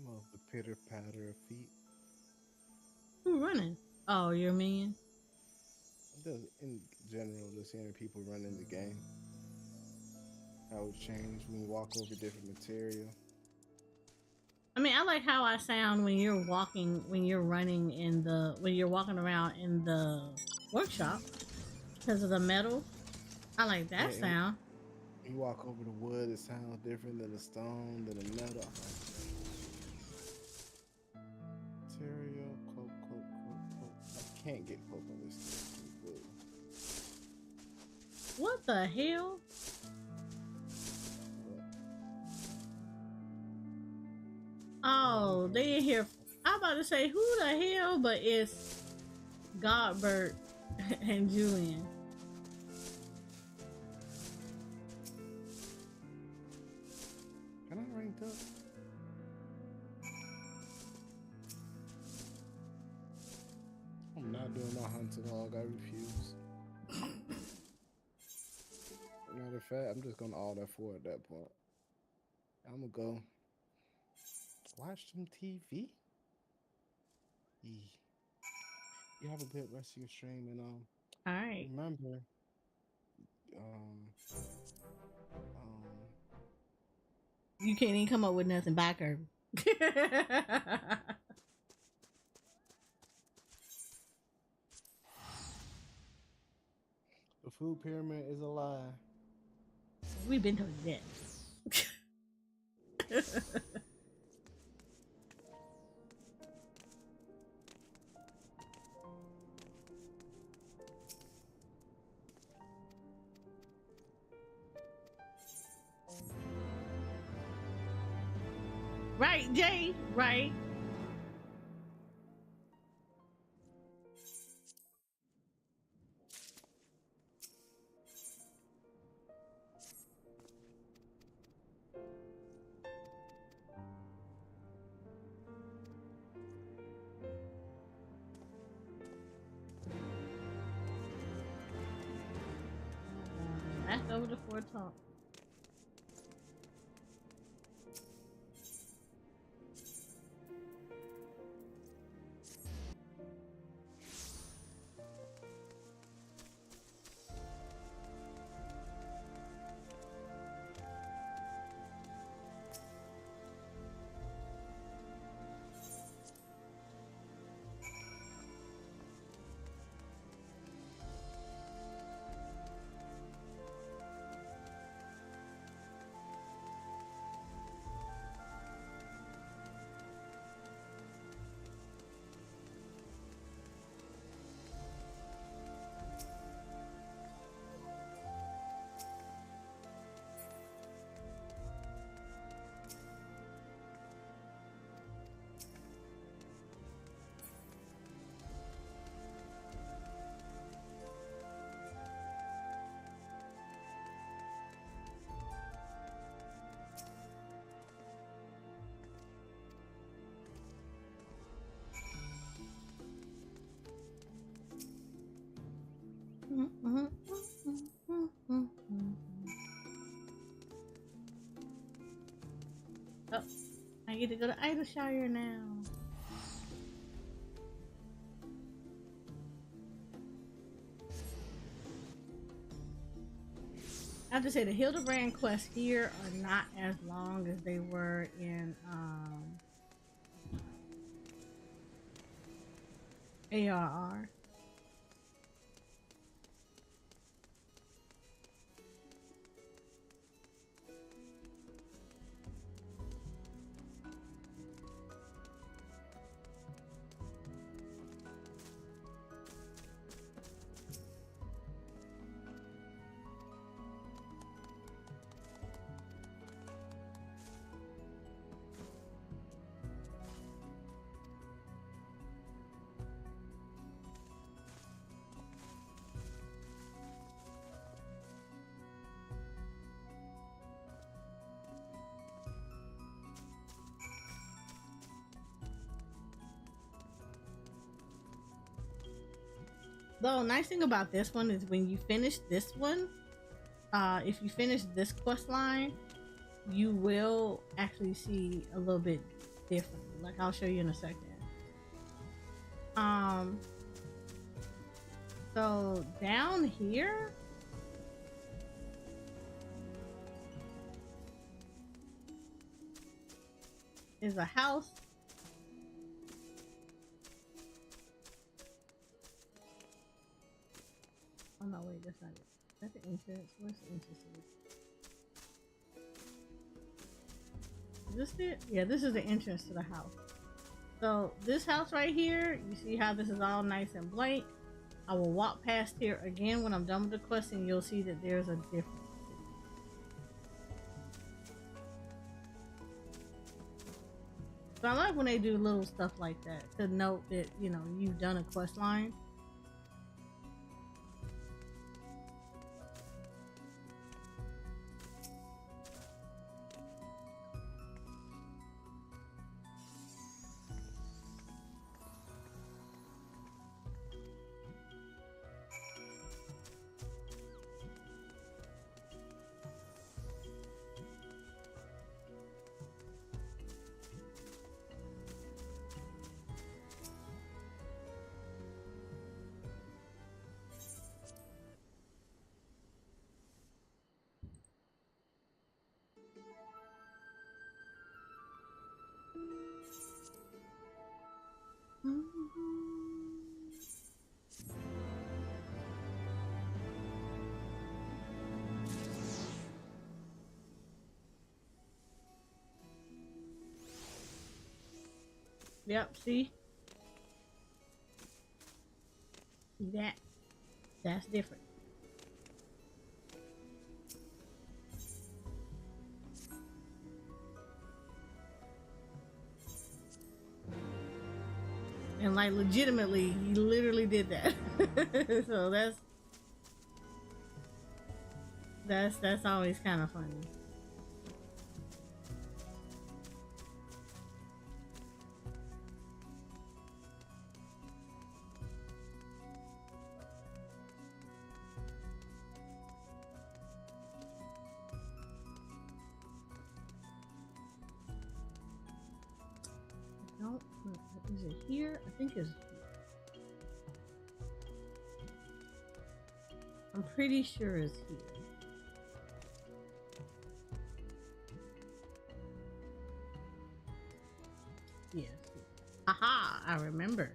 Love the pitter patter of feet. Who running? Oh, you're a minion? In general, just hearing people running the game. How it changed when you walk over different material. I mean, I like how I sound when you're walking, when you're running in the, when you're walking around in the workshop because of the metal. I like that sound. You walk over the wood, it sounds different than the stone, than the metal. Material, cloak. I can't get cloak on this thing. What the hell? Oh, they in here. I'm about to say who the hell, but it's Godbert and Julian. Can I rank up? I'm not doing no hunting log. I refuse. Matter of fact, I'm just gonna order 4 at that point. I'm gonna go watch some TV. You have a good rest of your stream, and all right. Remember, you can't even come up with nothing back, Kirby. The food pyramid is a lie. We've been told that. Right, Jay? Right. Back over to Fort Talk. Oh, I get to go to Idleshire now. I have to say the Hildebrand quests here are not as long as they were in ARR. The nice thing about this one is when you finish this one, if you finish this quest line, you will actually see a little bit different. Like I'll show you in a second. So down here, is a house. Oh no, wait, that's not it. Is that the entrance? Where's the entrance? Is this it? Yeah, this is the entrance to the house. So this house right here, you see how this is all nice and blank. I will walk past here again when I'm done with the quest, and you'll see that there's a difference. So I like when they do little stuff like that to note that, you know, you've done a quest line. Yep, see that? That's different. And like legitimately, he literally did that. So that's always kind of funny. No, is it here? I think it's here. I'm pretty sure it's here. Yes. Aha! I remember.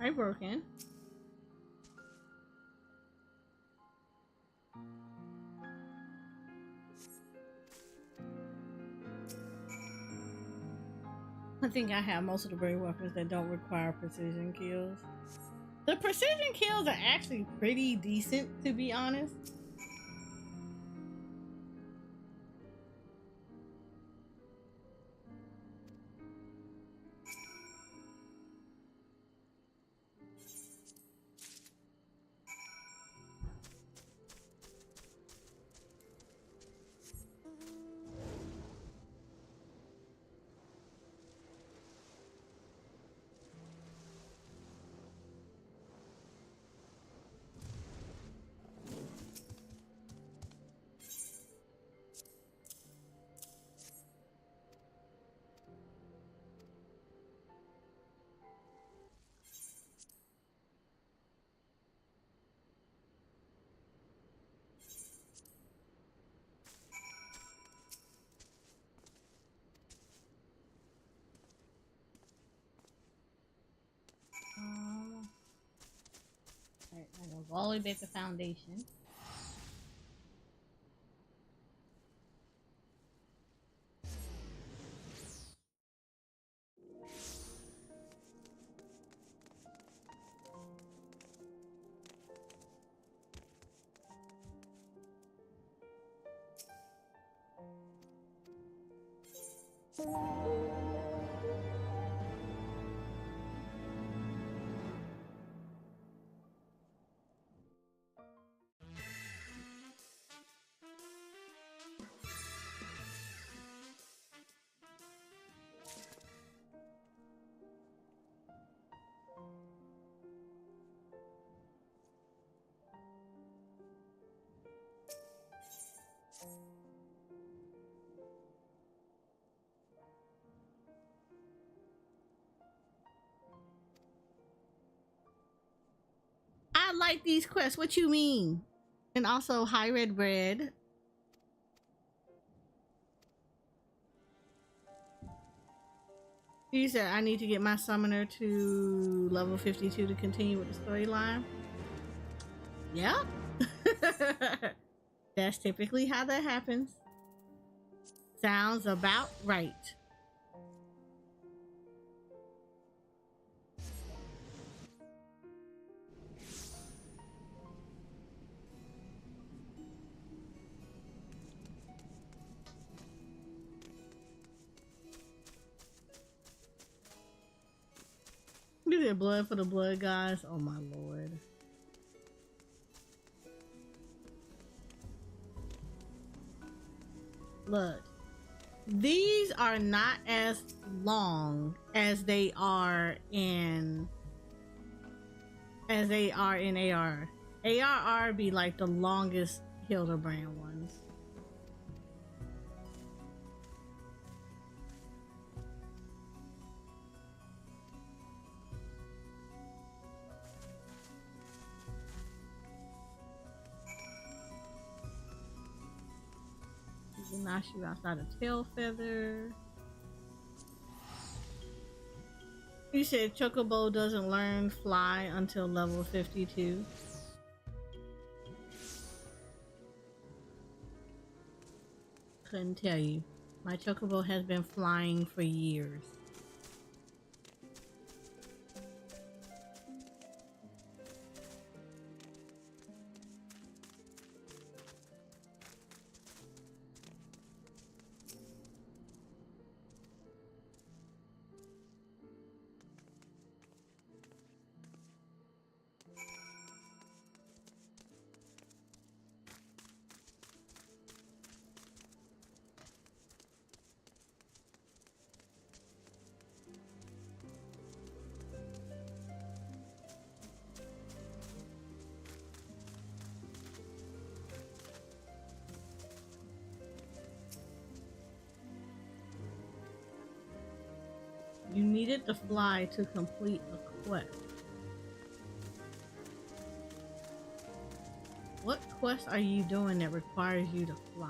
Hi, Broken. I think I have most of the brain weapons that don't require precision kills. The precision kills are actually pretty decent, to be honest. all the way back to Foundation. I like these quests. What you mean? And also, hi, Red Bread. You said I need to get my summoner to level 52 to continue with the storyline. Yeah. That's typically how that happens. Sounds about right. You did blood for the blood, guys. Oh my lord. Look, these are not as long as they are in AR. ARR be like the longest Hildebrand ones. You can knock you outside a tail feather. You said Chocobo doesn't learn fly until level 52. Couldn't tell you. My Chocobo has been flying for years. You needed to fly to complete a quest. What quest are you doing that requires you to fly?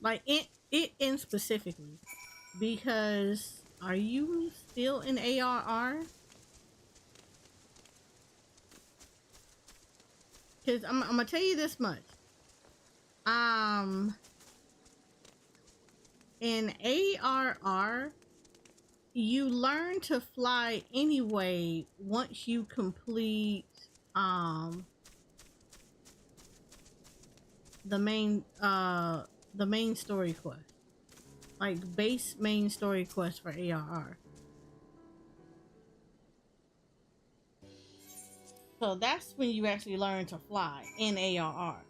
Like it in specifically, because are you still in ARR? Because I'm gonna tell you this much. In ARR, you learn to fly anyway once you complete the main story quest, like base main story quest for ARR. So that's when you actually learn to fly in ARR.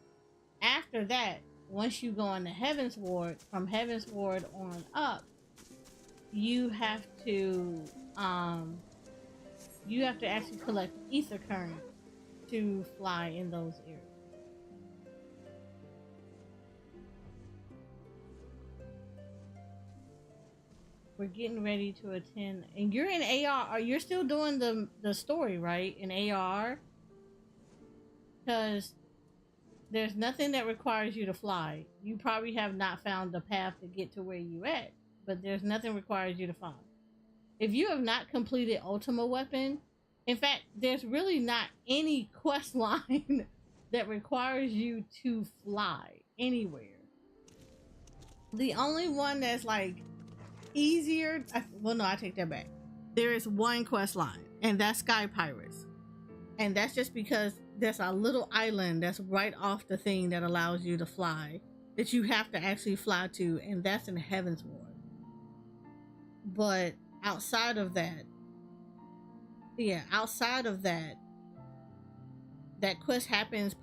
After that, once you go into Heaven's Ward, from Heaven's Ward on up, you have to actually collect ether current to fly in those areas. we're getting ready to attend, and you're in AR. You're still doing the story, right? In AR, because there's nothing that requires you to fly. You probably have not found the path to get to where you at, but there's nothing requires you to fly. If you have not completed Ultima Weapon, in fact, there's really not any quest line that requires you to fly anywhere. The only one that's like easier, well, no, I take that back. There is one quest line, and that's Sky Pirates. And that's just because there's a little island that's right off the thing that allows you to fly, that you have to actually fly to, and that's in Heaven's Ward. But outside of that, that quest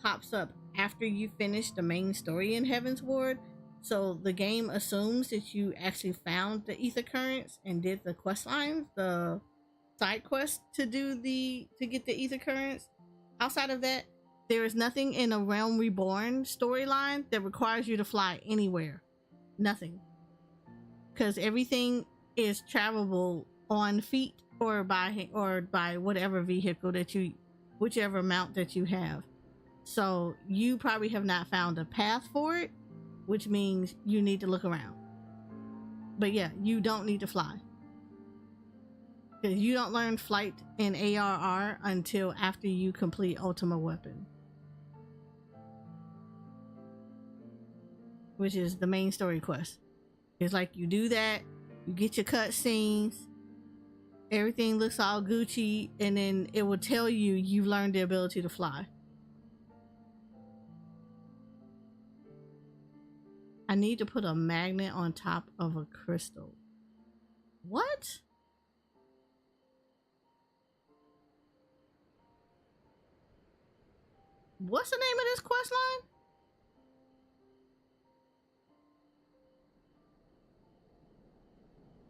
pops up after you finish the main story in Heaven's Ward. So the game assumes that you actually found the ether currents and did the quest lines, the side quest to get the ether currents. Outside of that, there is nothing in a Realm Reborn storyline that requires you to fly anywhere. Nothing. Because everything is travelable on feet or by whatever vehicle whichever mount that you have. So you probably have not found a path for it, which means you need to look around. But yeah, you don't need to fly. Because you don't learn flight in ARR until after you complete Ultima Weapon, which is the main story quest. It's like you do that, you get your cutscenes, everything looks all Gucci, and then it will tell you you've learned the ability to fly. I need to put a magnet on top of a crystal. What? What's the name of this quest line?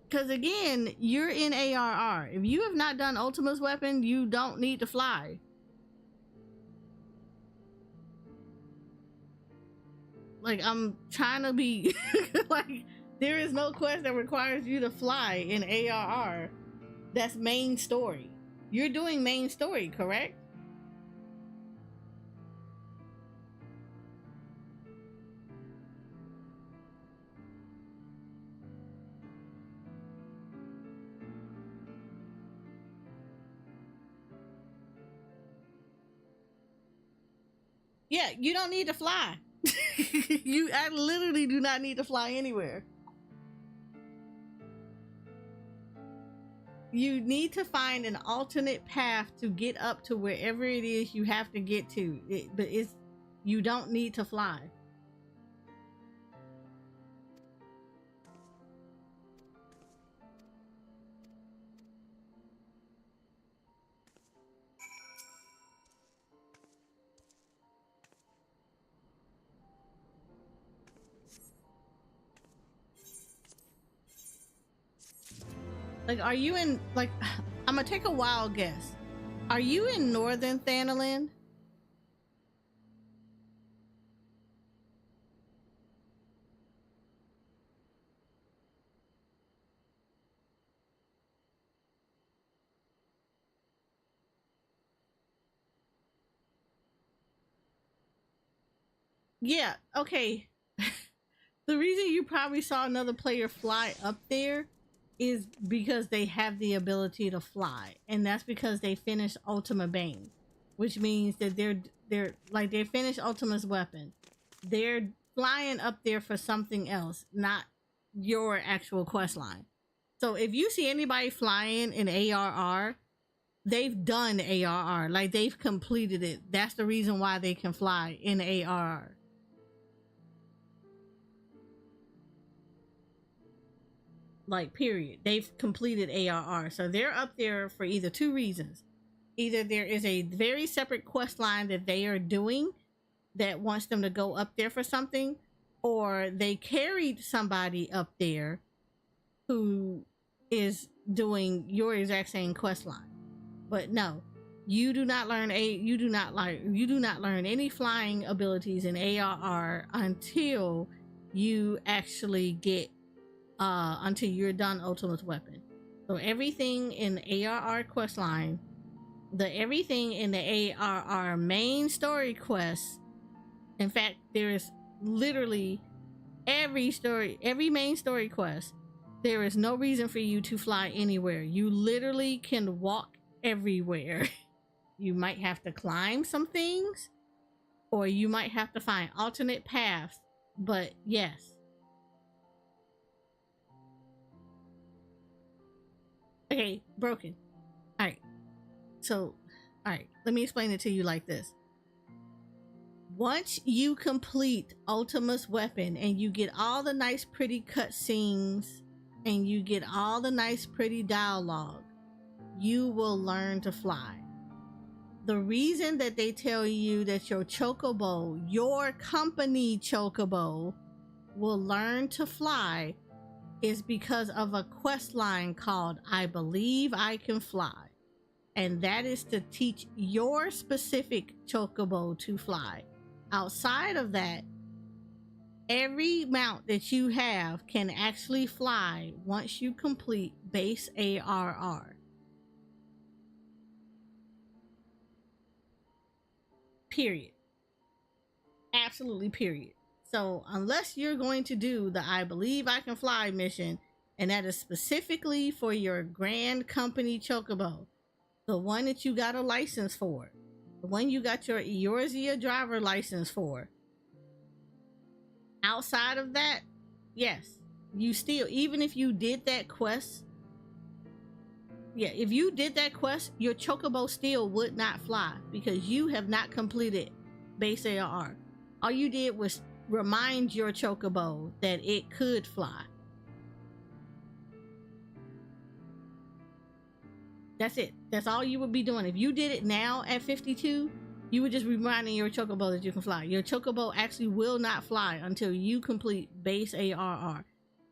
Because again, you're in ARR. If you have not done Ultima's Weapon, you don't need to fly. Like, I'm trying to be like, there is no quest that requires you to fly in ARR. That's main story. You're doing main story, correct? Yeah, you don't need to fly. I literally do not need to fly anywhere. You need to find an alternate path to get up to wherever it is you have to get to. You don't need to fly. Like, are you in, like, I'm gonna take a wild guess. Are you in Northern Thanalan? Yeah, okay. The reason you probably saw another player fly up there is because they have the ability to fly, and that's because they finished Ultima Bane, which means that they're like, they finished Ultima's Weapon. They're flying up there for something else, not your actual quest line. So if you see anybody flying in ARR, they've done ARR, like they've completed it. That's the reason why they can fly in ARR. Like, period. They've completed ARR. So they're up there for either two reasons. Either there is a very separate quest line that they are doing that wants them to go up there for something, or they carried somebody up there who is doing your exact same quest line. But no, you do not learn any flying abilities in ARR until you actually get until you're done Ultimate Weapon. So everything in the ARR quest line, everything in the ARR main story quest, in fact, there is literally every main story quest, there is no reason for you to fly anywhere. You literally can walk everywhere. You might have to climb some things, or you might have to find alternate paths, but yes. Okay, broken. Alright. So, alright, let me explain it to you like this. Once you complete Ultima's Weapon and you get all the nice pretty cutscenes and you get all the nice pretty dialogue, you will learn to fly. The reason that they tell you that your chocobo, your company chocobo, will learn to fly is because of a quest line called I Believe I Can Fly. And that is to teach your specific chocobo to fly. Outside of that, every mount that you have can actually fly once you complete base ARR. Period. Absolutely period. So unless you're going to do the I Believe I Can Fly mission, and that is specifically for your Grand Company chocobo, the one that you got a license for, the one you got your Eorzea driver license for. Outside of that, yes, you still, even if you did that quest, if you did that quest, your chocobo still would not fly because you have not completed base ARR. All you did was remind your chocobo that it could fly. That's it. That's all you would be doing. If you did it now at 52, you would just be reminding your chocobo that you can fly. Your chocobo actually will not fly until you complete base ARR.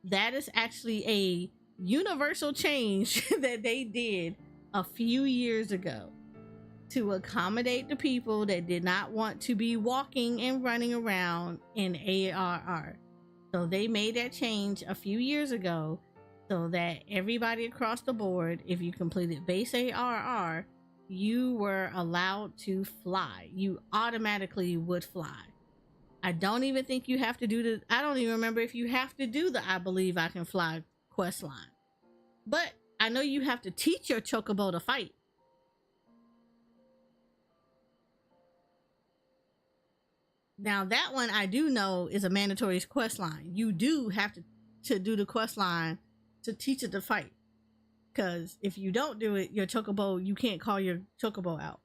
That is actually a universal change that they did a few years ago to accommodate the people that did not want to be walking and running around in ARR. So they made that change a few years ago so that everybody across the board, if you completed base ARR, you were allowed to fly. You automatically would fly. I don't even think you have to do I don't even remember if you have to do the I Believe I Can Fly quest line. But I know you have to teach your chocobo to fight. Now that one I do know is a mandatory quest line. You do have to do the quest line to teach it to fight. Because if you don't do it, your chocobo, you can't call your chocobo out.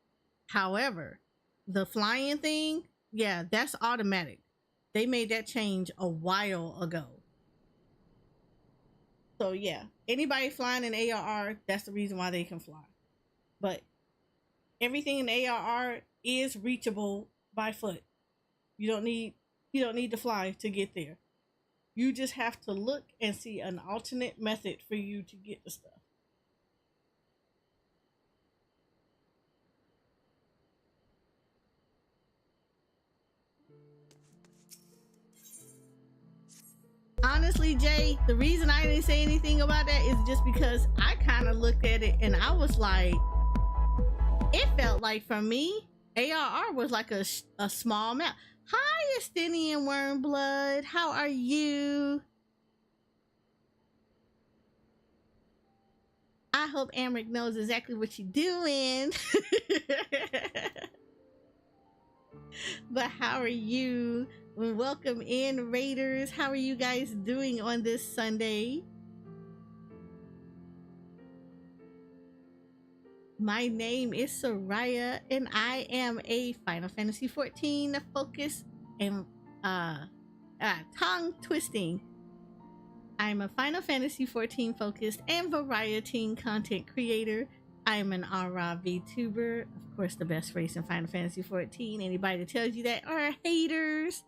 However, the flying thing, yeah, that's automatic. They made that change a while ago. So yeah, anybody flying in ARR, that's the reason why they can fly. But everything in ARR is reachable by foot. You don't need to fly to get there. You just have to look and see an alternate method for you to get the stuff. Honestly, Jay, the reason I didn't say anything about that is just because I kind of looked at it and I was like, it felt like for me, ARR was like a small map. Hi, Estinian Wormblood. How are you? I hope Amric knows exactly what you're doing. But how are you? Welcome in, Raiders. How are you guys doing on this Sunday? My name is Soraya, and I am a Final Fantasy XIV focus and tongue twisting. I'm a Final Fantasy XIV focused and variety content creator. I'm an ARA vtuber, of course, the best race in Final Fantasy XIV. Anybody that tells you that are haters.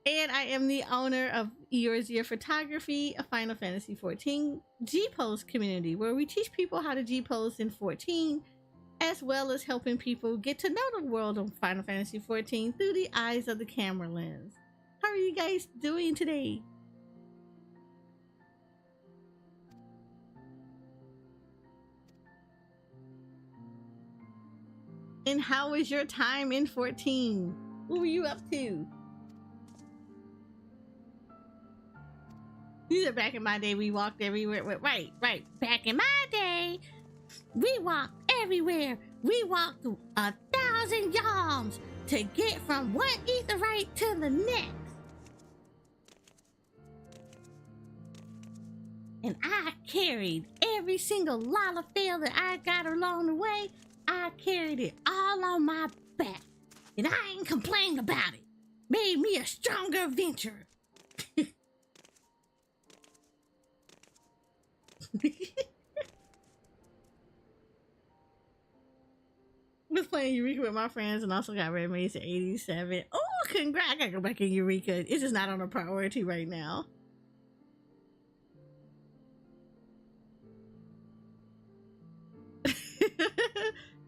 And I am the owner of Eorzea Photography, a Final Fantasy XIV G-Pose community where we teach people how to G-Pose in 14, as well as helping people get to know the world of Final Fantasy XIV through the eyes of the camera lens. How are you guys doing today? And how was your time in 14? What were you up to? You said back in my day we walked everywhere. Right. Back in my day, we walked everywhere. We walked 1,000 yards to get from one etherite to the next. And I carried every single lalafell that I got along the way. I carried it all on my back. And I ain't complaining about it. Made me a stronger adventurer. Was playing Eureka with my friends and also got Red Mace at 87. Oh, congrats. I gotta go back in Eureka. It's just not on a priority right now.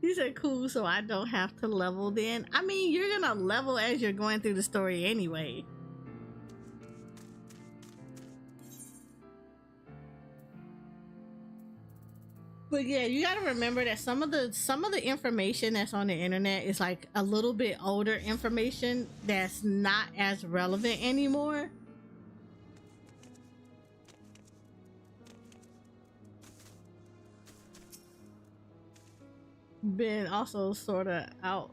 He said cool, so I don't have to level then. I mean, you're gonna level as you're going through the story anyway. But yeah, you gotta remember that some of the information that's on the internet is like a little bit older information that's not as relevant anymore. Been also sorting out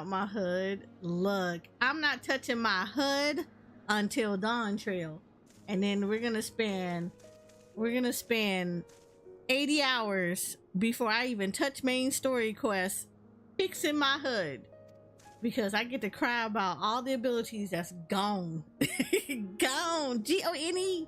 my HUD. Look, I'm not touching my HUD until Dawn Trail, and then we're gonna spend 80 hours before I even touch main story quest fixing my HUD, because I get to cry about all the abilities that's gone. Gone. Gone.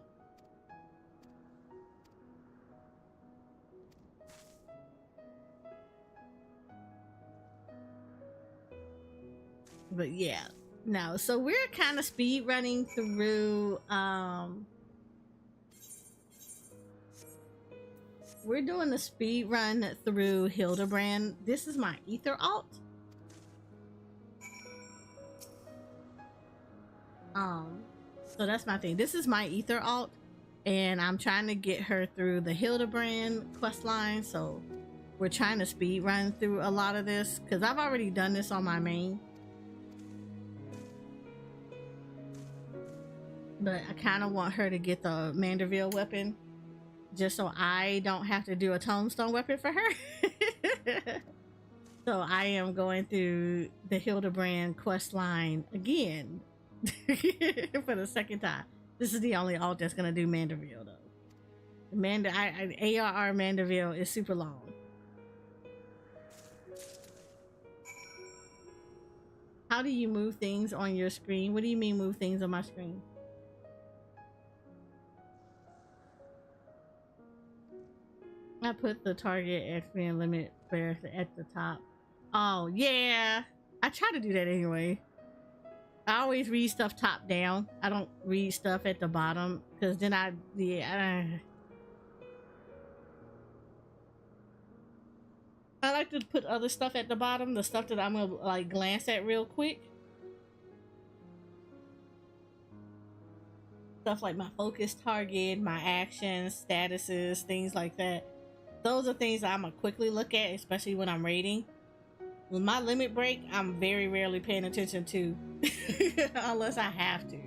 But yeah, no, so we're kind of speed running through we're doing the speed run through Hildebrand. This is my ether alt. So that's my thing. This is my ether alt, and I'm trying to get her through the Hildebrand quest line. So we're trying to speed run through a lot of this because I've already done this on my main. But I kind of want her to get the Manderville weapon just so I don't have to do a tombstone weapon for her. So I am going through the Hildebrand quest line again for the second time. This is the only alt that's going to do Manderville though. ARR Manderville is super long. How do you move things on your screen? What do you mean move things on my screen? I put the target expand limit there at the top. Oh yeah, I try to do that anyway. I always read stuff top down. I don't read stuff at the bottom because then I like to put other stuff at the bottom, the stuff that I'm gonna like glance at real quick. Stuff like my focus target, my actions, statuses, things like that. Those are things that I'm gonna quickly look at, especially when I'm raiding. With my limit break, I'm very rarely paying attention to unless I have to.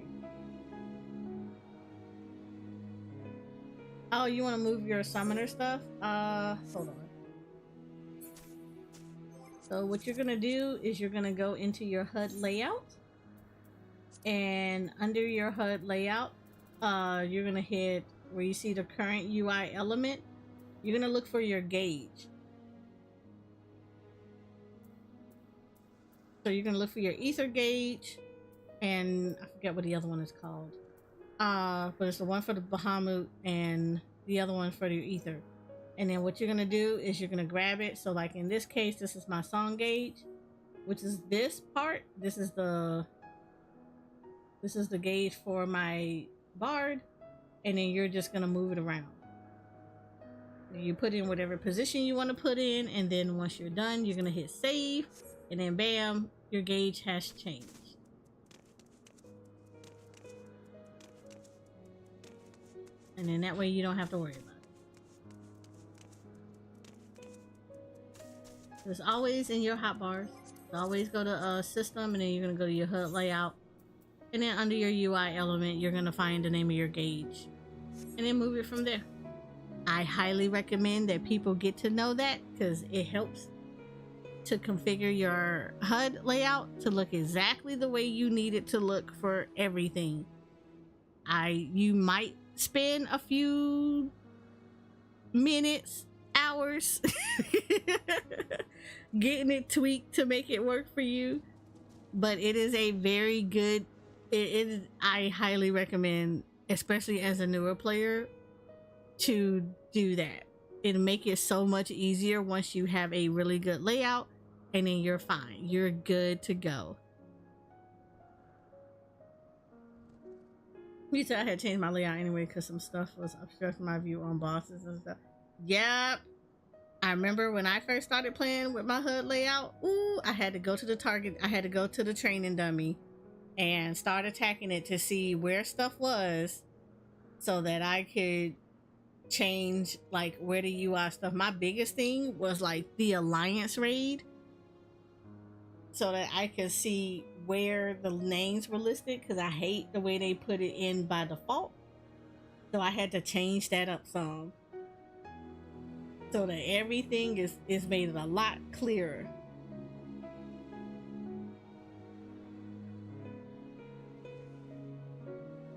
Oh, you want to move your summoner stuff? Hold on. So what you're gonna do is you're gonna go into your HUD layout, and under your HUD layout, you're gonna hit where you see the current UI element. You're gonna look for your gauge. So you're gonna look for your ether gauge, and I forget what the other one is called. But it's the one for the Bahamut and the other one for the ether. And then what you're gonna do is you're gonna grab it. So like in this case, this is my song gauge, which is this part. This is the gauge for my bard, and then you're just gonna move it around. You put in whatever position you want to put in, and then once you're done, you're gonna hit save, and then bam, your gauge has changed. And then that way you don't have to worry about it. It's always in your hotbars. Always go to system, and then you're gonna go to your HUD layout, and then under your UI element, you're gonna find the name of your gauge, and then move it from there. I highly recommend that people get to know that because it helps to configure your HUD layout to look exactly the way you need it to look for everything. You might spend a few minutes, hours getting it tweaked to make it work for you, but it is a very good I highly recommend, especially as a newer player, to do that. It'll make it so much easier once you have a really good layout, and then you're fine. You're good to go. You said I had changed my layout anyway because some stuff was obstructing my view on bosses and stuff. Yep. I remember when I first started playing with my HUD layout, I had to go to the target. I had to go to the training dummy and start attacking it to see where stuff was so that I could change like where the UI stuff. My biggest thing was like the alliance raid so that I could see where the names were listed because I hate the way they put it in by default. So I had to change that up some so that everything is made a lot clearer.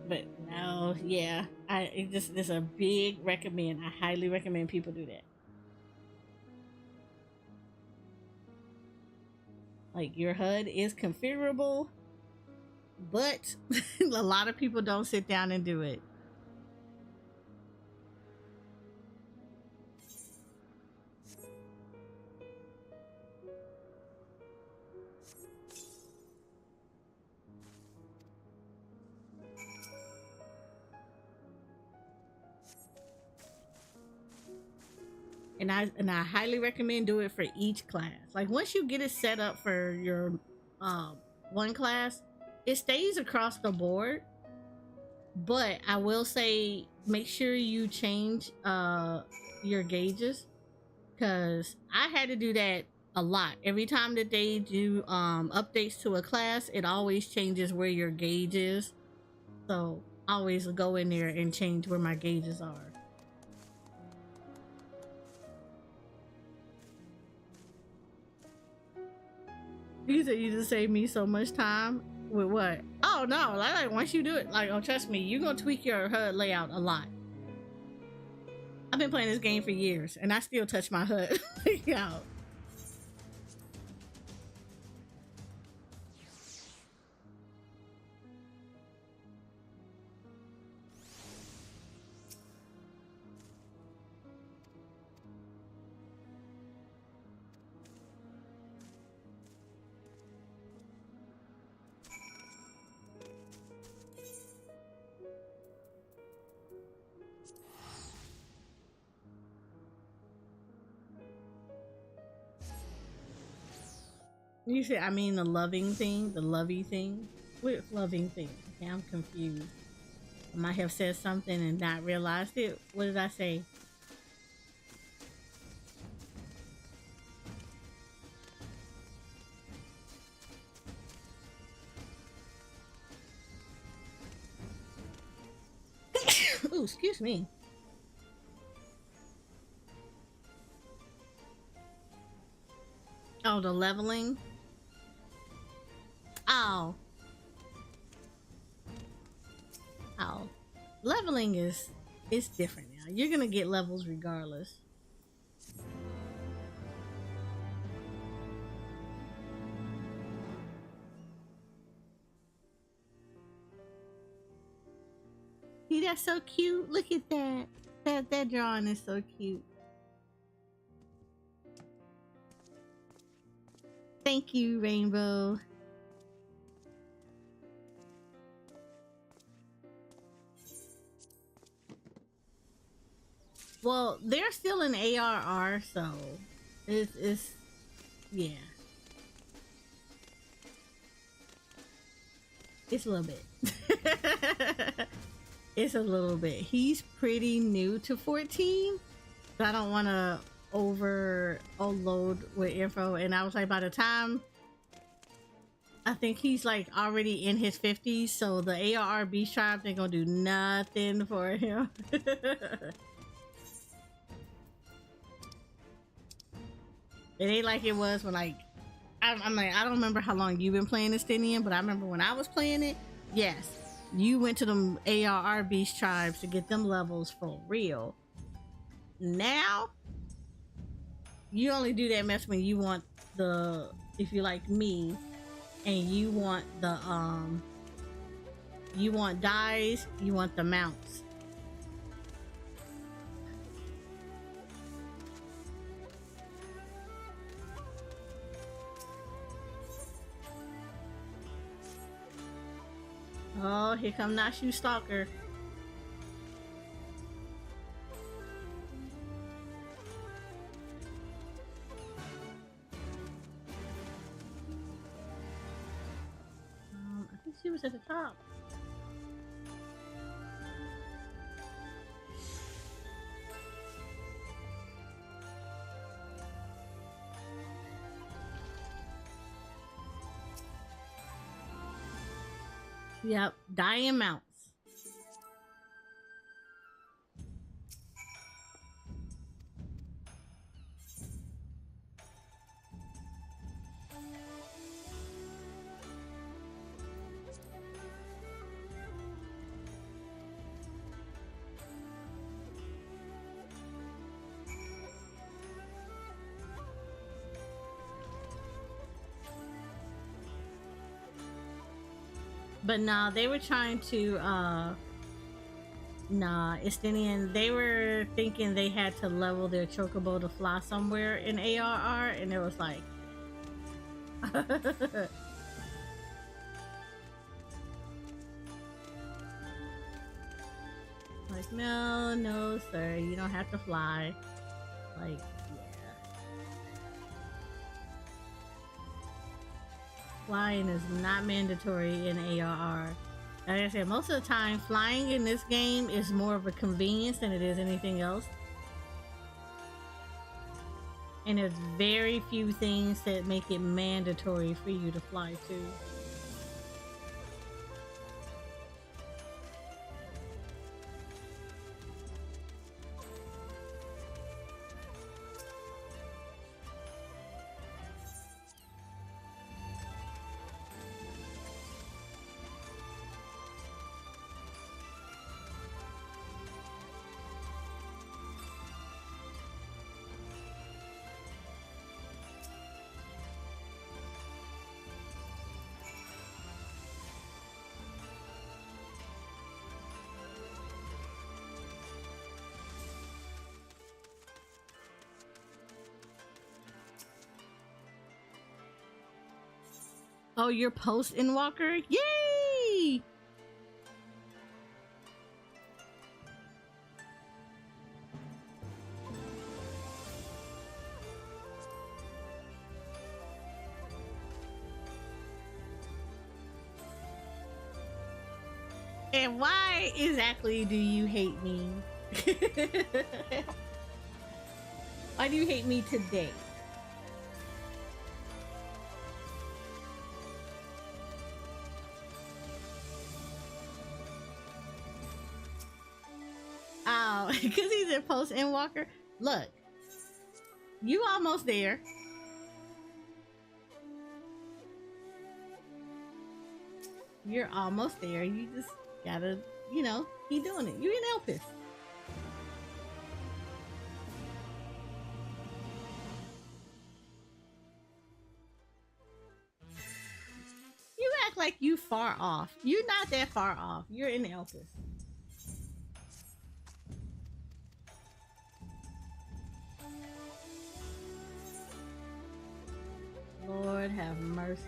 But no, yeah, it's a big recommend. I highly recommend people do that. Like, your HUD is configurable, but a lot of people don't sit down and do it. And I highly recommend do it for each class. Like, once you get it set up for your one class, it stays across the board. But I will say, make sure you change your gauges, because I had to do that a lot. Every time that they do updates to a class, it always changes where your gauge is. So always go in there and change where my gauges are. You said you just saved me so much time with what? Oh no, like once you do it, like, oh, trust me, you're gonna tweak your HUD layout a lot. I've been playing this game for years and I still touch my HUD layout. You said, I mean, the loving thing, the lovey thing. Which loving thing? Okay, I'm confused. I might have said something and not realized it. What did I say? Ooh, excuse me. Oh, the leveling. Oh. Leveling is different now. You're gonna get levels regardless. See, that's so cute. Look at that. That drawing is so cute. Thank you, Rainbow. Well, they're still in ARR, so it's yeah. It's a little bit. It's a little bit. He's pretty new to 14, so I don't want to overload with info, and I was like, by the time I think he's like already in his 50s, so the ARR beast tribe ain't gonna do nothing for him. It ain't like it was when like I'm like, I don't remember how long you've been playing Estinian, but I remember when I was playing it, yes, you went to them ARR beast tribes to get them levels for real. Now you only do that mess when you want the, if you like me and you want the you want dies, you want the mounts. Oh, here come Nashu Stalker. I think she was at the top. Yep, dying mounts. But nah, they were trying to Estinian, they were thinking they had to level their chocobo to fly somewhere in ARR, and it was like like, no sir, you don't have to fly. Like, flying is not mandatory in ARR. Like I said, most of the time, flying in this game is more of a convenience than it is anything else. And there's very few things that make it mandatory for you to fly too. Oh, you're post Inwalker? Yay! And why exactly do you hate me? Why do you hate me today? Oh, because he's in post Endwalker. Look, you almost there. You're almost there. You just gotta, keep doing it. You're in Elpis. You act like you far off. You're not that far off. You're in Elpis. Lord have mercy.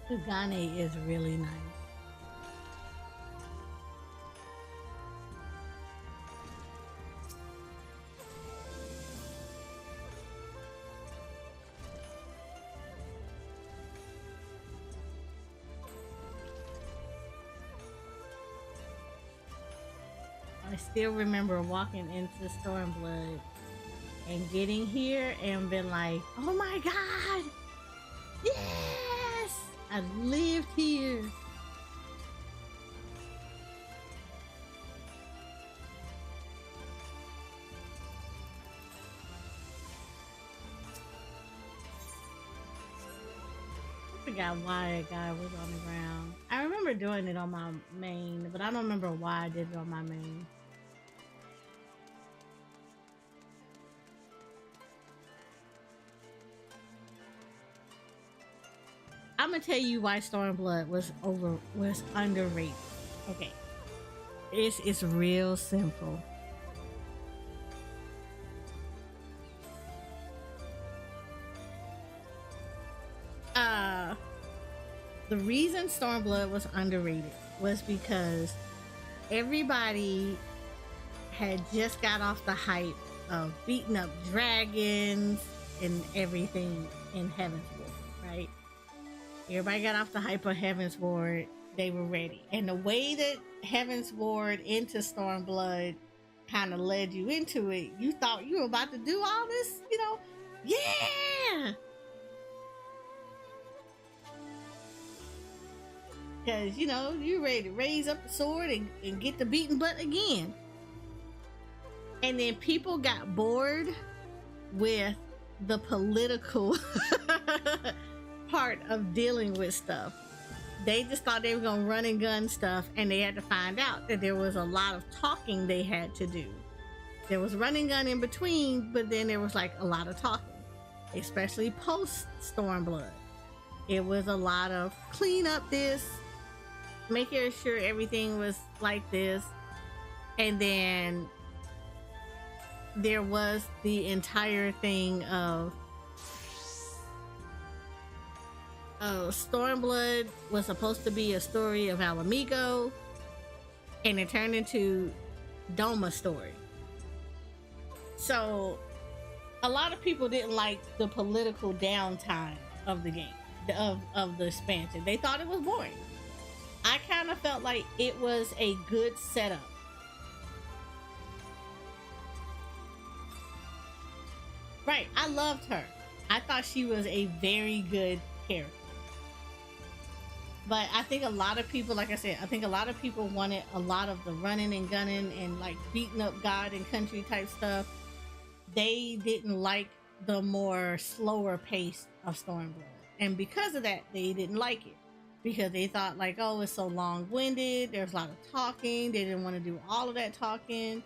Ugane is really nice. I still remember walking into Stormblood and getting here and been like, oh my god, yes, I lived here. I forgot why a guy was on the ground. I remember doing it on my main, but I don't remember why I did it on my main. I'm gonna tell you why Stormblood was underrated. Okay, it's real simple. The reason Stormblood was underrated was because everybody had just got off the hype of beating up dragons and everything in Heavensward, right? Everybody got off the hype of Heavensward. They were ready. And the way that Heavensward into Stormblood kind of led you into it, you thought you were about to do all this, yeah! Because, you're ready to raise up the sword and get the beaten butt again. And then people got bored with the political part of dealing with stuff. They just thought they were going to run and gun stuff, and they had to find out that there was a lot of talking they had to do. There was running gun in between, but then there was like a lot of talking, especially post Stormblood. It was a lot of clean up this, making sure everything was like this, and then there was the entire thing of Stormblood was supposed to be a story of Alamigo, and it turned into Doma's story. So a lot of people didn't like the political downtime of the game, of the expansion. They thought it was boring. I kind of felt like it was a good setup. Right, I loved her. I thought she was a very good character. But I think a lot of people, like I said, I think a lot of people wanted a lot of the running and gunning and like beating up God and country type stuff. They didn't like the more slower pace of Stormblood. And because of that, they didn't like it. Because they thought like, oh, it's so long-winded. There's a lot of talking. They didn't want to do all of that talking.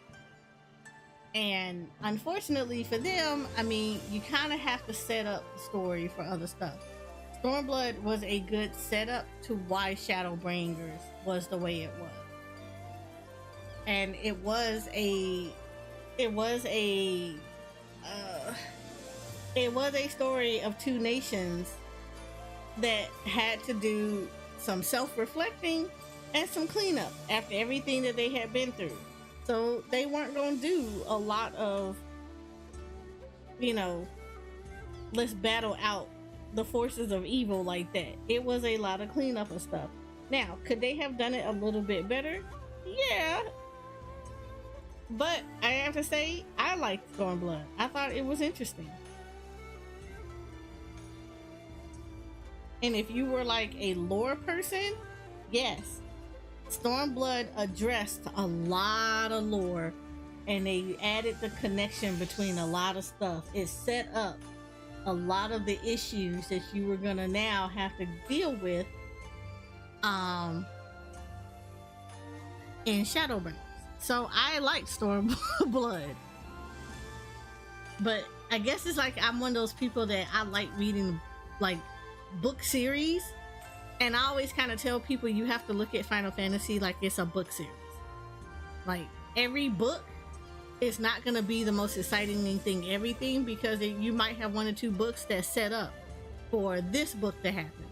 And unfortunately for them, I mean, you kind of have to set up the story for other stuff. Stormblood was a good setup to why Shadowbringers was the way it was. And it was a story of two nations that had to do some self-reflecting and some cleanup after everything that they had been through. So they weren't going to do a lot of, let's battle out the forces of evil like that. It was a lot of cleanup and stuff. Now, could they have done it a little bit better? Yeah. But I have to say, I liked Stormblood. I thought it was interesting. And if you were like a lore person, yes, Stormblood addressed a lot of lore, and they added the connection between a lot of stuff. It set up a lot of the issues that you were gonna now have to deal with in Shadowbringers. So I like Stormblood, but I guess it's like I'm one of those people that I like reading like book series, and I always kind of tell people you have to look at Final Fantasy like it's a book series. Like every book is not going to be the most exciting thing everything, because you might have one or two books that set up for this book to happen.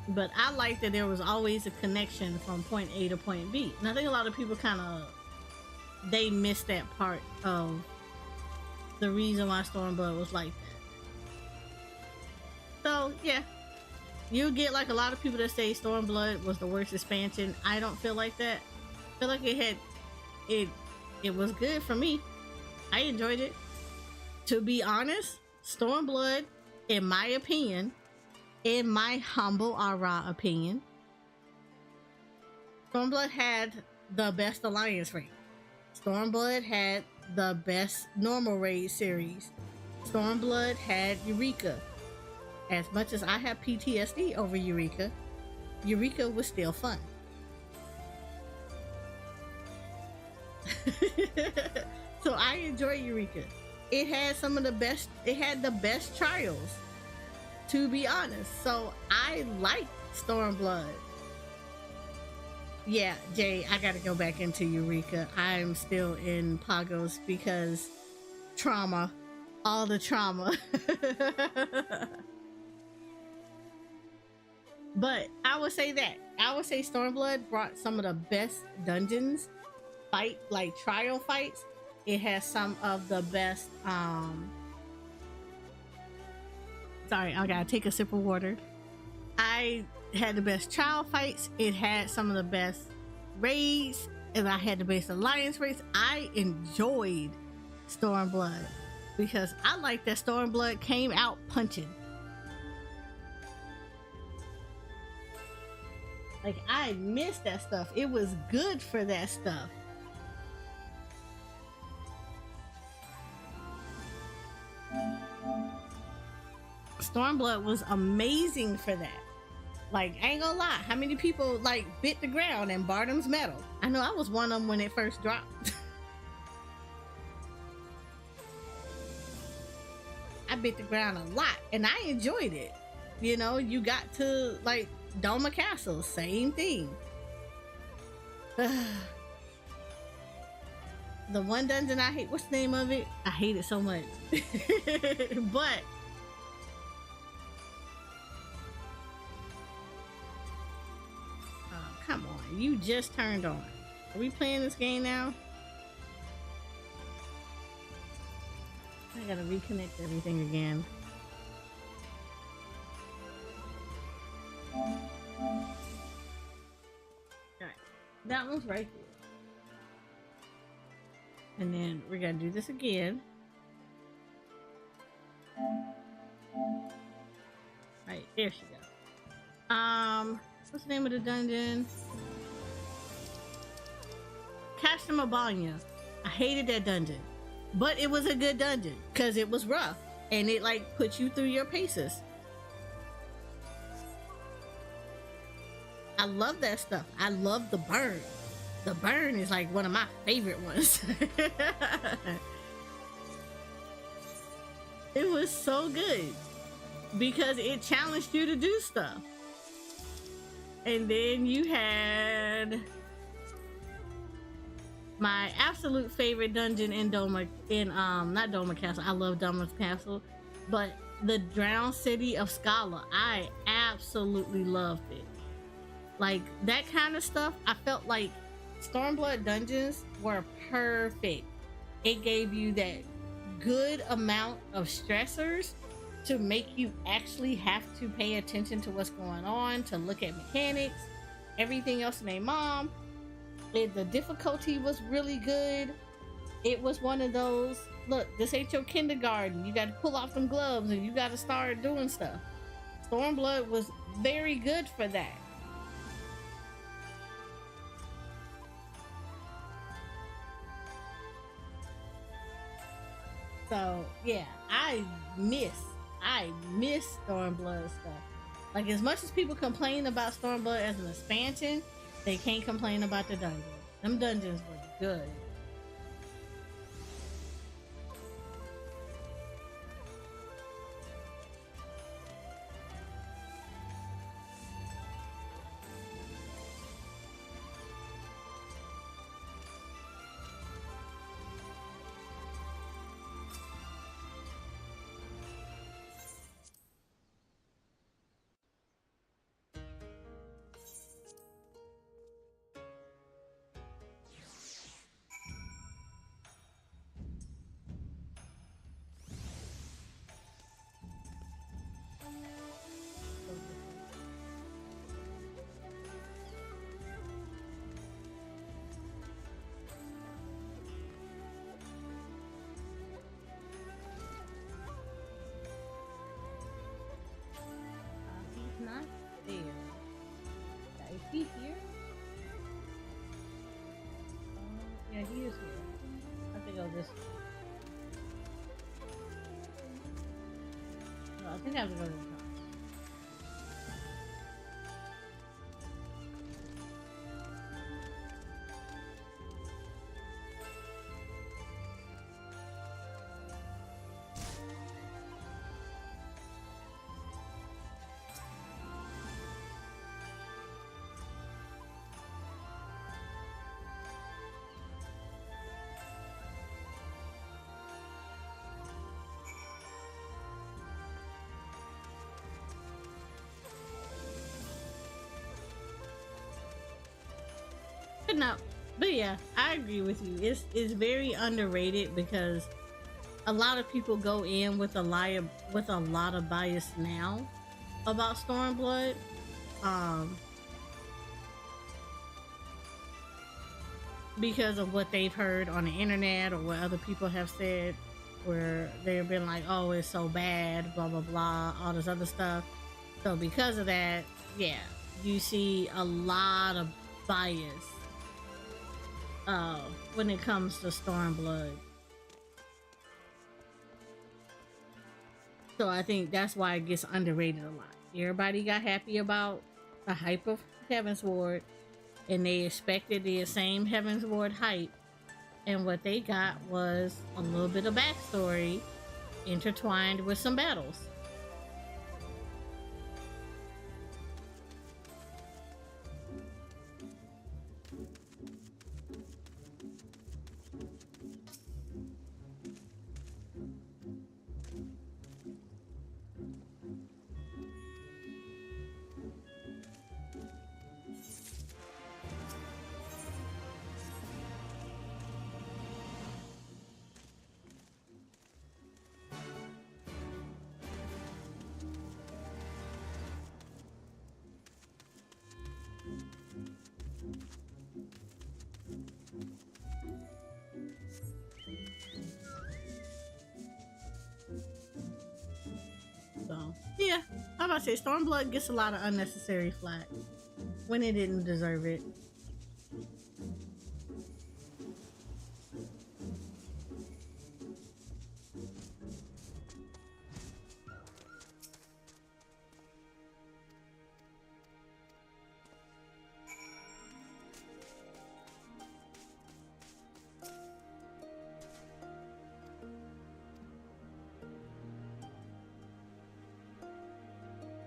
but I like that there was always a connection from point A to point B. And I think a lot of people kind of they missed that part of the reason why Stormblood was like that. So yeah, you get like a lot of people that say Stormblood was the worst expansion. I don't feel like that. I feel like it was good for me. I enjoyed it. To be honest, Stormblood, in my opinion, in my humble opinion, Stormblood had the best alliance raid. Stormblood had the best normal raid series. Stormblood had Eureka. As much as I have PTSD over Eureka, Eureka was still fun. So I enjoy Eureka. It had some of the best, it had the best trials, to be honest. So I like Stormblood. Yeah, Jay, I gotta go back into Eureka. I'm still in Pagos because trauma. All the trauma. But I would say that. I would say Stormblood brought some of the best dungeons, fight, like trial fights. It has some of the best, sorry, I gotta take a sip of water. I had the best trial fights. It had some of the best raids, and I had the best alliance raids. I enjoyed Stormblood because I like that Stormblood came out punching. Like, I missed that stuff. It was good for that stuff. Stormblood was amazing for that. Like, I ain't gonna lie, how many people like bit the ground in Barnum's Metal? I know I was one of them when it first dropped. I bit the ground a lot and I enjoyed it. You know, you got to like Doma Castle, same thing. The one dungeon I hate, what's the name of it? I hate it so much. But come on, you just turned on. Are we playing this game now? I gotta reconnect everything again. Alright, that one's right there. And then we're gonna do this again. Right, there she goes. What's the name of the dungeon? Castamabanya. I hated that dungeon. But it was a good dungeon because it was rough and it like put you through your paces. I love that stuff. I love the burn. The burn is like one of my favorite ones. It was so good because it challenged you to do stuff. And then you had my absolute favorite dungeon in Doma, not Doma Castle. I love Doma Castle, but the Drowned City of Scala. I absolutely loved it. Like that kind of stuff. I felt like Stormblood dungeons were perfect. It gave you that good amount of stressors to make you actually have to pay attention to what's going on, to look at mechanics, everything else in a mom. The difficulty was really good. It was one of those, look, this ain't your kindergarten. You got to pull off some gloves and you got to start doing stuff. Stormblood was very good for that. So yeah, I miss Stormblood stuff. Like, as much as people complain about Stormblood as an expansion, they can't complain about the dungeons. Them dungeons were good. I think I have to go to the top. No, but yeah, I agree with you. It's very underrated because a lot of people go in with a lot of bias now about Stormblood. Because of what they've heard on the internet or what other people have said, where they've been like, "Oh, it's so bad," blah blah blah, all this other stuff. So because of that, yeah, you see a lot of bias when it comes to Stormblood. So I think that's why it gets underrated a lot. Everybody got happy about the hype of Heavensward, and they expected the same Heavensward hype, and what they got was a little bit of backstory intertwined with some battles. So yeah, I'm about to say Stormblood gets a lot of unnecessary flack when it didn't deserve it.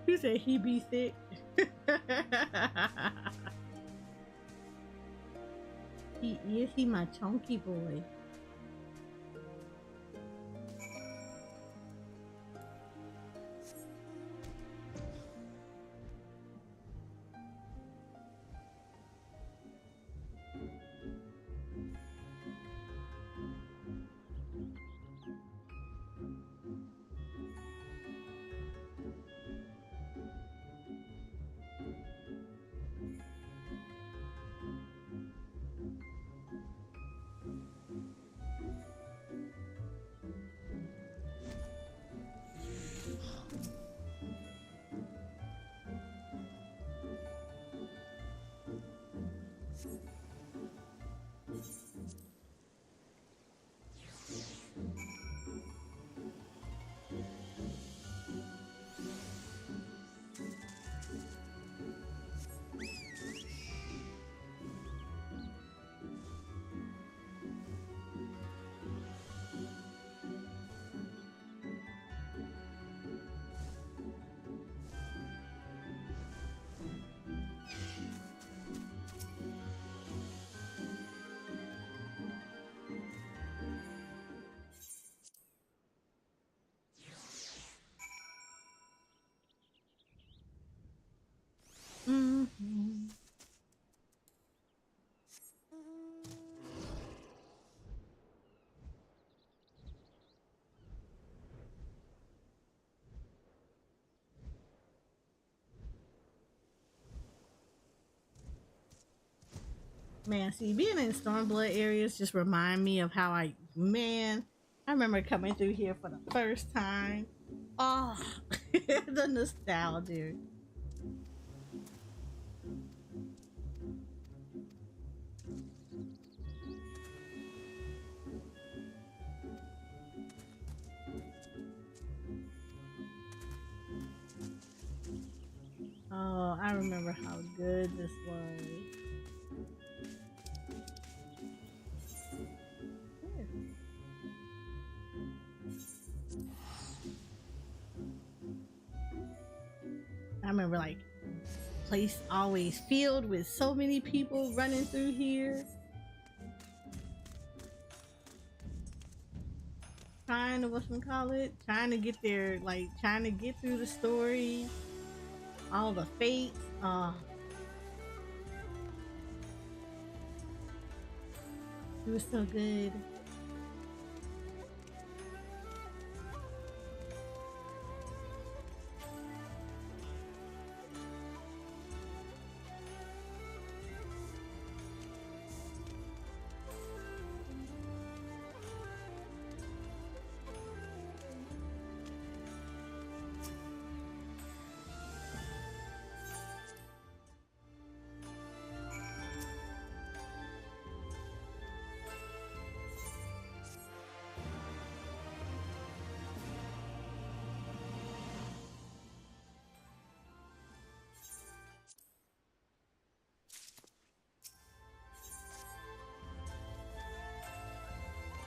You say he be sick? He my chunky boy. Mm-hmm. Man, see, being in Stormblood areas just remind me of how I remember coming through here for the first time. Oh, the nostalgia. remember how good this was. I remember like place always filled with so many people running through here. Trying to whatchamacallit, trying to get there, like trying to get through the story, all the fates. It was so good.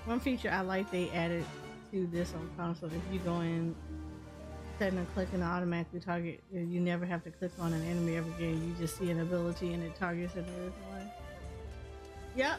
One feature I like they added to this on console, if you go in setting and click and automatically target, you never have to click on an enemy ever again. You just see an ability and it targets it the one. Yep.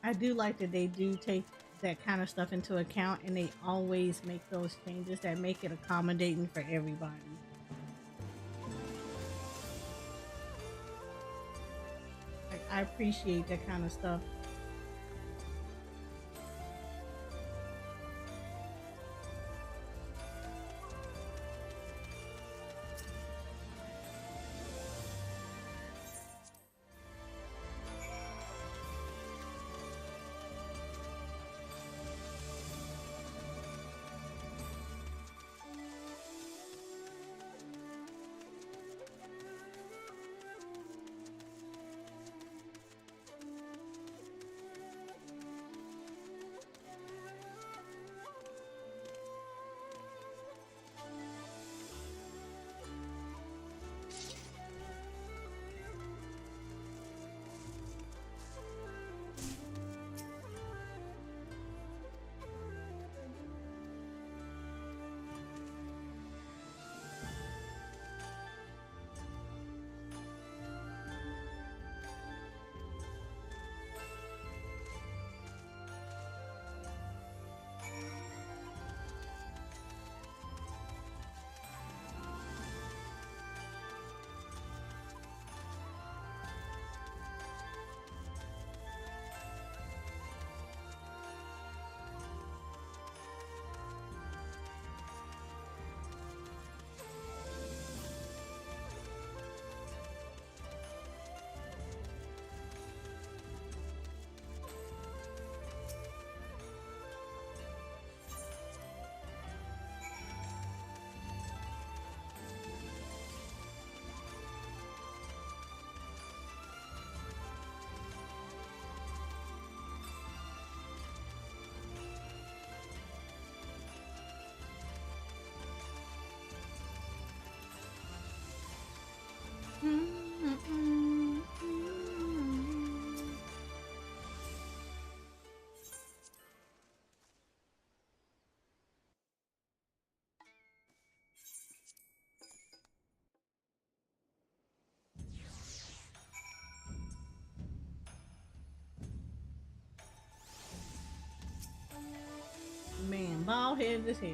I do like that they do take that kind of stuff into account and they always make those changes that make it accommodating for everybody. Like, I appreciate that kind of stuff. Man, bald headed as hell.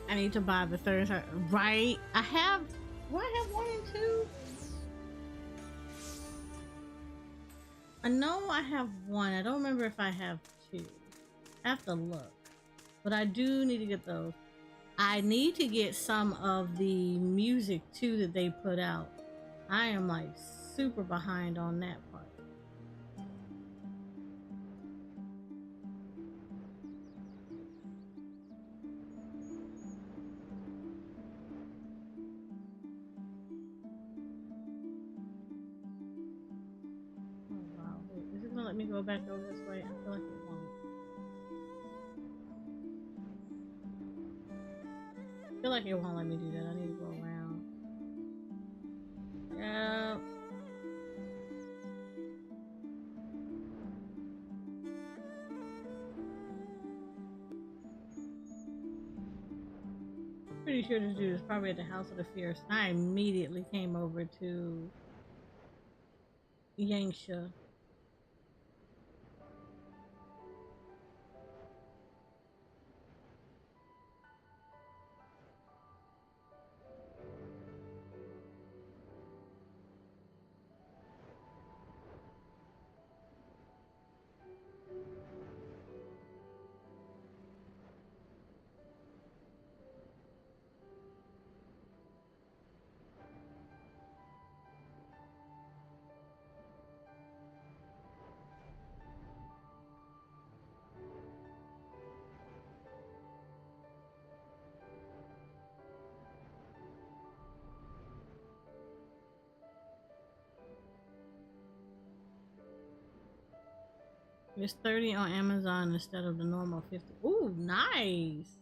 I need to buy the third. Right? I have. Do I have 1 and 2? I know I have 1. I don't remember if I have 2. I have to look. But I do need to get those. I need to get some of the music too that they put out. I am like super behind on that part. Oh wow. Wait, is it gonna let me go back over this way? I feel like it won't. I feel like it won't let me do that. I need to go around. Yeah. Pretty sure this dude is probably at the House of the Fierce. I immediately came over to Yangsha. It's 30 on Amazon instead of the normal 50. Ooh, nice.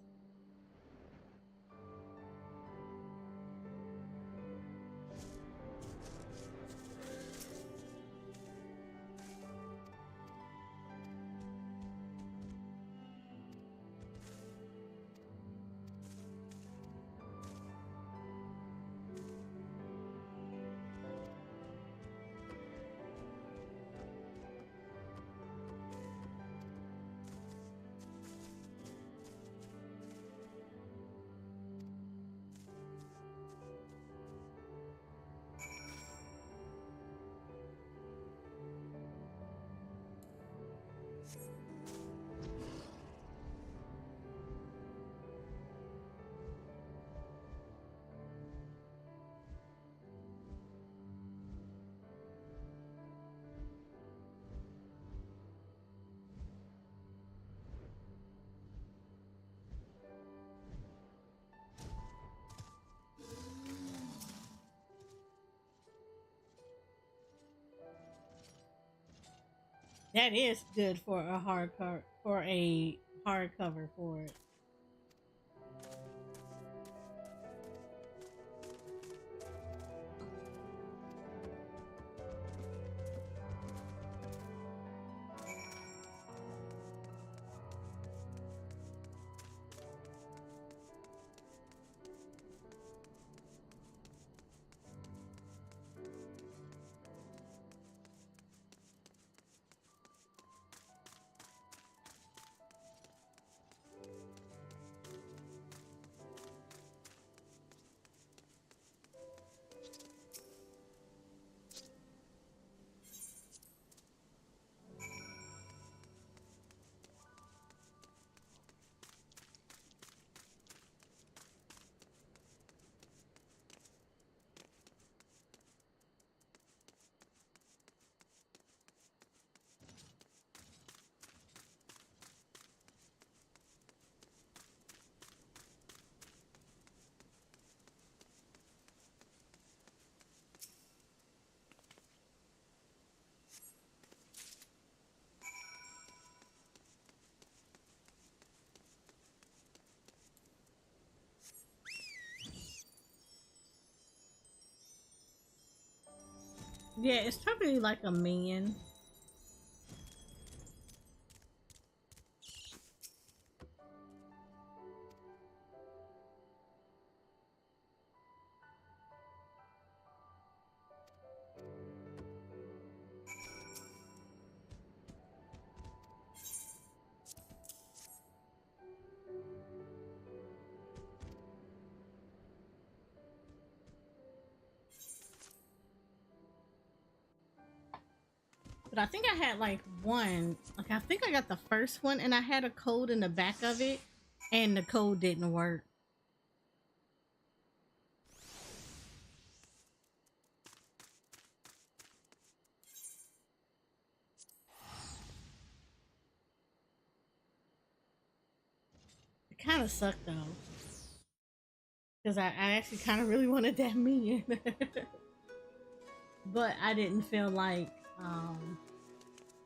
That is good for a hardcover for it. Yeah, it's probably like a minion. But I think I had like one. Like I think I got the first one, and I had a code in the back of it, and the code didn't work. It kind of sucked though, because I actually kind of really wanted that minion, but I didn't feel like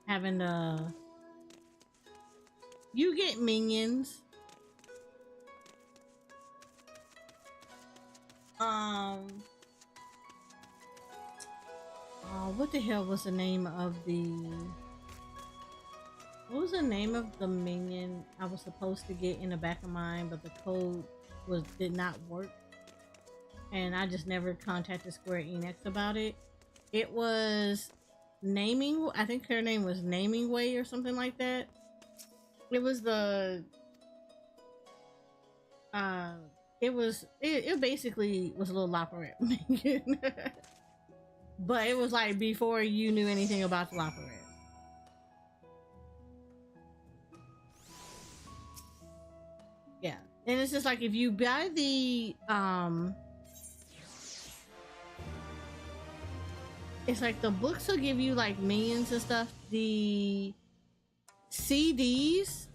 having to. You get minions. What the hell was the name of the? What was the name of the minion I was supposed to get in the back of mine, but the code did not work, and I just never contacted Square Enix about it. It was naming. I think her name was Naming Way or something like that. It was the. It basically was a little Loporette minion. But it was like before you knew anything about the Loporette. Yeah. And it's just like if you buy the it's like the books will give you like minions and stuff. The CDs,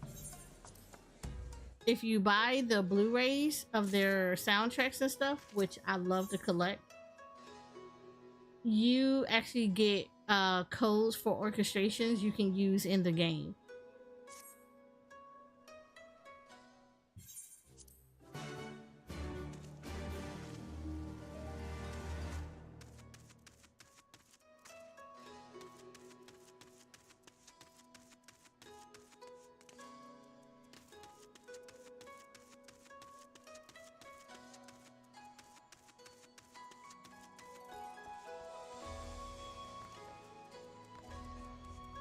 if you buy the Blu-rays of their soundtracks and stuff, which I love to collect, you actually get codes for orchestrations you can use in the game.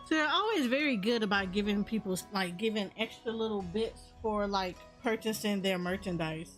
So they're always very good about giving people like giving extra little bits for like purchasing their merchandise.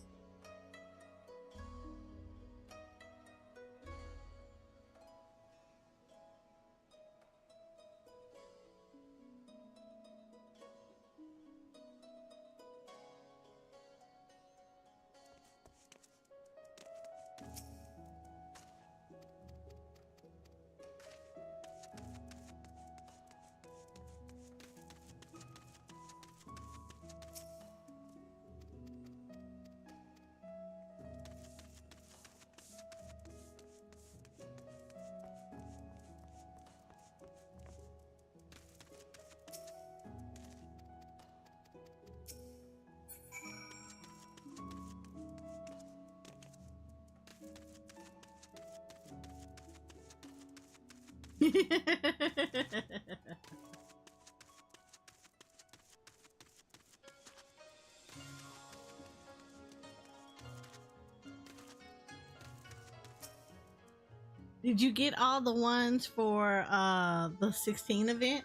Did you get all the ones for the 16 event?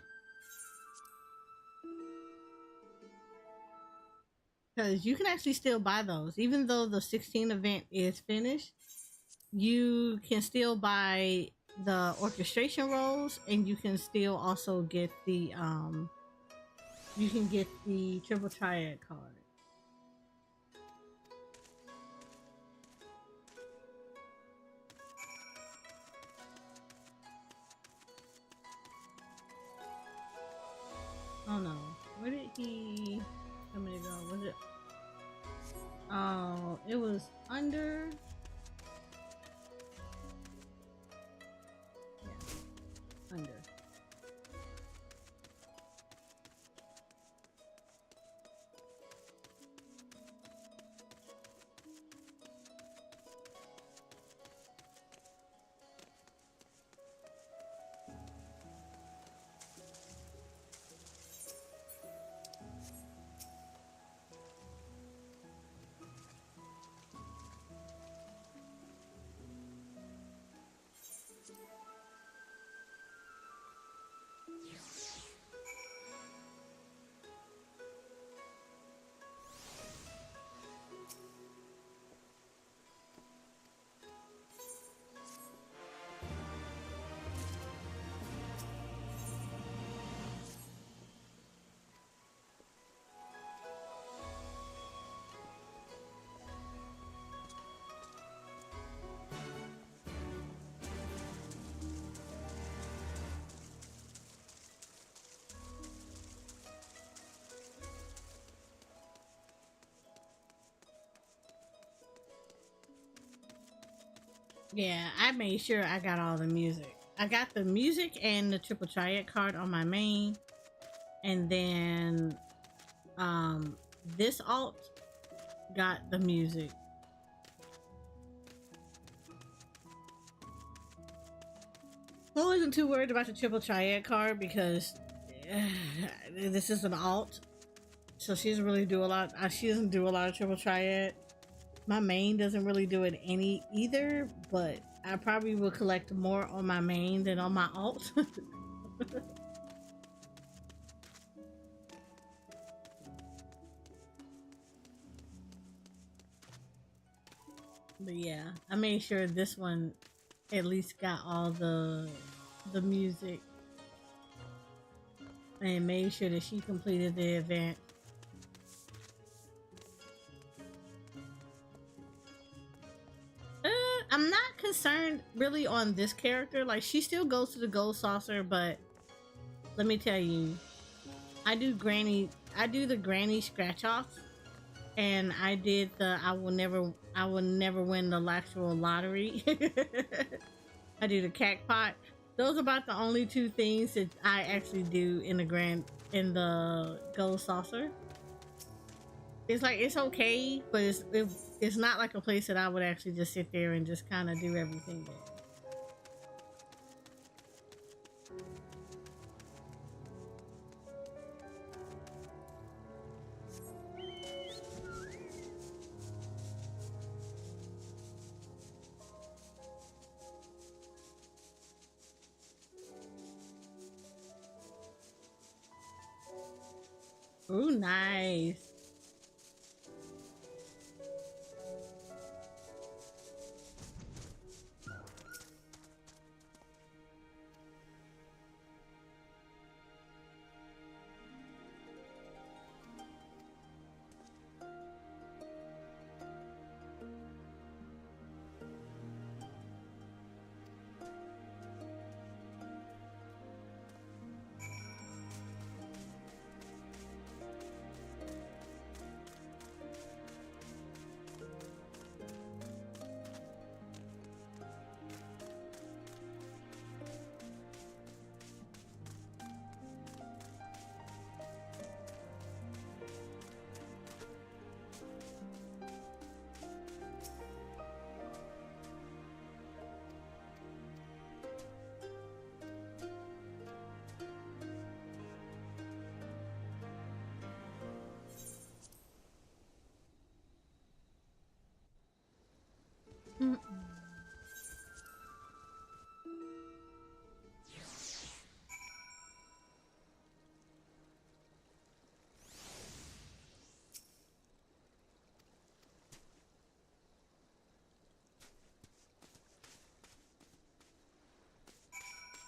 Because you can actually still buy those. Even though the 16 event is finished, you can still buy the orchestration rolls, and you can still also get the you can get the triple triad card. Oh no, where did he tell me to go? Was it? Oh, it was under. Yeah, under. Yeah, I made sure I got all the music. I got the music and the triple triad card on my main, and then this alt got the music. I wasn't too worried about the triple triad card because this is an alt, so she doesn't really do a lot. She doesn't do a lot of triple triad. My main doesn't really do it any either, but I probably will collect more on my main than on my alt. But yeah, I made sure this one at least got all the music, and made sure that she completed the event. I'm not concerned really on this character. Like, she still goes to the gold saucer, but let me tell you, I do the granny scratch off, and I did the I will never win the actual lottery. I do the cackpot. Those are about the only two things that I actually do in the gold saucer. It's like, it's okay, but it's not like a place that I would actually just sit there and just kind of do everything there. Ooh, nice.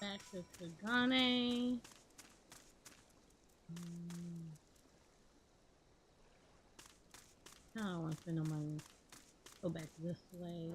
Back to Kagane. I don't want to spend no money. Go back this way.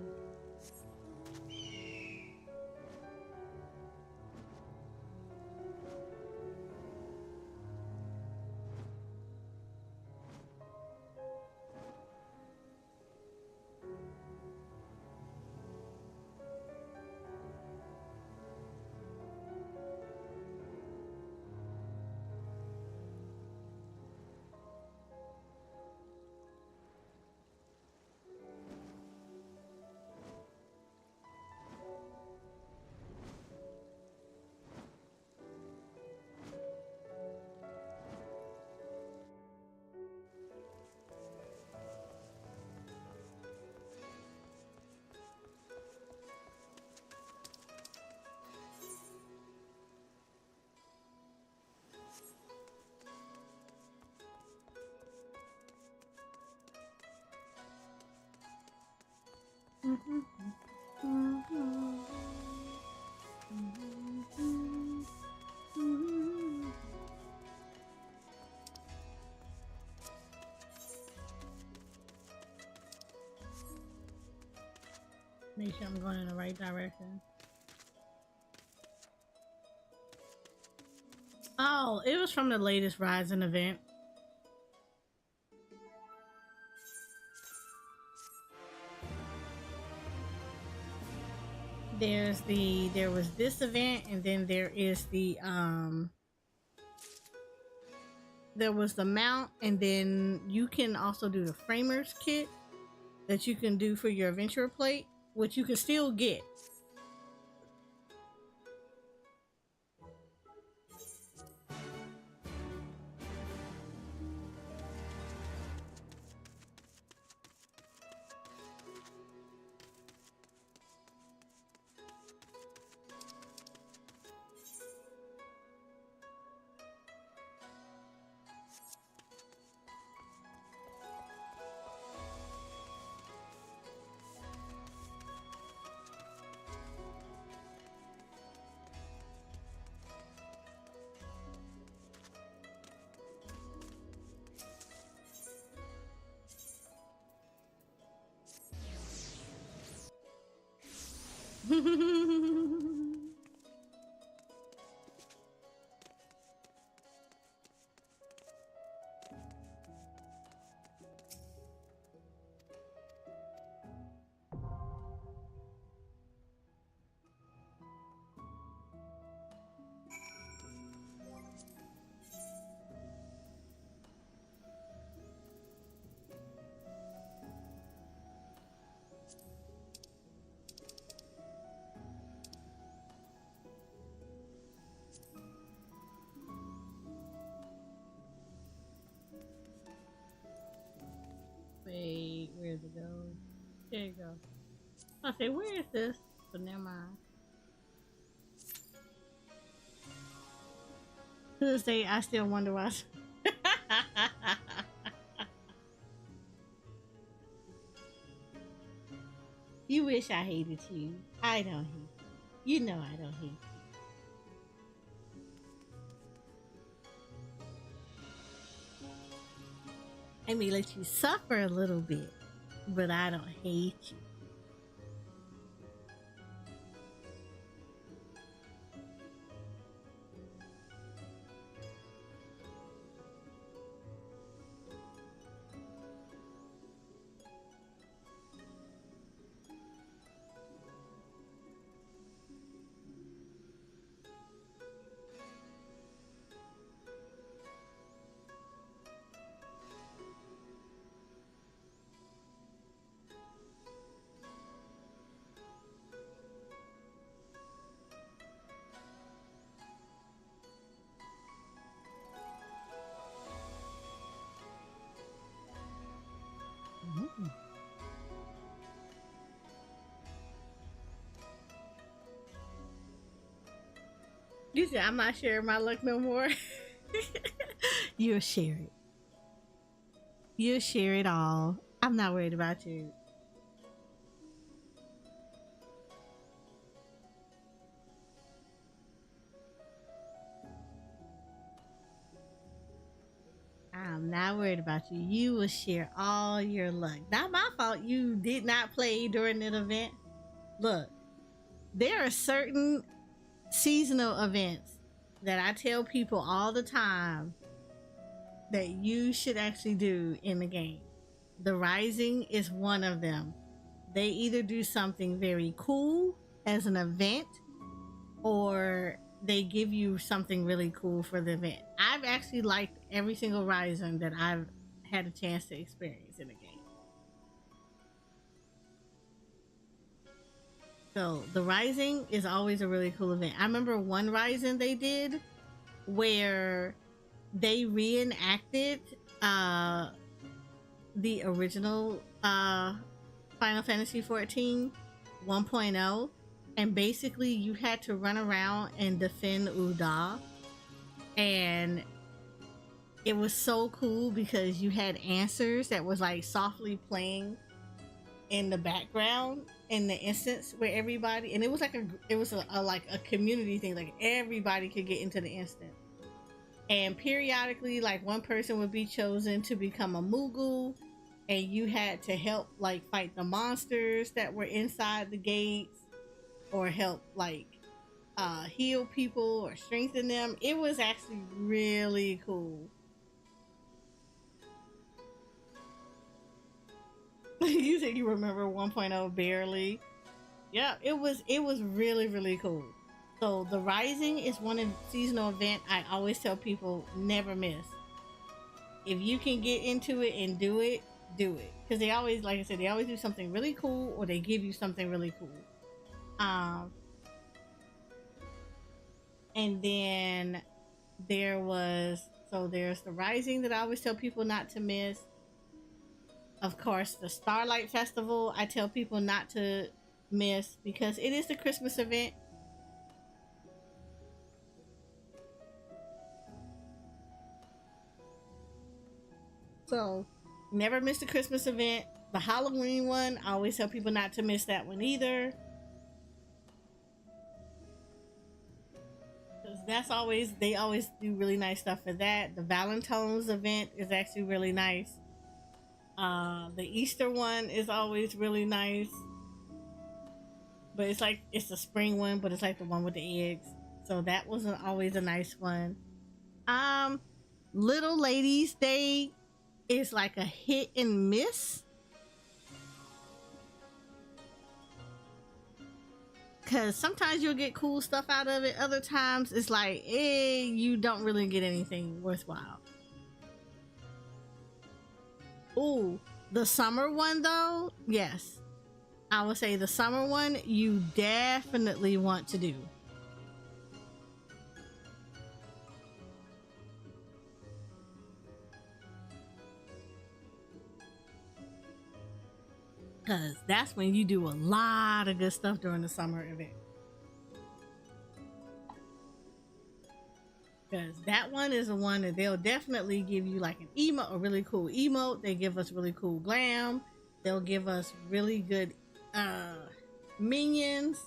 Make sure I'm going in the right direction. Oh, it was from the latest Rising event. there was this event, and then there is there was the mount, and then you can also do the framers kit that you can do for your adventurer plate, which you can still get. Wait, where'd it go? There you go. I say, where is this? But never mind. To this day, I still wonder why. You wish I hated you. I don't hate you. You know I don't hate you. I may let you suffer a little bit, but I don't hate you. Mm. You said I'm not sharing my luck no more. You'll share it. You'll share it all. I'm not worried about you. I'm not worried about you. You will share all your luck. Not my fault you did not play during that event. Look, there are certain seasonal events that I tell people all the time that you should actually do in the game. The Rising is one of them. They either do something very cool as an event, or they give you something really cool for the event. I've actually liked every single Rising that I've had a chance to experience in the game. So the Rising is always a really cool event. I remember one Rising they did where they reenacted the original Final Fantasy 14 1.0, and basically you had to run around and defend Uda, and it was so cool because you had answers that was like softly playing in the background in the instance where everybody, and it was like a community thing, like everybody could get into the instance, and periodically like one person would be chosen to become a Moogle, and you had to help like fight the monsters that were inside the gates, or help like heal people or strengthen them. It was actually really cool. You said you remember 1.0 barely. Yeah, it was really, really cool. So the Rising is one of seasonal event I always tell people never miss. If you can get into it and do it, do it. Because they always, like I said, they always do something really cool or they give you something really cool. And then there's the Rising that I always tell people not to miss. Of course, the Starlight Festival I tell people not to miss because it is the Christmas event. So never miss the Christmas event. The Halloween one, I always tell people not to miss that one either. That's always, they always do really nice stuff for that. The Valentine's event is actually really nice. The Easter one is always really nice. But it's like, it's the spring one, but it's like the one with the eggs. So that was always a nice one. Little Ladies Day is like a hit and miss. Because sometimes you'll get cool stuff out of it. Other times it's like, you don't really get anything worthwhile. Ooh, the summer one though, yes. I would say the summer one you definitely want to do. Because that's when you do a lot of good stuff during the summer event. Because that one is the one that they'll definitely give you like an emote, a really cool emote. They give us really cool glam. They'll give us really good minions.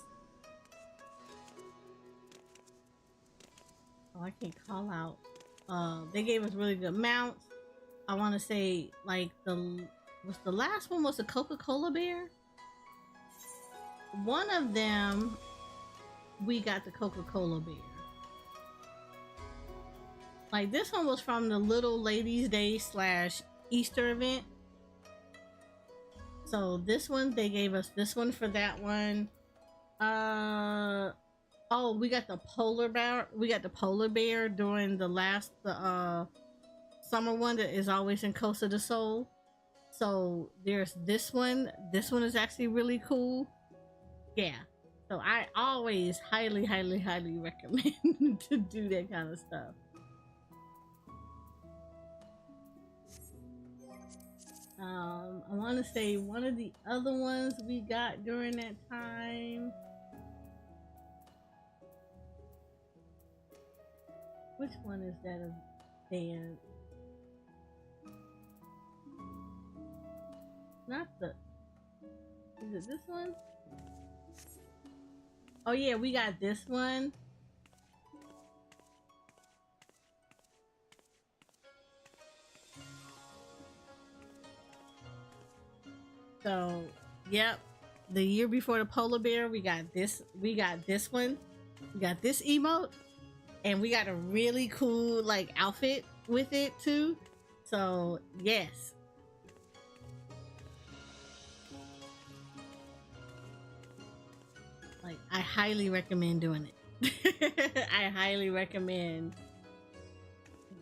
Oh, I can't call out. They gave us really good mounts. I want to say like the last one was a Coca-Cola bear. One of them, we got the Coca-Cola bear. Like this one was from the Little Ladies Day / Easter event. So this one, they gave us this one for that one. Oh, we got the polar bear. We got the polar bear during the summer one that is always in Costa del Sol. So there's this one. This one is actually really cool. Yeah. So I always highly, highly, highly recommend to do that kind of stuff. I want to say one of the other ones we got during that time. Which one is that of Dan? Not the... Is it this one? Oh yeah, we got this one. So, yep. The year before the polar bear, we got this one. We got this emote. And we got a really cool like outfit with it too. So, yes. Like, I highly recommend doing it. I highly recommend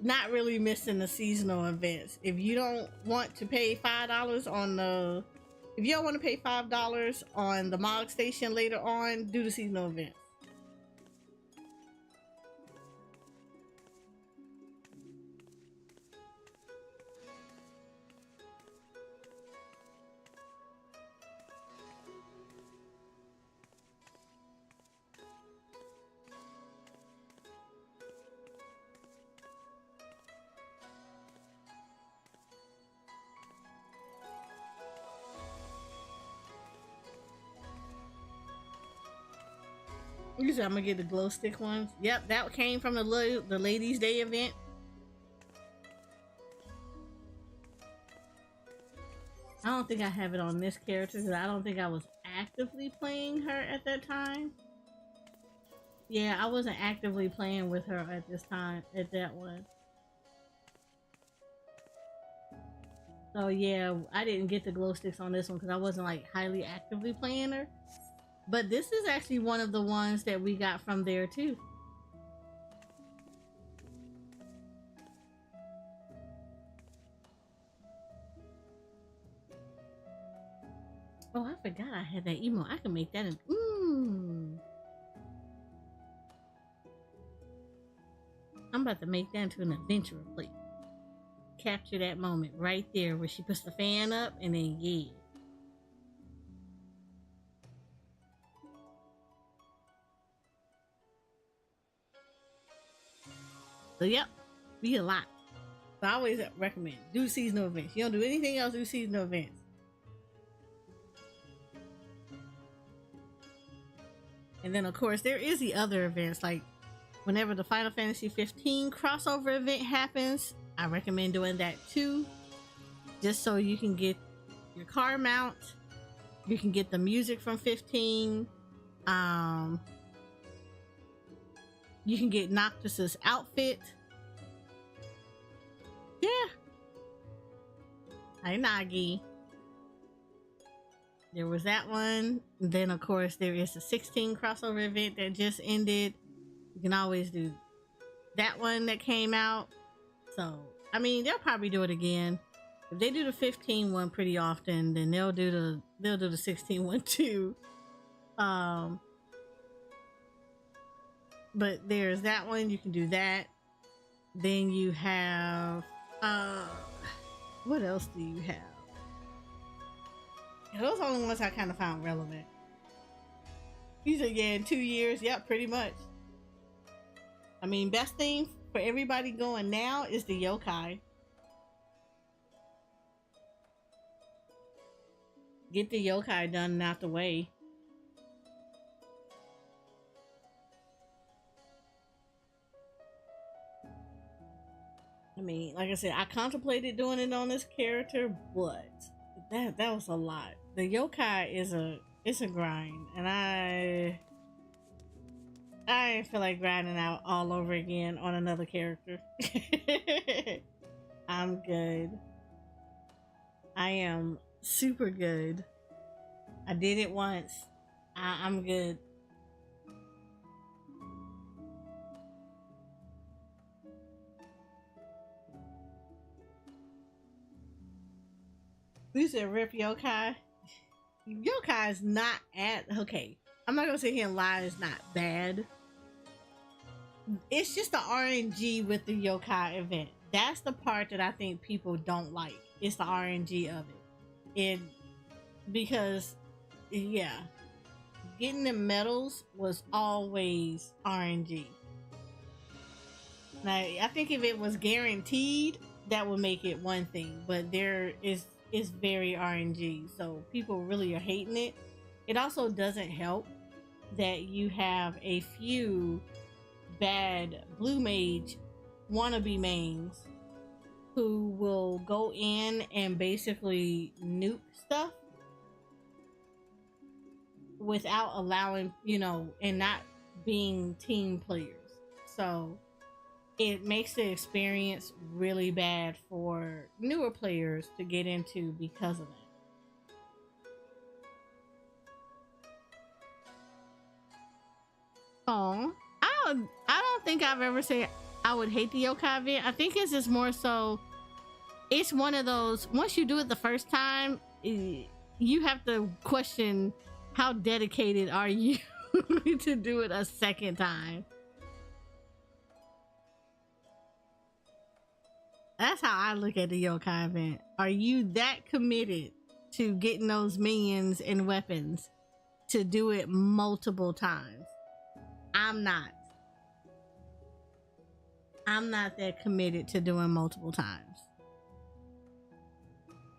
not really missing the seasonal events. If you don't want to pay $5 if you don't want to pay $5 on the Mog Station later on, do the seasonal event. You said I'm gonna get the glow stick ones. Yep, that came from the Ladies' Day event. I don't think I have it on this character because I don't think I was actively playing her at that time. Yeah, I wasn't actively playing with her at this time, at that one. So yeah, I didn't get the glow sticks on this one because I wasn't like highly actively playing her. But this is actually one of the ones that we got from there too. Oh, I forgot I had that emo. I can make that in. I'm about to make that into an adventurer plate. Capture that moment right there where she puts the fan up and then yeah. So yep, be a lot. So I always recommend do seasonal events. You don't do anything else, do seasonal events. And then of course there is the other events, like whenever the Final Fantasy 15 crossover event happens, I recommend doing that too. Just so you can get your car mount, you can get the music from 15. You can get Noctis's outfit. Yeah. Hi Nagi. There was that one. And then of course there is the 16 crossover event that just ended. You can always do that one that came out. So I mean they'll probably do it again. If they do the 15 one pretty often, then they'll do the 16 one too. But there's that one, you can do that. Then you have what else do you have? Those are the only ones I kind of found relevant. You said yeah, in 2 years, yep, pretty much. I mean, best thing for everybody going now is the yokai. Get the yokai done and out the way. I mean, like I said, I contemplated doing it on this character, but that was a lot. The yokai is a grind, and I feel like grinding out all over again on another character. I'm good. I am super good. I did it once. I'm good. You said rip yokai. Yokai is not okay. I'm not gonna sit here and lie. It's not bad. It's just the RNG with the yokai event. That's the part that I think people don't like. It's the RNG of it. Because yeah, getting the medals was always RNG. Now I think if it was guaranteed, that would make it one thing. But it's very RNG, so people really are hating it. It also doesn't help that you have a few bad blue mage wannabe mains who will go in and basically nuke stuff without allowing, and not being team players. So it makes the experience really bad for newer players to get into because of that. Oh, I don't think I've ever said I would hate the yokai event. I think it's just more so, it's one of those, once you do it the first time, you have to question how dedicated are you to do it a second time. That's how I look at the yokai event. Are you that committed to getting those minions and weapons to do it multiple times? I'm not. I'm not that committed to doing multiple times.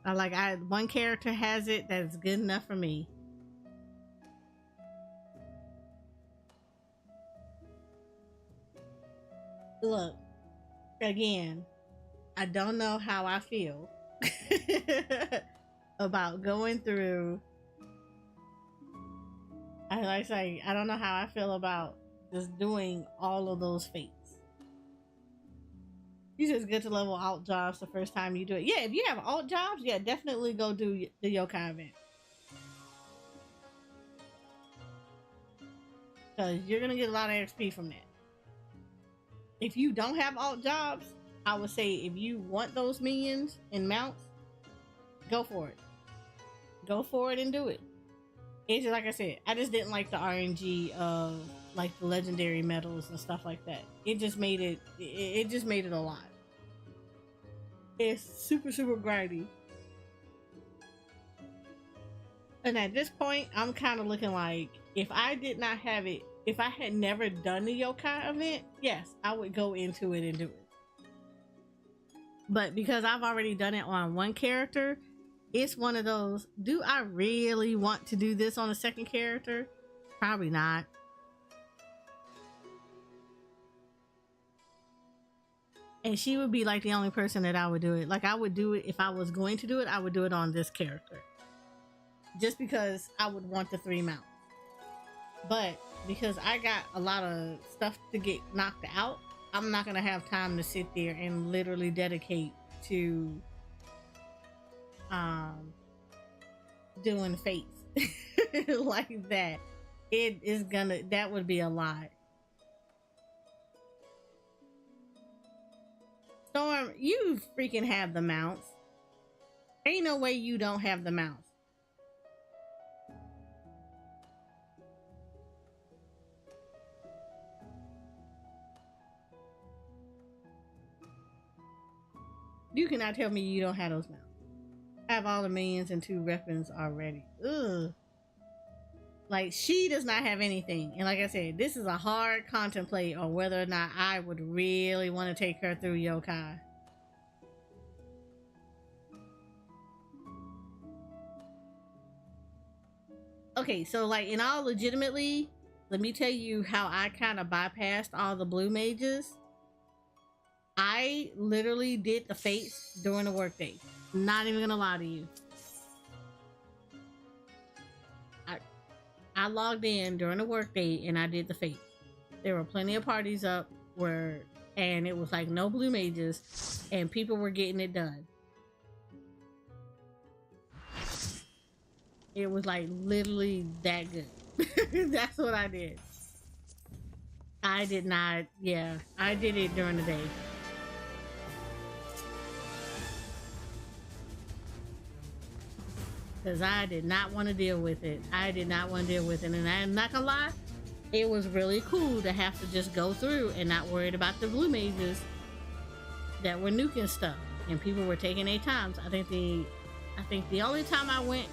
One character has it that's good enough for me. Look, again, I don't know how I feel about going through. I don't know how I feel about just doing all of those fates. You just get to level alt jobs the first time you do it. Yeah, if you have alt jobs, yeah, definitely go do the yokai event. because you're gonna get a lot of XP from that. If you don't have alt jobs, I would say if you want those minions and mounts, go for it. Go for it and do it. It's just like I said, I just didn't like the RNG of like the legendary medals and stuff like that. It just made it. It just made it a lot. It's super grindy. And at this point, I'm kind of looking like if I did not have it, if I had never done the yokai event, yes, I would go into it and do it. But because I've already done it on one character, it's one of those, do I really want to do this on a second character? Probably not. And she would be like the only person that I would do it. Like I would do it if I was going to do it, I would do it on this character. Just because I would want the 3 mounts. But because I got a lot of stuff to get knocked out, I'm not gonna have time to sit there and literally dedicate to doing fates like that. That would be a lot. Storm, you freaking have the mounts. Ain't no way you don't have the mounts. You cannot tell me you don't have those mounts. I have all the minions and 2 weapons already. Ugh. Like, she does not have anything. And like I said, this is a hard contemplate on whether or not I would really want to take her through yokai. Okay, so like in all legitimately, let me tell you how I kind of bypassed all the blue mages. I literally did the fates during the workday. Not even gonna lie to you. I logged in during the workday and I did the fates. There were plenty of parties up and it was like no blue mages and people were getting it done. It was like literally that good. That's what I did. I did not, yeah, I did it during the day. Because I did not want to deal with it. I did not want to deal with it. And I'm not gonna lie, it was really cool to have to just go through and not worried about the blue mages that were nuking stuff. And people were taking their times. I think the only time I went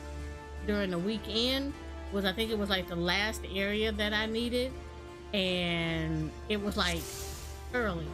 during the weekend was, I think it was like the last area that I needed. And it was like early.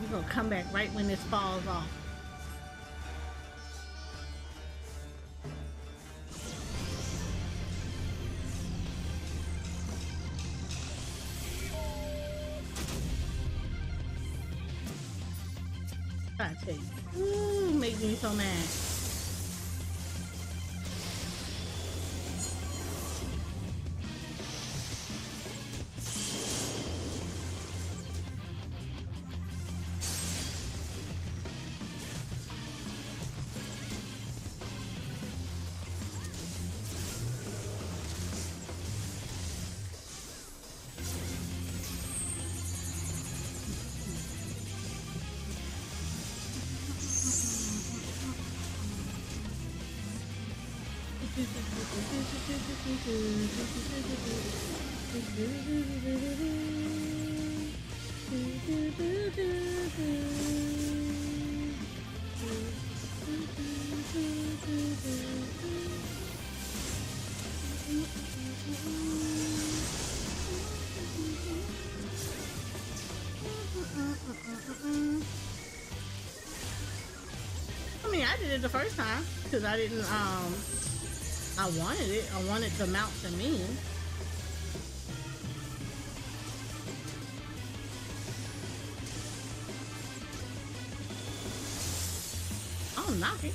You're gonna come back right when this falls off. I tell you, ooh, makes me so mad. I did it the first time because I didn't. I wanted it. I wanted to mount to me. Oh, knock it.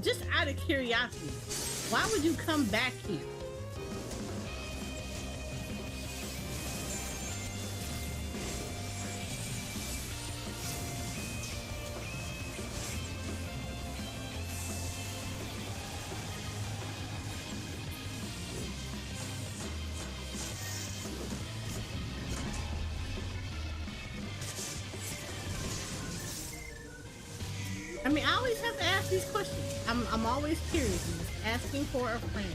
Just out of curiosity, why would you come back here? I mean, I always have to ask these questions. I'm always curious and just asking for a friend.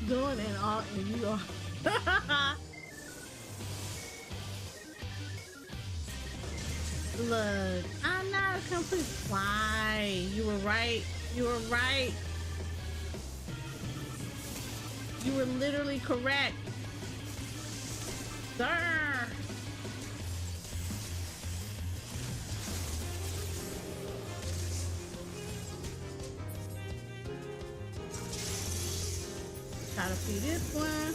Doing and all, and you are. Look, I'm not a complete. Why? You were right. You were right. You were literally correct, sir. Try to see this one.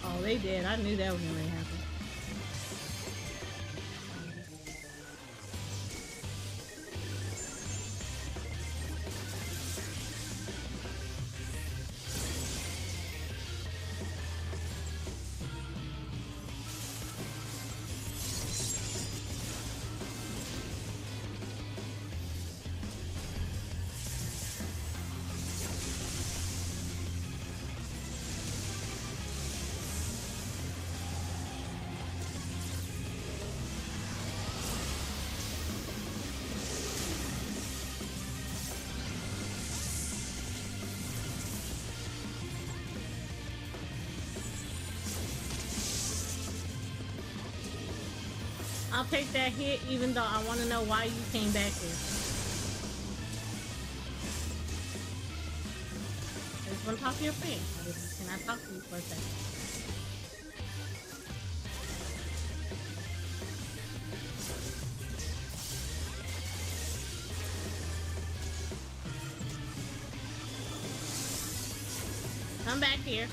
Oh, they did. I knew that was gonna happen. I'll take that hit even though I want to know why you came back here. I just want to talk to your friend. Can I talk to you for a second? Come back here.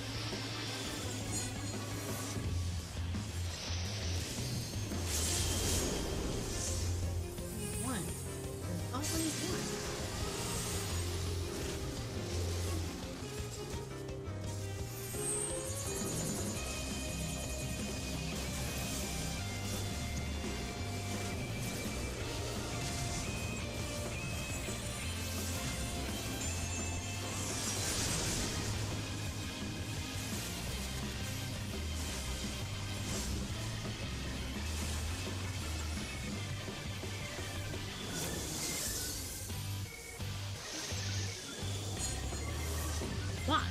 Why?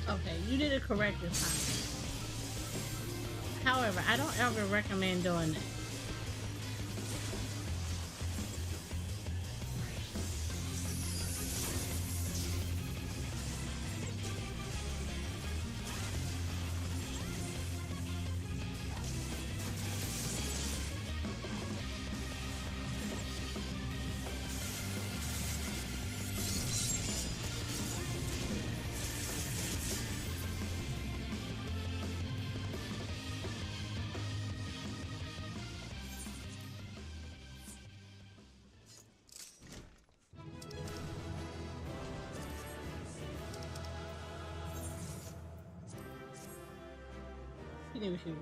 Okay, you did it correct this time. However, I don't ever recommend doing that. can do what you do.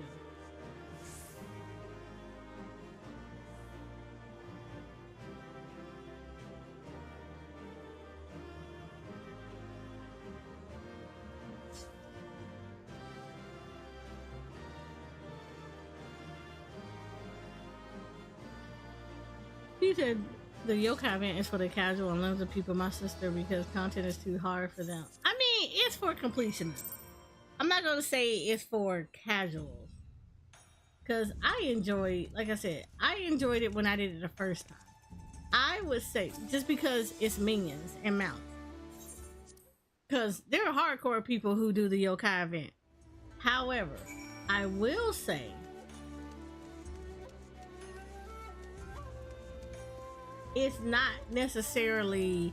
He said the yokai event is for the casual and limited people, my sister, because content is too hard for them. I mean, it's for completionists. I'm not gonna say it's for casuals. Cause I enjoyed, like I said, I enjoyed it when I did it the first time. I would say just because it's minions and mounts. Cause there are hardcore people who do the yokai event. However, I will say it's not necessarily,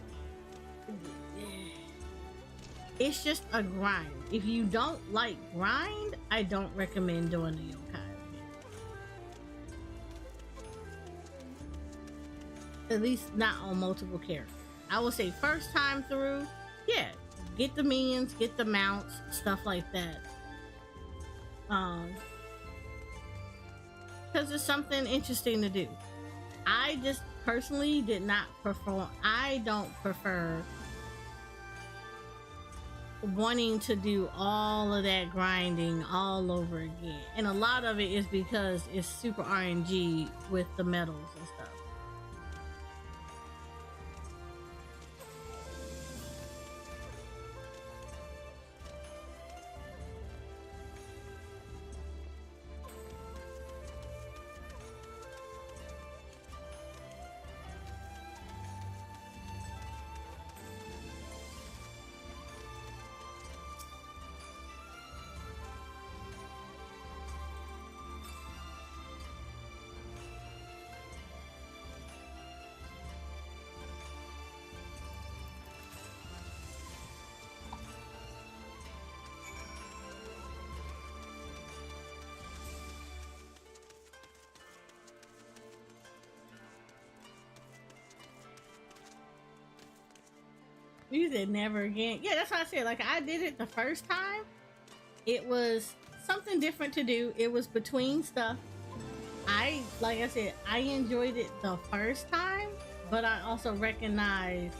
it's just a grind. If you don't like grind, I don't recommend doing the yokai event. At least not on multiple characters. I would say first time through, yeah, get the minions, get the mounts, stuff like that. Because it's something interesting to do. I just personally did not prefer, I don't prefer wanting to do all of that grinding all over again. And a lot of it is because it's super RNG with the medals and stuff. You said never again. Yeah, that's what I said. Like, I did it the first time. It was something different to do. It was between stuff. Like I said, I enjoyed it the first time, but I also recognize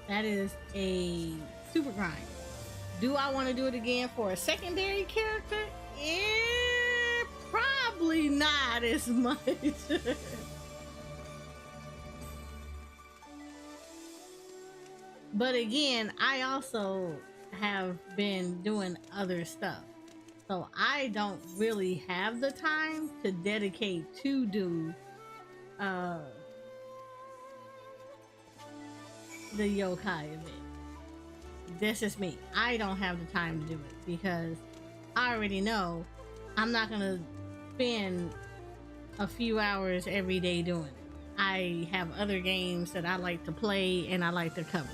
that is a super grind. Do I want to do it again for a secondary character? Probably not as much. But again, I also have been doing other stuff. So I don't really have the time to dedicate to do the yokai event. This is me. I don't have the time to do it because I already know I'm not gonna spend a few hours every day doing it. I have other games that I like to play and I like to cover.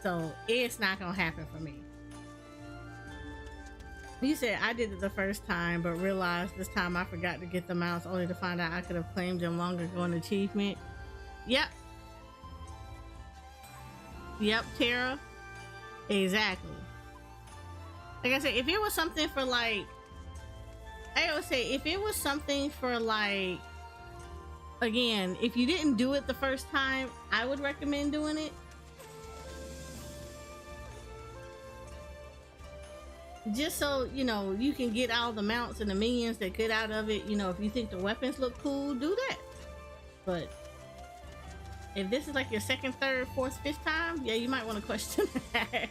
So it's not gonna happen for me. You said I did it the first time, but realized this time I forgot to get the mounts only to find out I could have claimed them long ago an achievement. Yep. Yep, Tara. Exactly. Like I said, if it was something for like, I would say if it was something for like, again, if you didn't do it the first time, I would recommend doing it. Just so, you know, you can get all the mounts and the minions that get out of it. You know, if you think the weapons look cool, do that. But if this is like your second, third, fourth, fifth time, yeah, you might want to question that.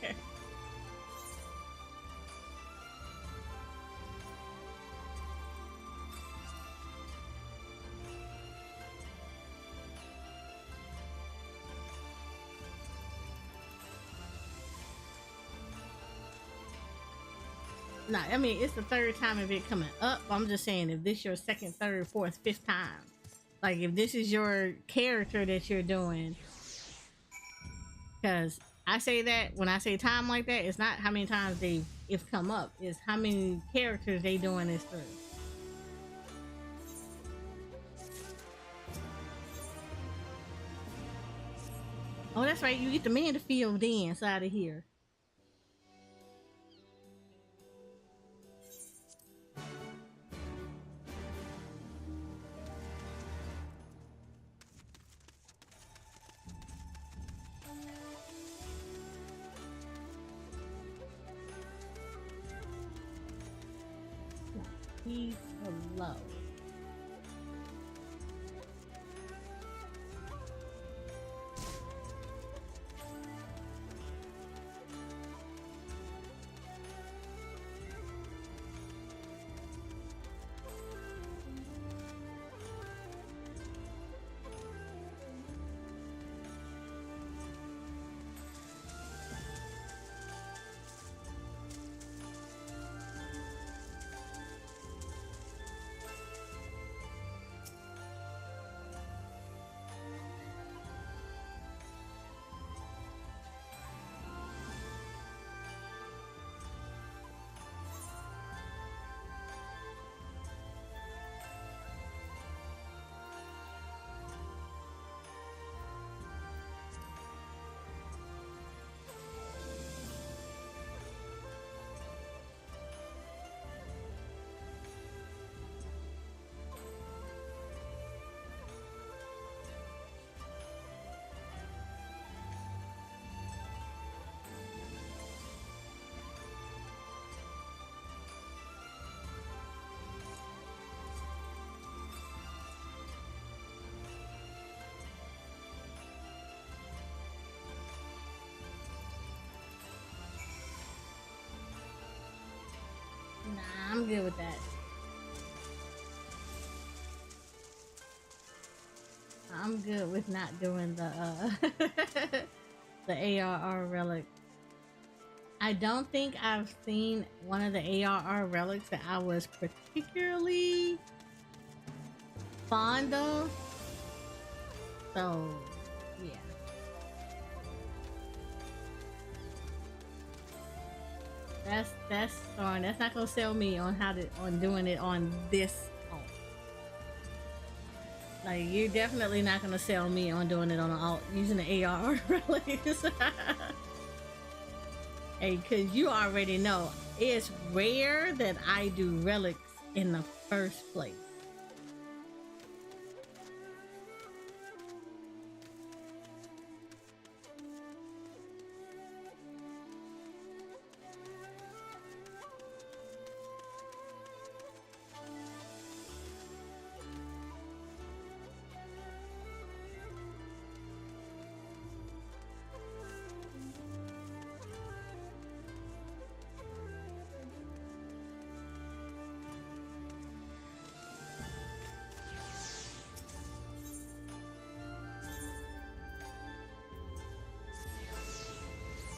Nah, I mean, it's the third time of it coming up. I'm just saying, if this your second, third, fourth, fifth time, like if this is your character that you're doing, because I say that when I say time like that, it's not how many times it's come up, it's how many characters they doing this through. Oh, that's right. You get the man to field dance out of here. He's low. Nah, I'm good with that. I'm good with not doing the the ARR relic. I don't think I've seen one of the ARR relics that I was particularly fond of. So, yeah. That's darn. That's not gonna sell me on on doing it on this alt. Like, you're definitely not gonna sell me on doing it on an alt using the ARR relics. Hey, cause you already know it's rare that I do relics in the first place.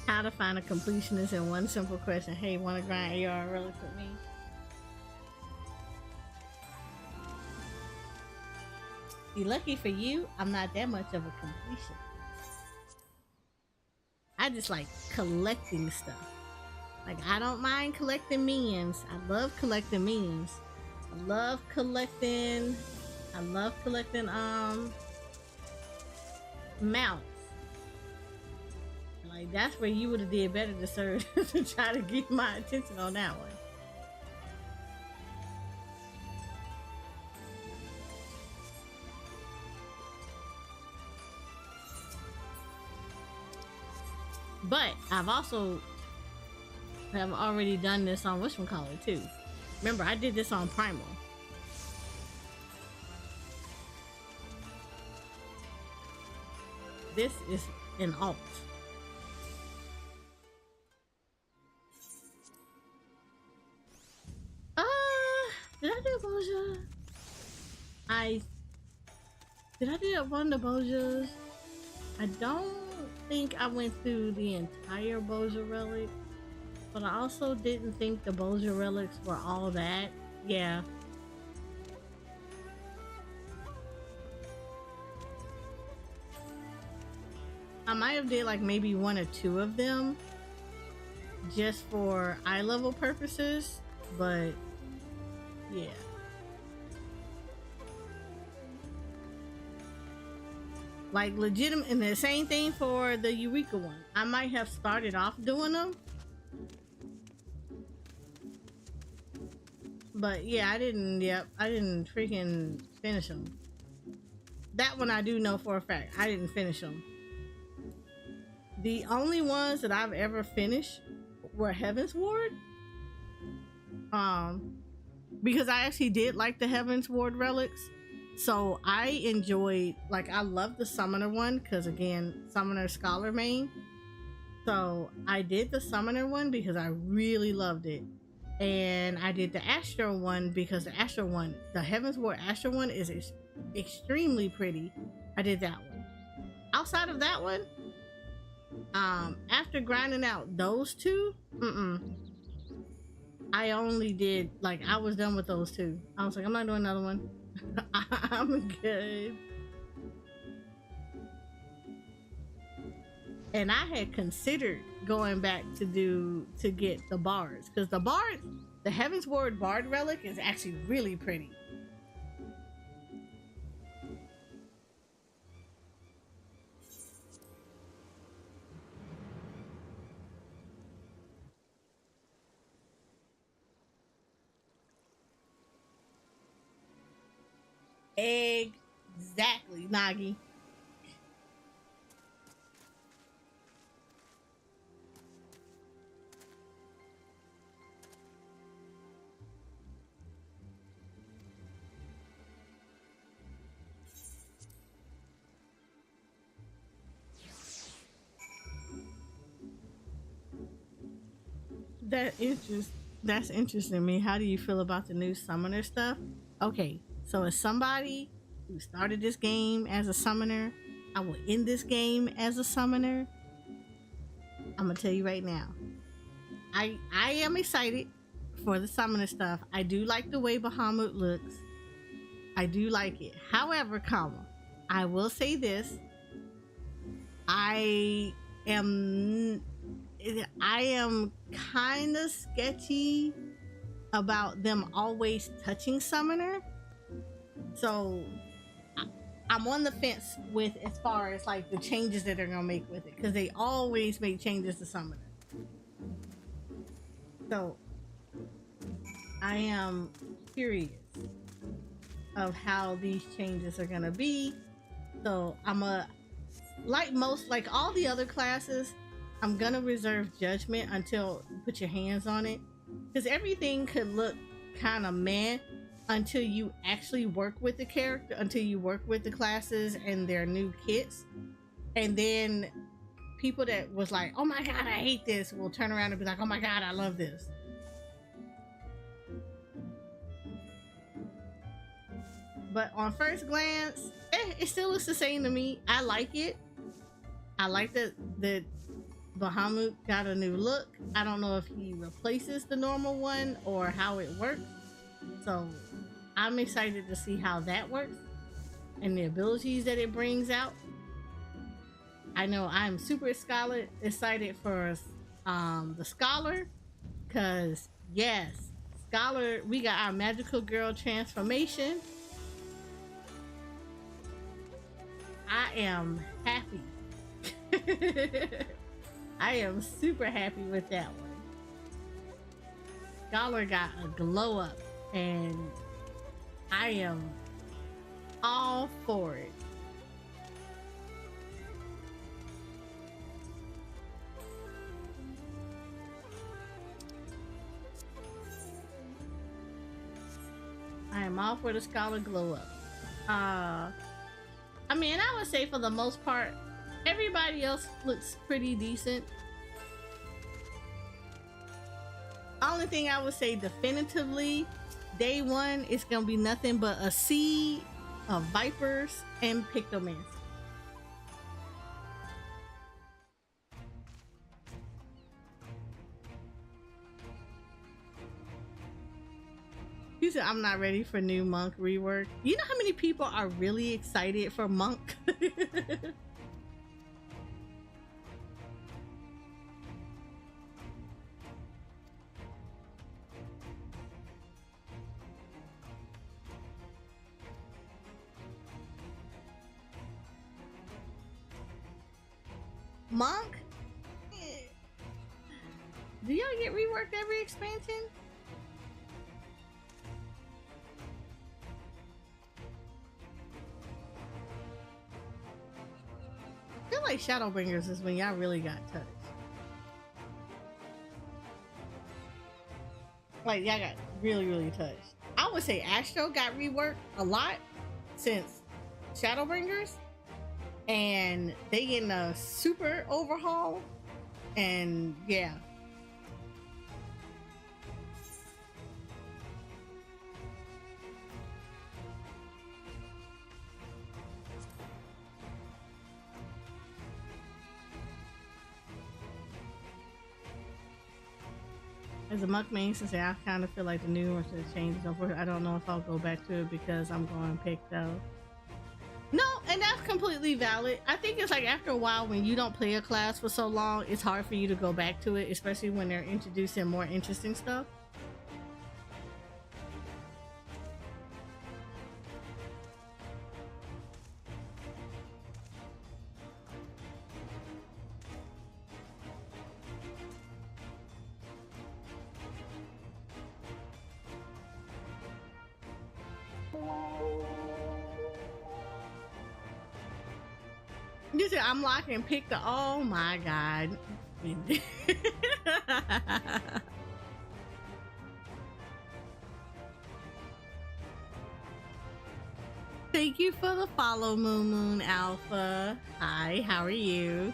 How to find a completionist in one simple question. Hey, wanna grind AR relic with me? See, lucky for you, I'm not that much of a completionist. I just like collecting stuff. Like, I don't mind collecting minions. I love collecting minions. I love collecting mounts. Like, that's where you would have did better to serve to try to get my attention on that one. But I've also have already done this on whatchamacallit too. Remember, I did this on Primal. This is an alt. Did I do Boja? Did I do that one of the Bojas? I don't think I went through the entire Boja relic, but I also didn't think the Boja relics were all that. Yeah. I might have did like maybe one or two of them just for eye level purposes, but yeah. Like legitimate, and the same thing for the Eureka one. I might have started off doing them, but yeah, I didn't. Yep, I didn't freaking finish them. That one I do know for a fact. I didn't finish them. The only ones that I've ever finished were Heaven's Ward. Because I actually did like the Heaven's Ward relics. So I enjoyed, like, I love the Summoner one because, again, Summoner Scholar main. So I did the Summoner one because I really loved it. And I did the Astro one because the Heaven's Ward Astro one is extremely pretty. I did that one. Outside of that one, after grinding out those two, I only did, like, I was done with those two. I was like, I'm not doing another one. I'm good. And I had considered going back to get the bards, because the Heaven's Ward Bard relic is actually really pretty. Exactly, Nagi. That's interesting to me. How do you feel about the new summoner stuff? Okay, so as somebody who started this game as a summoner, I will end this game as a summoner. I'm gonna tell you right now, I am excited for the summoner stuff. I do like the way Bahamut looks. I do like it. However, I will say this. I am kind of sketchy about them always touching summoner. So I'm on the fence with as far as like the changes that they're gonna make with it, because they always make changes to summoner. So I am curious of how these changes are gonna be. So like all the other classes, I'm gonna reserve judgment until you put your hands on it, because everything could look kind of meh until you actually work with the character, until you work with the classes and their new kits. And then people that was like, oh my god, I hate this, will turn around and be like, oh my god, I love this. But on first glance, it still looks the same to me. I like it. I like that Bahamut got a new look. I don't know if he replaces the normal one or how it works. So I'm excited to see how that works and the abilities that it brings out. I know I'm super excited for the Scholar, because yes, Scholar, we got our magical girl transformation. I am happy. I am super happy with that one. Scholar got a glow up, and I am all for it. I am all for the Scholar glow up. I mean, I would say for the most part, everybody else looks pretty decent. Only thing I would say definitively, day one, it's gonna be nothing but a sea of vipers and pictomancy. He said, I'm not ready for new Monk rework. You know how many people are really excited for Monk? Monk? Do y'all get reworked every expansion? I feel like Shadowbringers is when y'all really got touched. Like y'all got really, really touched. I would say Astro got reworked a lot since Shadowbringers, and they getting a super overhaul, and yeah. As a Muck main, since I kind of feel like the new one should change. I don't know if I'll go back to it because I'm going Picto. No, and that's completely valid. I think it's like after a while when you don't play a class for so long, it's hard for you to go back to it, especially when they're introducing more interesting stuff. You said I'm locking pick the. Oh my god. Thank you for the follow, Moon Moon Alpha. Hi, how are you?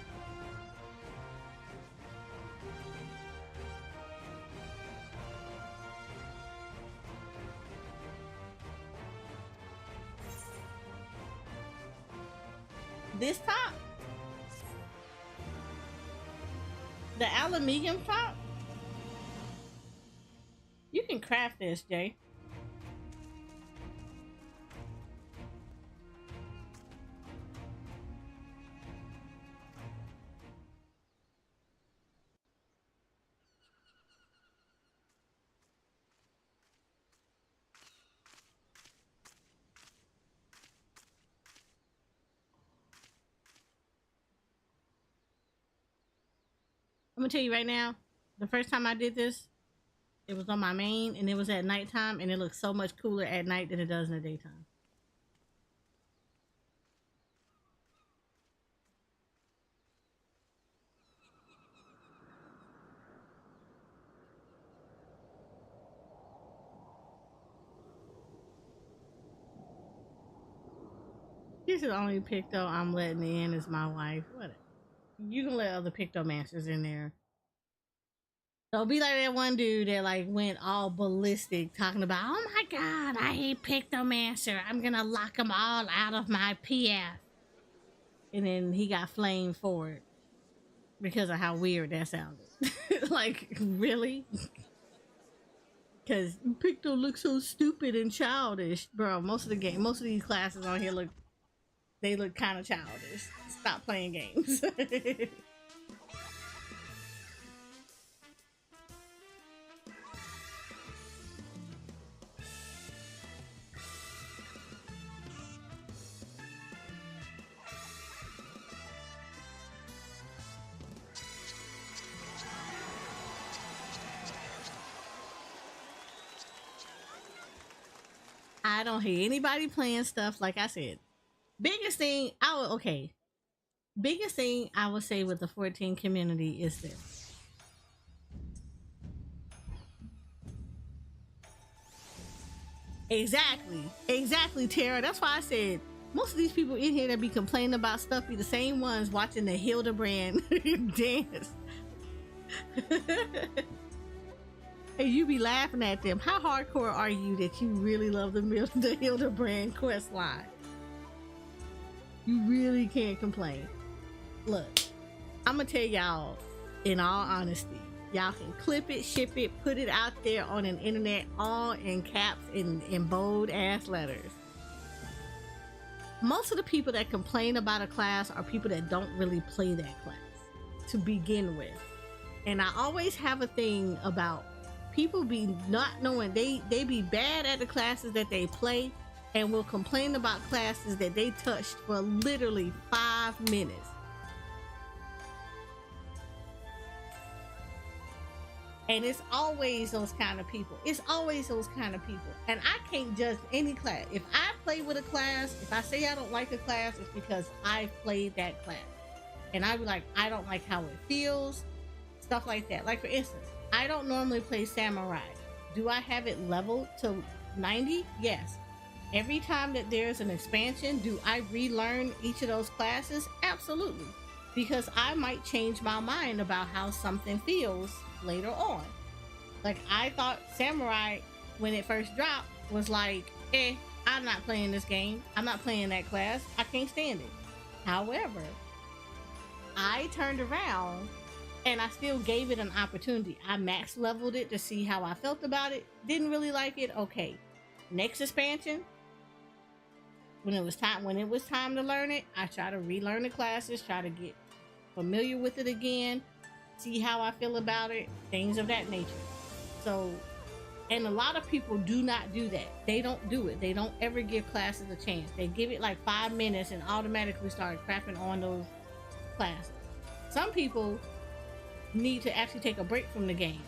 This top? The aluminium top? You can craft this, Jay. I'm gonna tell you right now, the first time I did this, it was on my main and it was at nighttime, and it looks so much cooler at night than it does in the daytime. This is the only Picto I'm letting in is my wife. What? You can let other Pictomasters in there. Don't be like that one dude that like went all ballistic talking about, oh my god, I hate Pictomaster. I'm gonna lock them all out of my PF. And then he got flamed for it because of how weird that sounded. Like, really? Because Picto looks so stupid and childish. Bro, most of these classes on here look kind of childish. Stop playing games. I don't hear anybody playing stuff. Like I said, biggest thing I would say with the 14 community is this. Exactly, Tara. That's why I said most of these people in here that be complaining about stuff be the same ones watching the Hildebrand dance. And you be laughing at them. How hardcore are you that you really love the Hildebrand quest line? You really can't complain. Look, I'm gonna tell y'all in all honesty, y'all can clip it, ship it, put it out there on an internet, all in caps in bold ass letters. Most of the people that complain about a class are people that don't really play that class to begin with. And I always have a thing about people be not knowing, they be bad at the classes that they play and will complain about classes that they touched for literally 5 minutes. And it's always those kind of people. It's always those kind of people. And I can't judge any class. If I play with a class, if I say I don't like a class, it's because I played that class. And I be like, I don't like how it feels, stuff like that. Like, for instance, I don't normally play Samurai. Do I have it leveled to 90? Yes. Every time that there's an expansion, do I relearn each of those classes? Absolutely. Because I might change my mind about how something feels later on. Like, I thought Samurai, when it first dropped, was like, I'm not playing this game. I'm not playing that class. I can't stand it. However, I turned around and I still gave it an opportunity. I max leveled it to see how I felt about it. Didn't really like it. Okay. Next expansion, when it was time to learn it, I try to relearn the classes, try to get familiar with it again, see how I feel about it, things of that nature. So, and a lot of people do not do that. They don't do it. They don't ever give classes a chance. They give it like 5 minutes and automatically start crapping on those classes. Some people need to actually take a break from the game.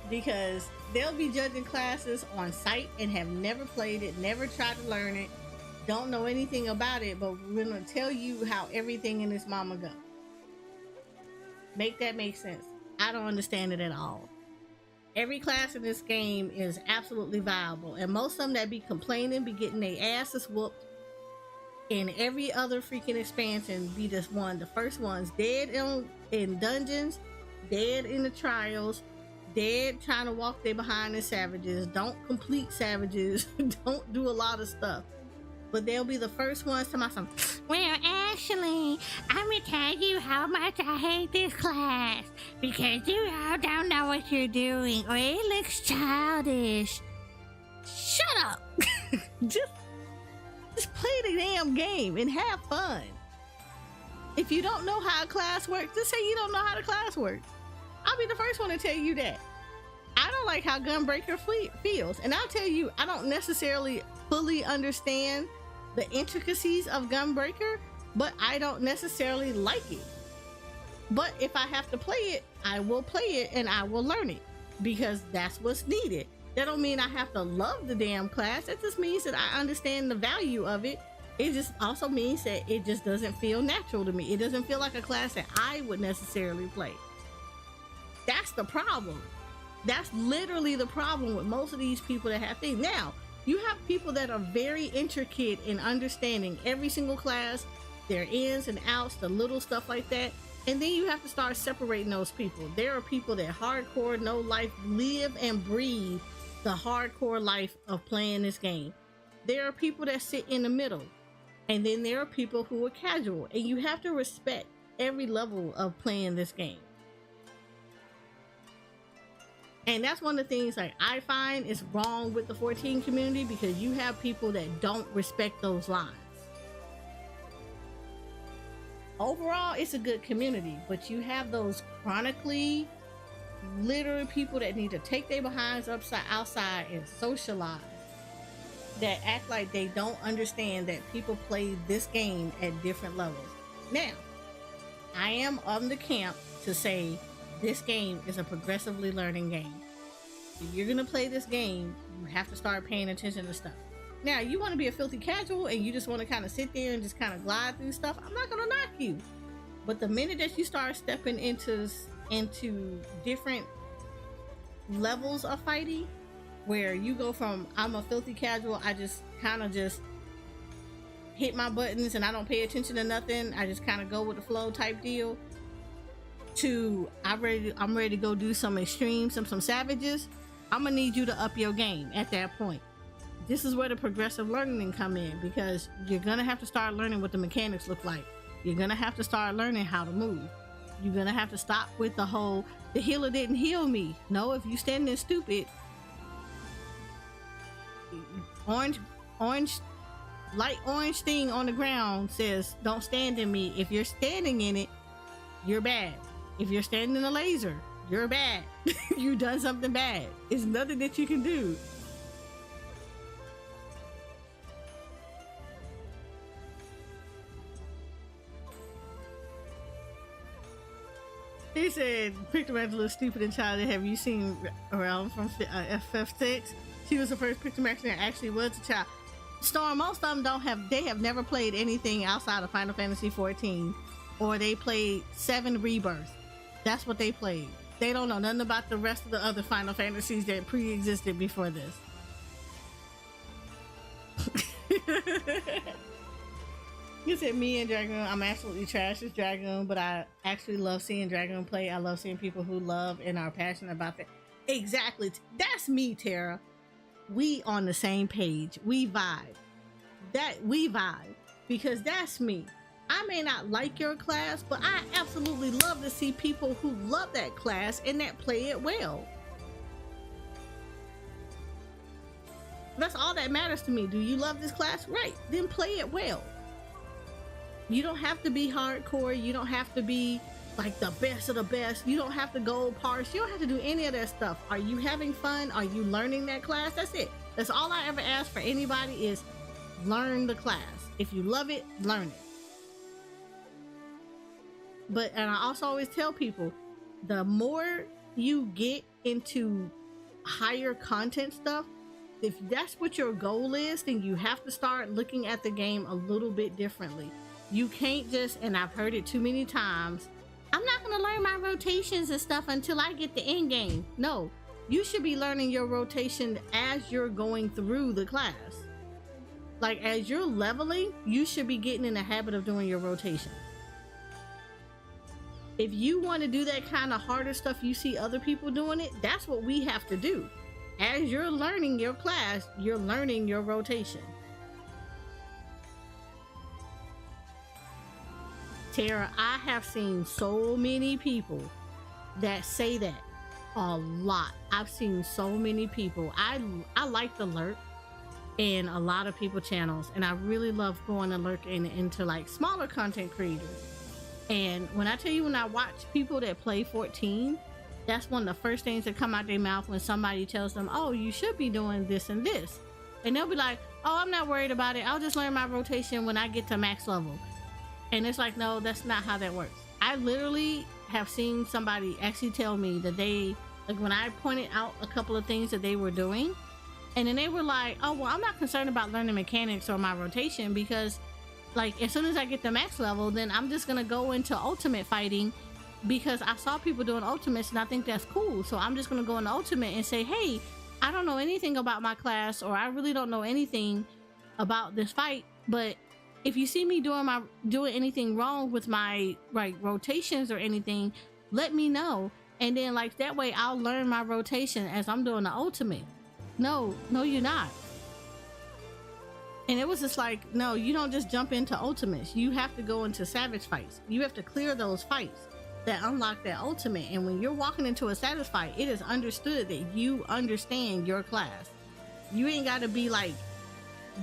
Because they'll be judging classes on site and have never played it, never tried to learn it, don't know anything about it, but we're going to tell you how everything in this mama go. Make that make sense. I don't understand it at all. Every class in this game is absolutely viable, and most of them that be complaining be getting their asses whooped in every other freaking expansion. Be this one, the first ones dead in dungeons, dead in the trials, dead trying to walk they behind the savages, don't complete savages, don't do a lot of stuff. But they'll be the first ones to my son. Well, actually, I'm gonna tell you how much I hate this class because you all don't know what you're doing, or it looks childish. Shut up. just play the damn game and have fun. If you don't know how a class works, just say you don't know how the class works. I'll be the first one to tell you that. I don't like how Gunbreaker feels, and I'll tell you, I don't necessarily fully understand the intricacies of Gunbreaker, but I don't necessarily like it. But if I have to play it, I will play it and I will learn it because that's what's needed. That don't mean I have to love the damn class. It just means that I understand the value of it. It just also means that it just doesn't feel natural to me. It doesn't feel like a class that I would necessarily play. That's the problem. That's literally the problem with most of these people that have things. Now, you have people that are very intricate in understanding every single class, their ins and outs, the little stuff like that. And then you have to start separating those people. There are people that hardcore, no life, live and breathe the hardcore life of playing this game. There are people that sit in the middle. And then there are people who are casual. And you have to respect every level of playing this game. And that's one of the things like I find is wrong with the 14 community, because you have people that don't respect those lines. Overall, it's a good community, but you have those chronically literally people that need to take their behinds outside and socialize, that act like they don't understand that people play this game at different levels. Now, I am on the camp to say this game is a progressively learning game. If you're gonna play this game, you have to start paying attention to stuff. Now, you want to be a filthy casual and you just want to kind of sit there and just kind of glide through stuff, I'm not gonna knock you. But the minute that you start stepping into different levels of fighting, where you go from I'm a filthy casual, I just kind of just hit my buttons and I don't pay attention to nothing, I just kind of go with the flow type deal, to I'm ready to go do some extreme, some savages, I'm gonna need you to up your game at that point. This is where the progressive learning come in, because you're gonna have to start learning what the mechanics look like. You're gonna have to start learning how to move. You're gonna have to stop with the whole, the healer didn't heal me. No, if you standing stupid, light orange thing on the ground says don't stand in me. If you're standing in it, you're bad. If you're standing in a laser, you're bad. You done something bad. It's nothing that you can do. He said, Picture Max looks stupid and childish. Have you seen around from FF6? She was the first Picture Max that actually was a child. Storm, most of them they have never played anything outside of Final Fantasy 14, or they played 7 Rebirth. That's what they played. They don't know nothing about the rest of the other Final Fantasies that pre-existed before this. You said me and Dragoon. I'm absolutely trash as Dragoon, but I actually love seeing Dragoon play. I love seeing people who love and are passionate about that. Exactly. That's me, Tara. We on the same page. We vibe. We vibe. Because that's me. I may not like your class, but I absolutely love to see people who love that class and that play it well. That's all that matters to me. Do you love this class? Right. Then play it well. You don't have to be hardcore. You don't have to be like the best of the best. You don't have to go parse. You don't have to do any of that stuff. Are you having fun? Are you learning that class? That's it. That's all I ever ask for anybody is learn the class. If you love it, learn it. And I also always tell people, the more you get into higher content stuff, if that's what your goal is, then you have to start looking at the game a little bit differently. You can't just, and I've heard it too many times, I'm not going to learn my rotations and stuff until I get the end game. No, you should be learning your rotation as you're going through the class. Like as you're leveling, you should be getting in the habit of doing your rotation. If you want to do that kind of harder stuff, you see other people doing it, that's what we have to do. As you're learning your class, you're learning your rotation. Tara, I have seen so many people that say that a lot. I've seen so many people. I like the lurk in a lot of people channels, and I really love going and lurking into like smaller content creators. And when I tell you, when I watch people that play 14, that's one of the first things that come out their mouth when somebody tells them, oh, you should be doing this and this. And they'll be like, oh, I'm not worried about it. I'll just learn my rotation when I get to max level. And it's like, no, that's not how that works. I literally have seen somebody actually tell me that they, like when I pointed out a couple of things that they were doing, and then they were like, oh, well, I'm not concerned about learning mechanics or my rotation because like as soon as I get to max level, then I'm just gonna go into ultimate fighting because I saw people doing ultimates and I think that's cool. So I'm just gonna go into ultimate and say, hey, I don't know anything about my class, or I really don't know anything about this fight, but if you see me doing anything wrong with my like rotations or anything, let me know. And then like that way I'll learn my rotation as I'm doing the ultimate. No, you're not. And it was just like, no, you don't just jump into ultimates. You have to go into savage fights. You have to clear those fights that unlock that ultimate. And when you're walking into a savage fight, it is understood that you understand your class. You ain't got to be like,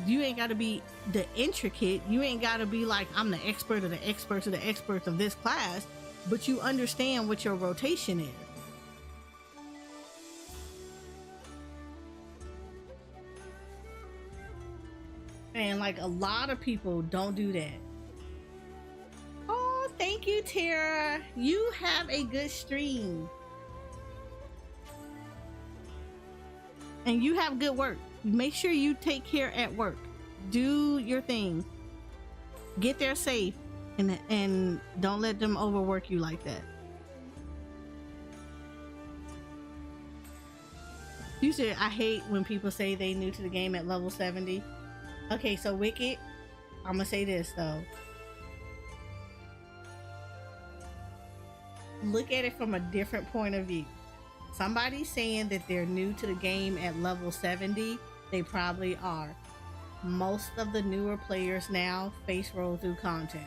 you ain't got to be the intricate. You ain't got to be like, I'm the expert of the experts of the experts of this class, but you understand what your rotation is. And like a lot of people don't do that. Oh, thank you, Tara. You have a good stream. And you have good work. Make sure you take care at work. Do your thing. Get there safe and don't let them overwork you like that. You said, I hate when people say they new to the game at level 70. Okay, so Wicked, I'm gonna say this though. Look at it from a different point of view. Somebody saying that they're new to the game at level 70, they probably are. Most of the newer players now face roll through content.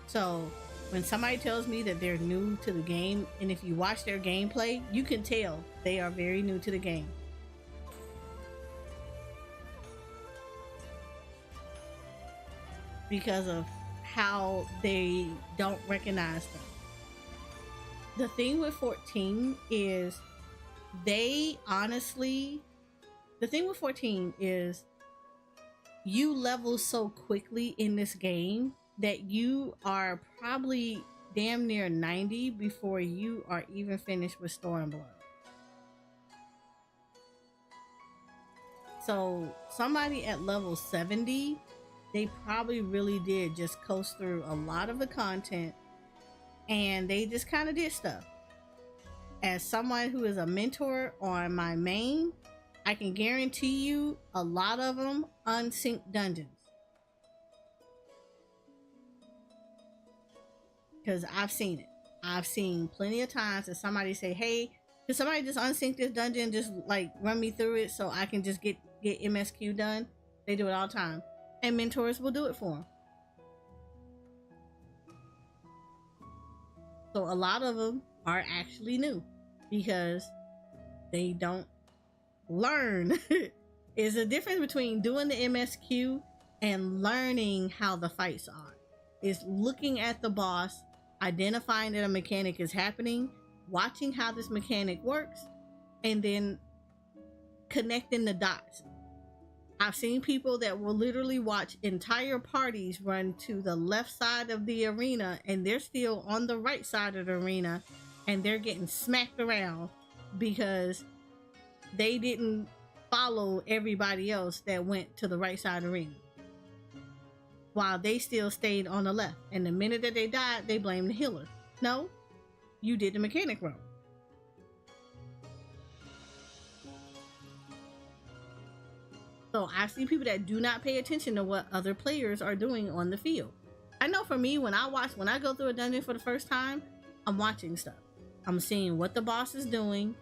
So when somebody tells me that they're new to the game, and if you watch their gameplay, you can tell they are very new to the game. Because of how they don't recognize them. The thing with 14 is the thing with 14 is you level so quickly in this game that you are probably damn near 90 before you are even finished with Stormblood. So somebody at level 70, they probably really did just coast through a lot of the content and they just kind of did stuff. As someone who is a mentor on my main, I can guarantee you a lot of them unsynced dungeons. Because I've seen it. I've seen plenty of times that somebody say, hey, can somebody just unsync this dungeon, just like run me through it so I can just get MSQ done? They do it all the time. And mentors will do it for them. So a lot of them are actually new because they don't learn. Is a difference between doing the MSQ and learning how the fights are. Is looking at the boss, identifying that a mechanic is happening, watching how this mechanic works, and then connecting the dots. I've seen people that will literally watch entire parties run to the left side of the arena and they're still on the right side of the arena and they're getting smacked around because they didn't follow everybody else that went to the right side of the arena while they still stayed on the left. And the minute that they died, they blamed the healer. No, you did the mechanic wrong. So I see people that do not pay attention to what other players are doing on the field. I know for me, when I go through a dungeon for the first time, I'm watching stuff. I'm seeing what the boss is doing,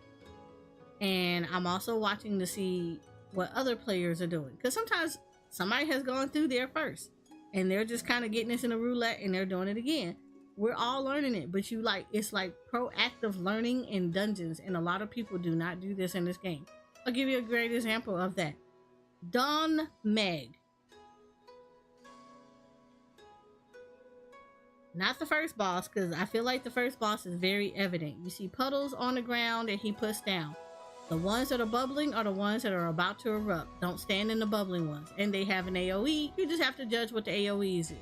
and I'm also watching to see what other players are doing. Because sometimes somebody has gone through there first, and they're just kind of getting this in a roulette, and they're doing it again. We're all learning it, but it's like proactive learning in dungeons, and a lot of people do not do this in this game. I'll give you a great example of that. Don Meg. Not the first boss, because I feel like the first boss is very evident. You see puddles on the ground that he puts down. The ones that are bubbling are the ones that are about to erupt. Don't stand in the bubbling ones. And they have an AoE. You just have to judge what the AoEs is.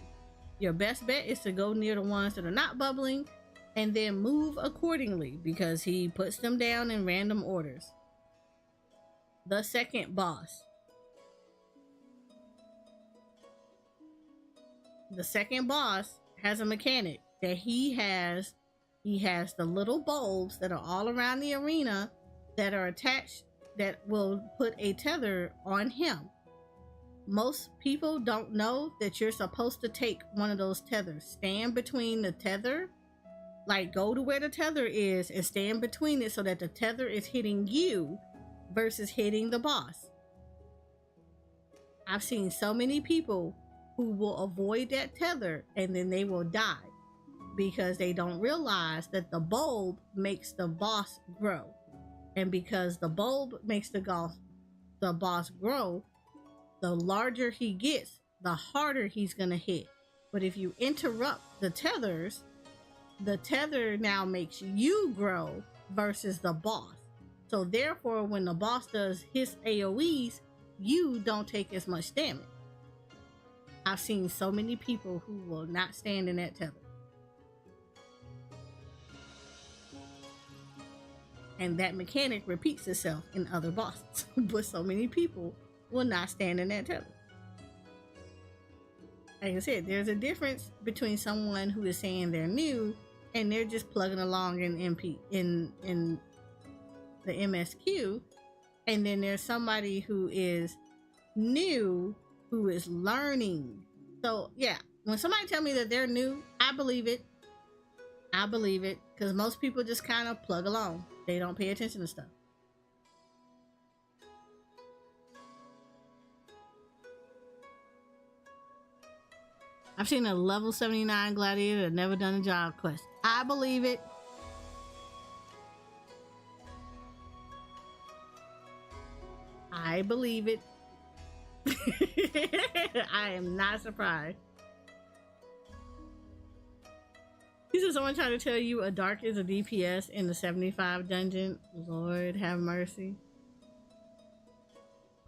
Your best bet is to go near the ones that are not bubbling and then move accordingly because he puts them down in random orders. The second boss. The second boss has a mechanic that he has the little bulbs that are all around the arena that are attached that will put a tether on him. Most people don't know that you're supposed to take one of those tethers. Stand between the tether, like go to where the tether is and stand between it so that the tether is hitting you versus hitting the boss. I've seen so many people who will avoid that tether and then they will die because they don't realize that the bulb makes the boss grow. And because the bulb makes the boss grow, the larger he gets, the harder he's going to hit. But if you interrupt the tethers, the tether now makes you grow versus the boss. So therefore, when the boss does his AoEs, you don't take as much damage. I've seen so many people who will not stand in that tether. And that mechanic repeats itself in other bosses. But so many people will not stand in that tether. Like I said, there's a difference between someone who is saying they're new and they're just plugging along in the MSQ. And then there's somebody who is new who is learning. So yeah, when somebody tell me that they're new, I believe it. I believe it because most people just kind of plug along. They don't pay attention to stuff. I've seen a level 79 gladiator that never done a job quest. I believe it. I believe it. I am not surprised. He said someone tried to tell you a dark is a DPS in the 75 dungeon. Lord have mercy.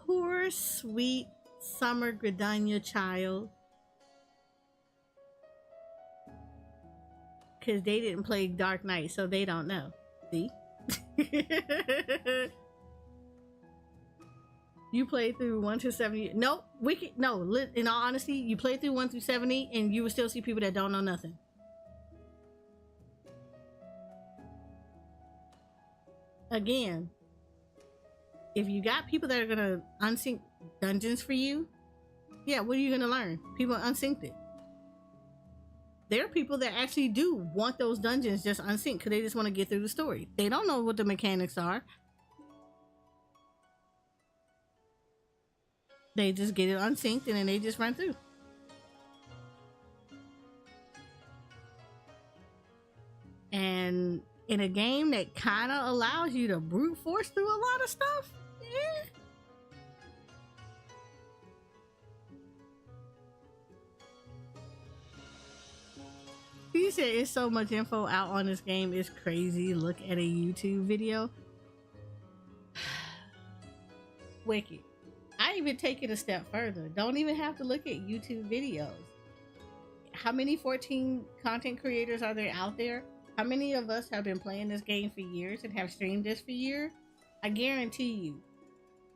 Poor sweet Summer Gradania child. Because they didn't play Dark Knight, so they don't know. See? You played through 1 to 70. Nope. In all honesty, you played through 1 through 70 and you will still see people that don't know nothing. Again, if you got people that are gonna unsync dungeons for you, yeah, what are you gonna learn? People unsynced it. There are people that actually do want those dungeons just unsynced because they just want to get through the story. They don't know what the mechanics are. They just get it unsynced and then they just run through. And in a game that kind of allows you to brute force through a lot of stuff, yeah. He said it's so much info out on this game, it's crazy. Look at a YouTube video. Wicked. I even take it a step further. Don't even have to look at YouTube videos. How many 14 content creators are there out there? How many of us have been playing this game for years and have streamed this for years? I guarantee you,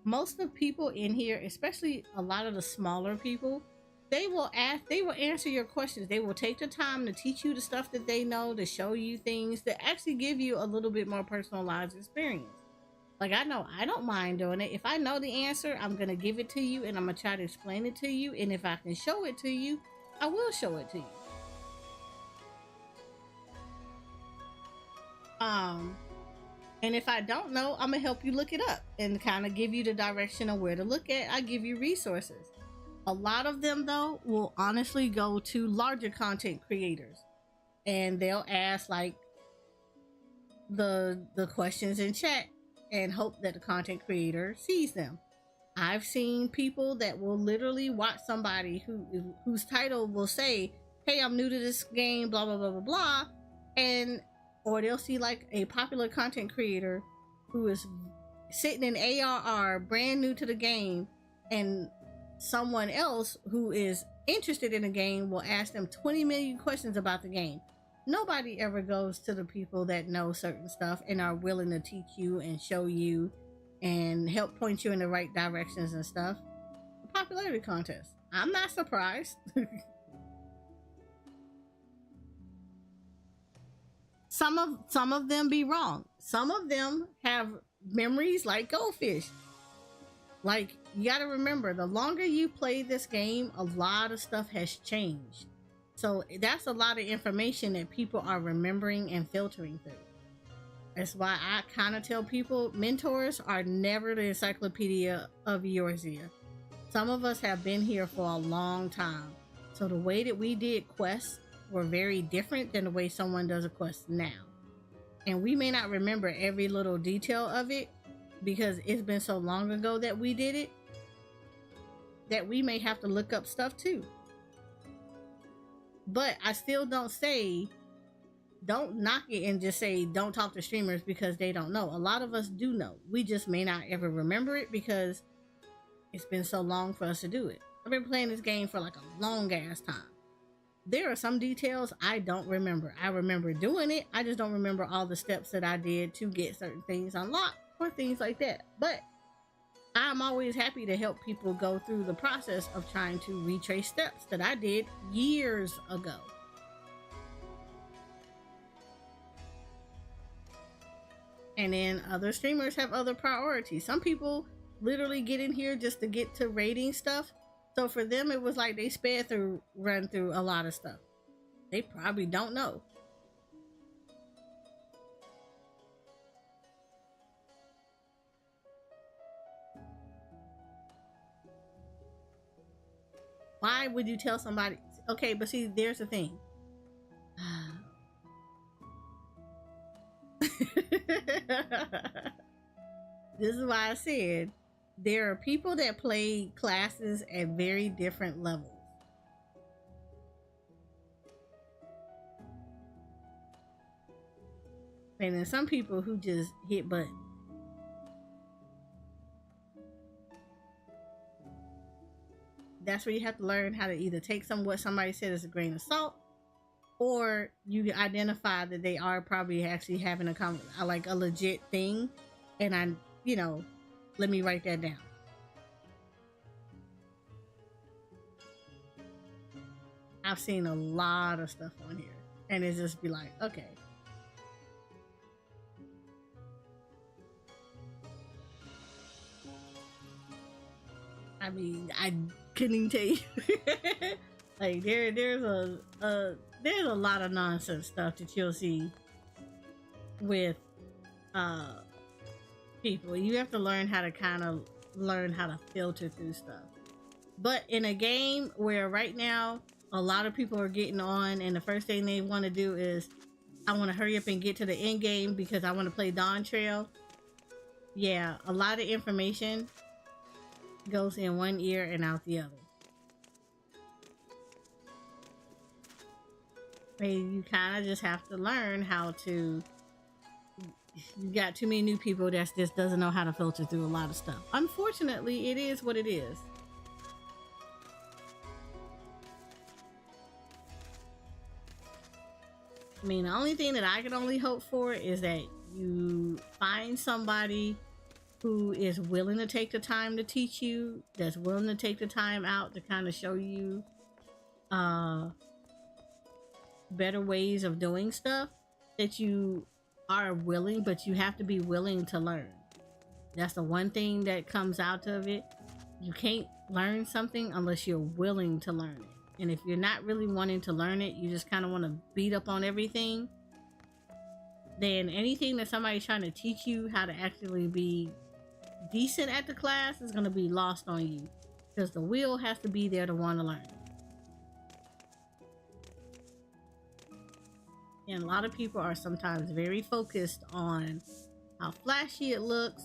most of the people in here, especially a lot of the smaller people, they will answer your questions. They will take the time to teach you the stuff that they know, to show you things, to actually give you a little bit more personalized experience. Like, I know I don't mind doing it. If I know the answer, I'm going to give it to you and I'm going to try to explain it to you. And if I can show it to you, I will show it to you. And if I don't know, I'm going to help you look it up and kind of give you the direction of where to look at. I give you resources. A lot of them, though, will honestly go to larger content creators. And they'll ask, like, the questions in chat and hope that the content creator sees them. I've seen people that will literally watch somebody whose title will say, hey, I'm new to this game, blah, blah, blah, blah, blah. Or they'll see like a popular content creator who is sitting in ARR, brand new to the game, and someone else who is interested in the game will ask them 20 million questions about the game. Nobody ever goes to the people that know certain stuff and are willing to teach you and show you and help point you in the right directions and stuff. A popularity contest. I'm not surprised. Some of them be wrong. Some of them have memories like goldfish. Like, you gotta remember, the longer you play this game, a lot of stuff has changed. So that's a lot of information that people are remembering and filtering through. That's why I kind of tell people mentors are never the encyclopedia of Eorzea. Some of us have been here for a long time. So the way that we did quests were very different than the way someone does a quest now. And we may not remember every little detail of it because it's been so long ago that we did it that we may have to look up stuff too. But I still don't knock it and just say don't talk to streamers because they don't know. A lot of us do know. We just may not ever remember it because it's been so long for us to do it. I've been playing this game for like a long ass time. There are some details I don't remember. I remember doing it. I just don't remember all the steps that I did to get certain things unlocked or things like that. But I'm always happy to help people go through the process of trying to retrace steps that I did years ago. And then other streamers have other priorities. Some people literally get in here just to get to rating stuff. So for them, it was like they run through a lot of stuff. They probably don't know. Why would you tell somebody? Okay, but see, there's the thing. This is why I said there are people that play classes at very different levels. And then some people who just hit buttons. that's where you have to learn how to either take what somebody said as a grain of salt, or you identify that they are probably actually having a legit thing, and let me write that down. I've seen a lot of stuff on here, and it just be like, okay. I mean, I couldn't even tell you. Like there's a lot of nonsense stuff that you'll see with people. You have to learn how to filter through stuff. But in a game where right now a lot of people are getting on, and the first thing they want to do is, I want to hurry up and get to the end game because I want to play Dawn Trail. Yeah, a lot of information goes in one ear and out the other. You kind of just have to learn how to. You got too many new people that just doesn't know how to filter through a lot of stuff. Unfortunately, it is what it is. I mean, the only thing that I can only hope for is that you find somebody who is willing to take the time to teach you, that's willing to take the time out to kind of show you better ways of doing stuff, that you are willing, but you have to be willing to learn. That's the one thing that comes out of it. You can't learn something unless you're willing to learn it. And if you're not really wanting to learn it, you just kind of want to beat up on everything, then anything that somebody's trying to teach you how to actually be decent at the class is going to be lost on you, because the will has to be there to want to learn. And a lot of people are sometimes very focused on how flashy it looks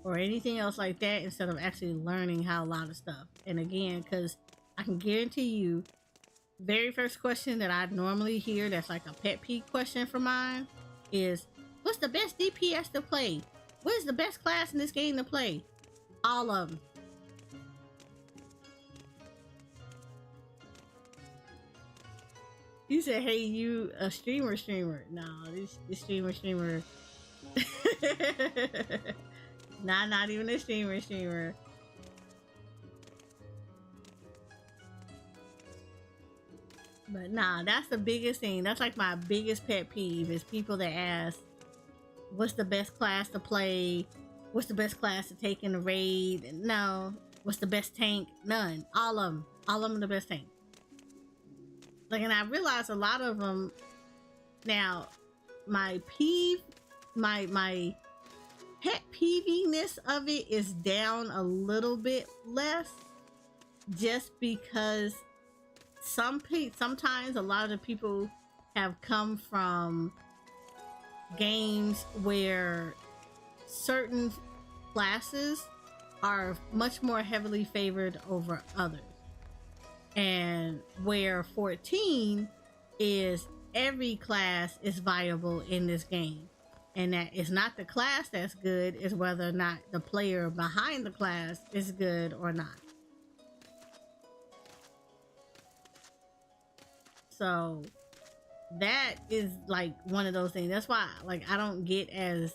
or anything else like that, instead of actually learning how a lot of stuff. And again, because I can guarantee you, very first question that I normally hear that's like a pet peeve question for mine is, what's the best DPS to play? What is the best class in this game to play? All of them. You said, hey, you a streamer? No, this streamer. Nah, not even a streamer. But nah, that's the biggest thing. That's like my biggest pet peeve, is people that ask, what's the best class to play? What's the best class to take in the raid? No. What's the best tank? None. All of them are the best tank. Like, and I realize a lot of them now, my pet peeviness of it is down a little bit less, just because sometimes a lot of the people have come from games where certain classes are much more heavily favored over others, and where 14 is every class is viable in this game, and that it's not the class that's good, is whether or not the player behind the class is good or not. So that is like one of those things. That's why, like, I don't get as,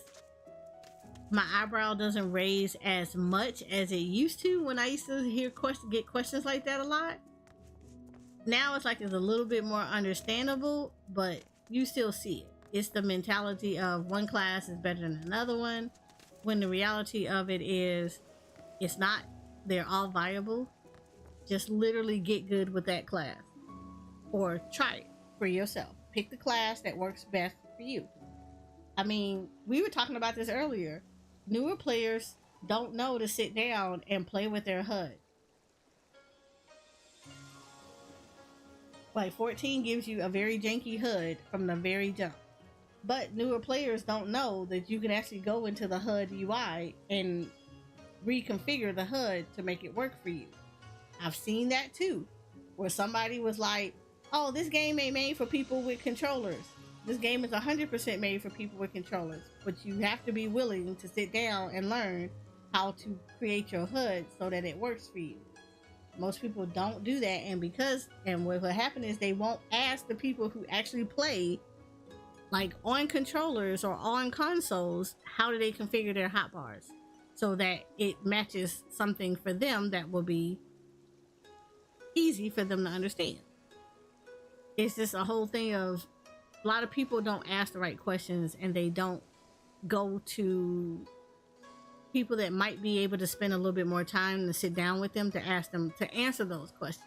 my eyebrow doesn't raise as much as it used to when I used to get questions like that a lot. Now it's like it's a little bit more understandable, but you still see it. It's the mentality of one class is better than another one, when the reality of it is, it's not. They're all viable. Just literally get good with that class, or try it for yourself. Pick the class that works best for you. I mean, we were talking about this earlier. Newer players don't know to sit down and play with their HUD. Like 14 gives you a very janky HUD from the very jump. But newer players don't know that you can actually go into the HUD UI and reconfigure the HUD to make it work for you. I've seen that too, where somebody was like, oh, this game ain't made for people with controllers. This game is 100% made for people with controllers, but you have to be willing to sit down and learn how to create your HUD so that it works for you. Most people don't do that, and what will happen is they won't ask the people who actually play, like on controllers or on consoles, how do they configure their hotbars so that it matches something for them that will be easy for them to understand. It's just a whole thing of a lot of people don't ask the right questions, and they don't go to people that might be able to spend a little bit more time to sit down with them to ask them to answer those questions.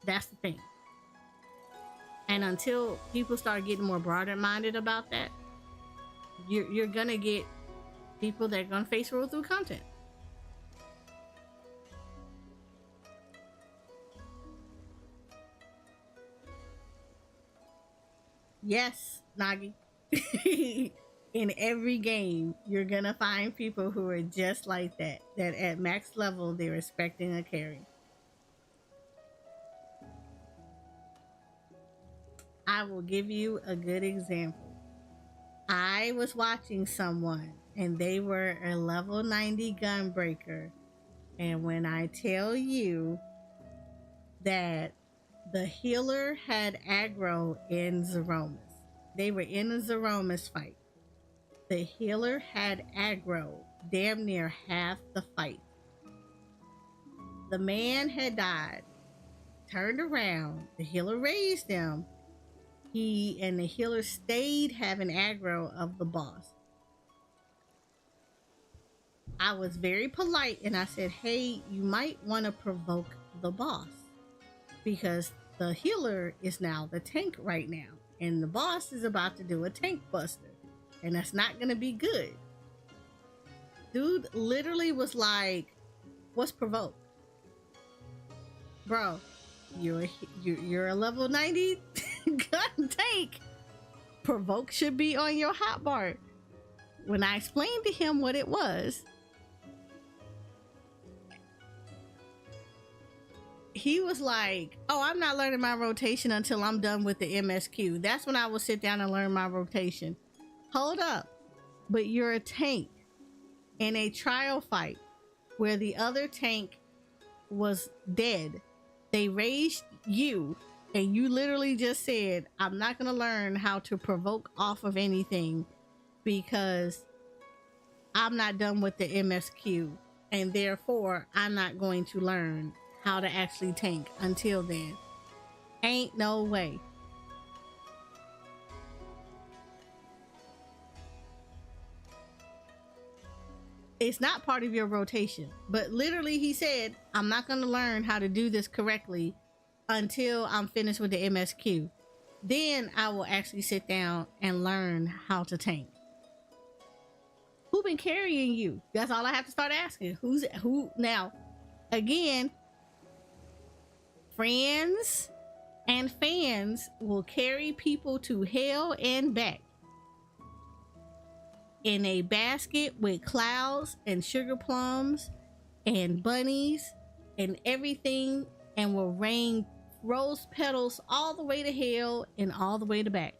That's the thing. And until people start getting more broader minded about that, you're gonna get people that are gonna face roll through content. Yes, Nagi. In every game, you're gonna find people who are just like that. That at max level, they're expecting a carry. I will give you a good example. I was watching someone, and they were a level 90 gunbreaker. And when I tell you that the healer had aggro in Zeromus, they were in a Zeromus fight. The healer had aggro damn near half the fight. The man had died, turned around, the healer raised him. The healer stayed having aggro of the boss. I was very polite and I said, hey, you might want to provoke the boss because the healer is now the tank right now, and the boss is about to do a tank buster. And that's not gonna be good. Dude literally was like, what's provoke? Bro, you're a level 90 gun tank. Provoke should be on your hotbar. When I explained to him what it was, he was like, oh, I'm not learning my rotation until I'm done with the MSQ. That's when I will sit down and learn my rotation. Hold up, but you're a tank in a trial fight where the other tank was dead. They raised you, and you literally just said, I'm not going to learn how to provoke off of anything because I'm not done with the MSQ, and therefore I'm not going to learn how to actually tank until then. Ain't no way. It's not part of your rotation, but literally he said, I'm not going to learn how to do this correctly until I'm finished with the MSQ. Then I will actually sit down and learn how to tank. Who been carrying you? That's all I have to start asking. Who now? Again, friends and fans will carry people to hell and back in a basket with clouds and sugar plums and bunnies and everything, and will rain rose petals all the way to hell and all the way to back.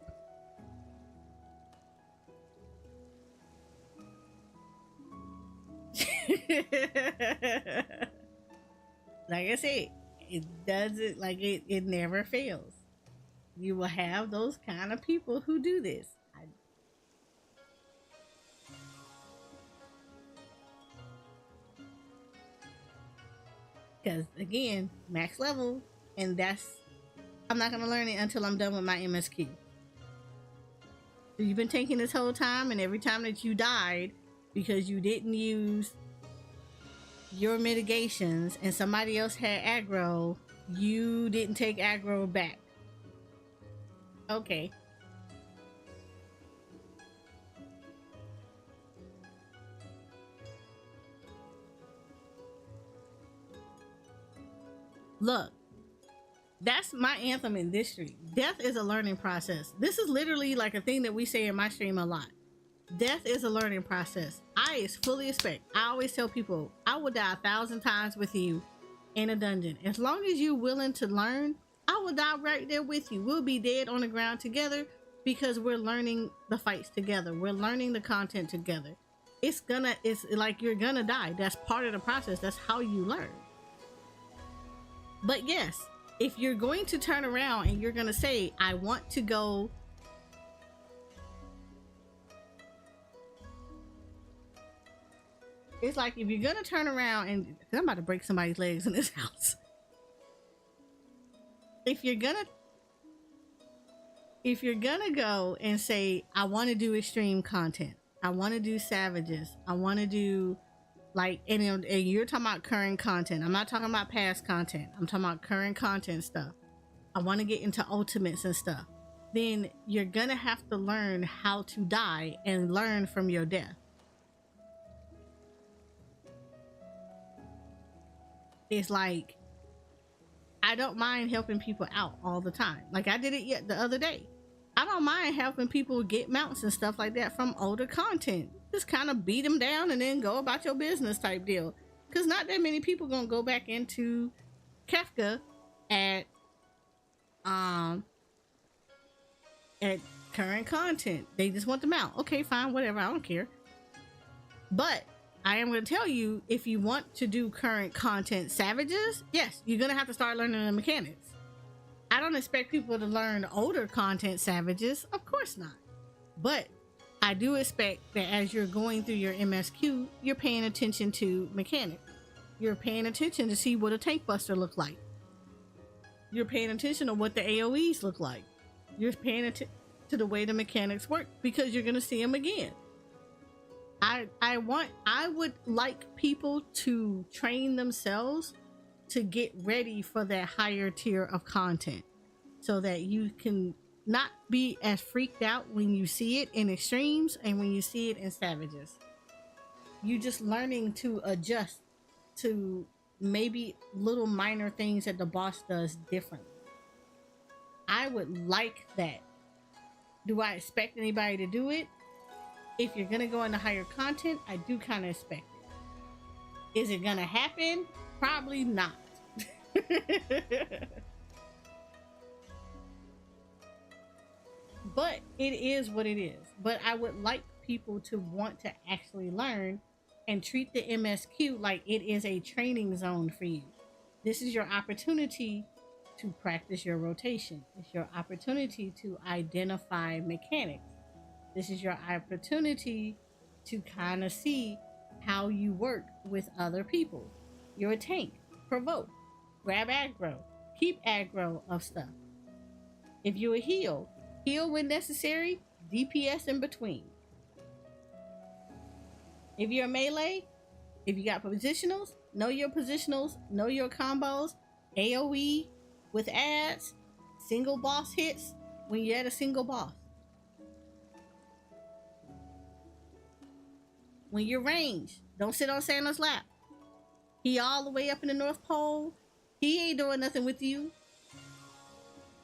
Like I said, it doesn't, like it never fails. You will have those kind of people who do this. Because again, max level, and I'm not going to learn it until I'm done with my MSQ. So you've been taking this whole time, and every time that you died because you didn't use your mitigations and somebody else had aggro, you didn't take aggro back. Okay. Look, that's my anthem in this stream. Death is a learning process. This is literally like a thing that we say in my stream a lot. Death is a learning process. I fully expect. I always tell people, I will die 1,000 times with you in a dungeon. As long as you're willing to learn, I will die right there with you. We'll be dead on the ground together because we're learning the fights together. We're learning the content together. It's like you're gonna die. That's part of the process. That's how you learn. But yes, if you're going to turn around and you're going to say, I want to go. It's like if you're going to turn around and I'm about to break somebody's legs in this house. If you're going to go and say, I want to do extreme content, I want to do savages, I want to do like, and you're talking about current content. I'm not talking about past content. I'm talking about current content stuff. I want to get into ultimates and stuff. Then you're going to have to learn how to die and learn from your death. It's like, I don't mind helping people out all the time. Like I did it the other day. I don't mind helping people get mounts and stuff like that from older content. Just kind of beat them down and then go about your business type deal. Because not that many people gonna go back into Kafka at current content. They just want them out. Okay, fine, whatever. I don't care. But I am going to tell you, if you want to do current content savages, yes, you're going to have to start learning the mechanics. I don't expect people to learn older content savages. Of course not. But I do expect that as you're going through your MSQ, you're paying attention to mechanics. You're paying attention to see what a tank buster look like. You're paying attention to what the AoEs look like. You're paying attention to the way the mechanics work because you're going to see them again. I would like people to train themselves to get ready for that higher tier of content so that you can not be as freaked out when you see it in extremes and when you see it in savages. You just learning to adjust to maybe little minor things that the boss does differently. I would like that. Do I expect anybody to do it? If you're going to go into higher content, I do kind of expect it. Is it going to happen? Probably not. But it is what it is. But I would like people to want to actually learn and treat the MSQ like it is a training zone for you. This is your opportunity to practice your rotation. It's your opportunity to identify mechanics. This is your opportunity to kind of see how you work with other people. You're a tank. Provoke. Grab aggro. Keep aggro of stuff. If you're a heal when necessary, DPS in between. If you're a melee, if you got positionals, know your combos, AoE with ads, single boss hits when you're at a single boss. When you're ranged, don't sit on Santa's lap. He all the way up in the North Pole. He ain't doing nothing with you.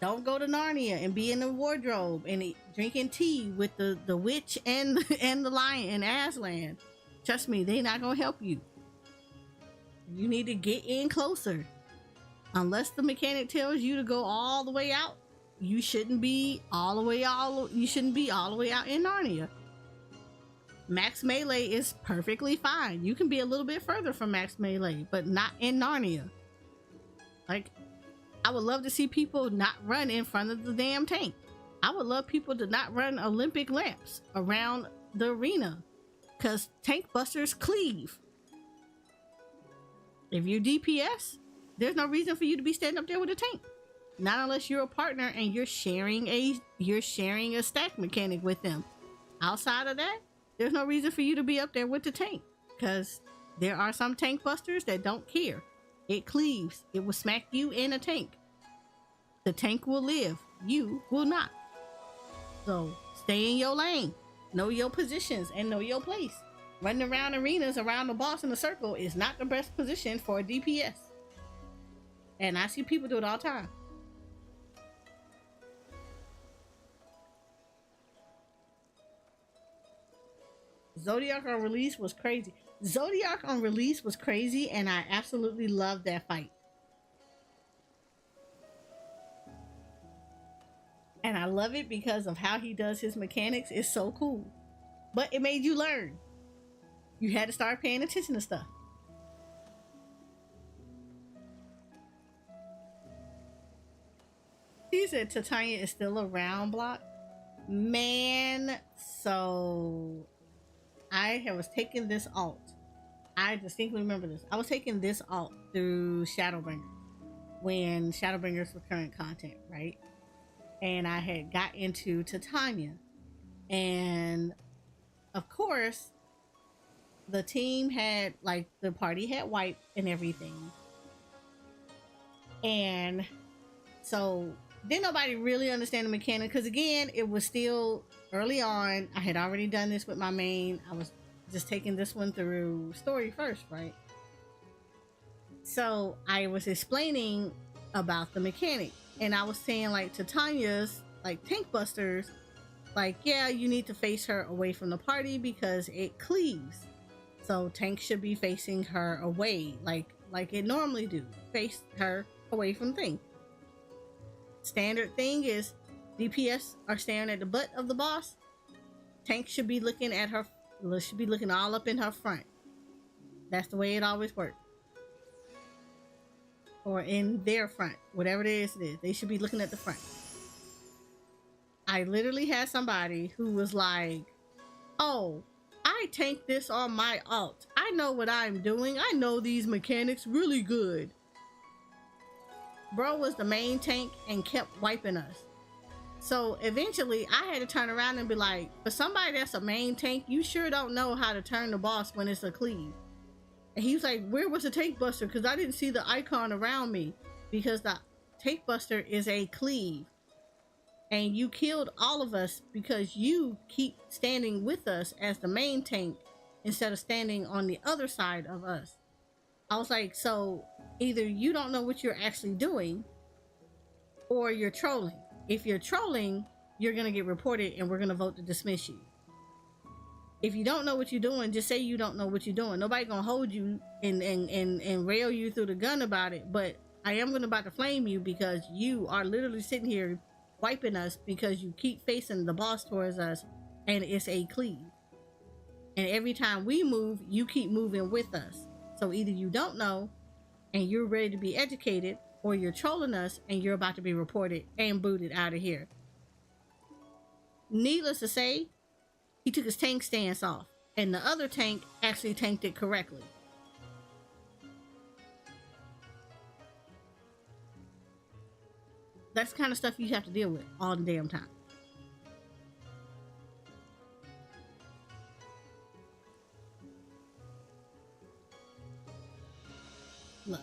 Don't go to Narnia and be in the wardrobe and drinking tea with the witch and the lion and Aslan. Trust me, they not gonna help you. You need to get in closer. Unless the mechanic tells you to go all the way out, you shouldn't be all the way out in Narnia. Max melee is perfectly fine. You can be a little bit further from max melee, but not in Narnia. Like, I would love to see people not run in front of the damn tank. I would love people to not run Olympic lamps around the arena, because tank busters cleave. If you're DPS, there's no reason for you to be standing up there with a tank. Not unless you're a partner and you're sharing a stack mechanic with them. Outside of that, there's no reason for you to be up there with the tank, because there are some tank busters that don't care. It cleaves. It will smack you in a tank. The tank will live. You will not. So stay in your lane. Know your positions and know your place. Running around arenas around the boss in a circle is not the best position for a DPS. And I see people do it all the time. Zodiac on release was crazy. And I absolutely love that fight. And I love it because of how he does his mechanics. It's so cool. But it made you learn. You had to start paying attention to stuff. He said Titania is still a round block. Man, so I was taking this alt. I distinctly remember this. I was taking this alt through Shadowbringer when Shadowbringers were current content, right? And I had got into Titania. And of course, the team had, like, the party had wiped and everything. And so didn't nobody really understand the mechanic, because again, it was still early on. I had already done this with my main. I was just taking this one through story first, right? So I was explaining about the mechanic, and I was saying, like, Titania's, like, tank busters, like, yeah, you need to face her away from the party because it cleaves. So tanks should be facing her away, like it normally do. Face her away from thing. Standard thing is DPS are staring at the butt of the boss. Tanks should be looking at her, should be looking all up in her front. That's the way it always works. Or in their front, whatever it is. They should be looking at the front. I literally had somebody who was like, oh, I tanked this on my alt. I know what I'm doing. I know these mechanics really good. Bro was the main tank and kept wiping us. So eventually I had to turn around and be like, for somebody that's a main tank, you sure don't know how to turn the boss when it's a cleave. And he was like, where was the tank buster? Because I didn't see the icon around me. Because the tank buster is a cleave. And you killed all of us because you keep standing with us as the main tank instead of standing on the other side of us. I was like, so either you don't know what you're actually doing or you're trolling. If you're trolling, you're going to get reported and we're going to vote to dismiss you. If you don't know what you're doing, just say you don't know what you're doing. Nobody's going to hold you and rail you through the gun about it. But I am going to about to flame you because you are literally sitting here wiping us because you keep facing the boss towards us and it's a cleave. And every time we move, you keep moving with us. So either you don't know and you're ready to be educated, or you're trolling us and you're about to be reported and booted out of here. Needless to say, he took his tank stance off and the other tank actually tanked it correctly. That's the kind of stuff you have to deal with all the damn time. Look.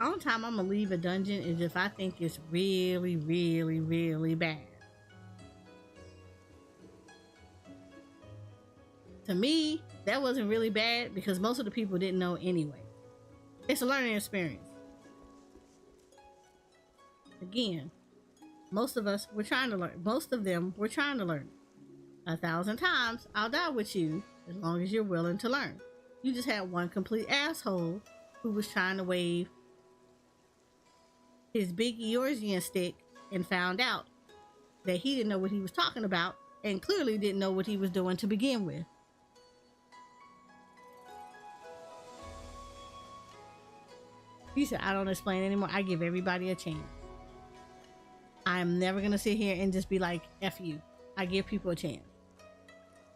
Only time I'm gonna leave a dungeon is if I think it's really, really, really bad. To me, that wasn't really bad because most of the people didn't know anyway. It's a learning experience. Again, most of us were trying to learn. Most of them were trying to learn. 1,000 times, I'll die with you as long as you're willing to learn. You just had one complete asshole who was trying to wave his big Eorzean stick and found out that he didn't know what he was talking about and clearly didn't know what he was doing to begin with. He said, I don't explain anymore. I give everybody a chance. I'm never going to sit here and just be like, F you. I give people a chance.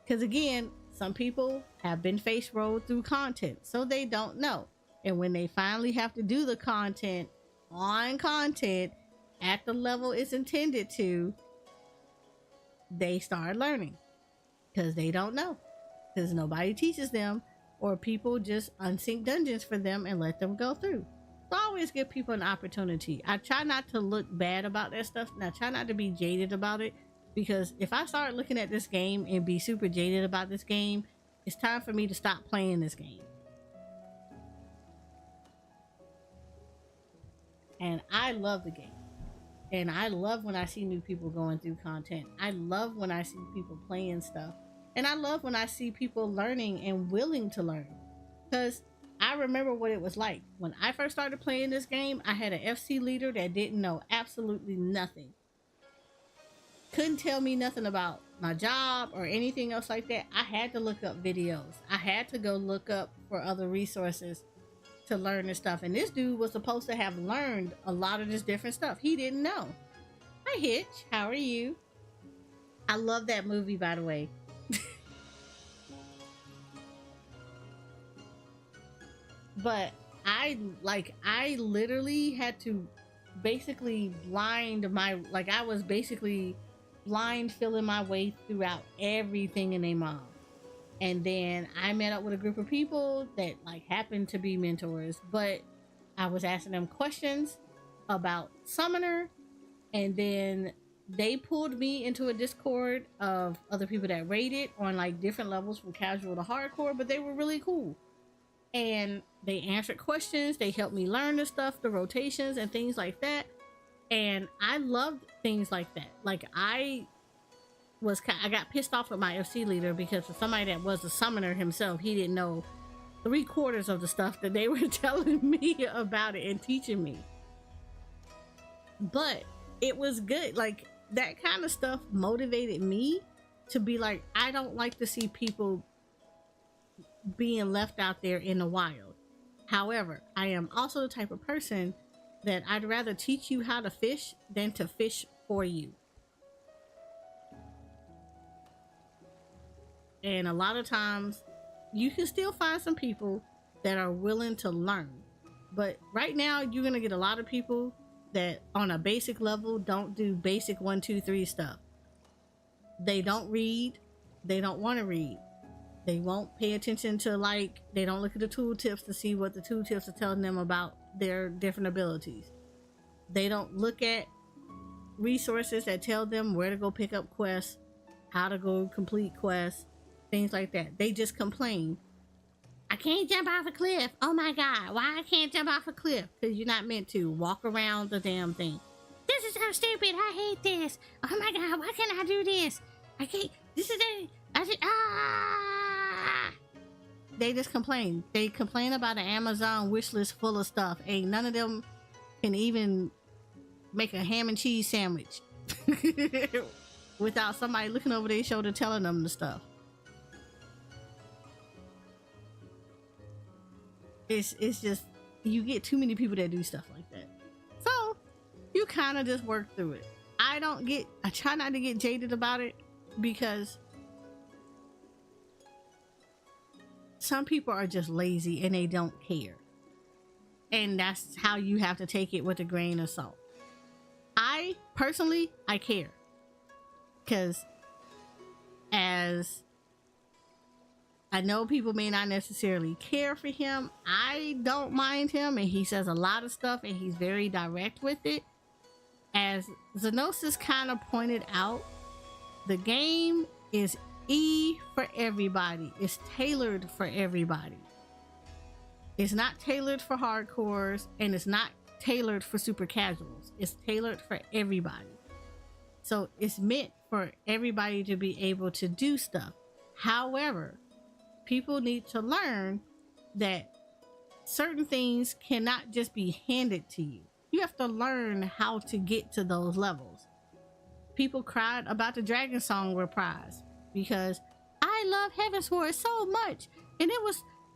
Because again, some people have been face rolled through content, so they don't know. And when they finally have to do the content on content at the level it's intended to, they start learning. Because they don't know. Because nobody teaches them, or people just unsync dungeons for them and let them go through. So I always give people an opportunity. I try not to look bad about that stuff, and I try not to be jaded about it, because if I start looking at this game and be super jaded about this game, it's time for me to stop playing this game. And I love the game. And I love when I see new people going through content. I love when I see people playing stuff. And I love when I see people learning and willing to learn. Because I remember what it was like. When I first started playing this game, I had an FC leader that didn't know absolutely nothing. Couldn't tell me nothing about my job or anything else like that. I had to look up videos. I had to go look up for other resources to learn this stuff. And this dude was supposed to have learned a lot of this different stuff. He didn't know. Hi, Hitch. How are you? I love that movie, by the way. But I literally had to basically I was basically blind filling my way throughout everything in a mom. And then I met up with a group of people that like happened to be mentors, but I was asking them questions about Summoner, and then they pulled me into a Discord of other people that rated on like different levels from casual to hardcore, but they were really cool. And they answered questions, they helped me learn the stuff, the rotations and things like that. And I loved things like that. Like I got pissed off at my FC leader because for somebody that was a summoner himself, he didn't know 3/4 of the stuff that they were telling me about it and teaching me. But it was good. Like that kind of stuff motivated me to be like, I don't like to see people being left out there in the wild. However, I am also the type of person that I'd rather teach you how to fish than to fish for you. And a lot of times you can still find some people that are willing to learn. But right now you're going to get a lot of people that on a basic level don't do basic 1, 2, 3 stuff. They don't read. They don't want to read. They won't pay attention to they don't look at the tooltips to see what the tooltips are telling them about their different abilities. They don't look at resources that tell them where to go pick up quests, how to go complete quests, things like that. They just complain. I can't jump off a cliff. Oh my God, why I can't jump off a cliff? Because you're not meant to walk around the damn thing. This is so stupid. I hate this. Oh my God, why can't I do this? I can't. This is it. They just complain. They complain about an Amazon wish list full of stuff. Ain't none of them can even make a ham and cheese sandwich without somebody looking over their shoulder telling them the stuff. It's just, you get too many people that do stuff like that. So you kind of just work through it. I try not to get jaded about it because some people are just lazy and they don't care. And that's how you have to take it with a grain of salt. I personally care. Because as I know people may not necessarily care for him, I don't mind him, and he says a lot of stuff and he's very direct with it. As Zenosis kind of pointed out, the game is for everybody. It's tailored for everybody. It's not tailored for hardcores, and it's not tailored for super casuals. It's tailored for everybody. So it's meant for everybody to be able to do stuff. However, people need to learn that certain things cannot just be handed to you. You have to learn how to get to those levels. People cried about the Dragon Song reprise because I love Heavensward so much, and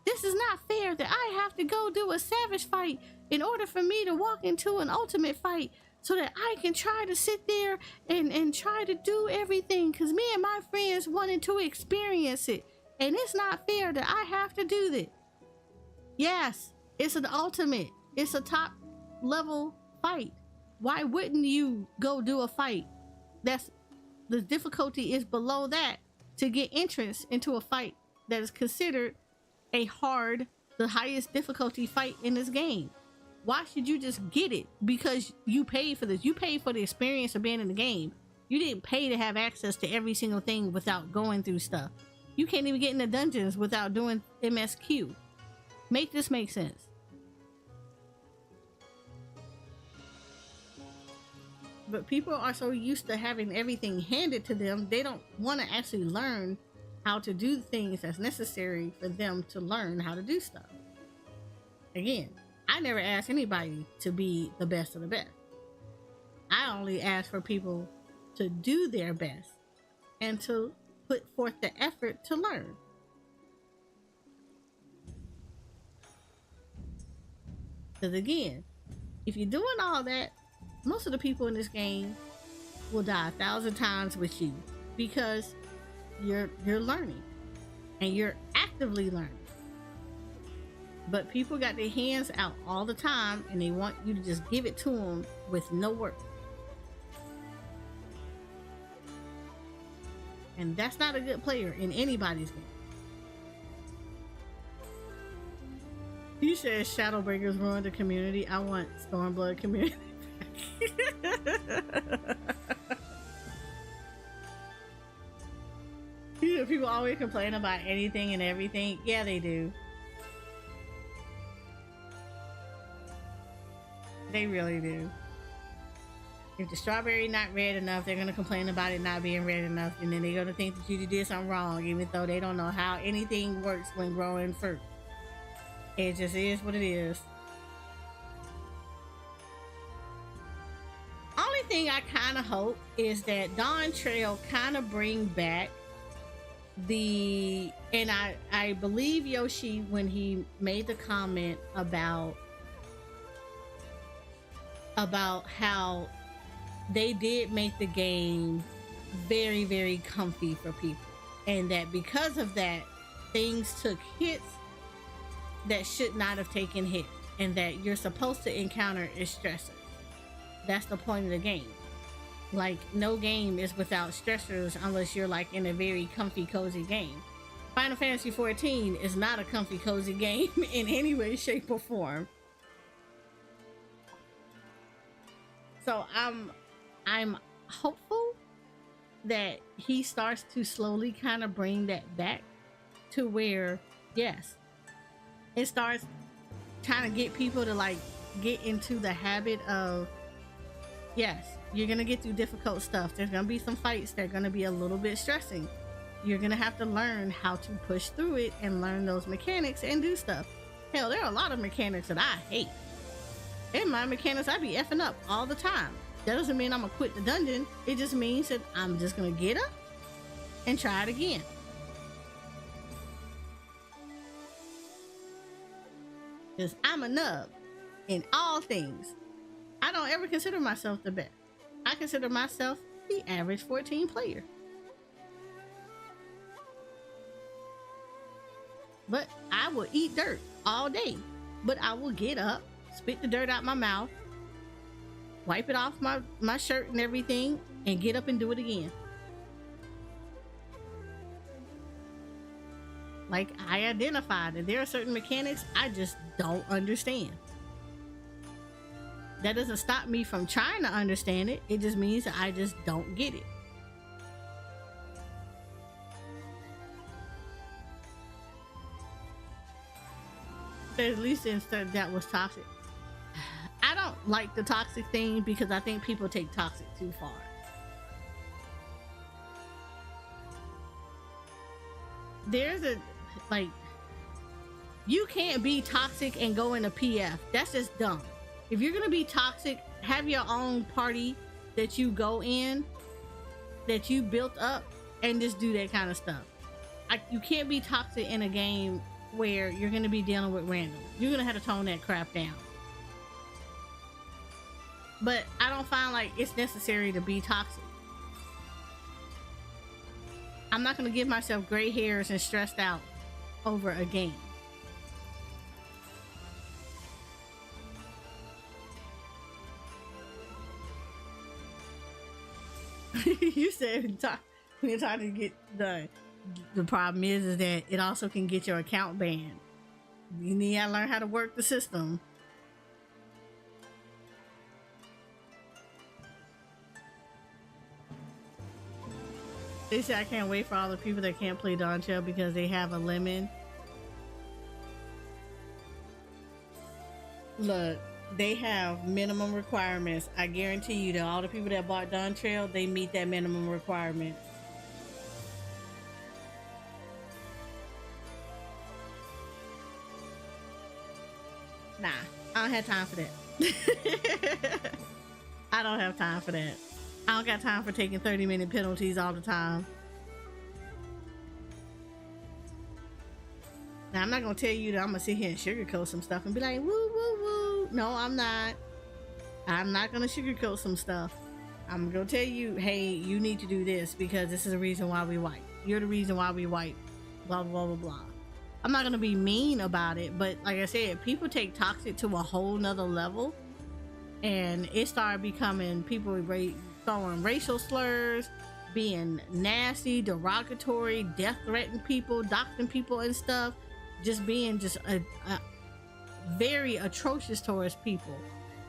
this is not fair that I have to go do a savage fight in order for me to walk into an ultimate fight so that I can try to sit there and try to do everything because me and my friends wanted to experience it, and it's not fair that I have to do that. Yes, it's an ultimate. It's a top level fight. Why wouldn't you go do a fight that's the difficulty is below that to get entrance into a fight that is considered the highest difficulty fight in this game? Why should you just get it because you paid for this? You paid for the experience of being in the game. You didn't pay to have access to every single thing without going through stuff. You can't even get in the dungeons without doing MSQ. Make this make sense. But people are so used to having everything handed to them, they don't want to actually learn how to do things that's necessary for them to learn how to do stuff. Again, I never ask anybody to be the best of the best. I only ask for people to do their best and to put forth the effort to learn. Because again, if you're doing all that, most of the people in this game will die 1,000 times with you because you're learning and you're actively learning. But people got their hands out all the time and they want you to just give it to them with no work. And that's not a good player in anybody's game. You said Shadowbreakers ruined the community. I want Stormblood community back. You know, people always complain about anything and everything. Yeah, they do. They really do. If the strawberry not red enough, they're gonna complain about it not being red enough, and then they're gonna think that you did something wrong, even though they don't know how anything works when growing fruit. It just is what it is. Only thing I kind of hope is that Dawn Trail kind of bring back the, and I believe Yoshi when he made the comment about how they did make the game very, very comfy for people, and that because of that, things took hits that should not have taken hits, and that you're supposed to encounter is stressors. That's the point of the game. Like, no game is without stressors unless you're like in a very comfy, cozy game. Final Fantasy XIV is not a comfy, cozy game in any way, shape, or form. So I'm hopeful that he starts to slowly kind of bring that back to where, yes, it starts trying to get people to like get into the habit of, yes, you're gonna get through difficult stuff. There's gonna be some fights that are gonna be a little bit stressing. You're gonna have to learn how to push through it and learn those mechanics and do stuff. Hell, there are a lot of mechanics that I hate. In my mechanics, I be effing up all the time. That doesn't mean I'm gonna quit the dungeon. It just means that I'm just gonna get up and try it again. Because I'm a nub in all things. I don't ever consider myself the best. I consider myself the average 14 player. But I will eat dirt all day. But I will get up, spit the dirt out my mouth, wipe it off my shirt and everything, and get up and do it again. Like, I identified that there are certain mechanics I just don't understand. That doesn't stop me from trying to understand it. It just means that I just don't get it. At least instead that was toxic. I don't like the toxic thing because I think people take toxic too far. There's a, like, you can't be toxic and go into PF. That's just dumb. If you're gonna be toxic, have your own party that you go in, that you built up, and just do that kind of stuff. You can't be toxic in a game where you're gonna be dealing with random. You're gonna have to tone that crap down. But I don't find like it's necessary to be toxic. I'm not gonna give myself gray hairs and stressed out over a game. You said when you're trying to get done. The problem is that it also can get your account banned. You need to learn how to work the system. They say I can't wait for all the people that can't play Dawn Trail because they have a lemon. Look, they have minimum requirements. I guarantee you that all the people that bought Dawn Trail, they meet that minimum requirement. Nah, I don't have time for that. I don't have time for that. I don't got time for taking 30-minute penalties all the time. Now, I'm not gonna tell you that I'm gonna sit here and sugarcoat some stuff and be like, woo, woo, woo. you. No, I'm not. I'm not gonna sugarcoat some stuff. I'm gonna tell you, hey, you need to do this because this is the reason why we wipe. You're the reason why we wipe. Blah blah blah blah. I'm not gonna be mean about it, but like I said, people take toxic to a whole nother level, and it started becoming people throwing racial slurs, being nasty, derogatory, death threatening people, doxing people and stuff, just being just a very atrocious towards people.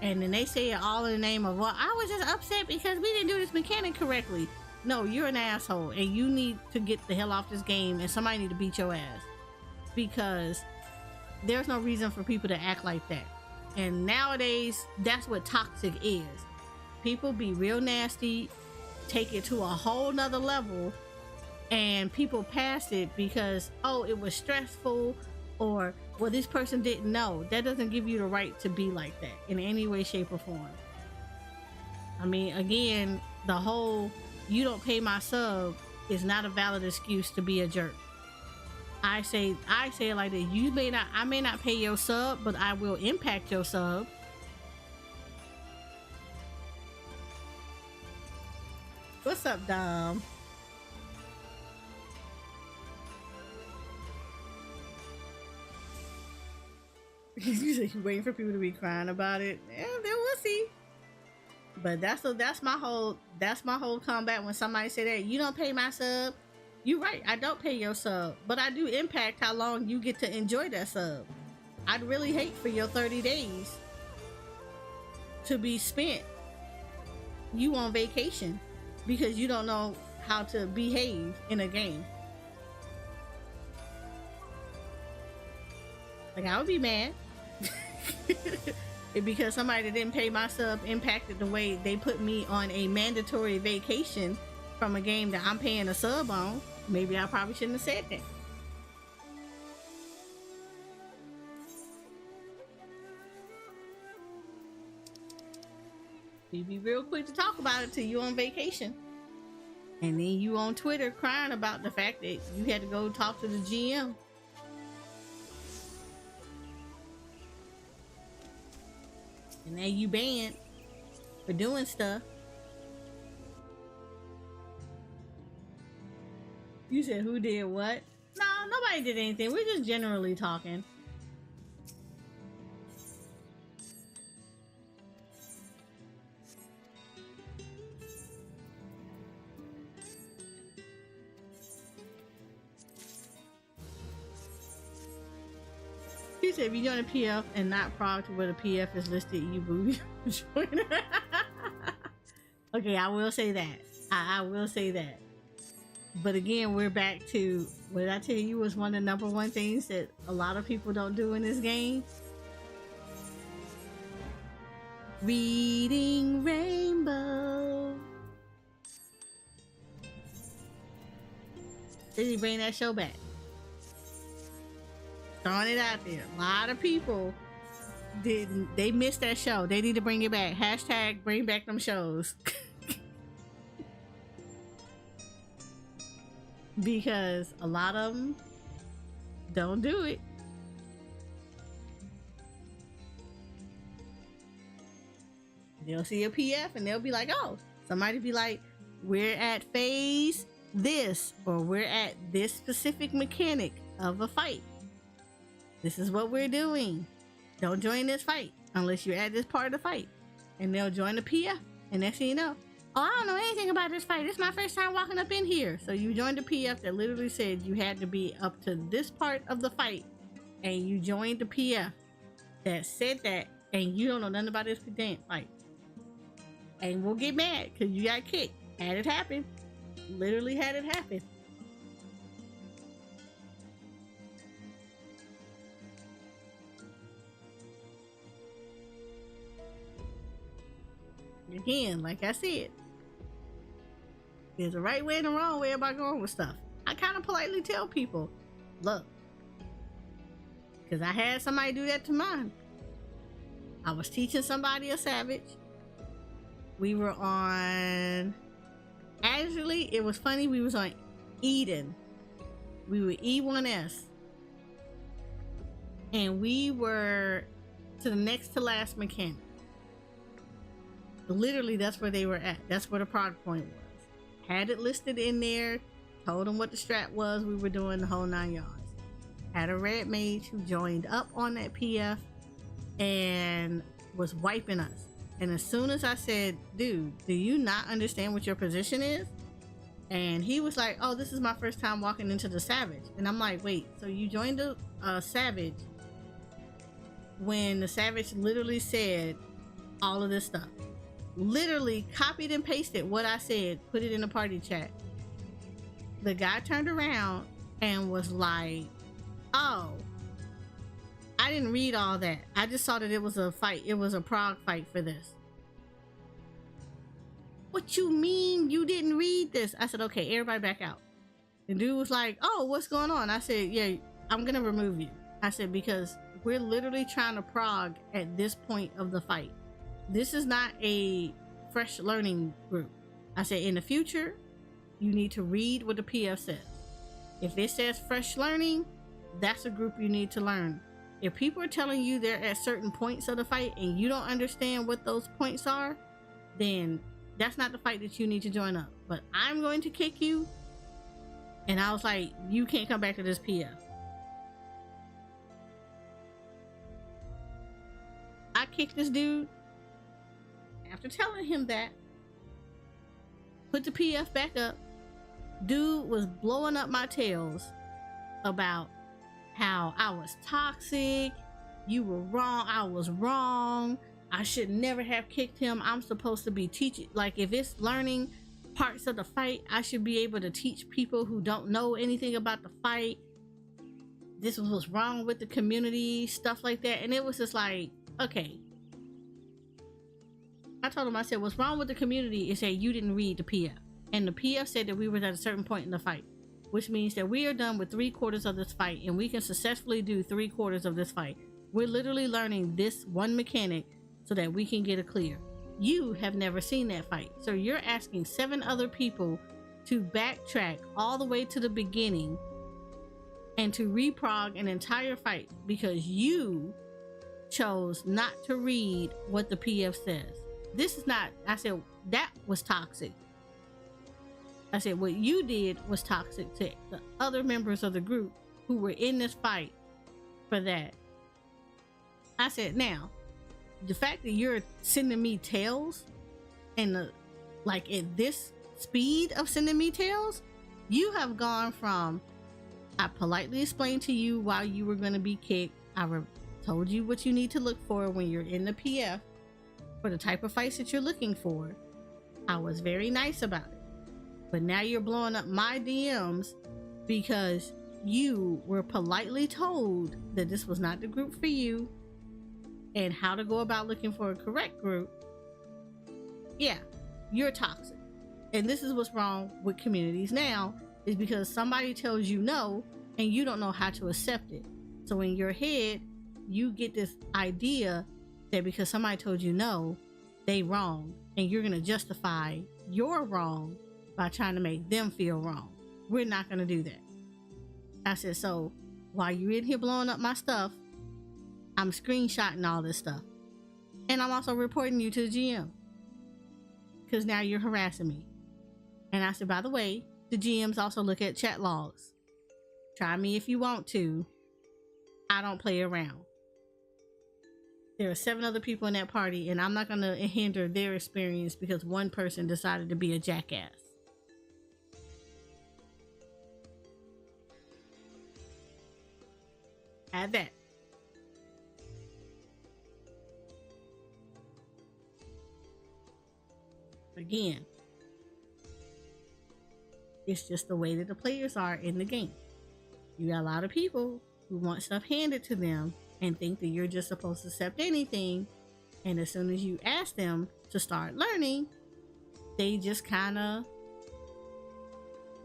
And then they say it all in the name of, well, I was just upset because we didn't do this mechanic correctly. No, you're an asshole and you need to get the hell off this game and somebody need to beat your ass, because there's no reason for people to act like that. And nowadays, that's what toxic is. People be real nasty, take it to a whole nother level, and people pass it because, oh, it was stressful, or, well, this person didn't know. That doesn't give you the right to be like that in any way, shape, or form. I mean, again, the whole you don't pay my sub is not a valid excuse to be a jerk. I say it like that. I may not pay your sub, but I will impact your sub. What's up, Dom? You say you're waiting for people to be crying about it. Yeah, then we'll see. But that's my whole combat when somebody say that you don't pay my sub. You're right, I don't pay your sub, but I do impact how long you get to enjoy that sub. I'd really hate for your 30 days to be spent you on vacation because you don't know how to behave in a game. Like, I would be mad because somebody that didn't pay my sub impacted the way they put me on a mandatory vacation from a game that I'm paying a sub on. Maybe I probably shouldn't have said that. You be real quick to talk about it till you on vacation. And then you on Twitter crying about the fact that you had to go talk to the GM. And now you banned for doing stuff. You said who did what? No, nobody did anything. We're just generally talking. He said if you join a PF and not proud to where the PF is listed, you booby join. Okay, I will say that. I will say that. But again, we're back to what I tell you was one of the number one things that a lot of people don't do in this game. Reading Rainbow. Did he bring that show back? Throwing it out there. A lot of people didn't. They missed that show. They need to bring it back. Hashtag bring back them shows. Because a lot of them don't do it. They'll see a PF and they'll be like, oh, somebody be like, we're at phase this, or we're at this specific mechanic of a fight. This is what we're doing. Don't join this fight unless you're at this part of the fight. And they'll join the PF, and next thing you know, oh, I don't know anything about this fight. This is my first time walking up in here. So you joined the PF that literally said you had to be up to this part of the fight, and you joined the PF that said that, and you don't know nothing about this damn fight. And we'll get mad because you got kicked. Had it happen. Literally had it happen. Again, like I said, there's a right way and a wrong way about going with stuff. I kind of politely tell people, look, because I had somebody do that to mine. I was teaching somebody a savage. We were on, actually, it was funny, we was on Eden. We were E1S. And we were to the next to last mechanic. Literally, that's where they were at. That's where the prog point was. Had it listed in there, told them what the strat was, we were doing the whole 9 yards. Had a red mage who joined up on that PF and was wiping us. And as soon as I said, dude, do you not understand what your position is? And he was like, oh, this is my first time walking into the Savage. And I'm like, wait, so you joined the Savage when the Savage literally said all of this stuff? Literally copied and pasted what I said, put it in the party chat. The guy turned around and was like, oh, I didn't read all that. I just saw that it was a fight. It was a prog fight for this. What you mean you didn't read this? I said, okay, everybody back out. The dude was like, oh, what's going on? I said, yeah, I'm going to remove you. I said, because we're literally trying to prog at this point of the fight. This is not a fresh learning group. I said, in the future, you need to read what the PF says. If it says fresh learning, that's a group you need to learn. If people are telling you they're at certain points of the fight and you don't understand what those points are, then that's not the fight that you need to join up. But I'm going to kick you. And I was like, you can't come back to this PF. I kicked this dude. After telling him that, put the PF back up. Dude was blowing up my tails about how I was toxic. You were wrong. I was wrong. I should never have kicked him. I'm supposed to be teaching. Like, if it's learning parts of the fight, I should be able to teach people who don't know anything about the fight. This was what's wrong with the community, stuff like that. And it was just like, okay. I told him, I said, what's wrong with the community is that you didn't read the PF. And the PF said that we were at a certain point in the fight, which means that we are done with 3/4 of this fight and we can successfully do 3/4 of this fight. We're literally learning this one mechanic so that we can get a clear. You have never seen that fight. So you're asking 7 other people to backtrack all the way to the beginning and to reprog an entire fight because you chose not to read what the PF says. This is not, I said, that was toxic. I said, what you did was toxic to the other members of the group who were in this fight for that. I said, now, the fact that you're sending me tails and like at this speed of sending me tails, you have gone from, I politely explained to you why you were going to be kicked. I told you what you need to look for when you're in the PF for the type of fights that you're looking for. I was very nice about it. But now you're blowing up my DMs because you were politely told that this was not the group for you and how to go about looking for a correct group. Yeah, you're toxic. And this is what's wrong with communities now, is because somebody tells you no and you don't know how to accept it. So in your head, you get this idea that because somebody told you no, they wrong, and you're going to justify your wrong by trying to make them feel wrong. We're not going to do that. I said, so while you're in here blowing up my stuff, I'm screenshotting all this stuff. And I'm also reporting you to the GM. Because now you're harassing me. And I said, by the way, the GMs also look at chat logs. Try me if you want to. I don't play around. There are 7 other people in that party, and I'm not going to hinder their experience because one person decided to be a jackass. Add that. Again, it's just the way that the players are in the game. You got a lot of people who want stuff handed to them and think that you're just supposed to accept anything. And as soon as you ask them to start learning, they just kind of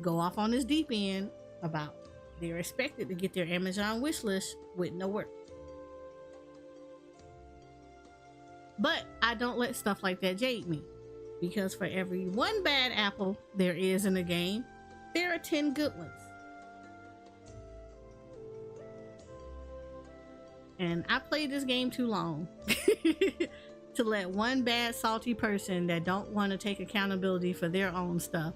go off on this deep end about they're expected to get their Amazon wish list with no work. But I don't let stuff like that jade me, because for every one bad apple there is in the game, there are 10 good ones. and I played this game too long to let one bad salty person that don't want to take accountability for their own stuff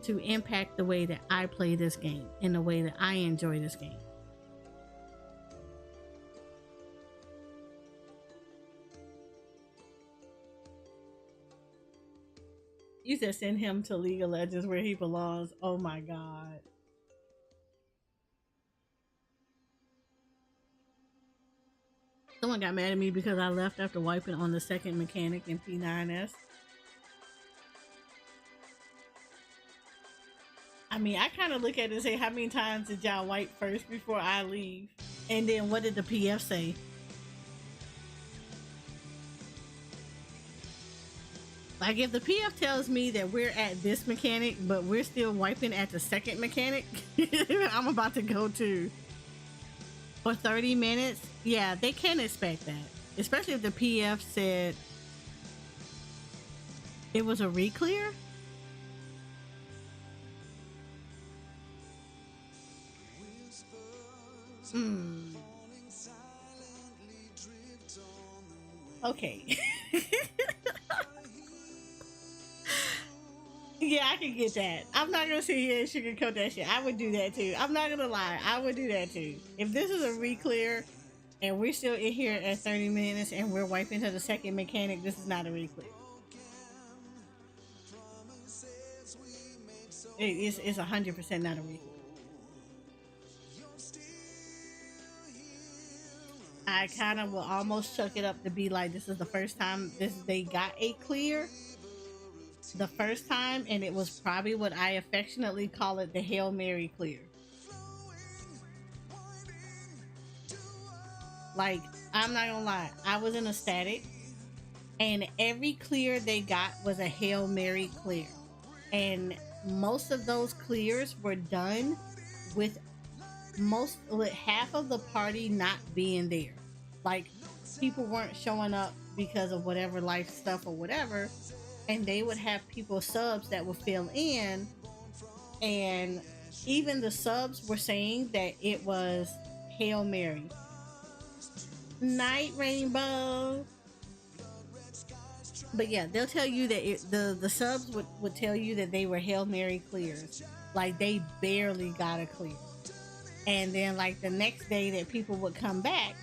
to impact the way that I play this game and the way that I enjoy this game. You just send him to League of Legends where he belongs. Oh my god. Someone got mad at me because I left after wiping on the second mechanic in P9S. I mean, I kind of look at it and say, how many times did y'all wipe first before I leave? And then what did the PF say? Like, if the PF tells me that we're at this mechanic, but we're still wiping at the second mechanic, I'm about to go to for 30 minutes. Yeah, they can expect that. Especially if the PF said it was a re-clear. Okay. Yeah, I can get that. I'm not gonna sit here and sugarcoat that shit. I would do that too. I'm not gonna lie. I would do that too. If this is a re-clear and we're still in here at 30 minutes and we're wiping to the second mechanic, this is not a re-clear. It's 100% not a re-clear. I kind of will almost chuck it up to be like, this is the first time they got a clear. The first time, and it was probably what I affectionately call it, the Hail Mary clear. Like, I'm not gonna lie, I was in a static, and every clear they got was a Hail Mary clear. And most of those clears were done with half of the party not being there. Like, people weren't showing up because of whatever life stuff or whatever, and they would have people subs that would fill in, and even the subs were saying that it was Hail Mary. Night Rainbow. But yeah, they'll tell you that the subs would tell you that they were Hail Mary clears. Like, they barely got a clear. And then, like, the next day that people would come back,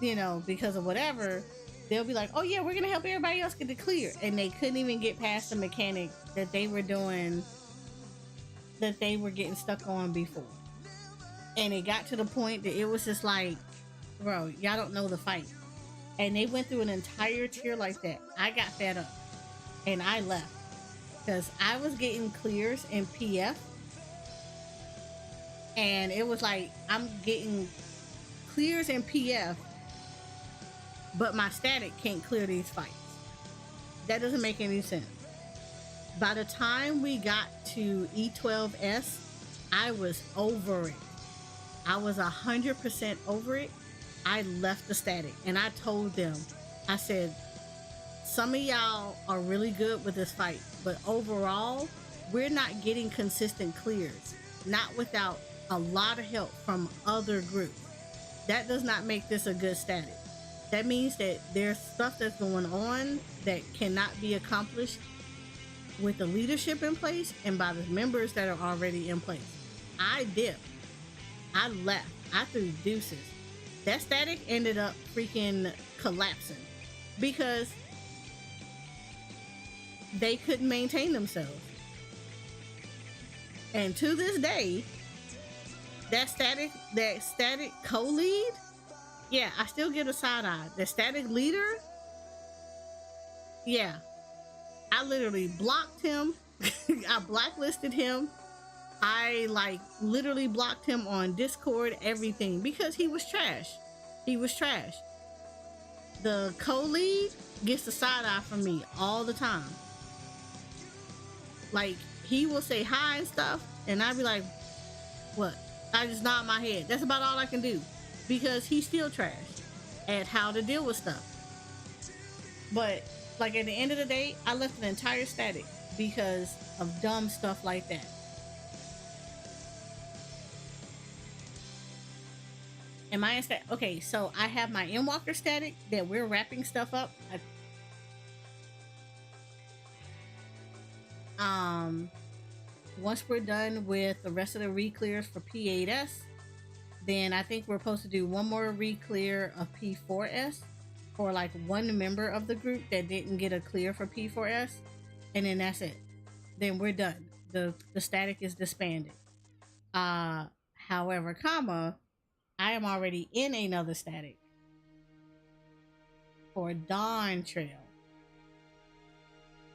you know, because of whatever, they'll be like, oh yeah, we're gonna help everybody else get the clear. And they couldn't even get past the mechanic that they were doing, that they were getting stuck on before. And it got to the point that it was just like, bro, y'all don't know the fight. And they went through an entire tier like that. I got fed up and I left because I was getting clears in PF, and it was like, I'm getting clears in PF, but my static can't clear these fights. That doesn't make any sense. By the time we got to E12S, I was over it. I was 100% over it. I left the static and I told them, I said, some of y'all are really good with this fight, but overall, we're not getting consistent clears, not without a lot of help from other groups. That does not make this a good static. That means that there's stuff that's going on that cannot be accomplished with the leadership in place and by the members that are already in place. I dipped. I left. I threw deuces. That static ended up freaking collapsing because they couldn't maintain themselves. And to this day, that static co-lead, yeah, I still give a side eye. The static leader, yeah, I literally blocked him. I blacklisted him. I literally blocked him on Discord, everything, because he was trash. He was trash. The co-lead gets the side eye from me all the time. Like, he will say hi and stuff, and I'd be like, what? I just nod my head. That's about all I can do, because he's still trash at how to deal with stuff. But like, at the end of the day, I left an entire static because of dumb stuff like that. Am I in static? Okay, so I have my Endwalker static that we're wrapping stuff up. Once we're done with the rest of the re-clears for P8S, then I think we're supposed to do one more re-clear of P4S for like one member of the group that didn't get a clear for P4S, and then that's it. Then we're done. The static is disbanded. However, I am already in another static for Dawn Trail.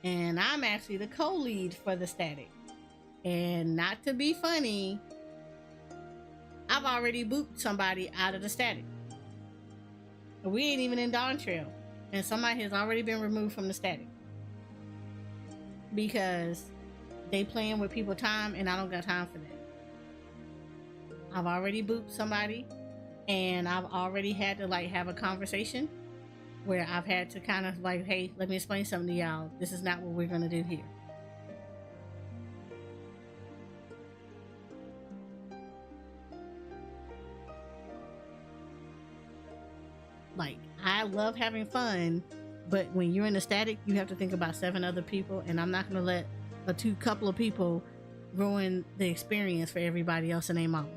And I'm actually the co-lead for the static. And not to be funny, I've already booped somebody out of the static. We ain't even in Dawn Trail. And somebody has already been removed from the static. Because they playing with people time and I don't got time for that. I've already booped somebody and I've already had to like have a conversation where I've had to kind of like, hey, let me explain something to y'all. This is not what we're going to do here. Like, I love having fun, but when you're in a static, you have to think about 7 other people, and I'm not going to let a couple of people ruin the experience for everybody else and their mom.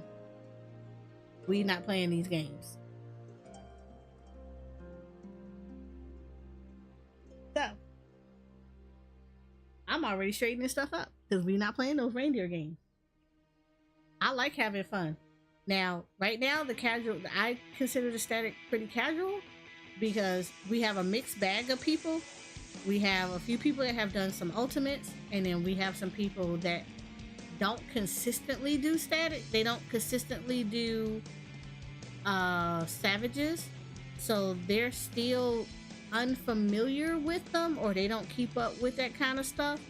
We not playing these games. So, I'm already straightening stuff up because we not playing those reindeer games. I like having fun. Now, right now, I consider the static pretty casual because we have a mixed bag of people. We have a few people that have done some ultimates, and then we have some people that don't consistently do static. They don't consistently do savages, so they're still unfamiliar with them, or they don't keep up with that kind of stuff.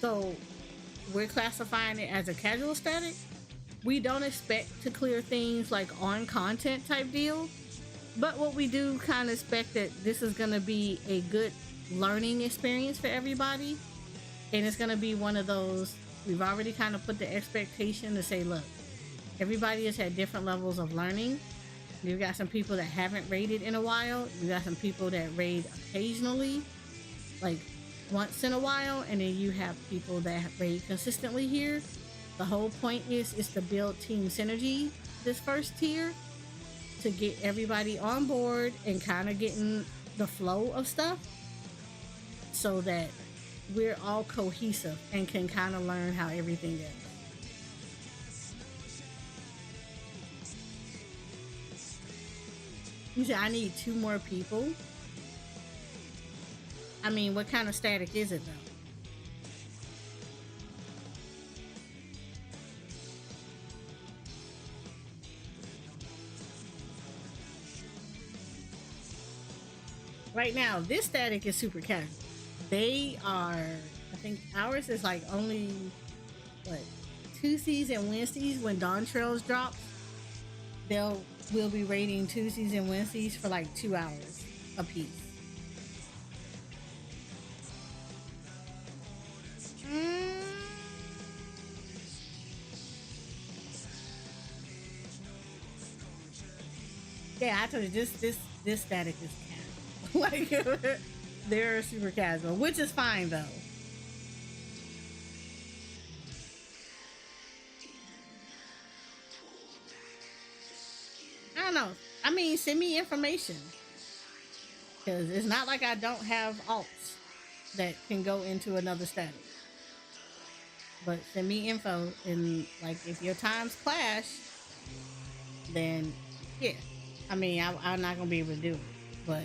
So we're classifying it as a casual static. We don't expect to clear things like on content type deal, but what we do kind of expect that this is going to be a good learning experience for everybody, and it's going to be one of those, we've already kind of put the expectation to say, look, everybody has had different levels of learning. You've got some people that haven't raided in a while. You got some people that raid occasionally, like once in a while, and then you have people that raid consistently here. The whole point is to build team synergy this first tier to get everybody on board and kind of getting the flow of stuff so that we're all cohesive and can kind of learn how everything goes. You said I need 2 more people. I mean, what kind of static is it though? Right now, this static is super casual. They are, I think ours is like only, what, Tuesdays and Wednesdays when Dawn Trails drops. We'll be raiding Tuesdays and Wednesdays for like 2 hours a piece. Yeah, I told you this static is casual. Like they're super casual, which is fine though. I don't know. I mean, send me information. Because it's not like I don't have alts that can go into another static. But send me info, and like if your times clash, then yeah. I mean, I'm not gonna be able to do it. But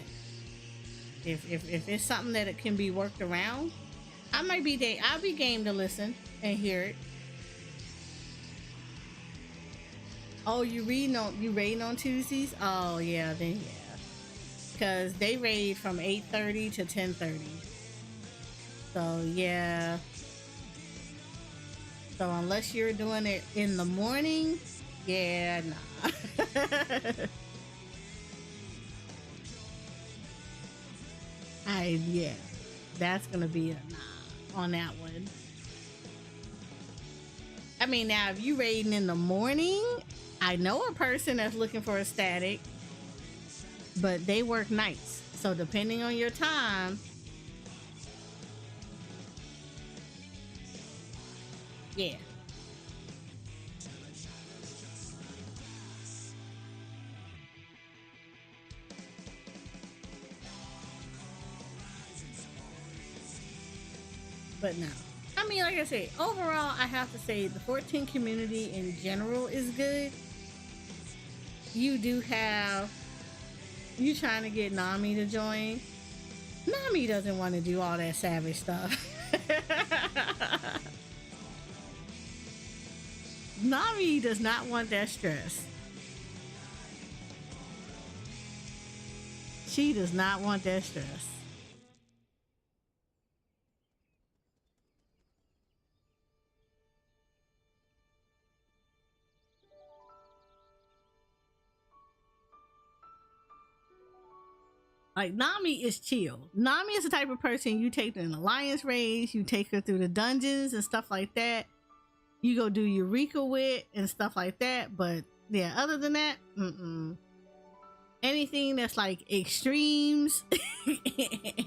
if it's something that it can be worked around, I'll be game to listen and hear it. Oh, you raid on Tuesdays? Oh yeah, then yeah. Cause they raid from 8:30 to 10:30. So yeah. So unless you're doing it in the morning, yeah, nah. Yeah, that's gonna be a nah on that one. I mean, now if you raiding in the morning, I know a person that's looking for a static, but they work nights. So depending on your time, yeah. But no. I mean, like I said, overall, I have to say the 14 community in general is good. You do have you trying to get Nami to join. Nami doesn't want to do all that savage stuff. Nami does not want that stress. She does not want that stress. Like, Nami is chill. Nami is the type of person you take to an alliance raid, you take her through the dungeons and stuff like that. You go do Eureka with and stuff like that. But yeah, other than that, anything that's like extremes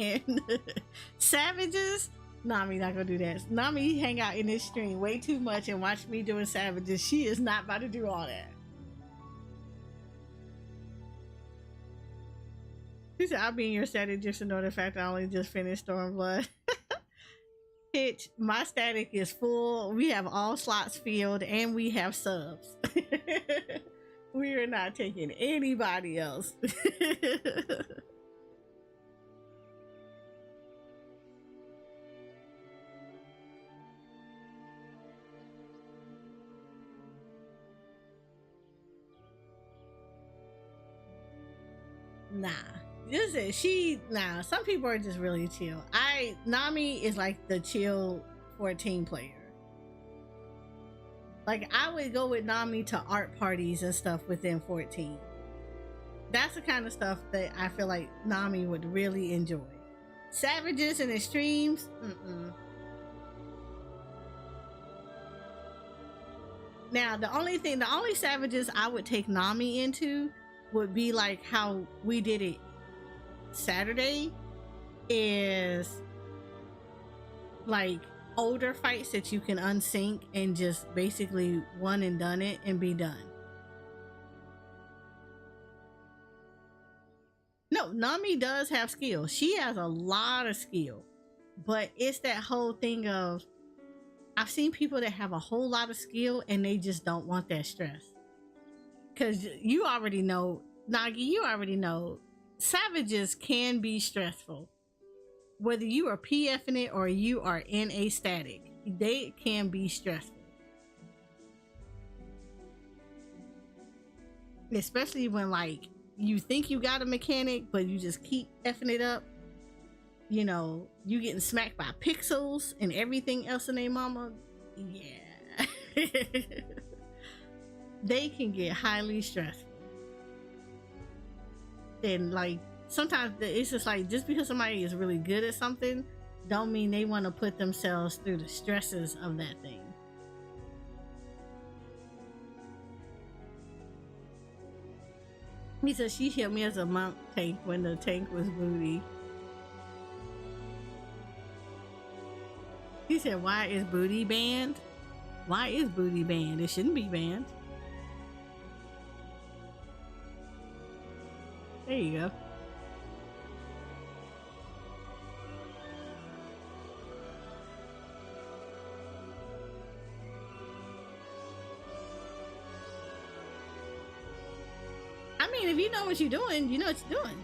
and savages, Nami not gonna do that. Nami hang out in this stream way too much and watch me doing savages. She is not about to do all that. She said, I'll be in your static just to know the fact I only just finished Stormblood. Pitch, my static is full. We have all slots filled and we have subs. We are not taking anybody else. Nah. Some people are just really chill. Nami is like the chill 14 player. Like, I would go with Nami to art parties and stuff within 14. That's the kind of stuff that I feel like Nami would really enjoy. Savages and extremes, Now, the only savages I would take Nami into would be like how we did it Saturday, is like older fights that you can unsync and just basically one and done it and be done. No, Nami does have skill. She has a lot of skill, but it's that whole thing of, I've seen people that have a whole lot of skill and they just don't want that stress. Cause you already know, Nagi, you already know savages can be stressful. Whether you are PFing it or you are in a static, they can be stressful. Especially when like you think you got a mechanic, but you just keep effing it up. You know, you getting smacked by pixels and everything else in their mama. Yeah. They can get highly stressful. And like sometimes it's just like, just because somebody is really good at something don't mean they want to put themselves through the stresses of that thing. He said she hit me as a monk tank when the tank was booty. He said, why is booty banned? Why is booty banned? It shouldn't be banned. There you go. I mean, if you know what you're doing, you know what you're doing.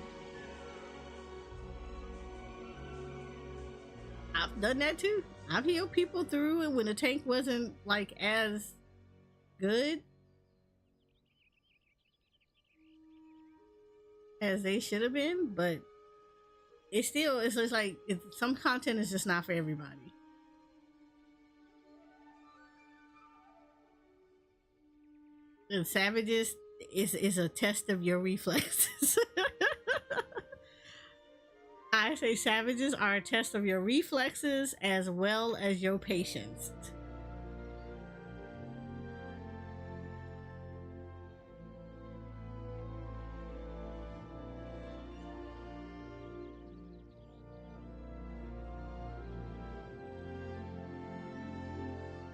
I've done that too. I've healed people through, and when the tank wasn't like as good as they should have been, but it's just like some content is just not for everybody. And savages is a test of your reflexes. I say savages are a test of your reflexes as well as your patience.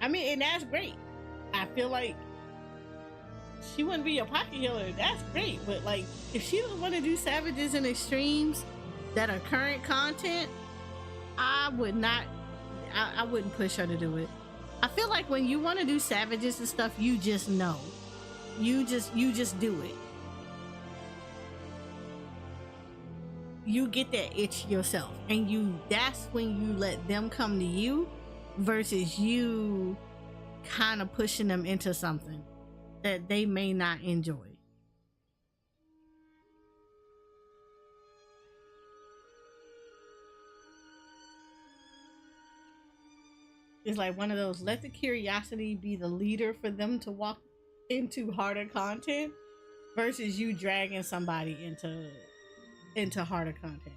I mean, and that's great. I feel like she wouldn't be a pocket healer. That's great. But like, if she don't want to do savages and extremes that are current content, I would not. I wouldn't push her to do it. I feel like when you want to do savages and stuff, you just know. You just do it. You get that itch yourself, and that's when you let them come to you versus you kind of pushing them into something that they may not enjoy. It's like one of those, let the curiosity be the leader for them to walk into harder content versus you dragging somebody into harder content.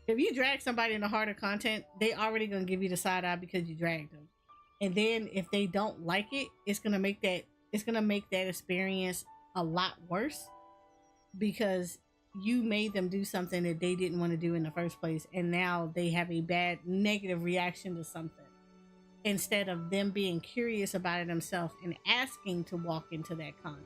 If you drag somebody into harder content, they already gonna give you the side eye because you dragged them. And then if they don't like it, it's gonna make that experience a lot worse because you made them do something that they didn't want to do in the first place, and now they have a bad negative reaction to something instead of them being curious about it themselves and asking to walk into that content.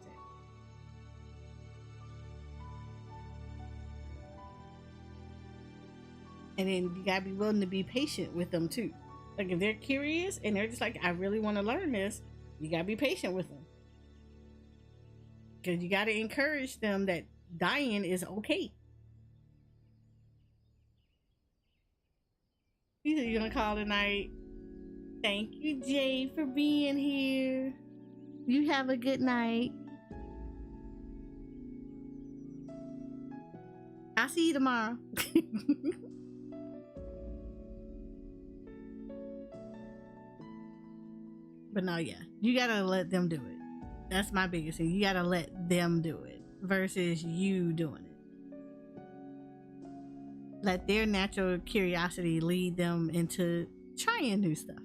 And then you gotta be willing to be patient with them too. Like if they're curious and they're just like, I really want to learn this, you gotta be patient with them. Because you gotta encourage them that dying is okay. You're gonna call tonight. Thank you, Jay, for being here. You have a good night. I'll see you tomorrow. But no, yeah, you gotta let them do it. That's my biggest thing. You gotta let them do it versus you doing it. Let their natural curiosity lead them into trying new stuff.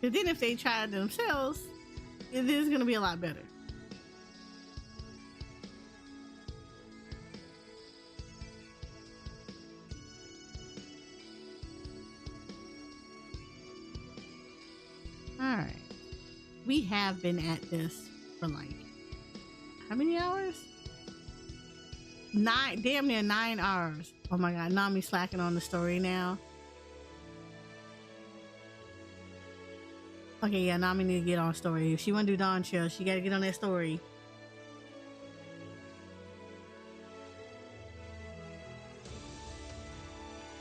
But then if they try it themselves, it is gonna be a lot better. Alright. We have been at this for like how many hours? Damn near 9 hours. Oh my god, Nami's slacking on the story now. Okay, yeah, Nami need to get on story. If she wanna do Dawn Trail, she gotta get on that story.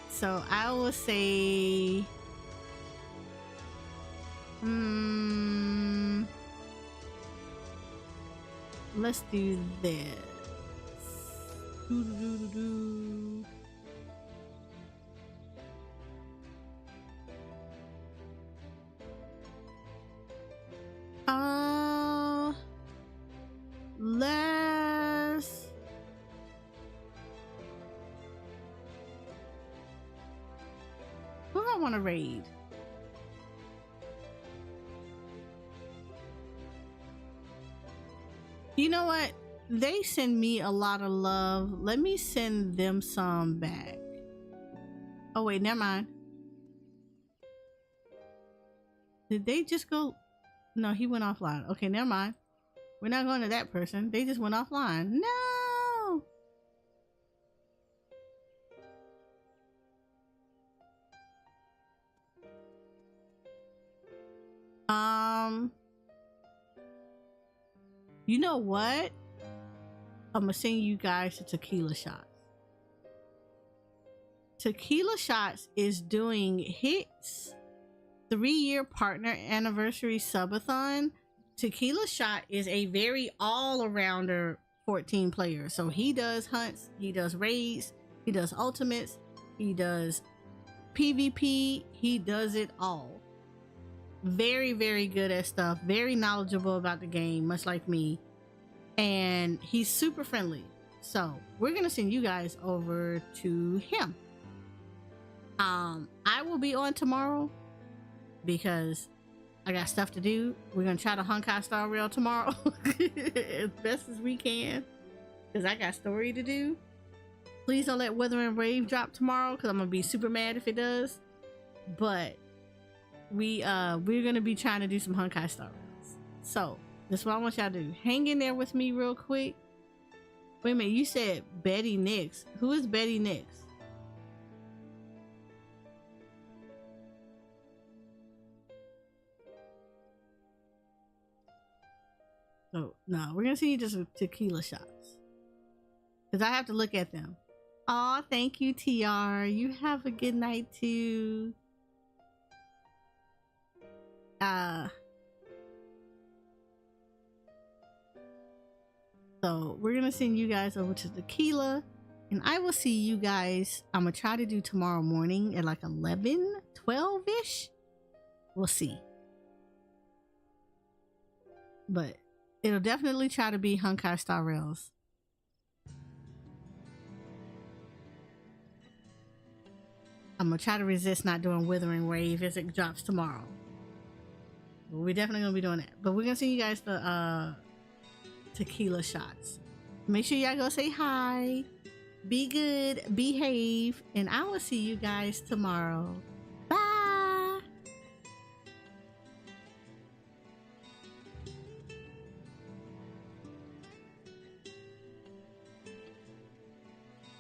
So I will say let's do this. Let's who do I want to raid? You know what? They send me a lot of love. Let me send them some back. Oh wait, never mind. Did they just go? No, he went offline. Okay, never mind. We're not going to that person. They just went offline. No. You know what? I'm gonna send you guys to Tequila Shots. Tequila Shots is doing hits 3-year partner anniversary subathon. Tequila Shot is a very all-arounder 14 player. So he does hunts, he does raids, he does ultimates, he does PvP, he does it all. Very, very good at stuff, very knowledgeable about the game, much like me. And he's super friendly. So we're gonna send you guys over to him. I will be on tomorrow because I got stuff to do. We're gonna try to Honkai Star Rail tomorrow as best as we can because I got story to do. Please don't let Withering Wave drop tomorrow because I'm gonna be super mad if it does. But we're gonna be trying to do some Honkai Star Rails. So that's what I want y'all to do. Hang in there with me real quick. Wait a minute, you said Betty Nix. Who is Betty Nix? Oh, no, we're gonna see you just with tequila shots. Because I have to look at them. Aw, thank you, TR. You have a good night too. So we're gonna send you guys over to tequila, and I will see you guys. I'm gonna try to do tomorrow morning at like 11, 12-ish. We'll see. But it'll definitely try to be Honkai Star Rails. I'm gonna try to resist not doing Withering Wave as it drops tomorrow. But we're definitely gonna be doing that. But we're gonna see you guys the tequila shots. Make sure y'all go say hi. Be good, behave, and I will see you guys tomorrow.